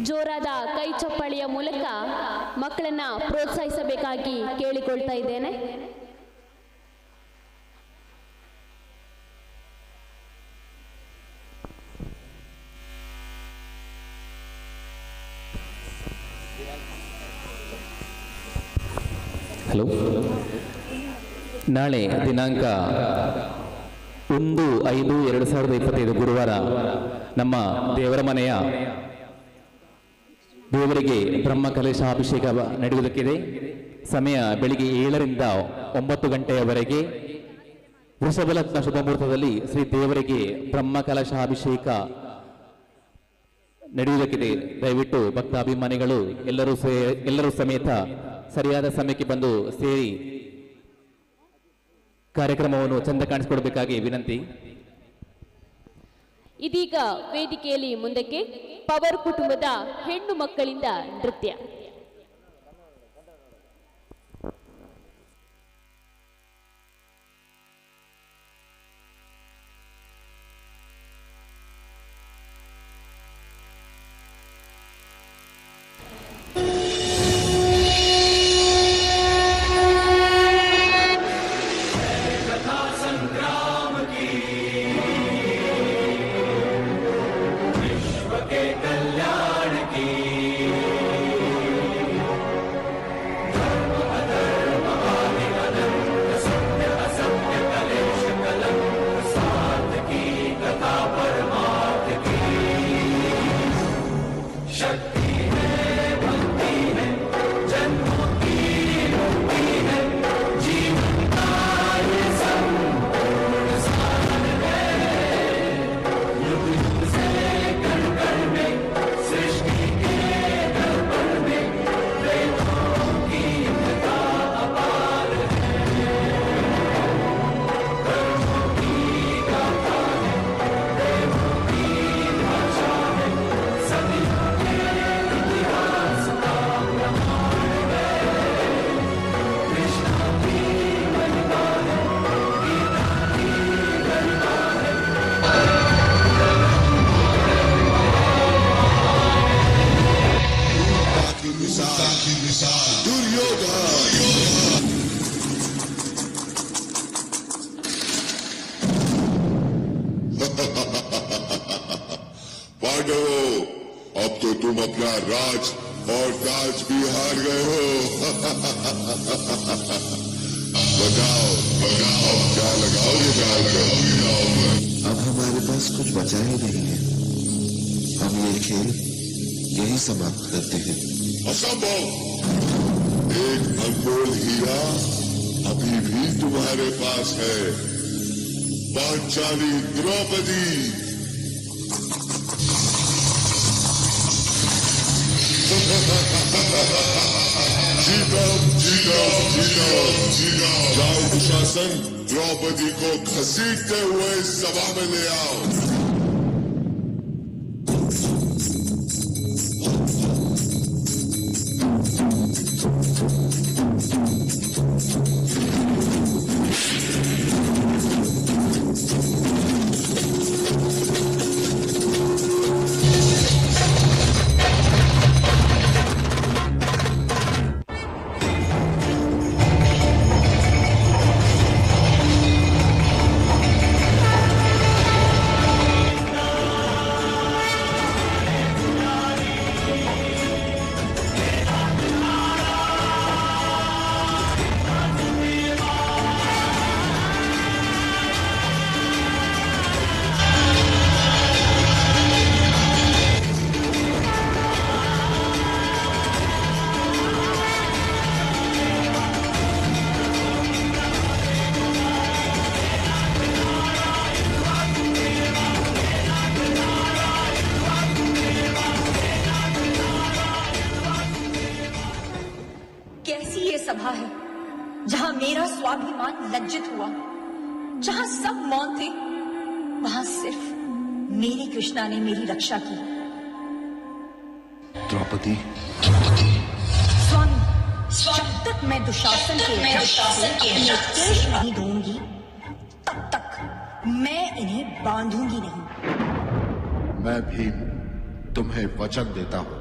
ಜೋರಾದ ಕೈ ಚಪ್ಪಾಳೆಯ ಮೂಲಕ ಮಕ್ಕಳನ್ನ ಪ್ರೋತ್ಸಾಹಿಸಬೇಕಾಗಿ ಕೇಳಿಕೊಳ್ತಾ ಇದ್ದೇನೆ. ಹಲೋ, ನಾಳೆ ದಿನಾಂಕ 1/5/2025 ಗುರುವಾರ ನಮ್ಮ ದೇವರ ಮನೆಯ ದೇವರಿಗೆ ಬ್ರಹ್ಮಕಲಶಾಭಿಷೇಕ ನಡೆಯುವುದಕ್ಕಿದೆ. ಸಮಯ ಬೆಳಿಗ್ಗೆ 7ರಿಂದ 9 ಗಂಟೆಯವರೆಗೆ. ವೃಷಭಲಗ್ನ ಶುಭ ಮುಹೂರ್ತದಲ್ಲಿ ಶ್ರೀ ದೇವರಿಗೆ ಬ್ರಹ್ಮಕಲಶಾಭಿಷೇಕ ನಡೆಯುವುದಕ್ಕಿದೆ. ದಯವಿಟ್ಟು ಭಕ್ತಾಭಿಮಾನಿಗಳು ಎಲ್ಲರೂ ಸಮೇತ ಸರಿಯಾದ ಸಮಯಕ್ಕೆ ಬಂದು ಸೇರಿ ಕಾರ್ಯಕ್ರಮವನ್ನು ಚಂದ ಕಾಣಿಸಿಕೊಡಬೇಕಾಗಿ ವಿನಂತಿ. ಇದೀಗ ವೇದಿಕೆಯಲ್ಲಿ ಮುಂದಕ್ಕೆ ಪವರ್ ಕುಟುಂಬದ ಹೆಣ್ಣು ಮಕ್ಕಳಿಂದ ನೃತ್ಯ. अब तो तुम अपना राज और ताज भी हार गए हो। बताओ अब क्या लगाओगे गाल पर? अब हमारे पास कुछ बचा ही नहीं है, हम ये खेल यही समाप्त करते हैं। असंभव! एक अनमोल हीरा अभी भी तुम्हारे पास है, पांचाली द्रौपदी। जाओ दुशासन, द्रौपदी को घसीटते हुए सभा में ले आओ। सभा है जहां मेरा स्वाभिमान लज्जित हुआ, जहां सब मौन थे, वहां सिर्फ मेरी कृष्णा ने मेरी रक्षा की। द्रौपदी, स्वामी, जब तक मैं दुशासन के केश नहीं दूंगी, तब तक मैं इन्हें बांधूंगी नहीं। मैं भीम तुम्हें वचन देता हूं।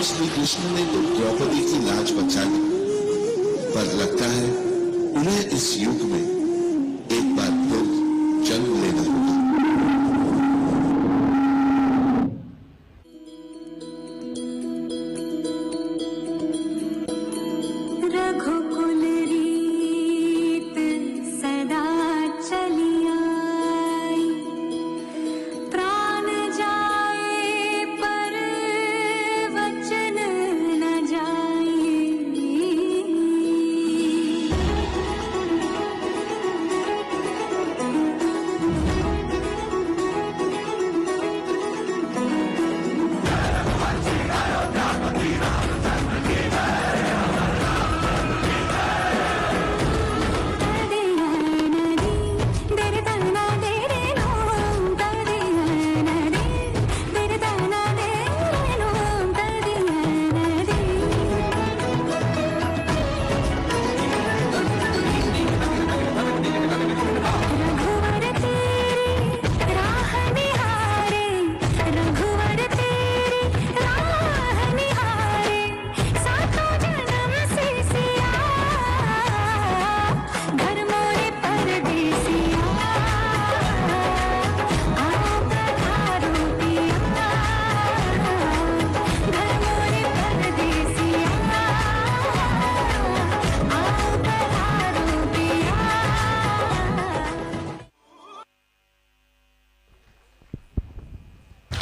श्री कृष्ण ने तो द्रौपदी की लाज बचा ली, पर लगता है उन्हें इस युग में एक बार फिर जन्म लेना होगा। रघुकुल रीत सदा चली आई, प्राण जाए पर वचन न जाए।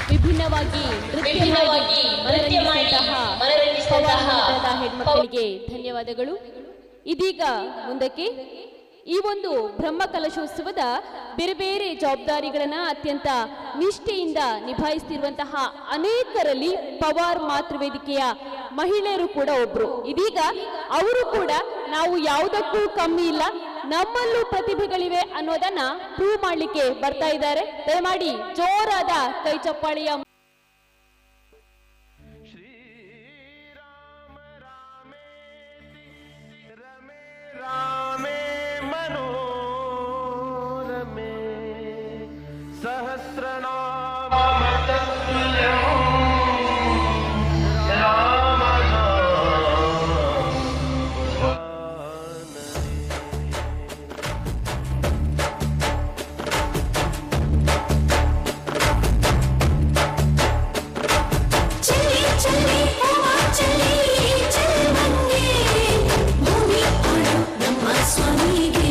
ವಿಭಿನ್ನವಾಗಿ ನೃತ್ಯ ಮಾಡಿ ಹೆಣ್ಮಕ್ಕಳಿಗೆ ಧನ್ಯವಾದಗಳು. ಇದೀಗ ಮುಂದಕ್ಕೆ ಈ ಒಂದು ಬ್ರಹ್ಮ ಕಲಶೋತ್ಸವದ ಬೇರೆ ಬೇರೆ ಜವಾಬ್ದಾರಿಗಳನ್ನ ಅತ್ಯಂತ ನಿಷ್ಠೆಯಿಂದ ನಿಭಾಯಿಸುತ್ತಿರುವಂತಹ ಅನೇಕರಲ್ಲಿ ಪವಾರ್ ಮಾತೃವೇದಿಕೆಯ ಮಹಿಳೆಯರು ಕೂಡ ಒಬ್ರು. ಇದೀಗ ಅವರು ಕೂಡ ನಾವು ಯಾವುದಕ್ಕೂ ಕಮ್ಮಿ ಇಲ್ಲ, ನಮ್ಮಲ್ಲೂ ಪ್ರತಿಭೆಗಳಿವೆ ಅನ್ನೋದನ್ನ ಪ್ರೂವ್ ಮಾಡ್ಲಿಕ್ಕೆ ಬರ್ತಾ ಇದ್ದಾರೆ. ದಯಮಾಡಿ ಜೋರಾದ ಕೈ ಚಪ್ಪಾಳೆಯ रामे मनोरमे सहस्रनाम तत्तुल्यं स्वामी गे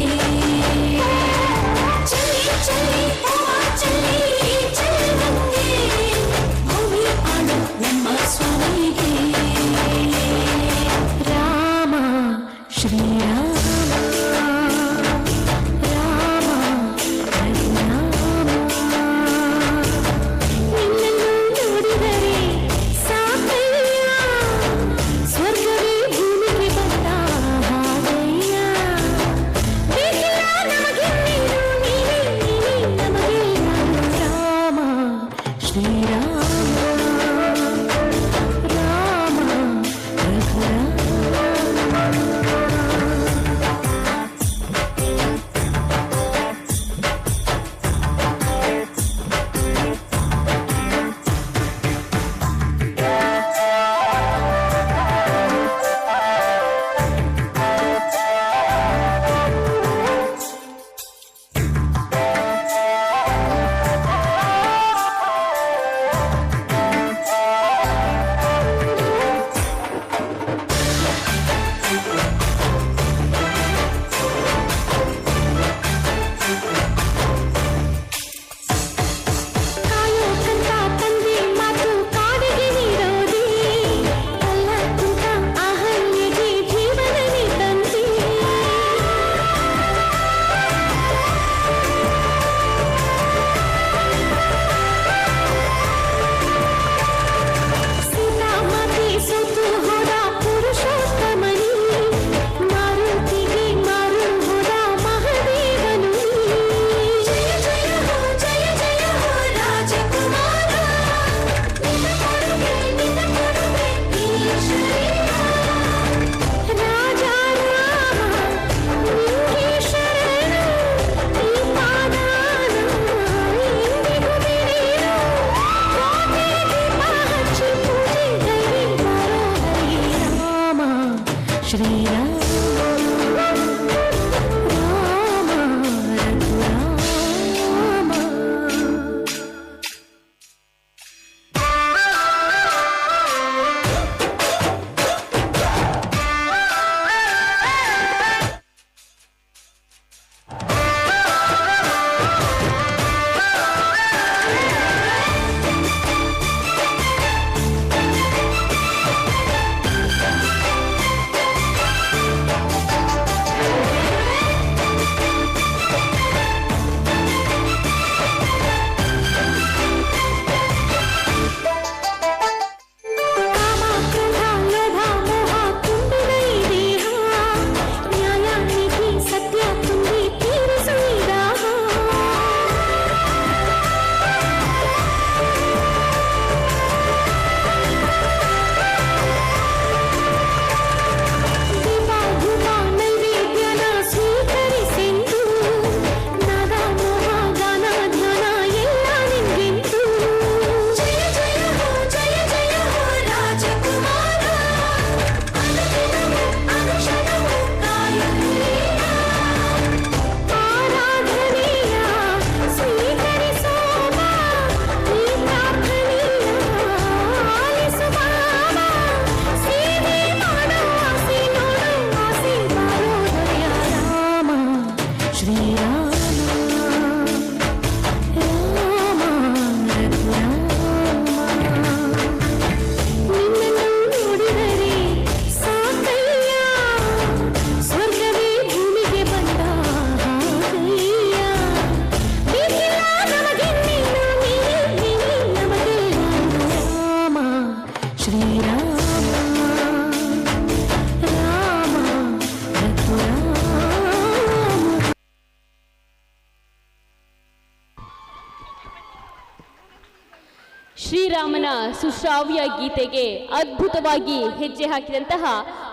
ಶ್ರೀರಾಮನ ಸುಶ್ರಾವ್ಯ ಗೀತೆಗೆ ಅದ್ಭುತವಾಗಿ ಹೆಜ್ಜೆ ಹಾಕಿದಂತಹ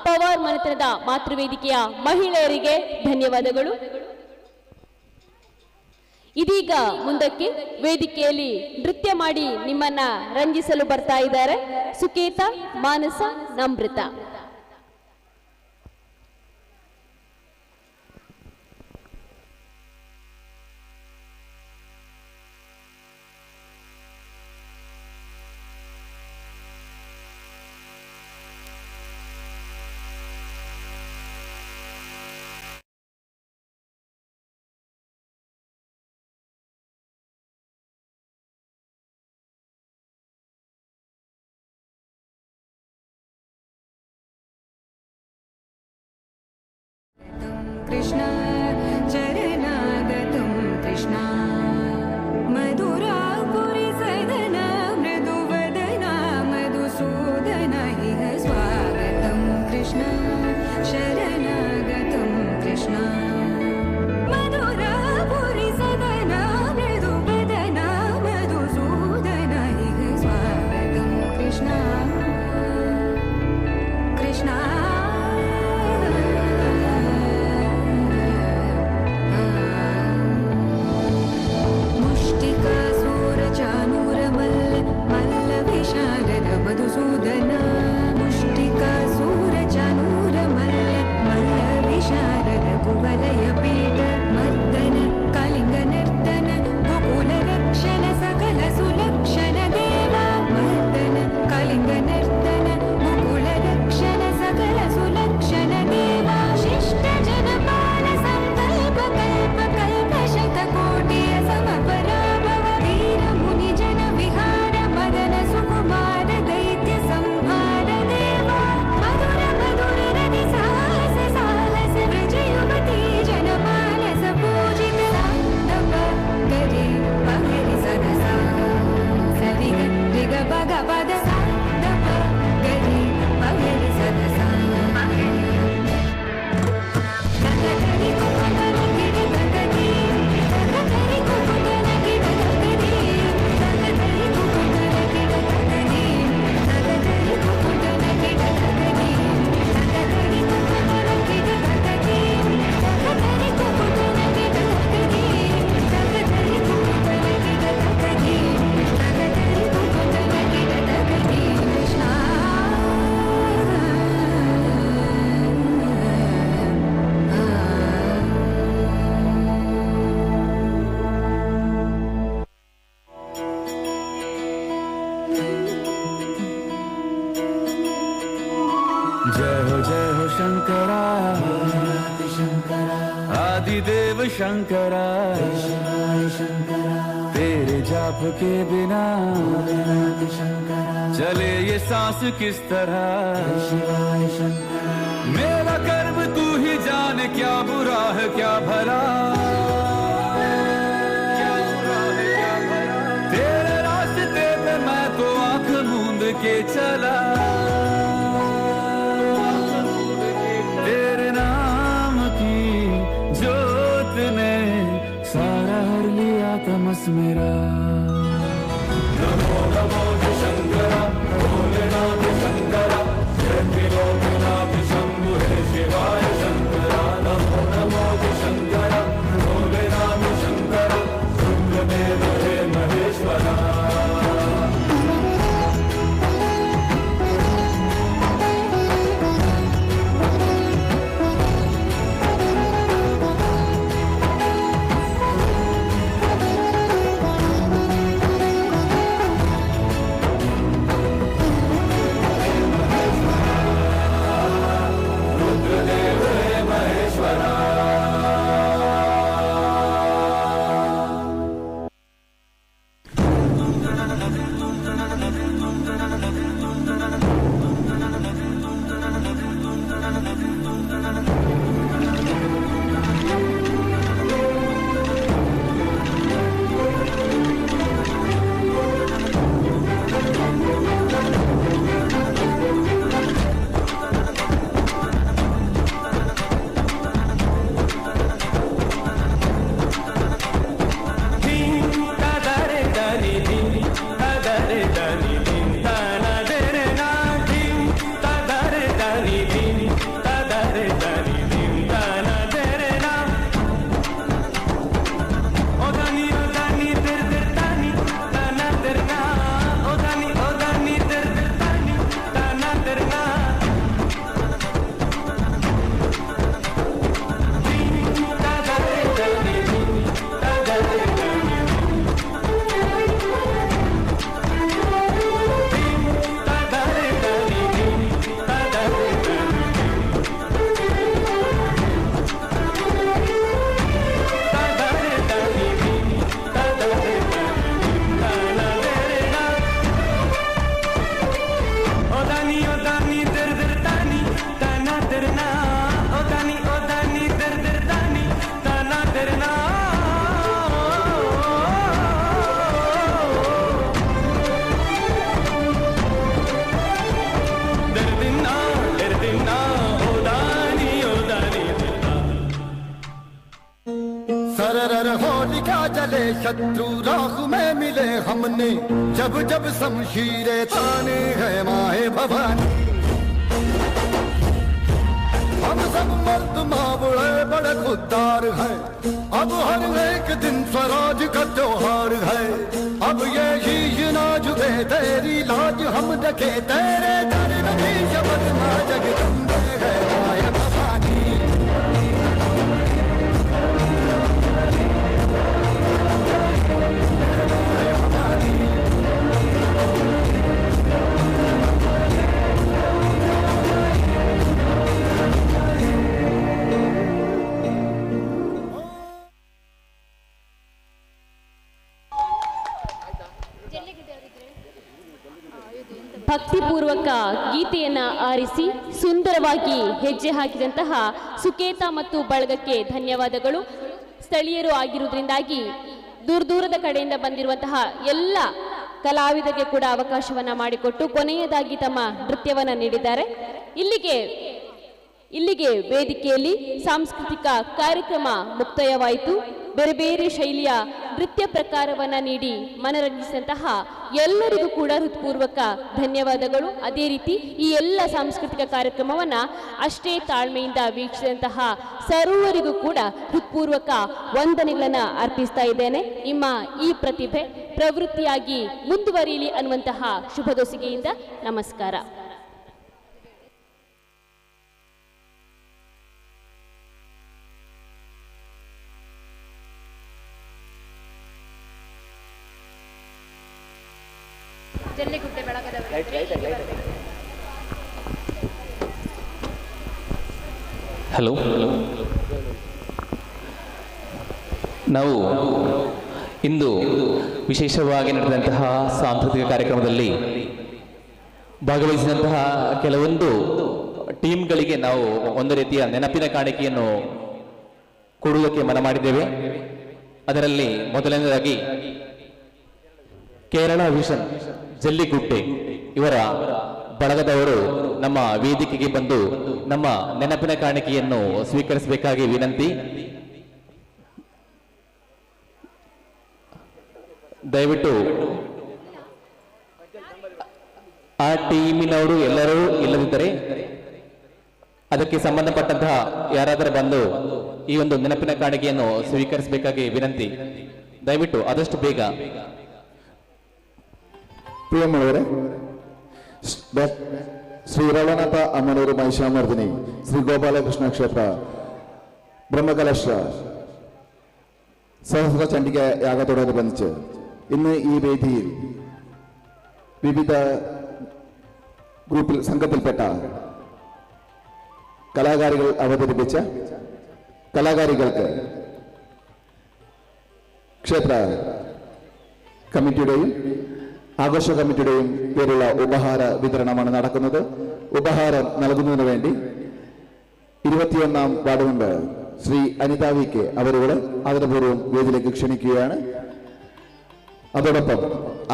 ಪವಾರ್ ಮನೆತನದ ಮಾತೃವೇದಿಕೆಯ ಮಹಿಳೆಯರಿಗೆ ಧನ್ಯವಾದಗಳು. ಇದೀಗ ಮುಂದಕ್ಕೆ ವೇದಿಕೆಯಲ್ಲಿ ನೃತ್ಯ ಮಾಡಿ ನಿಮ್ಮನ್ನ ರಂಜಿಸಲು ಬರ್ತಾ ಇದ್ದಾರೆ ಸುಕೇತ, ಮಾನಸ, ನಮೃತ. कृष्ण चरणागतं कृष्ण मधुरापुरी सदना मृदुवदना मधुसूदना इह स्वागतं कृष्ण शरणागतं कृष्ण मधुरापुरी सदना मृदुवदना मधुसूदना इह स्वागतं कृष्ण कृष्ण मधुसूदन मुष्टिकासूर चानूर मल्ल मल्ल विशारद कुवलय पीठ मर्दन कलिंग नर्तन गोकुल रक्षण सकल सुलक्षण देवा मर्दन कलिंग नर्तन गोकुल रक्षण सकल सुलक्षण देवा शिष्ट जनपाल संकल्प कल्प कल्प शतकोटि समपराभव वीर मुनि जन विहार मदन सुकुमार दैत्य संहार देवा मधुर मधुर रति साहस साहस व्रज युवती जनमानस पूजित सान्दप गरे पगरि सदसा सरि ऋग पग पद सान्दप गरे पगरि सदसा गगधरि कुकुटन गिर गगधि गगधरि कुकुटन गिर गगधि गगधरि कुकुटन गिर गगधि गगधरि कुकुटन गिर गगधि गगधरि कुकुटन गिर गगधि गगधरि कुकुटन गिर गगधि गगधरि कुकुटन गिर गगधि गगधरि कुकुटन गिर गगधि कृष्ण जय हो शंकरा आदिदेव शंकरा तेरे जाप के बिना चले ये सांस किस तरह मेरा कर्म तू ही जाने क्या बुरा है क्या भला तेरे रास्ते पे मैं तो आंख मूंद के चला तेरे नाम की जोत ने सारा हर लिया तमस मेरा नमो नमो शंकरा भोलेनाथ शंकरा जय त्रिलोकनाथ शंभु हे शिवाय शंकरा नमो नमो शंकरा भोलेनाथ शंकरा रुद्रदेव हे महेश्वरा सरर होलिका जले शत्रु राख में मिले हमने जब जब शमशीरें ताने है माए भवानी हम सब मर्द मावड़े बड़े खुददार हैं अब हर एक दिन स्वराज का त्योहार है अब ये शीश ना झुके तेरी लाज हम रखे तेरे दर में शब्द ना जगदम्बे है माए भवानी ಭಕ್ತಿಪೂರ್ವಕ ಗೀತೆಯನ್ನ ಆರಿಸಿ ಸುಂದರವಾಗಿ ಹೆಜ್ಜೆ ಹಾಕಿದಂತಹ ಸುಕೇತ ಮತ್ತು ಬಳಗಕ್ಕೆ ಧನ್ಯವಾದಗಳು. ಸ್ಥಳೀಯರು ಆಗಿರುವುದರಿಂದಾಗಿ ದೂರದ ಕಡೆಯಿಂದ ಬಂದಿರುವಂತಹ ಎಲ್ಲ ಕಲಾವಿದರಿಗೆ ಕೂಡ ಅವಕಾಶವನ್ನ ಮಾಡಿಕೊಟ್ಟು ಕೊನೆಯದಾಗಿ ತಮ್ಮ ನೃತ್ಯವನ್ನ ನೀಡಿದ್ದಾರೆ. ಇಲ್ಲಿಗೆ ವೇದಿಕೆಯಲ್ಲಿ ಸಾಂಸ್ಕೃತಿಕ ಕಾರ್ಯಕ್ರಮ ಮುಕ್ತಾಯವಾಯಿತು. ಬೇರೆ ಬೇರೆ ಶೈಲಿಯ ನೃತ್ಯ ಪ್ರಕಾರವನ್ನ ನೀಡಿ ಮನರಂಜಿಸಿದಂತಹ ಎಲ್ಲರಿಗೂ ಕೂಡ ಹೃತ್ಪೂರ್ವಕ ಧನ್ಯವಾದಗಳು. ಅದೇ ರೀತಿ ಈ ಎಲ್ಲ ಸಾಂಸ್ಕೃತಿಕ ಕಾರ್ಯಕ್ರಮವನ್ನ ಅಷ್ಟೇ ತಾಳ್ಮೆಯಿಂದ ವೀಕ್ಷಿಸಿದಂತಹ ಸರ್ವರಿಗೂ ಕೂಡ ಹೃತ್ಪೂರ್ವಕ ವಂದನೆಗಳನ್ನ ಅರ್ಪಿಸ್ತಾ ಇದ್ದೇನೆ. ನಿಮ್ಮ ಈ ಪ್ರತಿಭೆ ಪ್ರವೃತ್ತಿಯಾಗಿ ಮುಂದುವರಿಯಲಿ ಅನ್ನುವಂತಹ ಶುಭದೊಸಿಗೆಯಿಂದ ನಮಸ್ಕಾರ. ಜಲ್ಲಿಗುಡ್ಡೆ ಬೆಳಗದವರು ಹಲೋ, ನಾವು ಇಂದು ವಿಶೇಷವಾಗಿ ನಡೆದಂತಹ ಸಾಂಸ್ಕೃತಿಕ ಕಾರ್ಯಕ್ರಮದಲ್ಲಿ ಭಾಗವಹಿಸಿದಂತಹ ಕೆಲವೊಂದು ಟೀಮ್ಗಳಿಗೆ ನಾವು ಒಂದು ರೀತಿಯ ನೆನಪಿನ ಕಾಣಿಕೆಯನ್ನು ಕೊಡುವುದಕ್ಕೆ ಮನ ಮಾಡಿದ್ದೇವೆ. ಅದರಲ್ಲಿ ಮೊದಲನೇದಾಗಿ ಕೇರಳ ವಿಷನ್ ಜಲ್ಲಿಗುಡ್ಡೆ ಇವರ ಬಳಗದವರು ನಮ್ಮ ವೇದಿಕೆಗೆ ಬಂದು ನಮ್ಮ ನೆನಪಿನ ಕಾಣಿಕೆಯನ್ನು ಸ್ವೀಕರಿಸಬೇಕಾಗಿ ವಿನಂತಿ. ದಯವಿಟ್ಟು ಆ ಟೀಮಿನವರು ಎಲ್ಲರೂ ಇಲ್ಲದಿದ್ದರೆ ಅದಕ್ಕೆ ಸಂಬಂಧಪಟ್ಟಂತಹ ಯಾರಾದರೂ ಬಂದು ಈ ಒಂದು ನೆನಪಿನ ಕಾಣಿಕೆಯನ್ನು ಸ್ವೀಕರಿಸಬೇಕಾಗಿ ವಿನಂತಿ. ದಯವಿಟ್ಟು ಆದಷ್ಟು ಬೇಗ. ಪ್ರಿಯಮಳವರೇ, ಶ್ರೀ ರವಳನಾಥ ಅಮ್ಮನವರು ಮಹಿಷಾಮರ್ದಿನಿ ಶ್ರೀ ಗೋಪಾಲಕೃಷ್ಣ ಕ್ಷೇತ್ರ ബ്രഹ്മകലശ സഹസ്ര ചണ്ഡികയാഗത്തോടനുബന്ധിച്ച് ഇന്ന് ഈ വേദിയിൽ വിവിധ സംഘത്തിൽപ്പെട്ട കലാകാരികൾ അവതരിപ്പിച്ച കലാകാരികൾക്ക് ക്ഷേത്ര കമ്മിറ്റിയുടെയും ആഘോഷ കമ്മിറ്റിയുടെയും പേരുള്ള ഉപഹാര വിതരണമാണ് നടക്കുന്നത്. ഉപഹാരം നൽകുന്നതിന് വേണ്ടി 21ാം ward member Shri Anitha V K അവരുടെ ആദരപൂർവ്വം വേദിയിലേക്ക് ക്ഷണിക്കുകയാണ്. അതോടൊപ്പം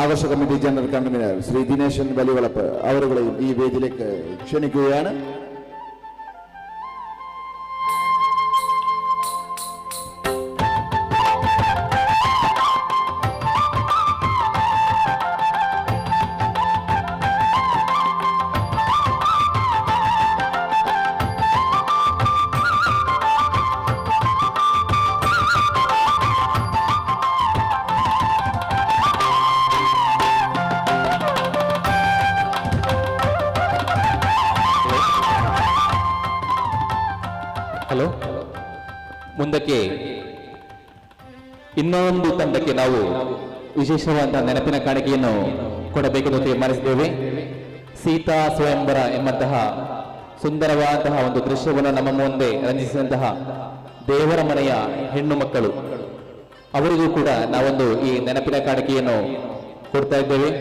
ആഘോഷ committee general convener Shri Dineshan Valivalapp അവരുടെയും ഈ വേദിയിലേക്ക് ക്ഷണിക്കുകയാണ്. ಹಲೋ, ಮುಂದಕ್ಕೆ ಇನ್ನೊಂದು ತಂಡಕ್ಕೆ ನಾವು ವಿಶೇಷವಾದ ನೆನಪಿನ ಕಾಣಿಕೆಯನ್ನು ಕೊಡಬೇಕೆಂದು ತೀರ್ಮಾನಿಸಿದ್ದೇವೆ. ಸೀತಾ ಸ್ವಯಂವರ ಎಂಬಂತಹ ಸುಂದರವಾದಂತಹ ಒಂದು ದೃಶ್ಯವನ್ನು ನಮ್ಮ ಮುಂದೆ ರಂಜಿಸಿದಂತಹ ದೇವರ ಮನೆಯ ಹೆಣ್ಣು ಮಕ್ಕಳು ಅವರಿಗೂ ಕೂಡ ನಾವೊಂದು ಈ ನೆನಪಿನ ಕಾಣಿಕೆಯನ್ನು ಕೊಡ್ತಾ ಇದ್ದೇವೆ.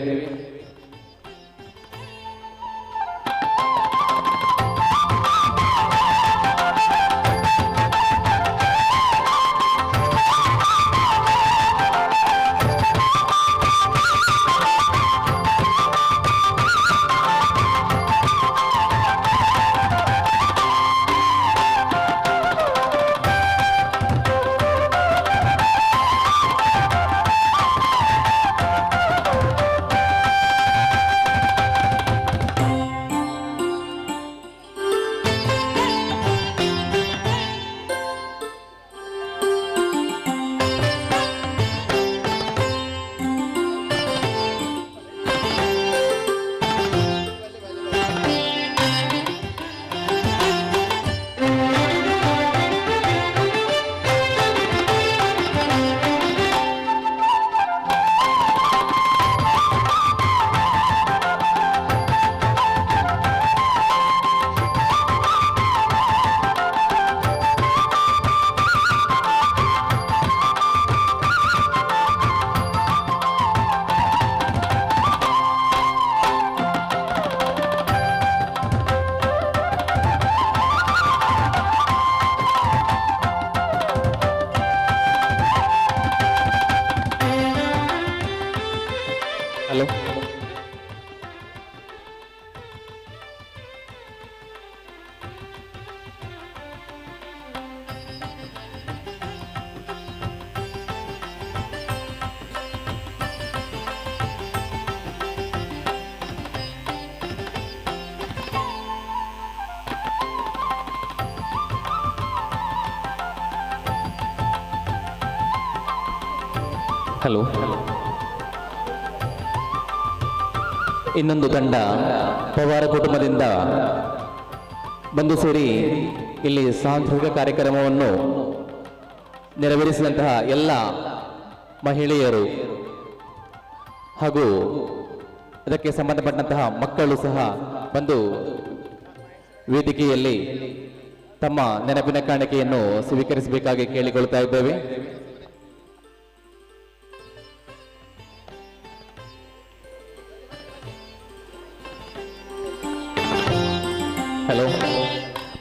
ಹಲೋ. ಇನ್ನೊಂದು ತಂಡ ಪವಾರ ಕುಟುಂಬದಿಂದ ಬಂದು ಸೇರಿ ಇಲ್ಲಿ ಸಾಂಸ್ಕೃತಿಕ ಕಾರ್ಯಕ್ರಮವನ್ನು ನೆರವೇರಿಸಿದಂತಹ ಎಲ್ಲ ಮಹಿಳೆಯರು ಹಾಗೂ ಅದಕ್ಕೆ ಸಂಬಂಧಪಟ್ಟಂತಹ ಮಕ್ಕಳು ಸಹ ಬಂದು ವೇದಿಕೆಯಲ್ಲಿ ತಮ್ಮ ನೆನಪಿನ ಕಾಣಿಕೆಯನ್ನು ಸ್ವೀಕರಿಸಬೇಕಾಗಿ ಕೇಳಿಕೊಳ್ತಾ ಇದ್ದೇವೆ. ಹಲೋ.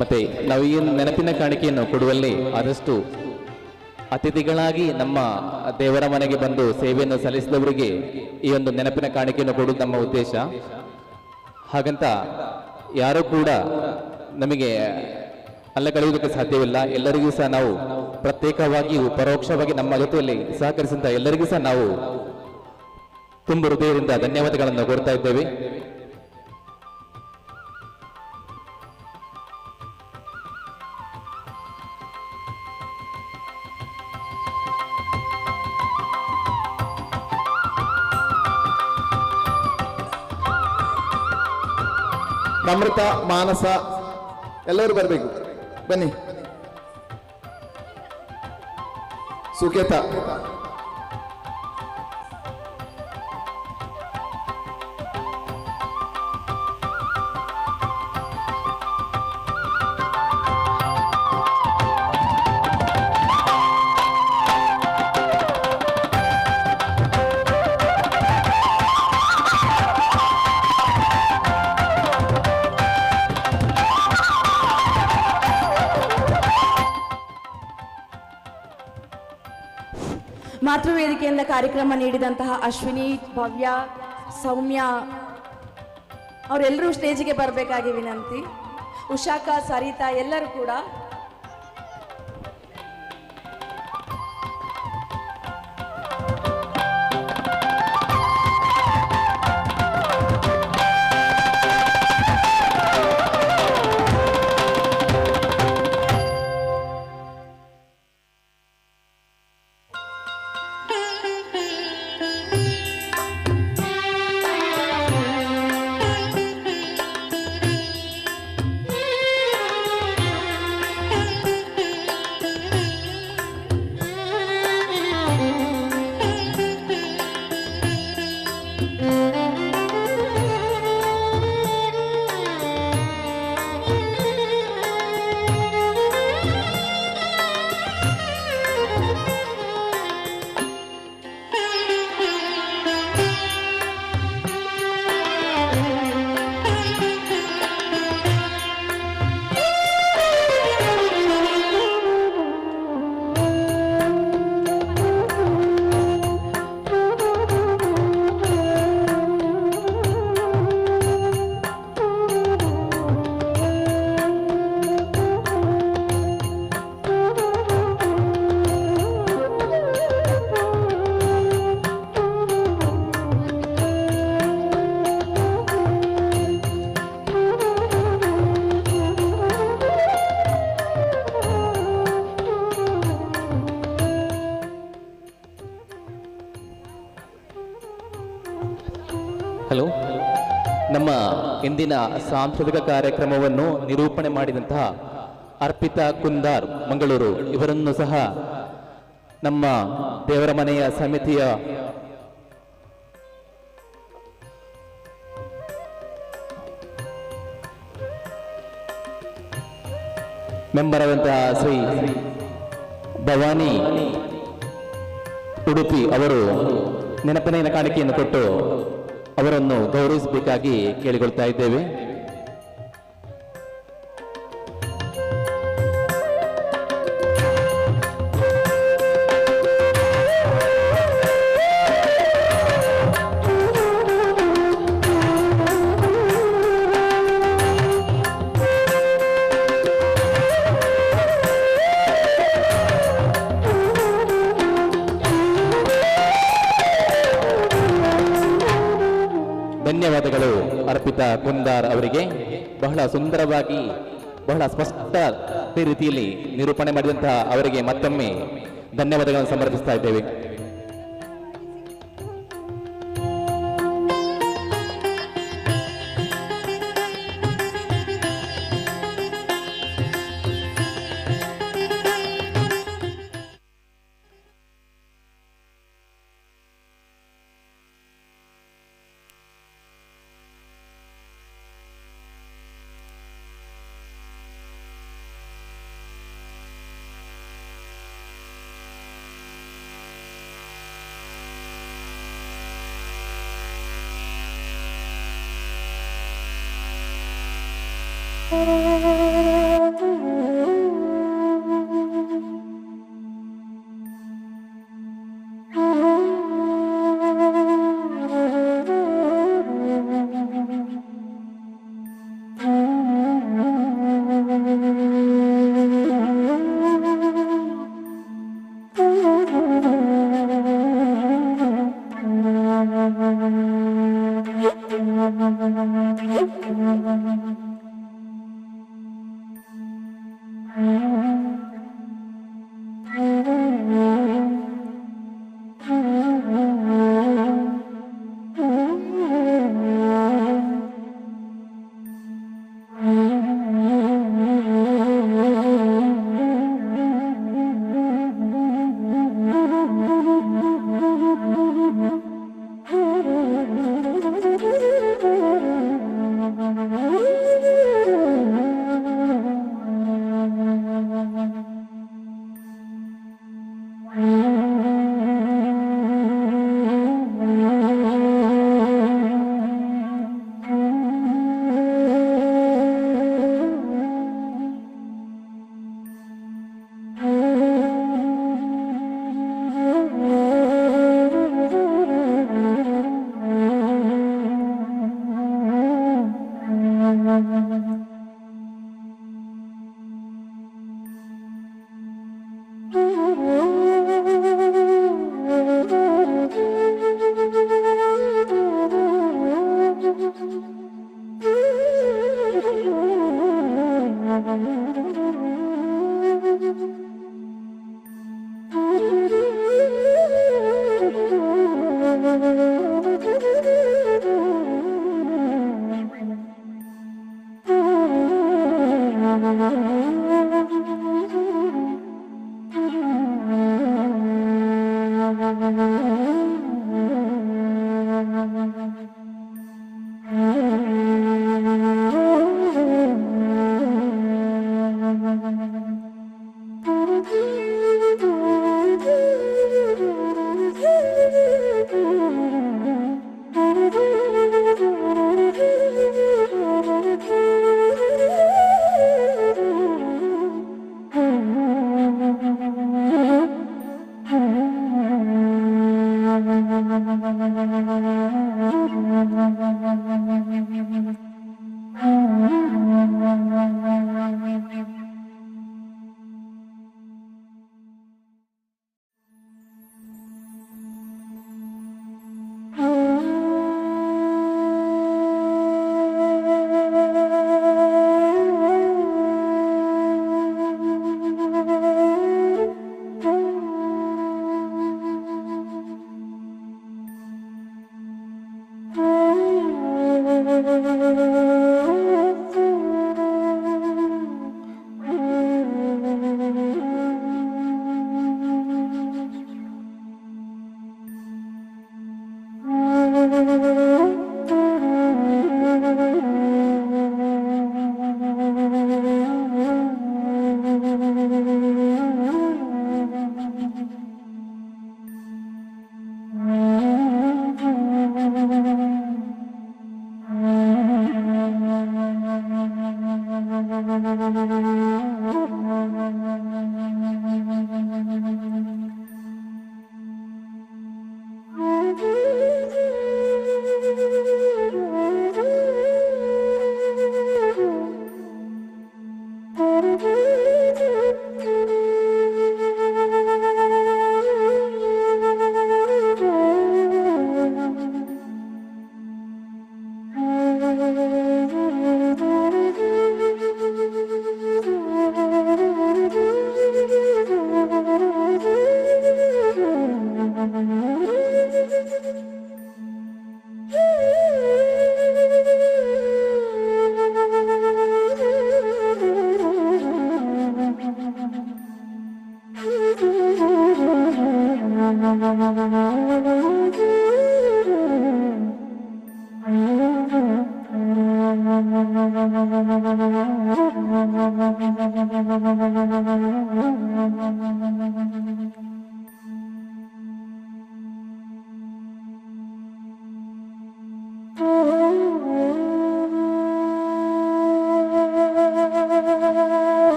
ಮತ್ತೆ ನಾವು ಈ ನೆನಪಿನ ಕಾಣಿಕೆಯನ್ನು ಕೊಡುವಲ್ಲಿ ಆದಷ್ಟು ಅತಿಥಿಗಳಾಗಿ ನಮ್ಮ ದೇವರ ಮನೆಗೆ ಬಂದು ಸೇವೆಯನ್ನು ಸಲ್ಲಿಸಿದವರಿಗೆ ಈ ಒಂದು ನೆನಪಿನ ಕಾಣಿಕೆಯನ್ನು ಕೊಡುವುದು ನಮ್ಮ ಉದ್ದೇಶ. ಹಾಗಂತ ಯಾರೂ ಕೂಡ ನಮಗೆ ಅಲ್ಲಗಳೆಯುವುದಕ್ಕೆ ಸಾಧ್ಯವಿಲ್ಲ. ಎಲ್ಲರಿಗೂ ಸಹ ನಾವು ಪ್ರತ್ಯೇಕವಾಗಿಯೂ ಪರೋಕ್ಷವಾಗಿ ನಮ್ಮ ಜೊತೆಯಲ್ಲಿ ಸಹಕರಿಸಿದ ಎಲ್ಲರಿಗೂ ಸಹ ನಾವು ತುಂಬ ಹೃದಯದಿಂದ ಧನ್ಯವಾದಗಳನ್ನು ಕೋರ್ತಾ ಇದ್ದೇವೆ. ನಮ್ರತ, ಮಾನಸ ಎಲ್ಲರೂ ಬರಬೇಕು. ಬನ್ನಿ. ಸುಕೇತ, ಮಾತೃವೇದಿಕೆಯಿಂದ ಕಾರ್ಯಕ್ರಮ ನೀಡಿದಂತಹ ಅಶ್ವಿನಿ, ಭವ್ಯ, ಸೌಮ್ಯ ಅವರೆಲ್ಲರೂ ಸ್ಟೇಜಿಗೆ ಬರಬೇಕಾಗಿ ವಿನಂತಿ. ಉಷಾಕ, ಸರಿತಾ ಎಲ್ಲರೂ ಕೂಡ. ಹಲೋ. ನಮ್ಮ ಇಂದಿನ ಸಾಂಸ್ಕೃತಿಕ ಕಾರ್ಯಕ್ರಮವನ್ನು ನಿರೂಪಣೆ ಮಾಡಿದಂತಹ ಅರ್ಪಿತಾ ಕುಂದಾರ್ ಮಂಗಳೂರು ಇವರನ್ನು ಸಹ ನಮ್ಮ ದೇವರ ಮನೆಯ ಸಮಿತಿಯ ಮೆಂಬರ್ ಆದಂತಹ ಶ್ರೀ ಭವಾನಿ ಉಡುಪಿ ಅವರು ನೆನಪಿನ ಕಾಣಿಕೆಯನ್ನು ಕೊಟ್ಟು ಅವರನ್ನು ಗೌರವಿಸಬೇಕಾಗಿ ಕೇಳಿಕೊಳ್ತಾ ಇದ್ದೇವೆ. ಧನ್ಯವಾದಗಳು ಅರ್ಪಿತಾ ಕುಂದಾರ್ ಅವರಿಗೆ. ಬಹಳ ಸುಂದರವಾಗಿ ಬಹಳ ಸ್ಪಷ್ಟ ರೀತಿಯಲ್ಲಿ ನಿರೂಪಣೆ ಮಾಡಿದಂತಹ ಅವರಿಗೆ ಮತ್ತೊಮ್ಮೆ ಧನ್ಯವಾದಗಳನ್ನು ಸಮರ್ಪಿಸ್ತಾ ಇದ್ದೇವೆ.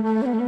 Thank you.